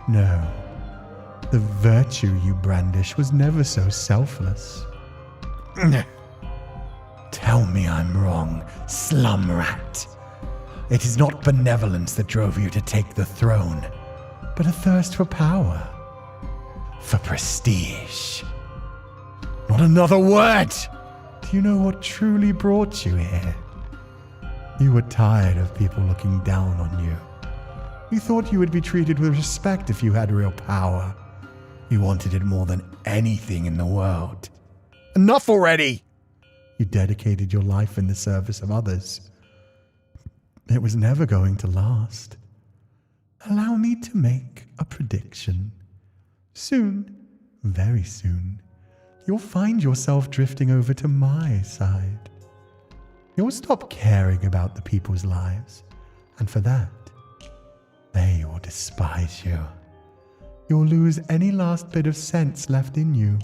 No. The virtue you brandish was never so selfless. Tell me I'm wrong, slum rat. It is not benevolence that drove you to take the throne, but a thirst for power, for prestige. Not another word! Do you know what truly brought you here? You were tired of people looking down on you. You thought you would be treated with respect if you had real power. You wanted it more than anything in the world. Enough already! You dedicated your life in the service of others. It was never going to last. Allow me to make a prediction. Soon, very soon, you'll find yourself drifting over to my side. You'll stop caring about the people's lives, and for that, they will despise you. You'll lose any last bit of sense left in you.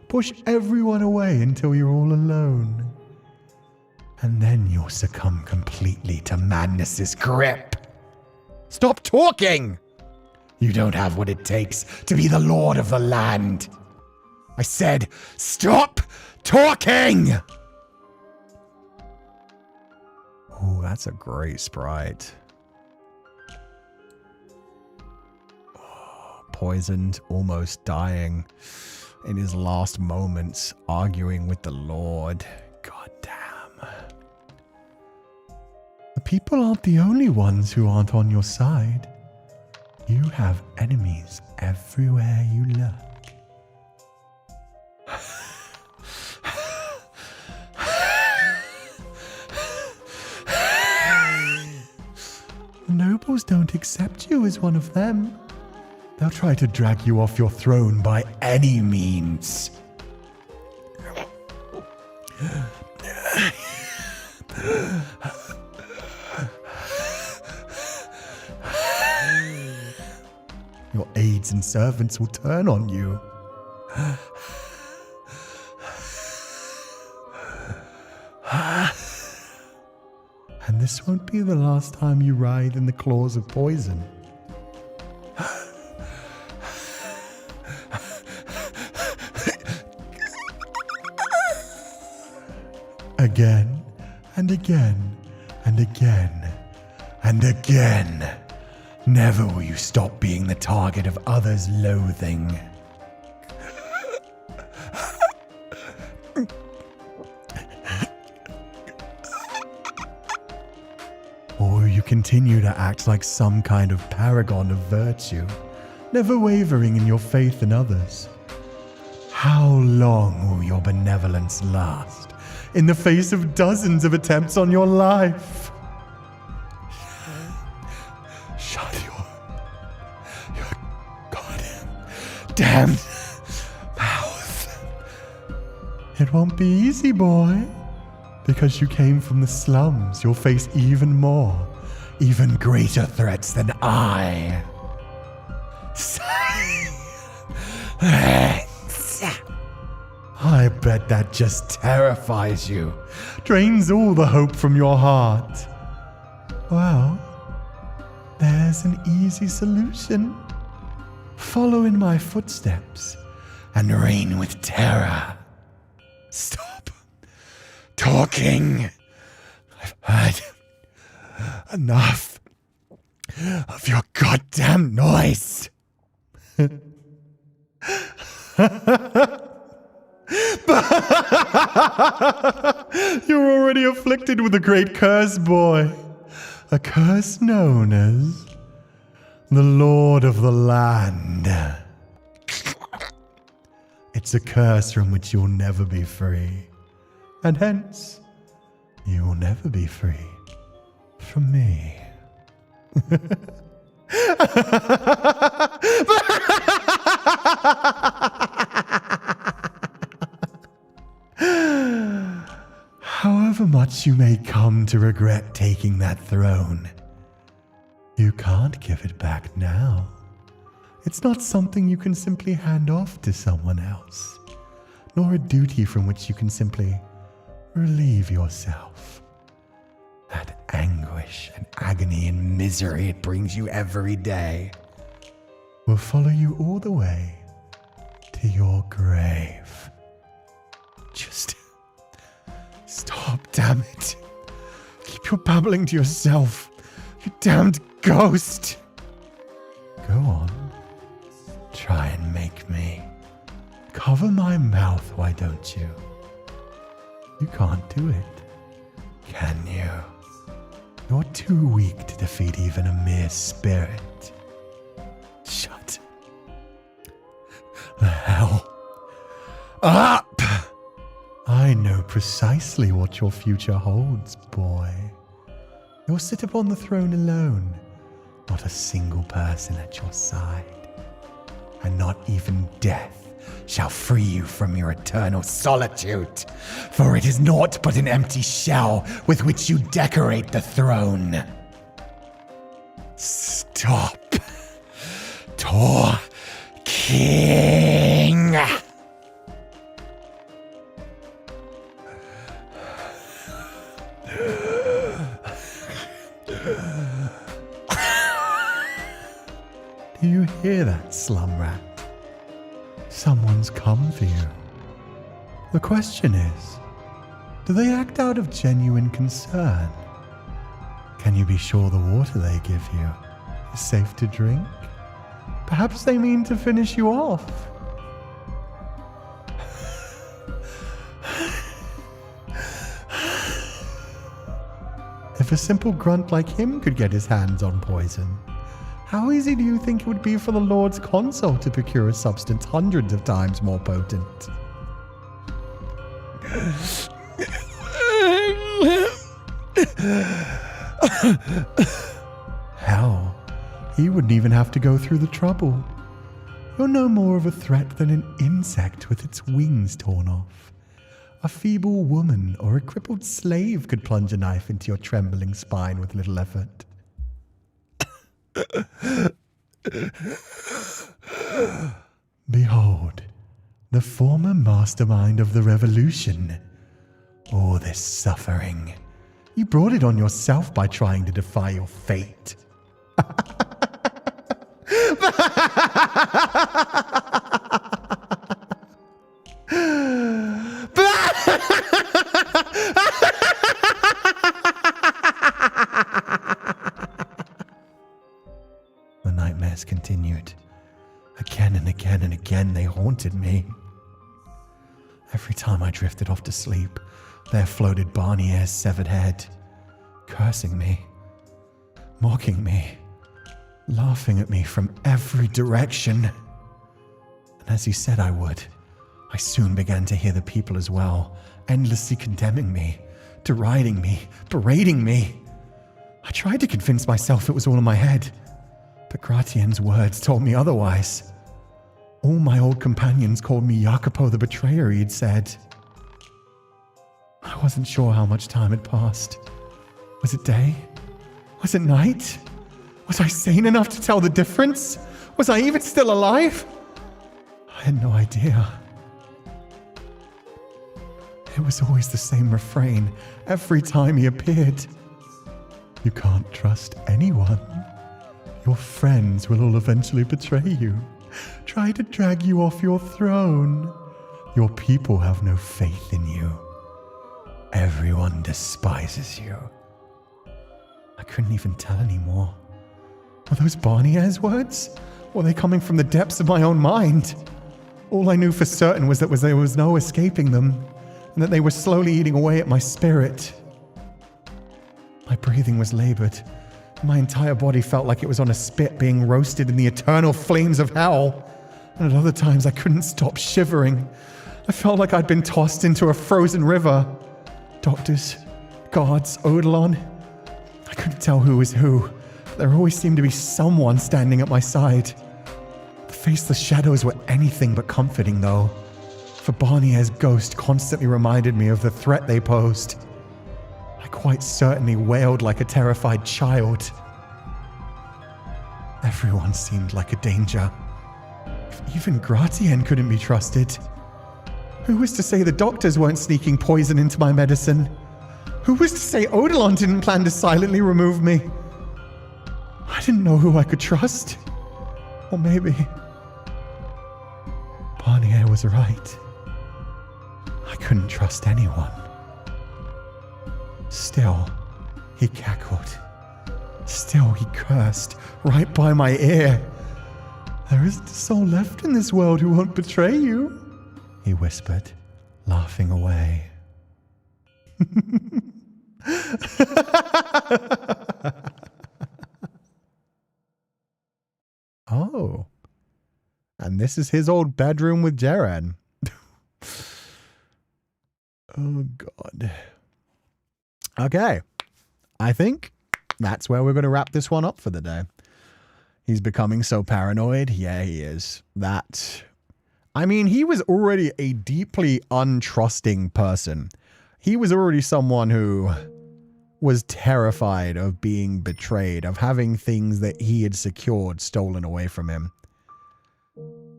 Push everyone away until you're all alone. And then you'll succumb completely to madness's grip. Stop talking! You don't have what it takes to be the lord of the land. I said, stop talking! Oh, that's a great sprite. Poisoned, almost dying, in his last moments, arguing with the Lord. God damn. The people aren't the only ones who aren't on your side. You have enemies everywhere you look. The nobles don't accept you as one of them. They'll try to drag you off your throne by any means. Your aides and servants will turn on you. And this won't be the last time you writhe in the claws of poison. Again, and again, and again, and again. Never will you stop being the target of others' loathing. continue to act like some kind of paragon of virtue, never wavering in your faith in others. How long will your benevolence last in the face of dozens of attempts on your life? Shut your goddamn mouth. It won't be easy, boy. Because you came from the slums, you'll face even greater threats than I. I bet that just terrifies you, drains all the hope from your heart. Well, there's an easy solution. Follow in my footsteps and reign with terror. Stop talking. I've heard enough of your goddamn noise. You're already afflicted with a great curse, boy. A curse known as the Lord of the Land. It's a curse from which you'll never be free. And hence, you will never be free from me. However much you may come to regret taking that throne, you can't give it back now. It's not something you can simply hand off to someone else, nor a duty from which you can simply relieve yourself. That anguish and agony and misery it brings you every day will follow you all the way to your grave. Just stop, damn it. Keep your babbling to yourself, you damned ghost. Go on. Try and make me. Cover my mouth, why don't you? You can't do it, can you? You're too weak to defeat even a mere spirit. Shut the hell up! I know precisely what your future holds, boy. You'll sit upon the throne alone, not a single person at your side. And not even death shall free you from your eternal solitude, for it is naught but an empty shell with which you decorate the throne. Stop talking. Do you hear that, slum rat? Someone's come for you. The question is, do they act out of genuine concern? Can you be sure the water they give you is safe to drink? Perhaps they mean to finish you off. If a simple grunt like him could get his hands on poison, how easy do you think it would be for the Lord's Consul to procure a substance hundreds of times more potent? Hell, he wouldn't even have to go through the trouble. You're no more of a threat than an insect with its wings torn off. A feeble woman or a crippled slave could plunge a knife into your trembling spine with little effort. Behold, the former mastermind of the revolution. All this suffering, you brought it on yourself by trying to defy your fate. The nightmares continued. Again and again and again they haunted me. Every time I drifted off to sleep, there floated Barnier's severed head, cursing me. mocking me, laughing at me from every direction. And as he said I would, I soon began to hear the people as well, endlessly condemning me, deriding me, berating me. I tried to convince myself it was all in my head, but Gratien's words told me otherwise. All my old companions called me Jacopo the betrayer, he'd said. I wasn't sure how much time had passed. Was it day? Was it night? Was I sane enough to tell the difference? Was I even still alive? I had no idea. It was always the same refrain every time he appeared. You can't trust anyone. Your friends will all eventually betray you, try to drag you off your throne. Your people have no faith in you. Everyone despises you. I couldn't even tell anymore. Were those Barnier's words? Were they coming from the depths of my own mind? All I knew for certain was that there was no escaping them, and that they were slowly eating away at my spirit. My breathing was labored. My entire body felt like it was on a spit being roasted in the eternal flames of hell. And at other times I couldn't stop shivering. I felt like I'd been tossed into a frozen river. Doctors, guards, Eidolon. I couldn't tell who was who. There always seemed to be someone standing at my side. The faceless shadows were anything but comforting, though, for Barnier's ghost constantly reminded me of the threat they posed. I quite certainly wailed like a terrified child. Everyone seemed like a danger. Even Gratien couldn't be trusted. Who was to say the doctors weren't sneaking poison into my medicine? Who was to say Eidolon didn't plan to silently remove me? I didn't know who I could trust. Or maybe Barnier was right. I couldn't trust anyone. Still, he cackled. Still, he cursed right by my ear. There isn't a soul left in this world who won't betray you, he whispered, laughing away. Oh. And this is his old bedroom with Jaren. Oh, God. Okay. I think that's where we're going to wrap this one up for the day. He's becoming so paranoid. Yeah, he is. I mean, he was already a deeply untrusting person. He was already someone who was terrified of being betrayed, of having things that he had secured stolen away from him.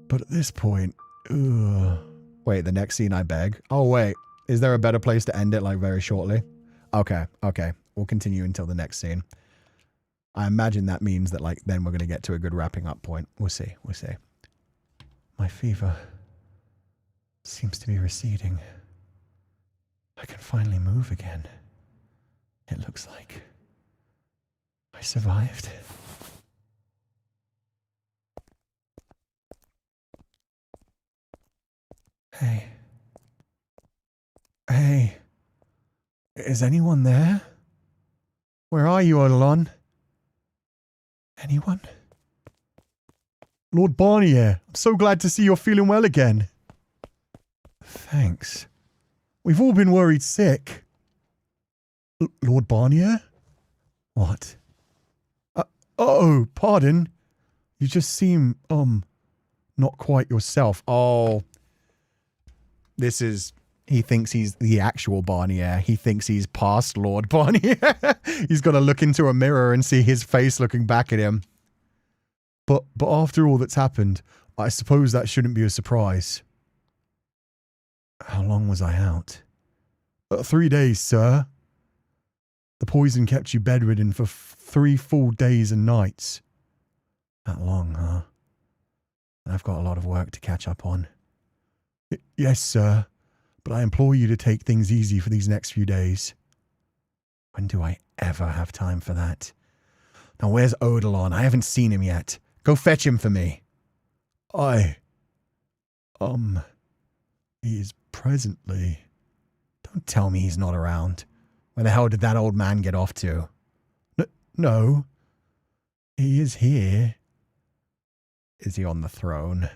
But at this point, wait, the next scene, I beg. Oh, wait. Is there a better place to end it, like, very shortly? Okay. We'll continue until the next scene. I imagine that means that, like, then we're going to get to a good wrapping up point. We'll see. My fever seems to be receding. I can finally move again. It looks like I survived. Hey. Is anyone there? Where are you, Eidolon? Anyone? Lord Barnier, I'm so glad to see you're feeling well again. Thanks. We've all been worried sick. Lord Barnier? What? Oh, pardon. You just seem, not quite yourself. Oh. He thinks he's the actual Barnier. He thinks he's past Lord Barnier. He's got to look into a mirror and see his face looking back at him. But after all that's happened, I suppose that shouldn't be a surprise. How long was I out? 3 days, sir. The poison kept you bedridden for 3 full days and nights. That long, huh? I've got a lot of work to catch up on. Yes, sir. But I implore you to take things easy for these next few days. When do I ever have time for that? Now, where's Eidolon? I haven't seen him yet. Go fetch him for me. He is presently. Don't tell me he's not around. Where the hell did that old man get off to? No. He is here. Is he on the throne?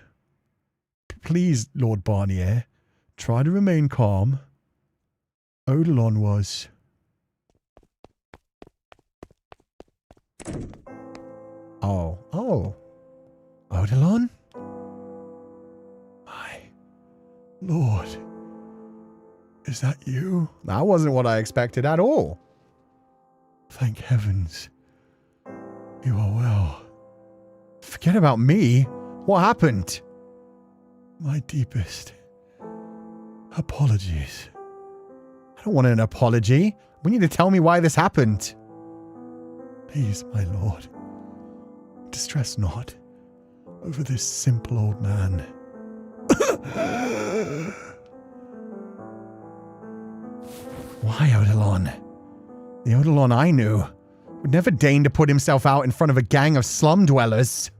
Please, Lord Barnier, try to remain calm. Eidolon was... Oh. Eidolon? My lord. Is that you? That wasn't what I expected at all. Thank heavens. You are well. Forget about me. What happened? My deepest apologies. I don't want an apology. We need to tell me why this happened. Please, my lord, distress not over this simple old man. Why Eidolon? The Eidolon I knew would never deign to put himself out in front of a gang of slum dwellers.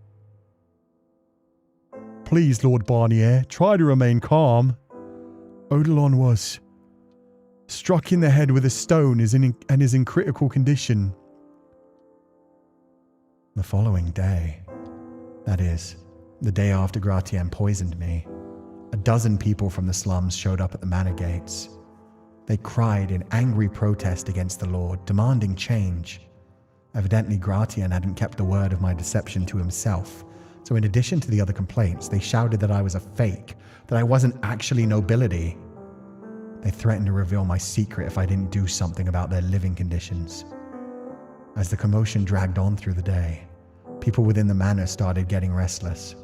Please, Lord Barnier, try to remain calm. Eidolon was struck in the head with a stone and is in critical condition. The following day, that is, the day after Requiem poisoned me, 12 people from the slums showed up at the manor gates. They cried in angry protest against the Lord, demanding change. Evidently, Requiem hadn't kept the word of my deception to himself, so in addition to the other complaints, they shouted that I was a fake, that I wasn't actually nobility. They threatened to reveal my secret if I didn't do something about their living conditions. As the commotion dragged on through the day, people within the manor started getting restless.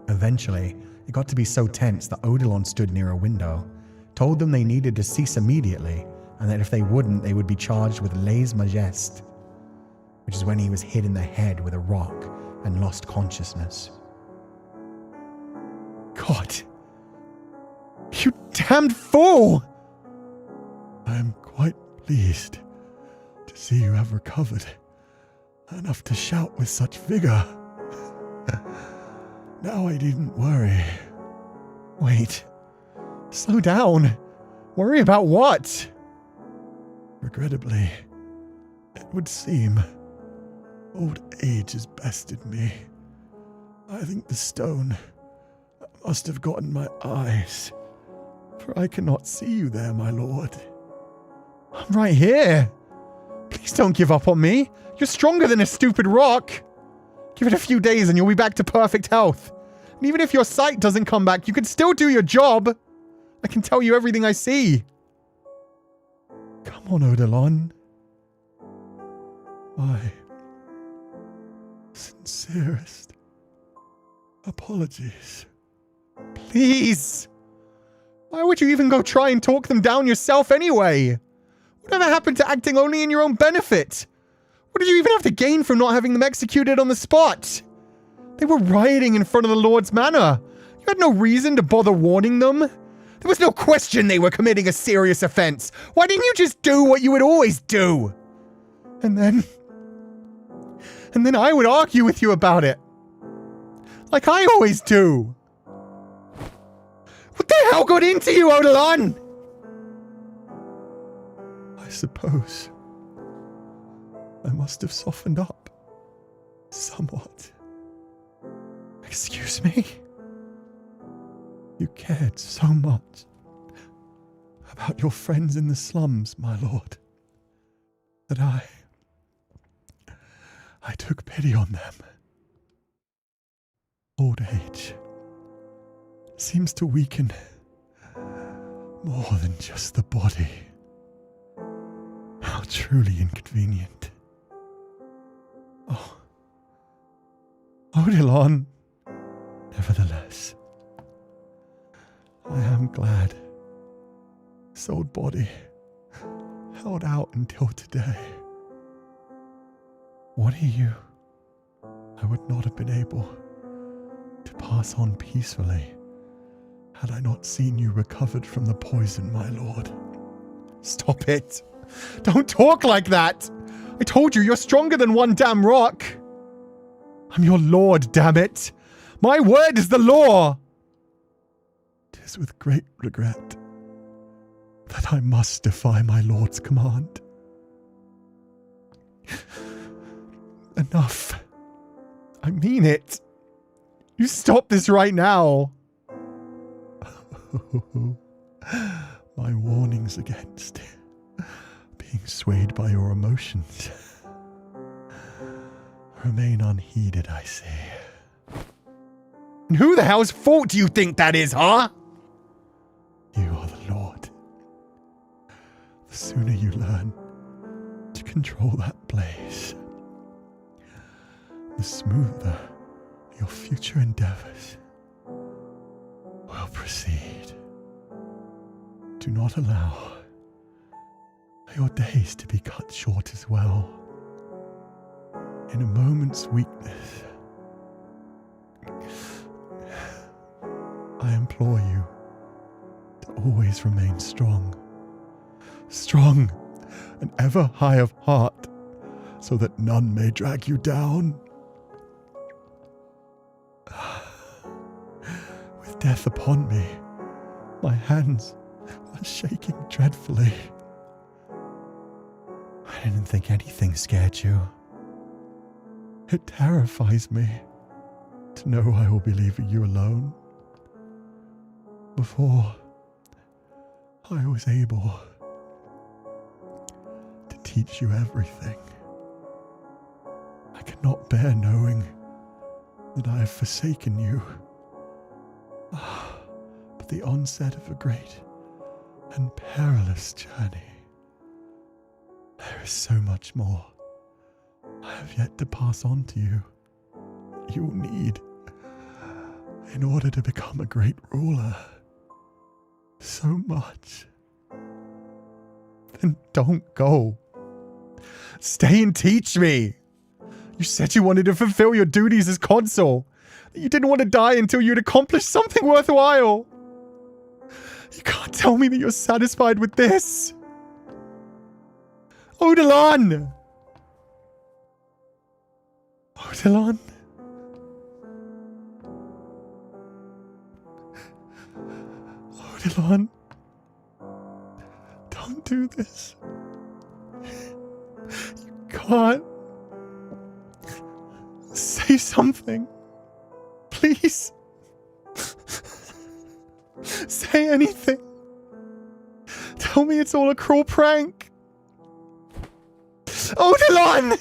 Eventually, it got to be so tense that Eidolon stood near a window, told them they needed to cease immediately, and that if they wouldn't, they would be charged with lèse-majesté, which is when he was hit in the head with a rock and lost consciousness. God, You damned fool! I am quite pleased to see you have recovered enough to shout with such vigor. Now I needn't worry. Wait. Slow down. Worry about what? Regrettably, it would seem old age has bested me. I think the stone must have gotten my eyes, for I cannot see you there, my lord. I'm right here. Please don't give up on me. You're stronger than a stupid rock. Give it a few days and you'll be back to perfect health. And even if your sight doesn't come back, you can still do your job. I can tell you everything I see. Come on, Eidolon. My sincerest apologies. Please. Why would you even go try and talk them down yourself anyway? Whatever happened to acting only in your own benefit? What did you even have to gain from not having them executed on the spot? They were rioting in front of the Lord's manor. You had no reason to bother warning them. There was no question they were committing a serious offense. Why didn't you just do what you would always do? And then I would argue with you about it. Like I always do. What the hell got into you, Eidolon? I suppose I must have softened up somewhat. Excuse me? You cared so much about your friends in the slums, my lord, that I took pity on them. Old age seems to weaken more than just the body. How truly inconvenient. Oh, Eidolon. Nevertheless, I am glad this old body held out until today. What are you? I would not have been able to pass on peacefully had I not seen you recovered from the poison, my lord. Stop it. Don't talk like that. I told you you're stronger than one damn rock. I'm your lord, damn it. My word is the law. 'Tis with great regret that I must defy my lord's command. Enough. I mean it. You stop this right now. My warnings against being swayed by your emotions remain unheeded, I see. And who the hell's fault do you think that is, huh? You are the Lord. The sooner you learn to control that blaze, the smoother your future endeavors will proceed. Do not allow your days to be cut short as well. In a moment's weakness, I implore you to always remain strong. Strong and ever high of heart, so that none may drag you down. With death upon me, my hands are shaking dreadfully. I didn't think anything scared you. It terrifies me to know I will be leaving you alone. Before I was able to teach you everything, I cannot bear knowing that I have forsaken you. But the onset of a great and perilous journey. There is so much more I have yet to pass on to you. You will need in order to become a great ruler. So much. Then don't go. Stay and teach me. You said you wanted to fulfill your duties as consul. That you didn't want to die until you'd accomplished something worthwhile. You can't tell me that you're satisfied with this. Odilon! Odilon? Odilon? Don't do this. You can't. Say something. Please. Say anything. Tell me it's all a cruel prank. Odilon!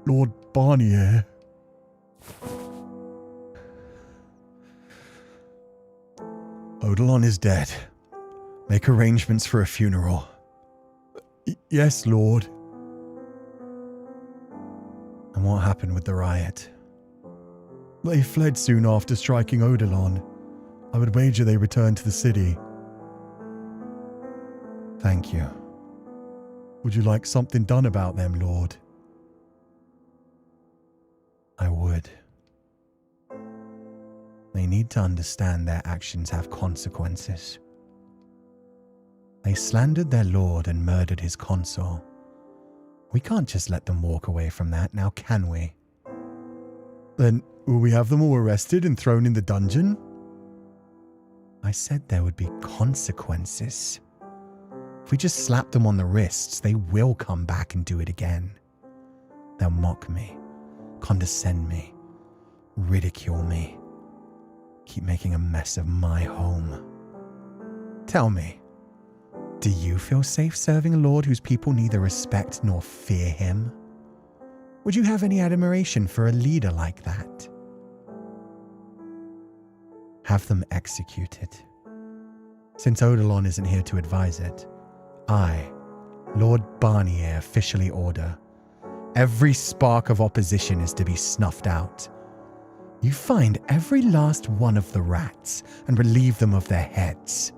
Lord Barnier. Odilon is dead. Make arrangements for a funeral. Yes, Lord. And what happened with the riot? They fled soon after striking Odilon. I would wager they returned to the city. Thank you. Would you like something done about them, Lord? I would. They need to understand their actions have consequences. They slandered their lord and murdered his consul. We can't just let them walk away from that, now can we? Then will we have them all arrested and thrown in the dungeon? I said there would be consequences. If we just slap them on the wrists, they will come back and do it again. They'll mock me, condescend me, ridicule me, keep making a mess of my home. Tell me, do you feel safe serving a lord whose people neither respect nor fear him? Would you have any admiration for a leader like that? Have them executed. Since Odilon isn't here to advise it, I, Lord Barnier, officially order every spark of opposition is to be snuffed out. You find every last one of the rats and relieve them of their heads,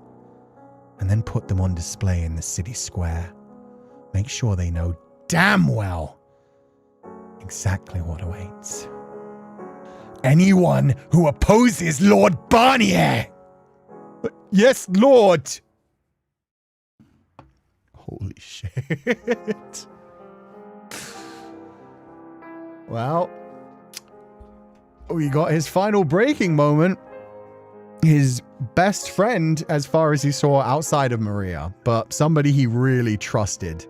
and then put them on display in the city square. Make sure they know damn well exactly what awaits. Anyone who opposes Lord Barnier! Yes, Lord! Holy shit. Well, we got his final breaking moment. His best friend, as far as he saw outside of Maria, but somebody he really trusted,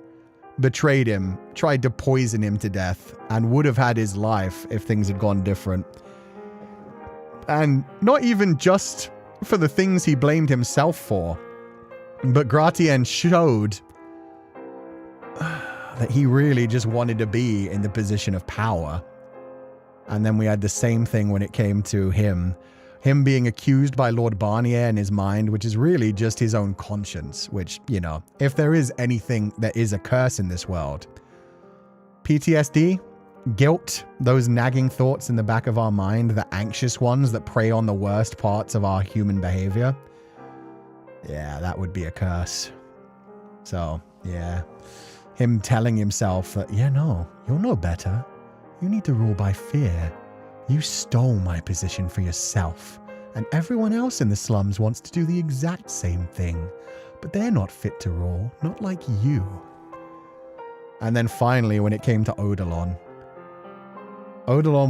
betrayed him, tried to poison him to death, and would have had his life if things had gone different. And not even just for the things he blamed himself for, but Gratien showed that he really just wanted to be in the position of power. And then we had the same thing when it came to him being accused by Lord Barnier in his mind, which is really just his own conscience, which, you know, if there is anything that is a curse in this world, PTSD, guilt, those nagging thoughts in the back of our mind, the anxious ones that prey on the worst parts of our human behavior, yeah, that would be a curse. So, yeah, him telling himself that, yeah, no, you'll know better. You need to rule by fear. You stole my position for yourself, and everyone else in the slums wants to do the exact same thing, but they're not fit to rule, not like you. And then finally, when it came to Odilon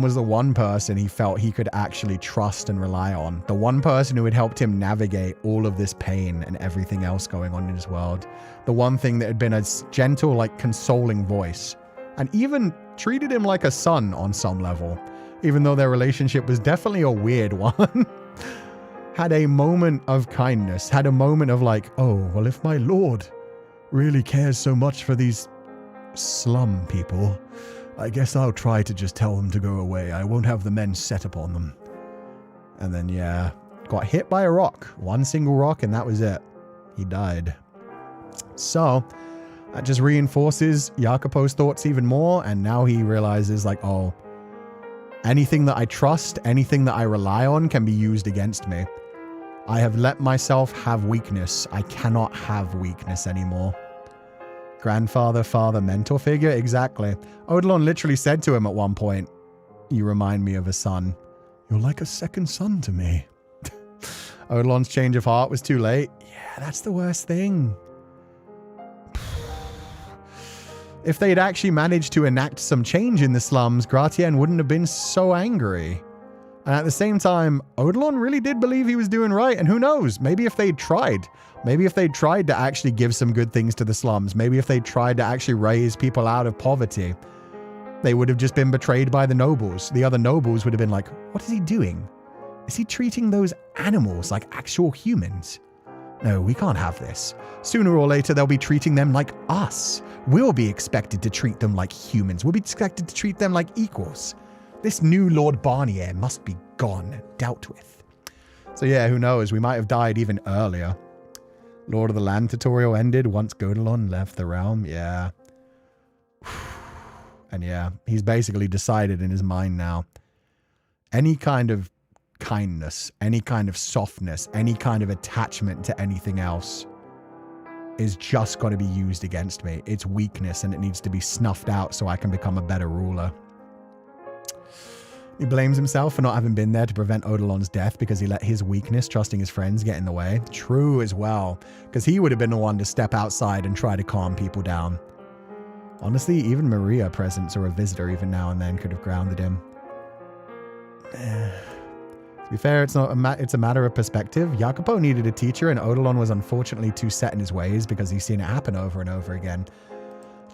was the one person he felt he could actually trust and rely on. The one person who had helped him navigate all of this pain and everything else going on in his world. The one thing that had been a gentle, like, consoling voice. And even treated him like a son on some level. Even though their relationship was definitely a weird one. Had a moment of kindness. Had a moment of like, oh, well, if my lord really cares so much for these slum people, I guess I'll try to just tell them to go away. I won't have the men set upon them. And then, yeah, got hit by a rock. One single rock, and that was it. He died. So, that just reinforces Jacopo's thoughts even more, and now he realizes, like, oh, anything that I trust, anything that I rely on can be used against me. I have let myself have weakness. I cannot have weakness anymore. Grandfather, father, mentor figure? Exactly. Odilon literally said to him at one point, you remind me of a son. You're like a second son to me. Odilon's change of heart was too late. Yeah, that's the worst thing. If they'd actually managed to enact some change in the slums, Gratien wouldn't have been so angry. And at the same time, Odilon really did believe he was doing right. And who knows, maybe if they'd tried to actually give some good things to the slums, maybe if they tried to actually raise people out of poverty, they would have just been betrayed by the nobles. The other nobles would have been like, what is he doing? Is he treating those animals like actual humans? No, we can't have this. Sooner or later, they'll be treating them like us. We'll be expected to treat them like humans. We'll be expected to treat them like equals. This new Lord Barnier must be gone, dealt with. So yeah, who knows? We might have died even earlier. Lord of the Land tutorial ended once Godalon left the realm. Yeah. And yeah, he's basically decided in his mind now, any kind of kindness, any kind of softness, any kind of attachment to anything else is just got to be used against me. It's weakness and it needs to be snuffed out so I can become a better ruler. He blames himself for not having been there to prevent Odilon's death because he let his weakness, trusting his friends, get in the way. True as well, because he would have been the one to step outside and try to calm people down. Honestly, even Maria presence or a visitor even now and then could have grounded him. To be fair, it's a matter of perspective. Jacopo needed a teacher and Odilon was unfortunately too set in his ways because he's seen it happen over and over again.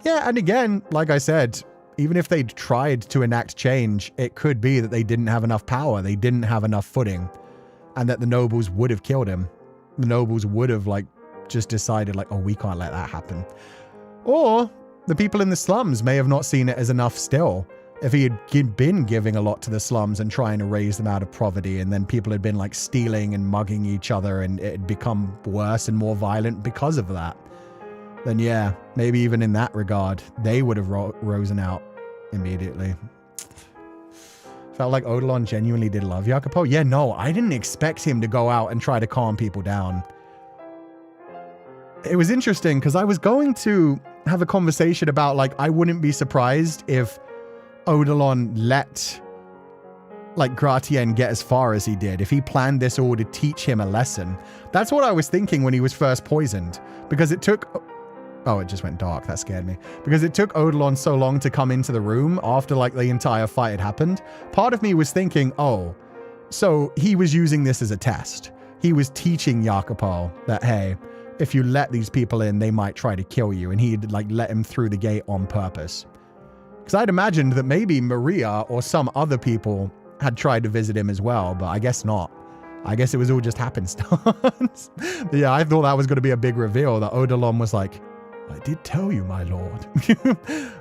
Yeah, and again, like I said, even if they tried to enact change, it could be that they didn't have enough power, they didn't have enough footing, and that the nobles would have killed him. The nobles would have, like, just decided, like, oh, we can't let that happen. Or the people in the slums may have not seen it as enough still. If he had been giving a lot to the slums and trying to raise them out of poverty, and then people had been, like, stealing and mugging each other, and it had become worse and more violent because of that, then yeah, maybe even in that regard, they would have risen out immediately. Felt like Odilon genuinely did love Jacopo. Yeah, no, I didn't expect him to go out and try to calm people down. It was interesting because I was going to have a conversation about, like, I wouldn't be surprised if Odilon let like Gratien get as far as he did, if he planned this all to teach him a lesson. That's what I was thinking when he was first poisoned, because it took... Oh, it just went dark. That scared me. Because it took Eidolon so long to come into the room after like the entire fight had happened. Part of me was thinking, oh, so he was using this as a test. He was teaching Jacopo that, hey, if you let these people in, they might try to kill you. And he'd like let him through the gate on purpose. Because I'd imagined that maybe Maria or some other people had tried to visit him as well, but I guess not. I guess it was all just happenstance. Yeah, I thought that was going to be a big reveal, that Eidolon was like, I did tell you, my lord.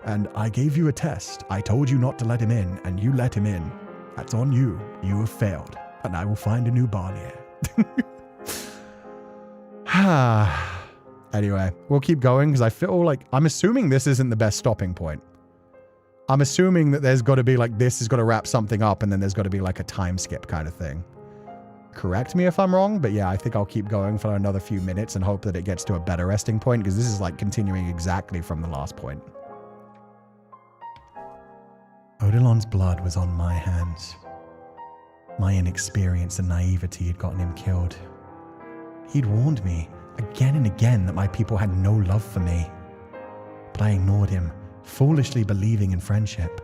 And I gave you a test. I told you not to let him in, and you let him in. That's on you. You have failed. And I will find a new Barnier. Anyway, we'll keep going because I feel like... I'm assuming this isn't the best stopping point. I'm assuming that there's got to be like... This has got to wrap something up and then there's got to be like a time skip kind of thing. Correct me if I'm wrong, but yeah, I think I'll keep going for another few minutes and hope that it gets to a better resting point, because this is like continuing exactly from the last point. Eidolon's blood was on my hands. My inexperience and naivety had gotten him killed. He'd warned me again and again that my people had no love for me. But I ignored him, foolishly believing in friendship,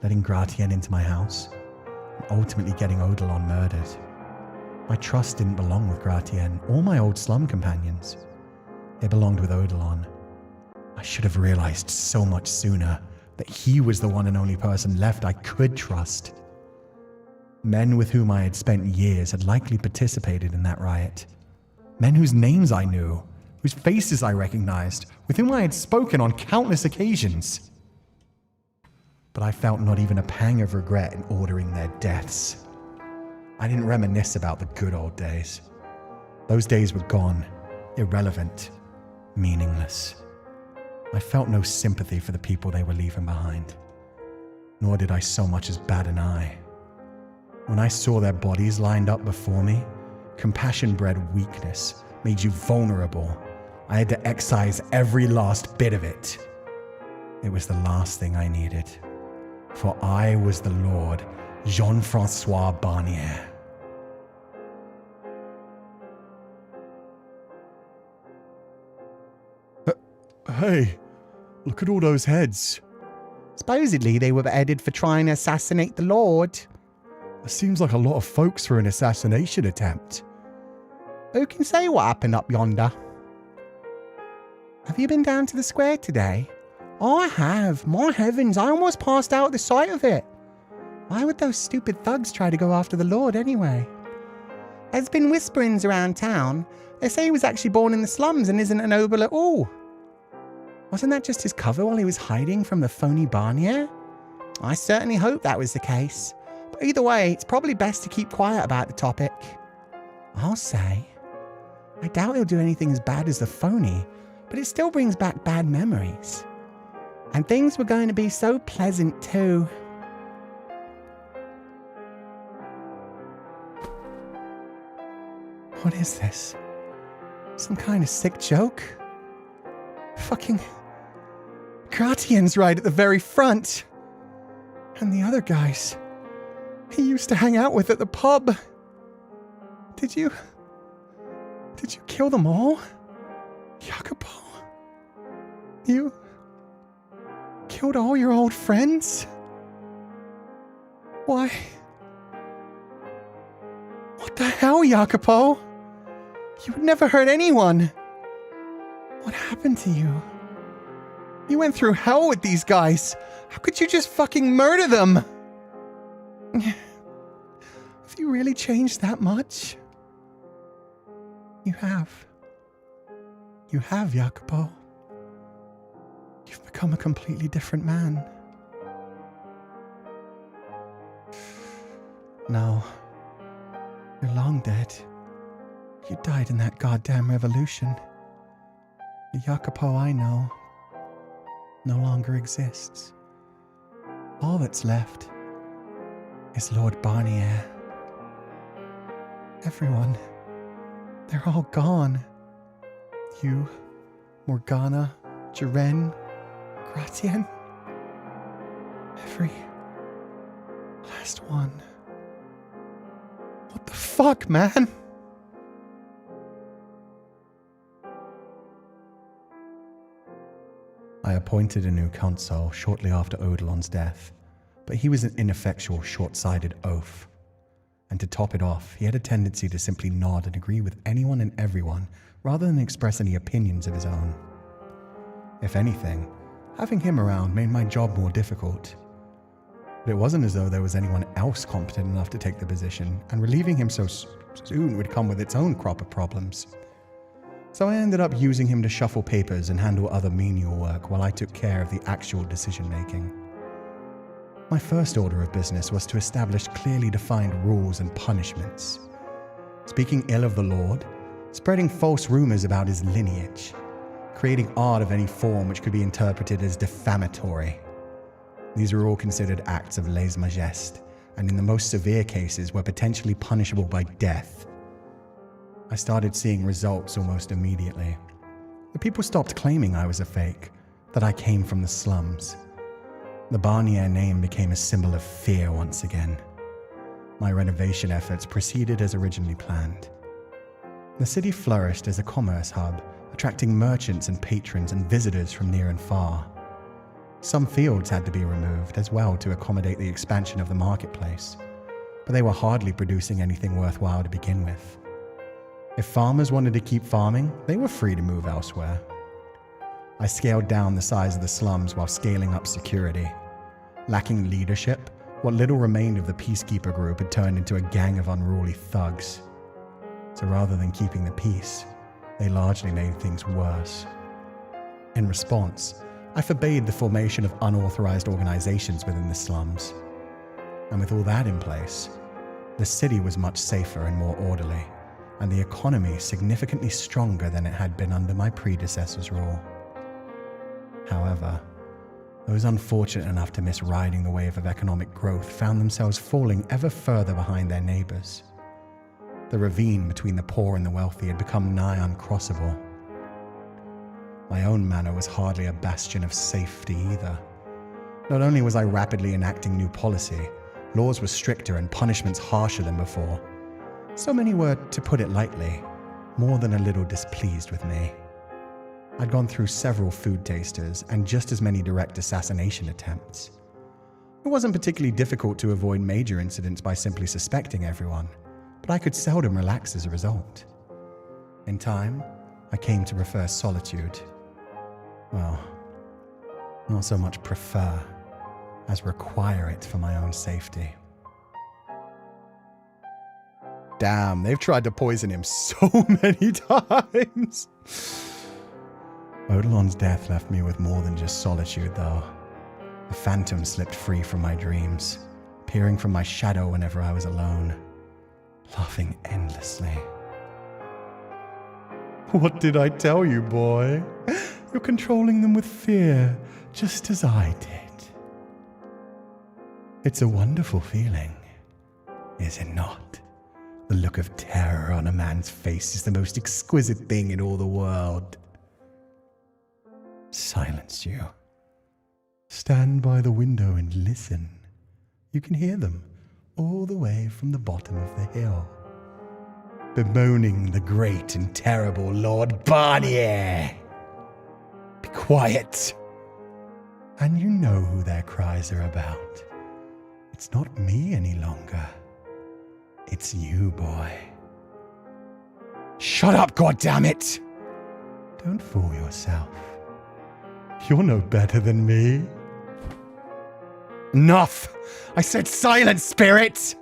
letting Gratien into my house, and ultimately getting Eidolon murdered. My trust didn't belong with Gratien or my old slum companions. It belonged with Eidolon. I should have realized so much sooner that he was the one and only person left I could trust. Men with whom I had spent years had likely participated in that riot. Men whose names I knew, whose faces I recognized, with whom I had spoken on countless occasions. But I felt not even a pang of regret in ordering their deaths. I didn't reminisce about the good old days. Those days were gone, irrelevant, meaningless. I felt no sympathy for the people they were leaving behind, nor did I so much as bat an eye. When I saw their bodies lined up before me, compassion bred weakness, made you vulnerable. I had to excise every last bit of it. It was the last thing I needed, for I was the Lord Jean-Francois Barnier. Hey, look at all those heads. Supposedly they were beheaded for trying to assassinate the Lord. It seems like a lot of folks for an assassination attempt. Who can say what happened up yonder? Have you been down to the square today? I have. My heavens, I almost passed out at the sight of it. Why would those stupid thugs try to go after the Lord anyway? There's been whisperings around town. They say he was actually born in the slums and isn't a noble at all. Wasn't that just his cover while he was hiding from the phony Barnier? I certainly hope that was the case. But either way, it's probably best to keep quiet about the topic. I'll say. I doubt he'll do anything as bad as the phony, but it still brings back bad memories. And things were going to be so pleasant too. What is this? Some kind of sick joke? Fucking... Gratien's right at the very front. And the other guys he used to hang out with at the pub. Did you kill them all? Jacopo? You killed all your old friends? Why? What the hell, Jacopo? You would never hurt anyone. What happened to you? You went through hell with these guys. How could you just fucking murder them? Have you really changed that much? You have. You have, Jacopo. You've become a completely different man. No. You're long dead. You died in that goddamn revolution. The Jacopo I know no longer exists. All that's left is Lord Barnier. Everyone, they're all gone. You, Morgana, Jaren, Gratien. Every last one. The fuck, man? I appointed a new consul shortly after Odilon's death, but he was an ineffectual, short-sighted oaf. And to top it off, he had a tendency to simply nod and agree with anyone and everyone rather than express any opinions of his own. If anything, having him around made my job more difficult. But it wasn't as though there was anyone else competent enough to take the position, and relieving him so soon would come with its own crop of problems. So I ended up using him to shuffle papers and handle other menial work while I took care of the actual decision-making. My first order of business was to establish clearly defined rules and punishments. Speaking ill of the Lord, spreading false rumors about his lineage, creating art of any form which could be interpreted as defamatory. These were all considered acts of lèse-majesté, and in the most severe cases were potentially punishable by death. I started seeing results almost immediately. The people stopped claiming I was a fake, that I came from the slums. The Barnier name became a symbol of fear once again. My renovation efforts proceeded as originally planned. The city flourished as a commerce hub, attracting merchants and patrons and visitors from near and far. Some fields had to be removed as well to accommodate the expansion of the marketplace, but they were hardly producing anything worthwhile to begin with. If farmers wanted to keep farming, they were free to move elsewhere. I scaled down the size of the slums while scaling up security. Lacking leadership, what little remained of the peacekeeper group had turned into a gang of unruly thugs. So rather than keeping the peace, they largely made things worse. In response, I forbade the formation of unauthorized organizations within the slums. And with all that in place, the city was much safer and more orderly, and the economy significantly stronger than it had been under my predecessor's rule. However, those unfortunate enough to miss riding the wave of economic growth found themselves falling ever further behind their neighbors. The ravine between the poor and the wealthy had become nigh uncrossable. My own manor was hardly a bastion of safety either. Not only was I rapidly enacting new policy, laws were stricter and punishments harsher than before. So many were, to put it lightly, more than a little displeased with me. I'd gone through several food tasters and just as many direct assassination attempts. It wasn't particularly difficult to avoid major incidents by simply suspecting everyone, but I could seldom relax as a result. In time, I came to prefer solitude. Well, not so much prefer as require it for my own safety. Damn, they've tried to poison him so many times. Odilon's death left me with more than just solitude, though. The phantom slipped free from my dreams, peering from my shadow whenever I was alone, laughing endlessly. What did I tell you, boy? You're controlling them with fear, just as I did. It's a wonderful feeling, is it not? The look of terror on a man's face is the most exquisite thing in all the world. Silence you. Stand by the window and listen. You can hear them all the way from the bottom of the hill, bemoaning the great and terrible Lord Barnier. Be quiet. And you know who their cries are about. It's not me any longer. It's you, boy. Shut up, goddammit! Don't fool yourself. You're no better than me. Enough! I said silence, spirit!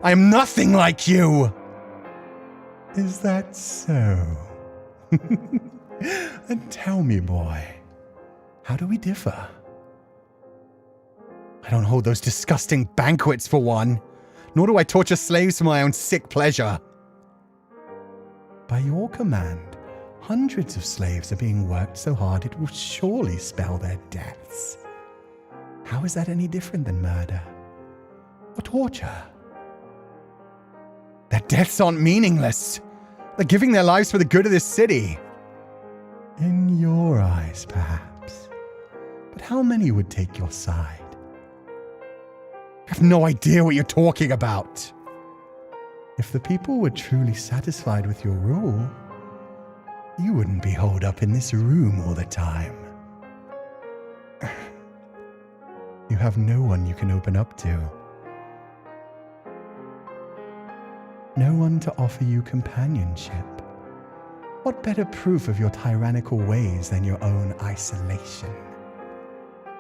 I am nothing like you! Is that so? And tell me, boy, how do we differ? I don't hold those disgusting banquets for one, nor do I torture slaves for my own sick pleasure. By your command, hundreds of slaves are being worked so hard it will surely spell their deaths. How is that any different than murder or torture? Their deaths aren't meaningless. They're giving their lives for the good of this city. In your eyes, perhaps. But how many would take your side? I have no idea what you're talking about. If the people were truly satisfied with your rule, you wouldn't be holed up in this room all the time. You have no one you can open up to. No one to offer you companionship. What better proof of your tyrannical ways than your own isolation?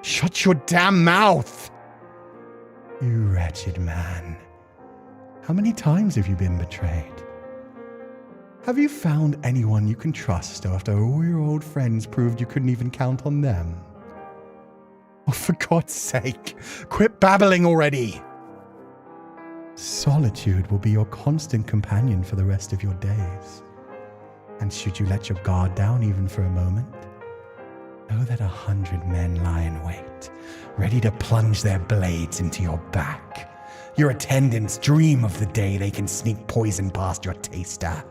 Shut your damn mouth! You wretched man. How many times have you been betrayed? Have you found anyone you can trust after all your old friends proved you couldn't even count on them? Oh, for God's sake, quit babbling already! Solitude will be your constant companion for the rest of your days. And should you let your guard down even for a moment, know that 100 men lie in wait, ready to plunge their blades into your back. Your attendants dream of the day they can sneak poison past your taster.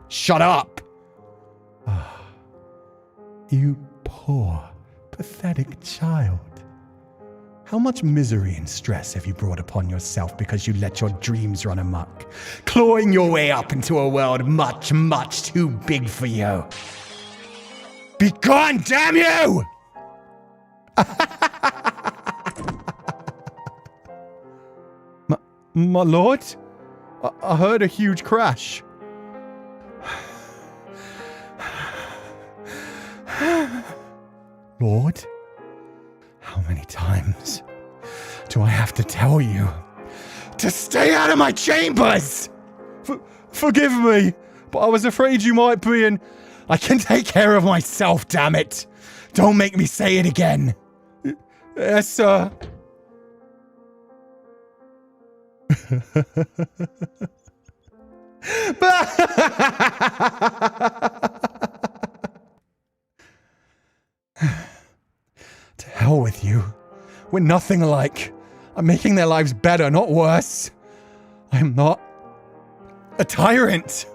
Shut up! You poor, pathetic child. How much misery and stress have you brought upon yourself because you let your dreams run amok, clawing your way up into a world much, much too big for you? Be gone, damn you! My lord? I heard a huge crash. Lord, how many times do I have to tell you to stay out of my chambers? Forgive me, but I was afraid you might be in... I can take care of myself, damn it. Don't make me say it again. Yes, sir. To hell with you. We're nothing alike. I'm making their lives better, not worse. I'm not a tyrant.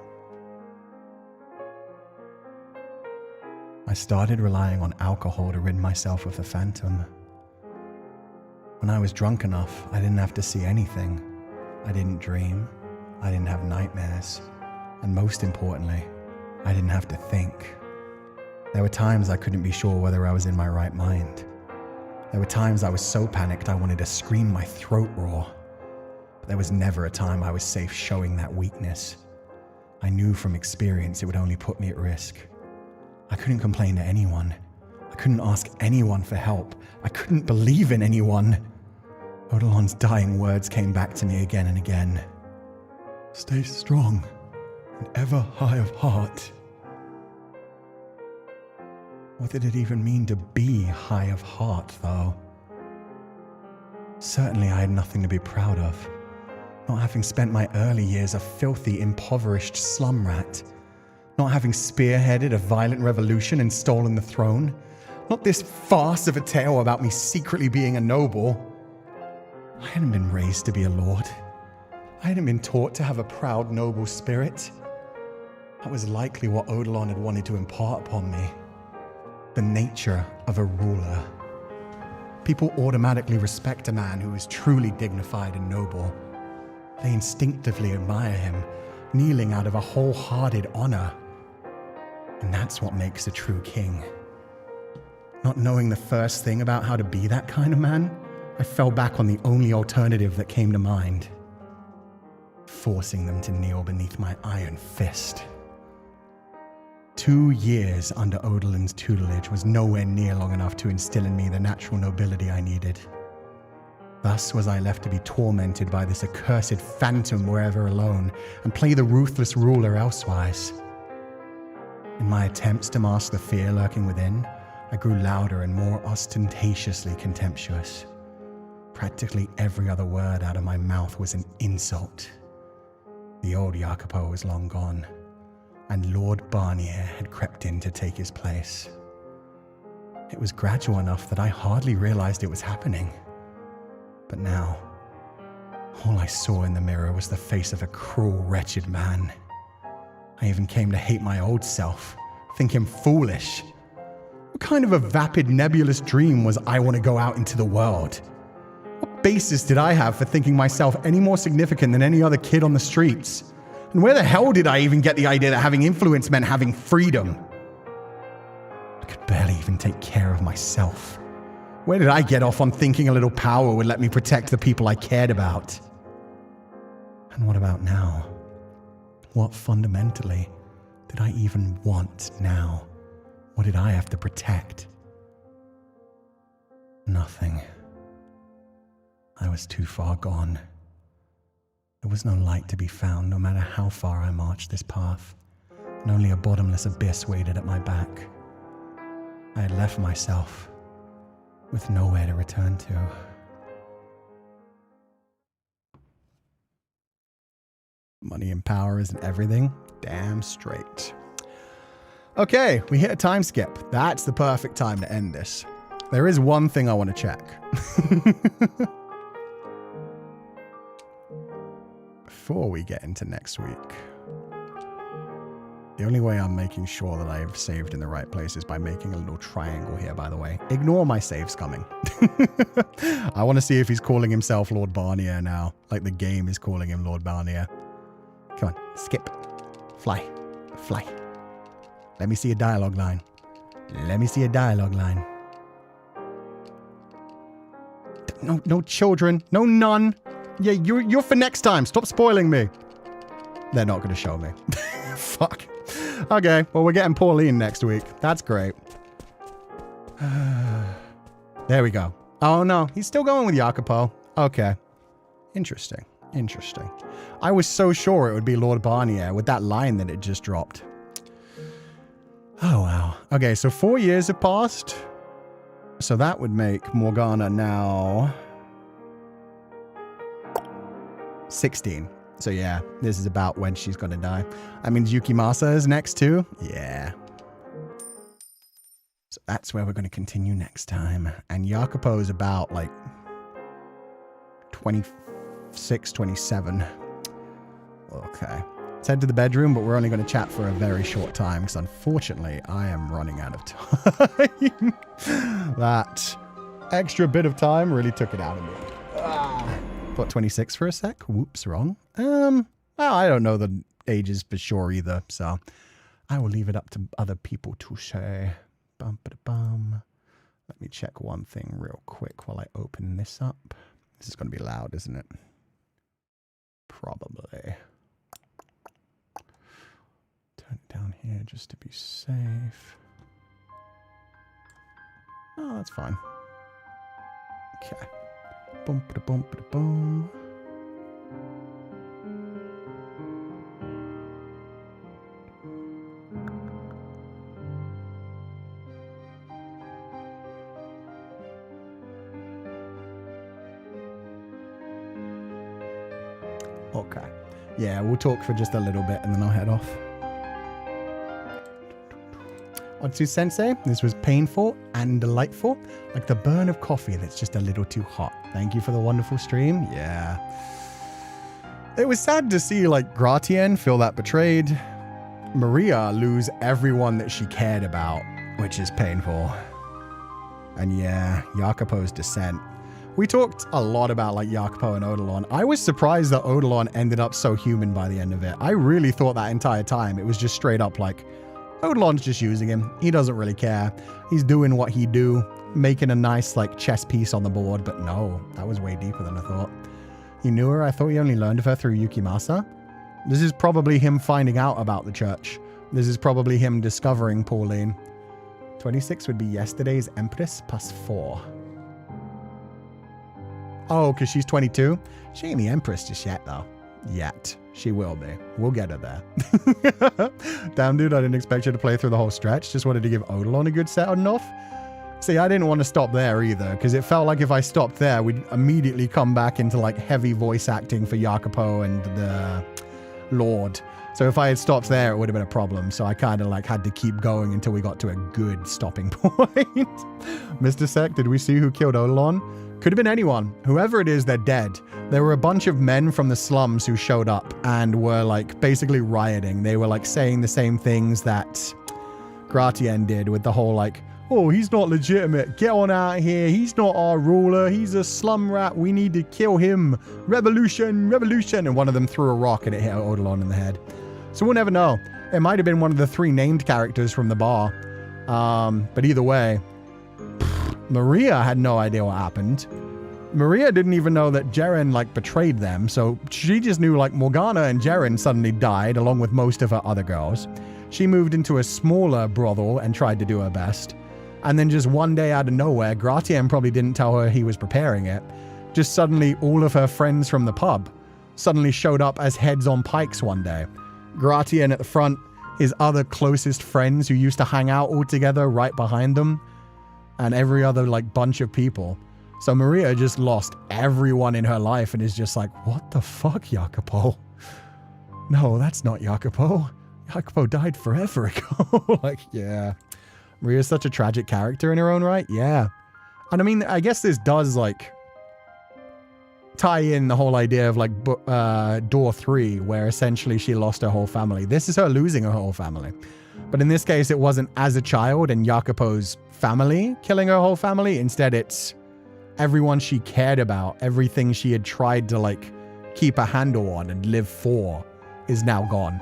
I started relying on alcohol to rid myself of the phantom. When I was drunk enough, I didn't have to see anything. I didn't dream. I didn't have nightmares. And most importantly, I didn't have to think. There were times I couldn't be sure whether I was in my right mind. There were times I was so panicked I wanted to scream my throat raw. But there was never a time I was safe showing that weakness. I knew from experience it would only put me at risk. I couldn't complain to anyone. I couldn't ask anyone for help. I couldn't believe in anyone. Odilon's dying words came back to me again and again. Stay strong and ever high of heart. What did it even mean to be high of heart, though? Certainly I had nothing to be proud of. Not having spent my early years a filthy, impoverished slum rat. Not having spearheaded a violent revolution and stolen the throne. Not this farce of a tale about me secretly being a noble. I hadn't been raised to be a lord. I hadn't been taught to have a proud, noble spirit. That was likely what Odilon had wanted to impart upon me. The nature of a ruler. People automatically respect a man who is truly dignified and noble. They instinctively admire him, kneeling out of a wholehearted honor. And that's what makes a true king. Not knowing the first thing about how to be that kind of man, I fell back on the only alternative that came to mind. Forcing them to kneel beneath my iron fist. 2 years under Odilon's tutelage was nowhere near long enough to instill in me the natural nobility I needed. Thus was I left to be tormented by this accursed phantom wherever alone, and play the ruthless ruler elsewise. In my attempts to mask the fear lurking within, I grew louder and more ostentatiously contemptuous. Practically every other word out of my mouth was an insult. The old Jacopo was long gone, and Lord Barnier had crept in to take his place. It was gradual enough that I hardly realized it was happening. But now, all I saw in the mirror was the face of a cruel, wretched man. I even came to hate my old self, think him foolish. What kind of a vapid, nebulous dream was I want to go out into the world? What basis did I have for thinking myself any more significant than any other kid on the streets? And where the hell did I even get the idea that having influence meant having freedom? I could barely even take care of myself. Where did I get off on thinking a little power would let me protect the people I cared about? And what about now? What fundamentally did I even want now? What did I have to protect? Nothing. I was too far gone. There was no light to be found, no matter how far I marched this path, and only a bottomless abyss waited at my back. I had left myself with nowhere to return to. Money and power isn't everything? Damn straight. Okay, we hit a time skip. That's the perfect time to end this. There is one thing I want to check. Before we get into next week. The only way I'm making sure that I've saved in the right place is by making a little triangle here, by the way. Ignore my saves coming. I want to see if he's calling himself Lord Barnier now. Like the game is calling him Lord Barnier. Come on, skip. Fly. Fly. Let me see a dialogue line. Let me see a dialogue line. No children. No none. Yeah, you're for next time. Stop spoiling me. They're not going to show me. Fuck. Okay, well, we're getting Pauline next week. That's great. There we go. Oh, no. He's still going with Jacopo. Okay. Interesting. Interesting. I was so sure it would be Lord Barnier with that line that it just dropped. Oh, wow. Okay, so 4 years have passed. So that would make Morgana now 16. So yeah, this is about when she's gonna die. I mean, Yukimasa is next too. Yeah. So that's where we're gonna continue next time. And Jacopo is about like 26, 27. Okay. Let's head to the bedroom, but we're only gonna chat for a very short time because unfortunately I am running out of time. That extra bit of time really took it out of me. Thought 26 for a sec. Whoops, wrong. Well, I don't know the ages for sure either, so I will leave it up to other people to say. Bum-ba-da-bum. Let me check one thing real quick while I open this up. This is going to be loud, isn't it? Probably. Turn it down here just to be safe. Oh, that's fine. Okay. Boom-ba-da-boom-ba-da-boom. Okay. Yeah, we'll talk for just a little bit and then I'll head off. Otsu-sensei, this was painful and delightful, like the burn of coffee that's just a little too hot. Thank you for the wonderful stream. Yeah. It was sad to see, like, Gratien feel that betrayed. Maria lose everyone that she cared about, which is painful. And yeah, Jacopo's descent. We talked a lot about, like, Jacopo and Odilon. I was surprised that Odilon ended up so human by the end of it. I really thought that entire time it was just straight up like, Odilon's just using him. He doesn't really care. He's doing what he do, making a nice, like, chess piece on the board. But no, that was way deeper than I thought. He knew her. I thought he only learned of her through Yukimasa. This is probably him finding out about the church. This is probably him discovering Pauline. 26 would be yesterday's Empress plus 4. Oh, because she's 22? She ain't the Empress just yet, though. Yet. She will be. We'll get her there. Damn, dude, I didn't expect you to play through the whole stretch. Just wanted to give Odilon a good sounding off. See, I didn't want to stop there either, because it felt like if I stopped there, we'd immediately come back into, like, heavy voice acting for Jacopo and the Lord. So if I had stopped there, it would have been a problem. So I kind of, like, had to keep going until we got to a good stopping point. Mr. Sec, did we see who killed Odilon? Could have been anyone. Whoever it is, they're dead. There were a bunch of men from the slums who showed up and were, like, basically rioting. They were, like, saying the same things that Gratien did with the whole, like, Oh, he's not legitimate. Get on out of here. He's not our ruler. He's a slum rat. We need to kill him. Revolution, revolution. And one of them threw a rock and it hit Odilon in the head. So we'll never know. It might have been one of the 3 named characters from the bar. But either way, Maria had no idea what happened. Maria didn't even know that Jeren, like, betrayed them. So she just knew, like, Morgana and Jeren suddenly died along with most of her other girls. She moved into a smaller brothel and tried to do her best. And then just one day out of nowhere, Gratien probably didn't tell her he was preparing it. Just suddenly all of her friends from the pub suddenly showed up as heads on pikes one day. Gratien at the front, his other closest friends who used to hang out all together right behind them, and every other, like, bunch of people. So Maria just lost everyone in her life and is just like, what the fuck, Jacopo? No, that's not Jacopo. Jacopo died forever ago. Like, yeah. Maria's such a tragic character in her own right. Yeah. And I mean, I guess this does, like, tie in the whole idea of, like, Door 3, where essentially she lost her whole family. This is her losing her whole family. But in this case, it wasn't as a child and Jacopo's family killing her whole family. Instead, it's everyone she cared about, everything she had tried to, like, keep a handle on and live for is now gone.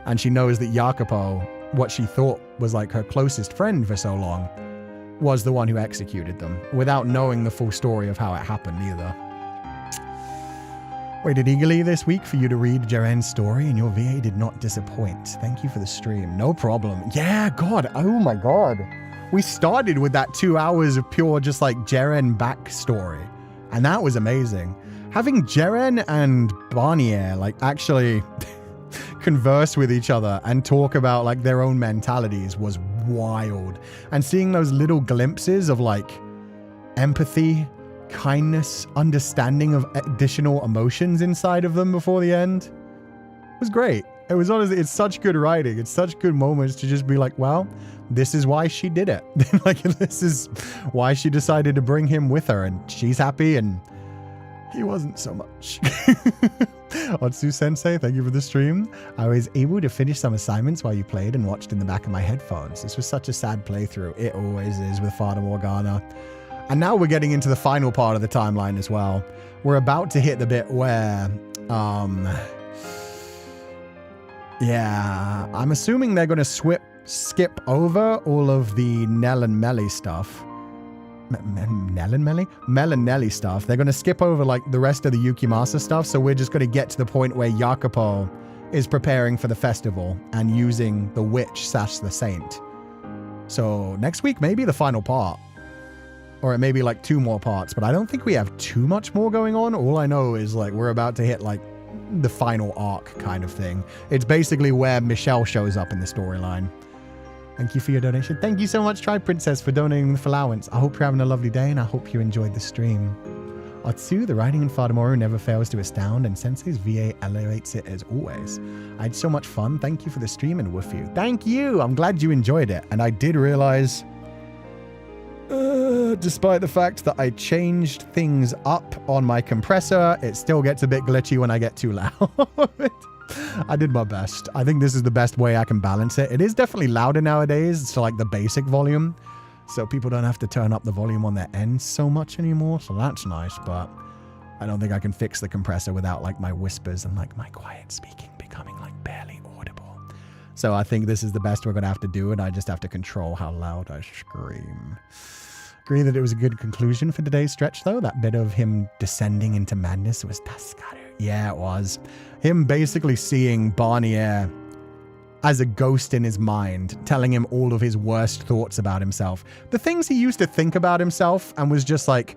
And she knows that Jacopo, what she thought was, like, her closest friend for so long, was the one who executed them, without knowing the full story of how it happened either. Waited eagerly this week for you to read Jeren's story, and your VA did not disappoint. Thank you for the stream. No problem. Yeah, God. Oh my God. We started with that 2 hours of pure just like Jeren backstory, and that was amazing. Having Jeren and Barnier like actually converse with each other and talk about like their own mentalities was wild. And seeing those little glimpses of like empathy, kindness, understanding of additional emotions inside of them before the end was great. It was honestly, it's such good writing. It's such good moments to just be like, well, this is why she did it. Like, this is why she decided to bring him with her, and she's happy and he wasn't so much. Otsu Sensei, thank you for the stream. I was able to finish some assignments while you played and watched in the back of my headphones. This was such a sad playthrough. It always is with Fata Morgana. And now we're getting into the final part of the timeline as well. We're about to hit the bit where, yeah, I'm assuming they're going to skip over all of the Nell and Melly stuff. Nell and Melly? Mel and Nelly stuff. They're going to skip over like the rest of the Yukimasa stuff. So we're just going to get to the point where Jacopo is preparing for the festival and using the witch / the saint. So next week, maybe the final part. Or it may be like 2 more parts, but I don't think we have too much more going on. All I know is like we're about to hit like the final arc kind of thing. It's basically where Michelle shows up in the storyline. Thank you for your donation. Thank you so much, Tribe Princess, for donating the allowance. I hope you're having a lovely day, and I hope you enjoyed the stream. Otsu, the writing in Fatamoru never fails to astound, and Sensei's VA elevates it as always. I had so much fun. Thank you for the stream and woof you. Thank you! I'm glad you enjoyed it. And I did realize, despite the fact that I changed things up on my compressor, it still gets a bit glitchy when I get too loud. I did my best. I think this is the best way I can balance it. It is definitely louder nowadays to like the basic volume, so people don't have to turn up the volume on their ends so much anymore, so that's nice, but I don't think I can fix the compressor without like my whispers and like my quiet speaking becoming like barely audible. So I think this is the best we're going to have to do, and I just have to control how loud I scream. Agree that it was a good conclusion for today's stretch, though. That bit of him descending into madness was Tascaru. Yeah, it was. Him basically seeing Barnier as a ghost in his mind, telling him all of his worst thoughts about himself. The things he used to think about himself and was just like,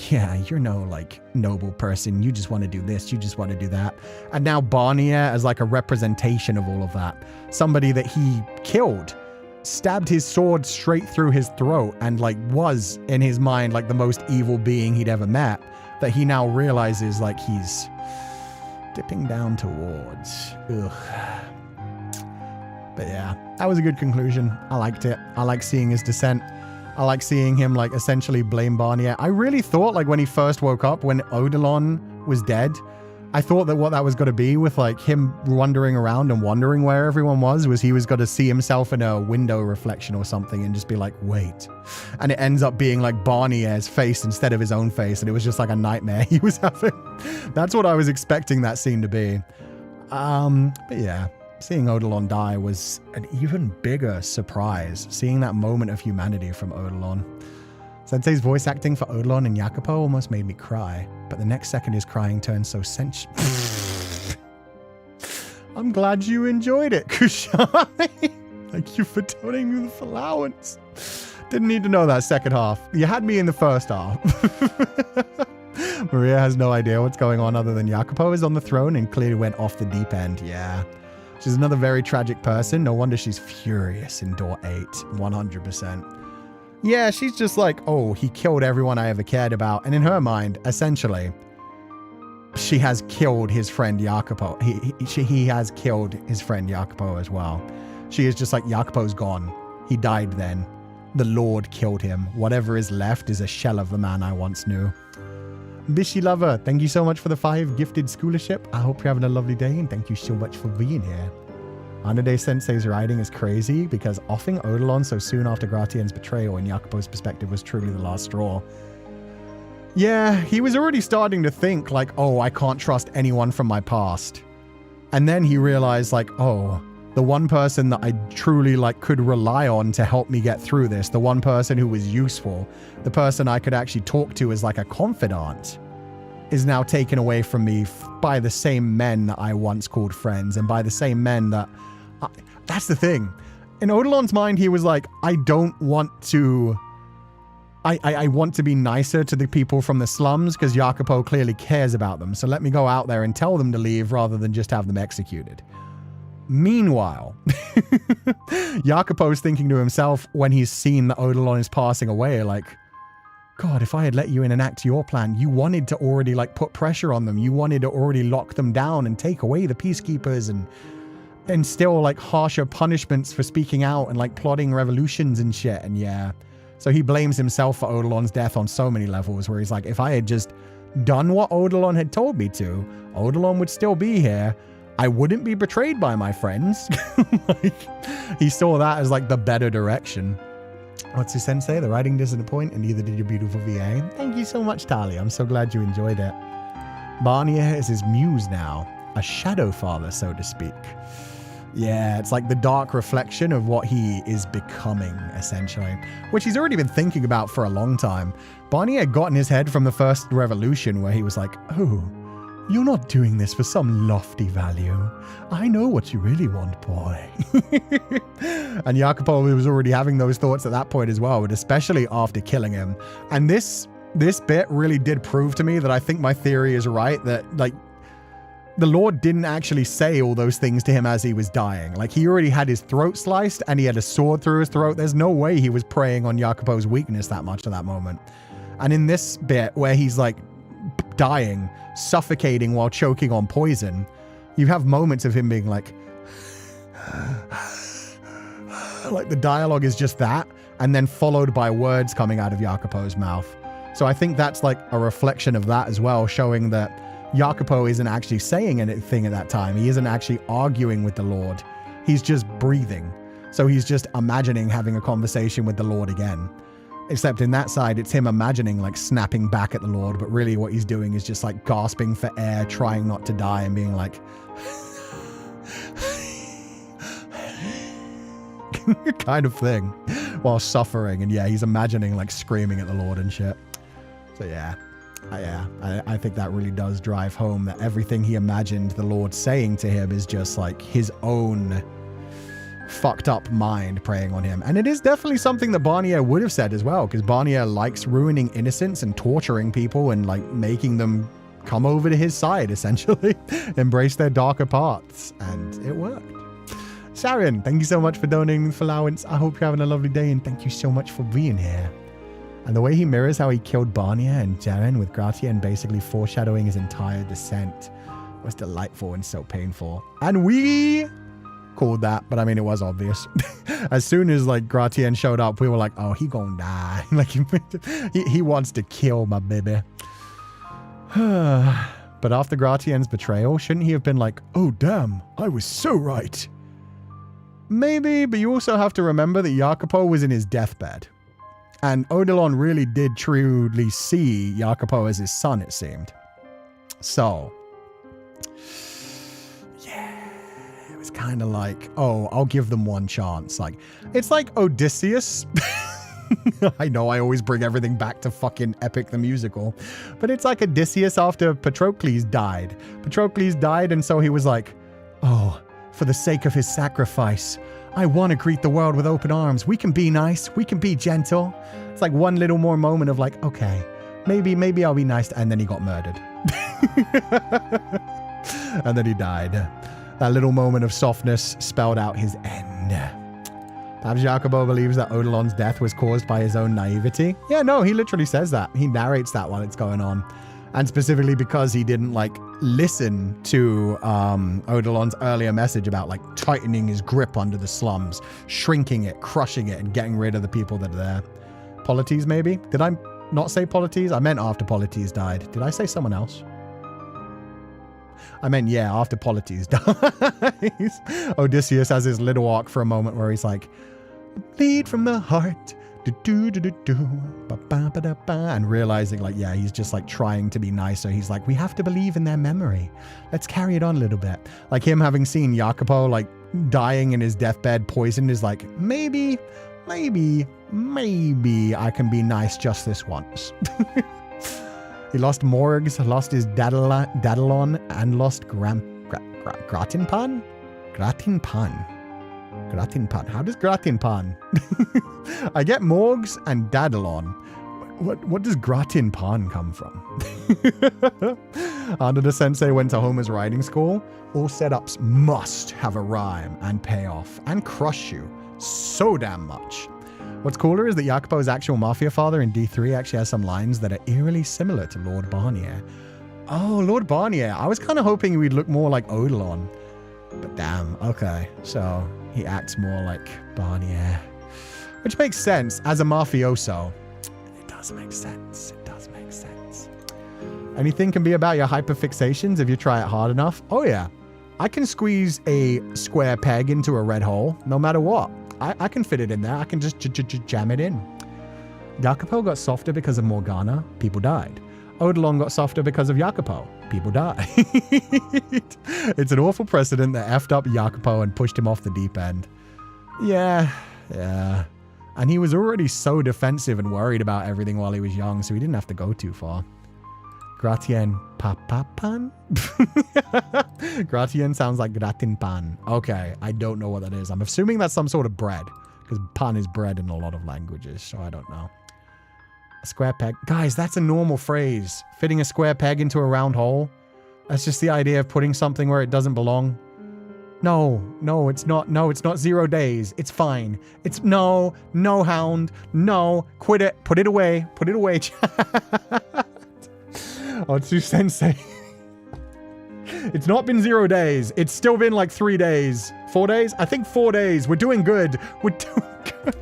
yeah, you're no, like, noble person. You just want to do this. You just want to do that. And now Barnier as, like, a representation of all of that. Somebody that he killed, stabbed his sword straight through his throat, and, like, was, in his mind, like, the most evil being he'd ever met, that he now realizes, like, he's dipping down towards. Ugh. But yeah, that was a good conclusion. I liked it. I like seeing his descent. I like seeing him like essentially blame Barnier. I really thought like when he first woke up, when Odilon was dead, I thought that what that was going to be with like him wandering around and wondering where everyone was he was going to see himself in a window reflection or something and just be like, wait. And it ends up being like Barnier's face instead of his own face. And it was just like a nightmare he was having. That's what I was expecting that scene to be. But yeah, seeing Eidolon die was an even bigger surprise. Seeing that moment of humanity from Eidolon. Sensei's voice acting for Eidolon and Jacopo almost made me cry, but the next second his crying turned so sensual. I'm glad you enjoyed it, Kushai. Thank you for donating me the allowance. Didn't need to know that second half. You had me in the first half. Maria has no idea what's going on other than Jacopo is on the throne and clearly went off the deep end. Yeah. She's another very tragic person. No wonder she's furious in Door 8. 100%. Yeah, she's just like, oh, he killed everyone I ever cared about. And in her mind, essentially, she has killed his friend Jacopo. He has killed his friend Jacopo as well. She is just like, Jacopo's gone. He died then. The Lord killed him. Whatever is left is a shell of the man I once knew. Bishi Lover, thank you so much for the 5 gifted scholarship. I hope you're having a lovely day and thank you so much for being here. Anade Sensei's writing is crazy because offing Eidolon so soon after Gratien's betrayal in Jacopo's perspective was truly the last straw. Yeah, he was already starting to think like, oh, I can't trust anyone from my past. And then he realized like, oh, the one person that I truly like could rely on to help me get through this, the one person who was useful, the person I could actually talk to as like a confidant, is now taken away from me by the same men that I once called friends and by the same men that... that's the thing. In Eidolon's mind, he was like, I don't want to... I want to be nicer to the people from the slums because Jacopo clearly cares about them. So let me go out there and tell them to leave rather than just have them executed. Meanwhile, Jacopo's thinking to himself when he's seen that Eidolon is passing away, like, God, if I had let you in and act your plan, you wanted to already like put pressure on them. You wanted to already lock them down and take away the peacekeepers and instill like harsher punishments for speaking out and like plotting revolutions and shit. And yeah, so he blames himself for Eidolon's death on so many levels where he's like, if I had just done what Eidolon had told me to, Eidolon would still be here. I wouldn't be betrayed by my friends. Like, he saw that as like the better direction. What's your sensei? The writing doesn't disappoint, and neither did your beautiful VA. Thank you so much, Talia. I'm so glad you enjoyed it. Barnier is his muse now, a shadow father, so to speak. Yeah, it's like the dark reflection of what he is becoming, essentially, which he's already been thinking about for a long time. Barnier got in his head from the first revolution where he was like, oh, you're not doing this for some lofty value. I know what you really want, boy. And Jacopo was already having those thoughts at that point as well, but especially after killing him. And this bit really did prove to me that I think my theory is right, that like the Lord didn't actually say all those things to him as he was dying. Like he already had his throat sliced and he had a sword through his throat. There's no way he was preying on Jacopo's weakness that much at that moment. And in this bit where he's like dying, suffocating while choking on poison, you have moments of him being like the dialogue is just that, and then followed by words coming out of Jacopo's mouth. So I think that's like a reflection of that as well, showing that Jacopo isn't actually saying anything at that time. He isn't actually arguing with the Lord. He's just breathing. So he's just imagining having a conversation with the Lord again. Except in that side, it's him imagining like snapping back at the Lord, but really what he's doing is just like gasping for air, trying not to die and being like kind of thing while suffering. And yeah, he's imagining like screaming at the Lord and shit. So yeah, I think that really does drive home that everything he imagined the Lord saying to him is just like his own fucked up mind preying on him. And it is definitely something that Barnier would have said as well, because Barnier likes ruining innocence and torturing people and like making them come over to his side, essentially. Embrace their darker parts. And it worked. Sharon, thank you so much for donating for allowance. I hope you're having a lovely day and thank you so much for being here. And the way he mirrors how he killed Barnier and Jaren with Gratien basically foreshadowing his entire descent was delightful and so painful. And we called that, but I mean, it was obvious. As soon as like Gratien showed up, we were like, oh, he gonna die. Like he wants to kill my baby. But after Gratien's betrayal, shouldn't he have been like, Oh, damn, I was so right. maybe, but you also have to remember that Jacopo was in his deathbed. And Odilon really did truly see Jacopo as his son, it seemed. So, yeah, it was kind of like, oh, I'll give them one chance. Like, it's like Odysseus. I know I always bring everything back to fucking Epic the Musical. But it's like Odysseus after Patroclus died. Patroclus died, and so he was like, oh, for the sake of his sacrifice, I want to greet the world with open arms. We can be nice. We can be gentle. It's like one little more moment of like, okay, maybe I'll be nice. And then he got murdered. And then he died. That little moment of softness spelled out his end. Perhaps Jacopo believes that Odilon's death was caused by his own naivety. Yeah, no, he literally says that. He narrates that while it's going on. And specifically because he didn't like listen to Odilon's earlier message about like tightening his grip under the slums, shrinking it, crushing it, and getting rid of the people that are there. Polites, maybe? Did I not say Polites? I meant after Polites died. Did I say someone else? I meant, yeah, after Polites dies. Odysseus has his little arc for a moment where he's like, lead from the heart. And realizing like, yeah, he's just like trying to be nicer. He's like, we have to believe in their memory. Let's carry it on a little bit. Like him having seen Jacopo like dying in his deathbed, poisoned, is like, maybe I can be nice just this once. He lost Morgs, lost his Dadalon, and lost Gratinpan? Gratinpan. How does Gratinpan? I get Morgs and Dadalon. What does Gratinpan come from? Under the sensei went to Homer's riding school. All setups must have a rhyme and payoff and crush you so damn much. What's cooler is that Jacopo's actual mafia father in D3 actually has some lines that are eerily similar to Lord Barnier. Oh, Lord Barnier. I was kind of hoping we'd look more like Odilon. But damn, okay. So he acts more like Barnier. Which makes sense as a mafioso. It does make sense. It does make sense. Anything can be about your hyperfixations if you try it hard enough. Oh yeah. I can squeeze a square peg into a red hole no matter what. I can fit it in there. I can just jam it in. Jacopo got softer because of Morgana. People died. Odilon got softer because of Jacopo. People died. It's an awful precedent that effed up Jacopo and pushed him off the deep end. Yeah. And he was already so defensive and worried about everything while he was young, so he didn't have to go too far. Gratien papapan? Gratien sounds like gratin pan. Okay, I don't know what that is. I'm assuming that's some sort of bread, because pan is bread in a lot of languages, so I don't know. A square peg. Guys, that's a normal phrase. Fitting a square peg into a round hole. That's just the idea of putting something where it doesn't belong. No, it's not. No, it's not 0 days. It's fine. It's no, hound. No, quit it. Put it away. Put it away, chat. Otsu Sensei. It's not been 0 days. It's still been like 3 days. 4 days? I think 4 days. We're doing good. We're doing good.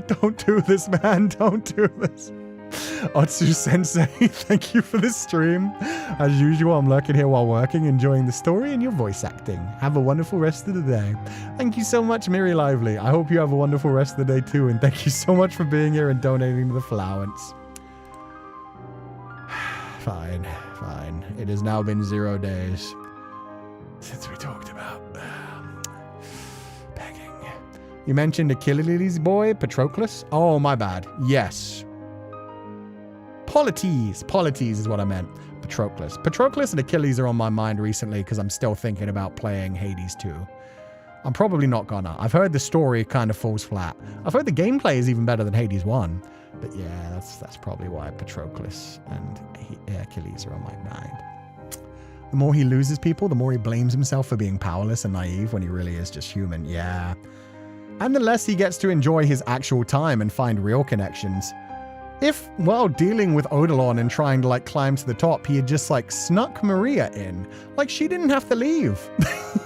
Don't do this, man. Don't do this. Otsu Sensei, thank you for this stream. As usual, I'm lurking here while working, enjoying the story and your voice acting. Have a wonderful rest of the day. Thank you so much, Miri Lively. I hope you have a wonderful rest of the day too, and thank you so much for being here and donating to the Flowance. Fine. It has now been 0 days since we talked about begging. You mentioned Achilles' boy, Patroclus? Oh, my bad. Yes. Polites is what I meant. Patroclus and Achilles are on my mind recently because I'm still thinking about playing Hades 2. I'm probably not gonna. I've heard the story kind of falls flat. I've heard the gameplay is even better than Hades 1. But yeah, that's probably why Patroclus and Achilles are on my mind. The more he loses people, the more he blames himself for being powerless and naive when he really is just human. Yeah. And the less he gets to enjoy his actual time and find real connections. If, while dealing with Odilon and trying to like climb to the top, he had just like snuck Maria in, like she didn't have to leave.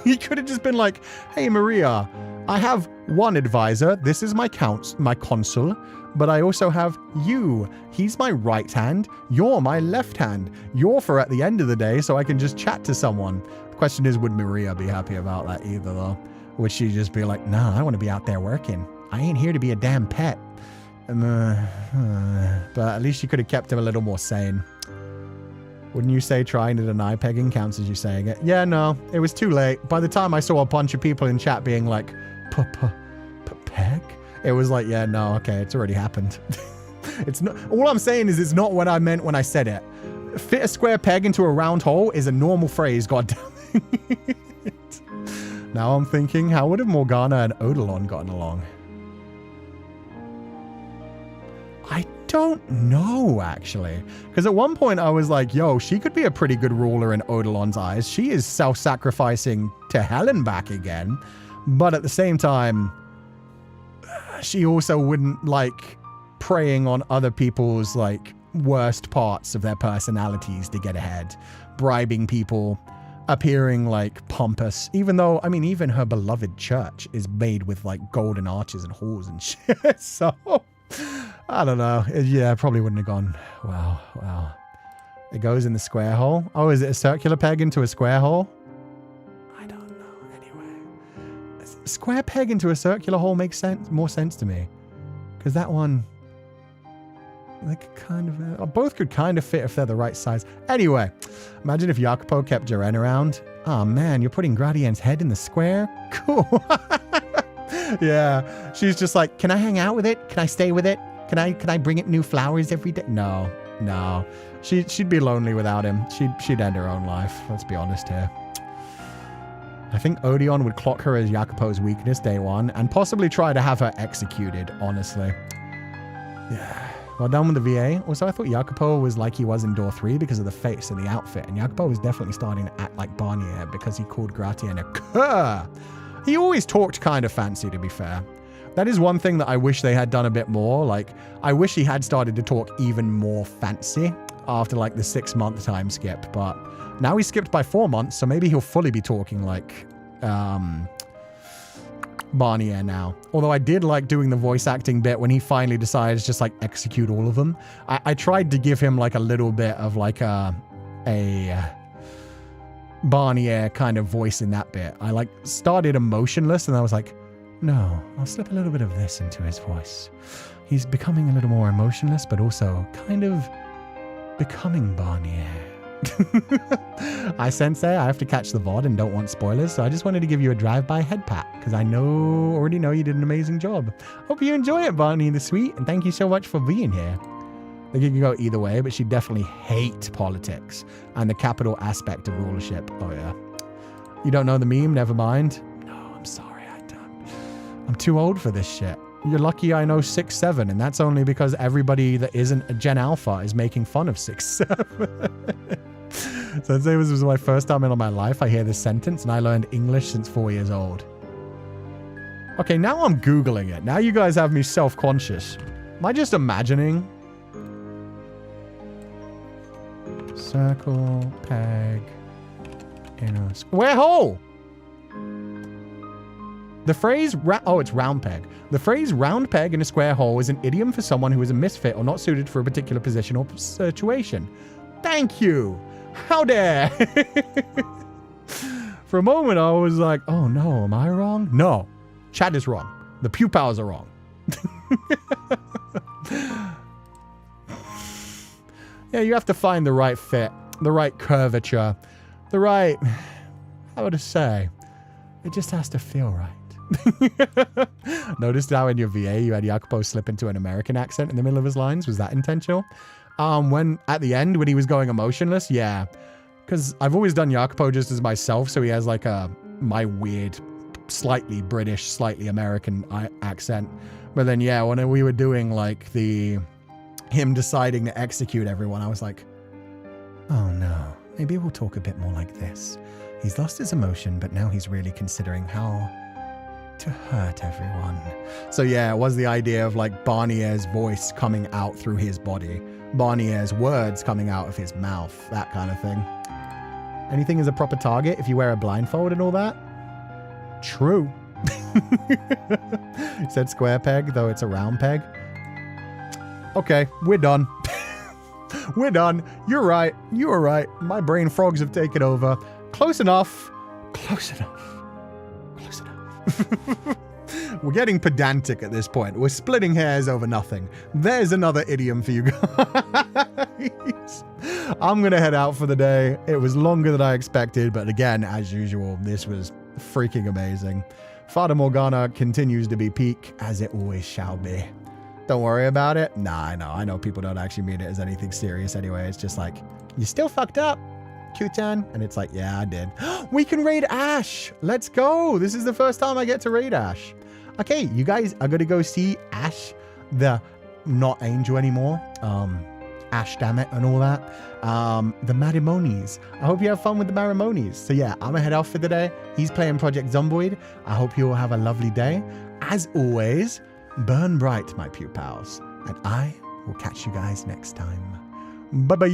He could have just been like, hey Maria, I have one advisor. This is my consul. But I also have you. He's my right hand. You're my left hand. You're for at the end of the day so I can just chat to someone. The question is, would Maria be happy about that either, though? Would she just be like, nah, I want to be out there working. I ain't here to be a damn pet. But at least you could have kept him a little more sane. Wouldn't you say trying to deny pegging counts as you saying it? Yeah, no, it was too late. By the time I saw a bunch of people in chat being like, peg? It was like, yeah, no, okay, it's already happened. It's not. All I'm saying is it's not what I meant when I said it. Fit a square peg into a round hole is a normal phrase, goddamn it. Now I'm thinking, how would have Morgana and Eidolon gotten along? I don't know, actually. Because at one point I was like, yo, she could be a pretty good ruler in Eidolon's eyes. She is self-sacrificing to hell and back again. But at the same time, she also wouldn't like preying on other people's like worst parts of their personalities to get ahead, bribing people, appearing like pompous, even though, I mean, even her beloved church is made with like golden arches and halls and shit. So I don't know. Yeah, probably wouldn't have gone. Wow. It goes in the square hole. Oh, is it a circular peg into a square hole? Square peg into a circular hole makes more sense to me, because that one, they could kind of, both could kind of fit if they're the right size. Anyway, imagine if Jacopo kept Jaren around. Oh man, you're putting Gradien's head in the square? Cool. Yeah, she's just like, can I hang out with it? Can I stay with it? Can I bring it new flowers every day? No. She'd be lonely without him. She'd end her own life. Let's be honest here. I think Odeon would clock her as Jacopo's weakness day one and possibly try to have her executed, honestly. Yeah. Well done with the VA. Also, I thought Jacopo was like he was in Door 3 because of the face and the outfit. And Jacopo was definitely starting to act like Barnier because he called Gratien a cur. He always talked kind of fancy, to be fair. That is one thing that I wish they had done a bit more. Like, I wish he had started to talk even more fancy after like the 6-month time skip, but now he's skipped by 4 months, so maybe he'll fully be talking like Barnier now. Although I did like doing the voice acting bit when he finally decides just like execute all of them. I tried to give him like a little bit of like a Barnier kind of voice in that bit. I like started emotionless and I was like, no, I'll slip a little bit of this into his voice. He's becoming a little more emotionless, but also kind of becoming Barnier. I sensei, I have to catch the VOD and don't want spoilers, so I just wanted to give you a drive-by head pat because I already know you did an amazing job. Hope you enjoy it, Barney the Sweet, and thank you so much for being here. I think it can go either way, but she definitely hates politics and the capital aspect of rulership. Oh yeah. You don't know the meme? Never mind. No, I'm sorry. I'm too old for this shit. You're lucky I know 6-7, and that's only because everybody that isn't a Gen Alpha is making fun of 6-7. So I'd say this was my first time in my life I hear this sentence, and I learned English since 4 years old. Okay, now I'm Googling it. Now you guys have me self-conscious. Am I just imagining? Circle, peg, in a square hole! The phrase, it's round peg. The phrase round peg in a square hole is an idiom for someone who is a misfit or not suited for a particular position or situation. Thank you. How dare. For a moment, I was like, oh no, am I wrong? No, chat is wrong. The Pupals are wrong. Yeah, you have to find the right fit, the right curvature, the right, how would I say? It just has to feel right. Noticed how in your VA you had Jacopo slip into an American accent in the middle of his lines? Was that intentional? When at the end when he was going emotionless, yeah, because I've always done Jacopo just as myself, so he has like my weird, slightly British, slightly American accent. But then yeah, when we were doing like him deciding to execute everyone, I was like, oh no, maybe we'll talk a bit more like this. He's lost his emotion, but now he's really considering how to hurt everyone. So yeah, it was the idea of like Barnier's voice coming out through his body, Barnier's words coming out of his mouth, that kind of thing. Anything is a proper target if you wear a blindfold and all that? True. Said square peg, though it's a round peg. Okay, we're done. We're done. You're right. You were right. My brain frogs have taken over. Close enough. Close enough. Close enough. We're getting pedantic at this point. We're splitting hairs over nothing. There's another idiom for you guys. I'm going to head out for the day. It was longer than I expected, but again, as usual, this was freaking amazing. Fata Morgana continues to be peak, as it always shall be. Don't worry about it. Nah, I know people don't actually mean it as anything serious anyway. It's just like, you still fucked up, Q10. And it's like, yeah, I did. We can raid Ash. Let's go. This is the first time I get to raid Ash. Okay, you guys are going to go see Ash, the not angel anymore. Ash, damn it, and all that. The Marimonies. I hope you have fun with the Marimonies. So yeah, I'm gonna head off for the day. He's playing Project Zomboid. I hope you all have a lovely day. As always, burn bright, my Pupals. And I will catch you guys next time. Bye-bye.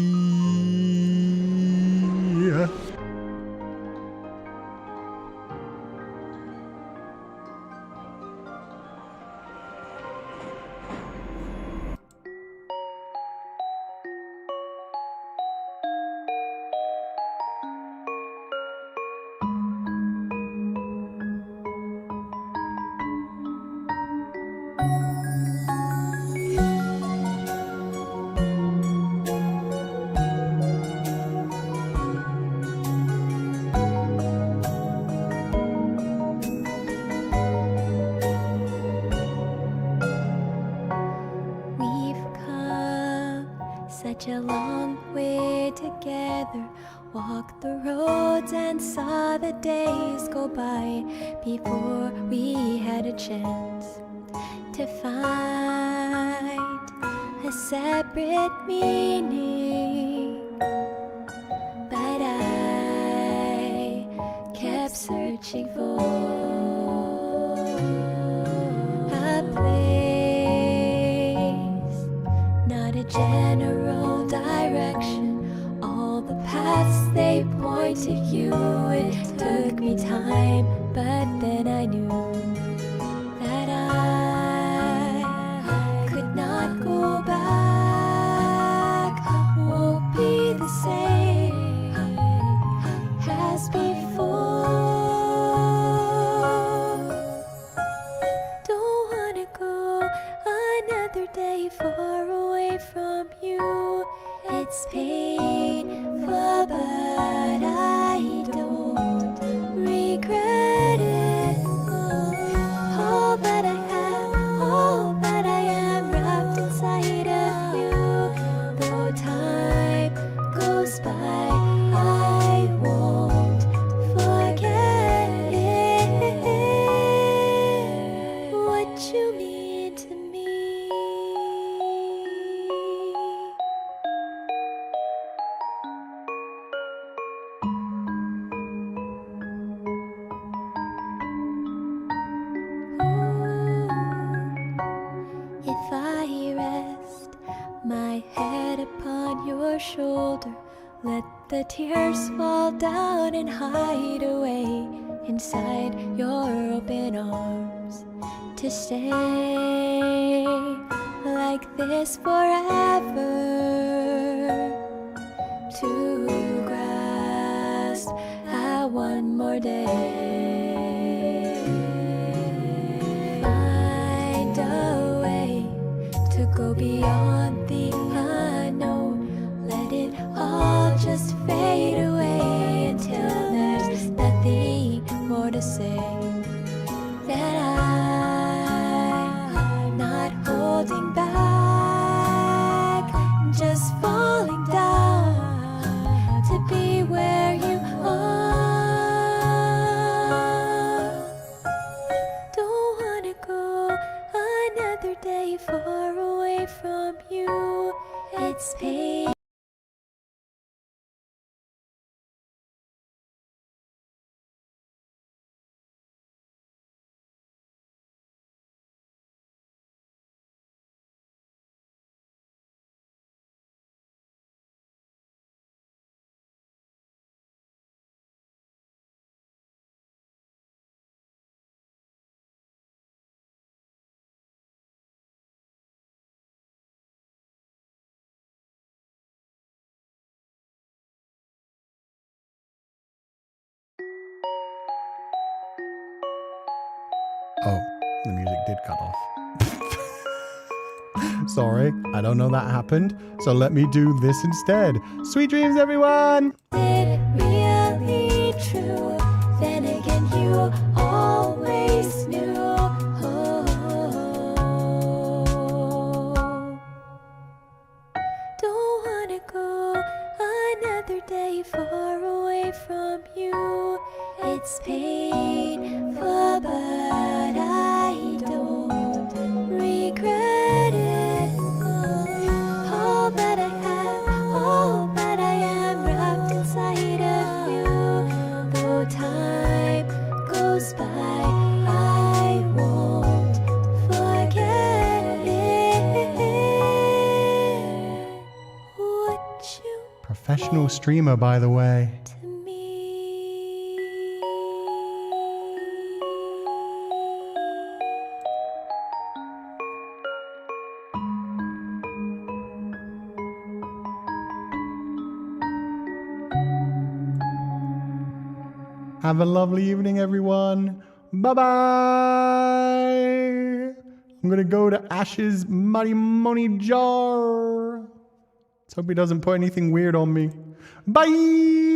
Such a long way together, walked the roads and saw the days go by before we had a chance to find a separate meaning. But I kept searching for a place, not a general direction. All the paths they point to you. It took me time, but then I knew that I could not go back. Won't be the same as before. Don't wanna go another day far away from you. It's painful, but I don't regret it. All that I have, all that I am, wrapped inside of you. Though time goes by, I won't forget it. What you mean to me. If I rest my head upon your shoulder, let the tears fall down and hide away inside your open arms, to stay like this forever, to grasp at one more day. Find a way to go beyond the unknown. Let it all just fade away until there's nothing more to say. That I'm not holding back, just falling down to be where you are. Don't wanna go another day far away from you. It's pain. Oh, the music did cut off. Sorry, I don't know that happened, so let me do this instead. Sweet dreams, everyone! Is it really true? Then again, you always knew. Don't wanna go another day far away from you. It's painful, but I don't regret it. All that I have, all that I am, wrapped inside of you. Though time goes by, I won't forget it. Would you Professional streamer, by the way. to me? Have a lovely evening, everyone. Bye-bye. I'm gonna go to Ash's Money Money jar. Let's hope he doesn't put anything weird on me. Bye.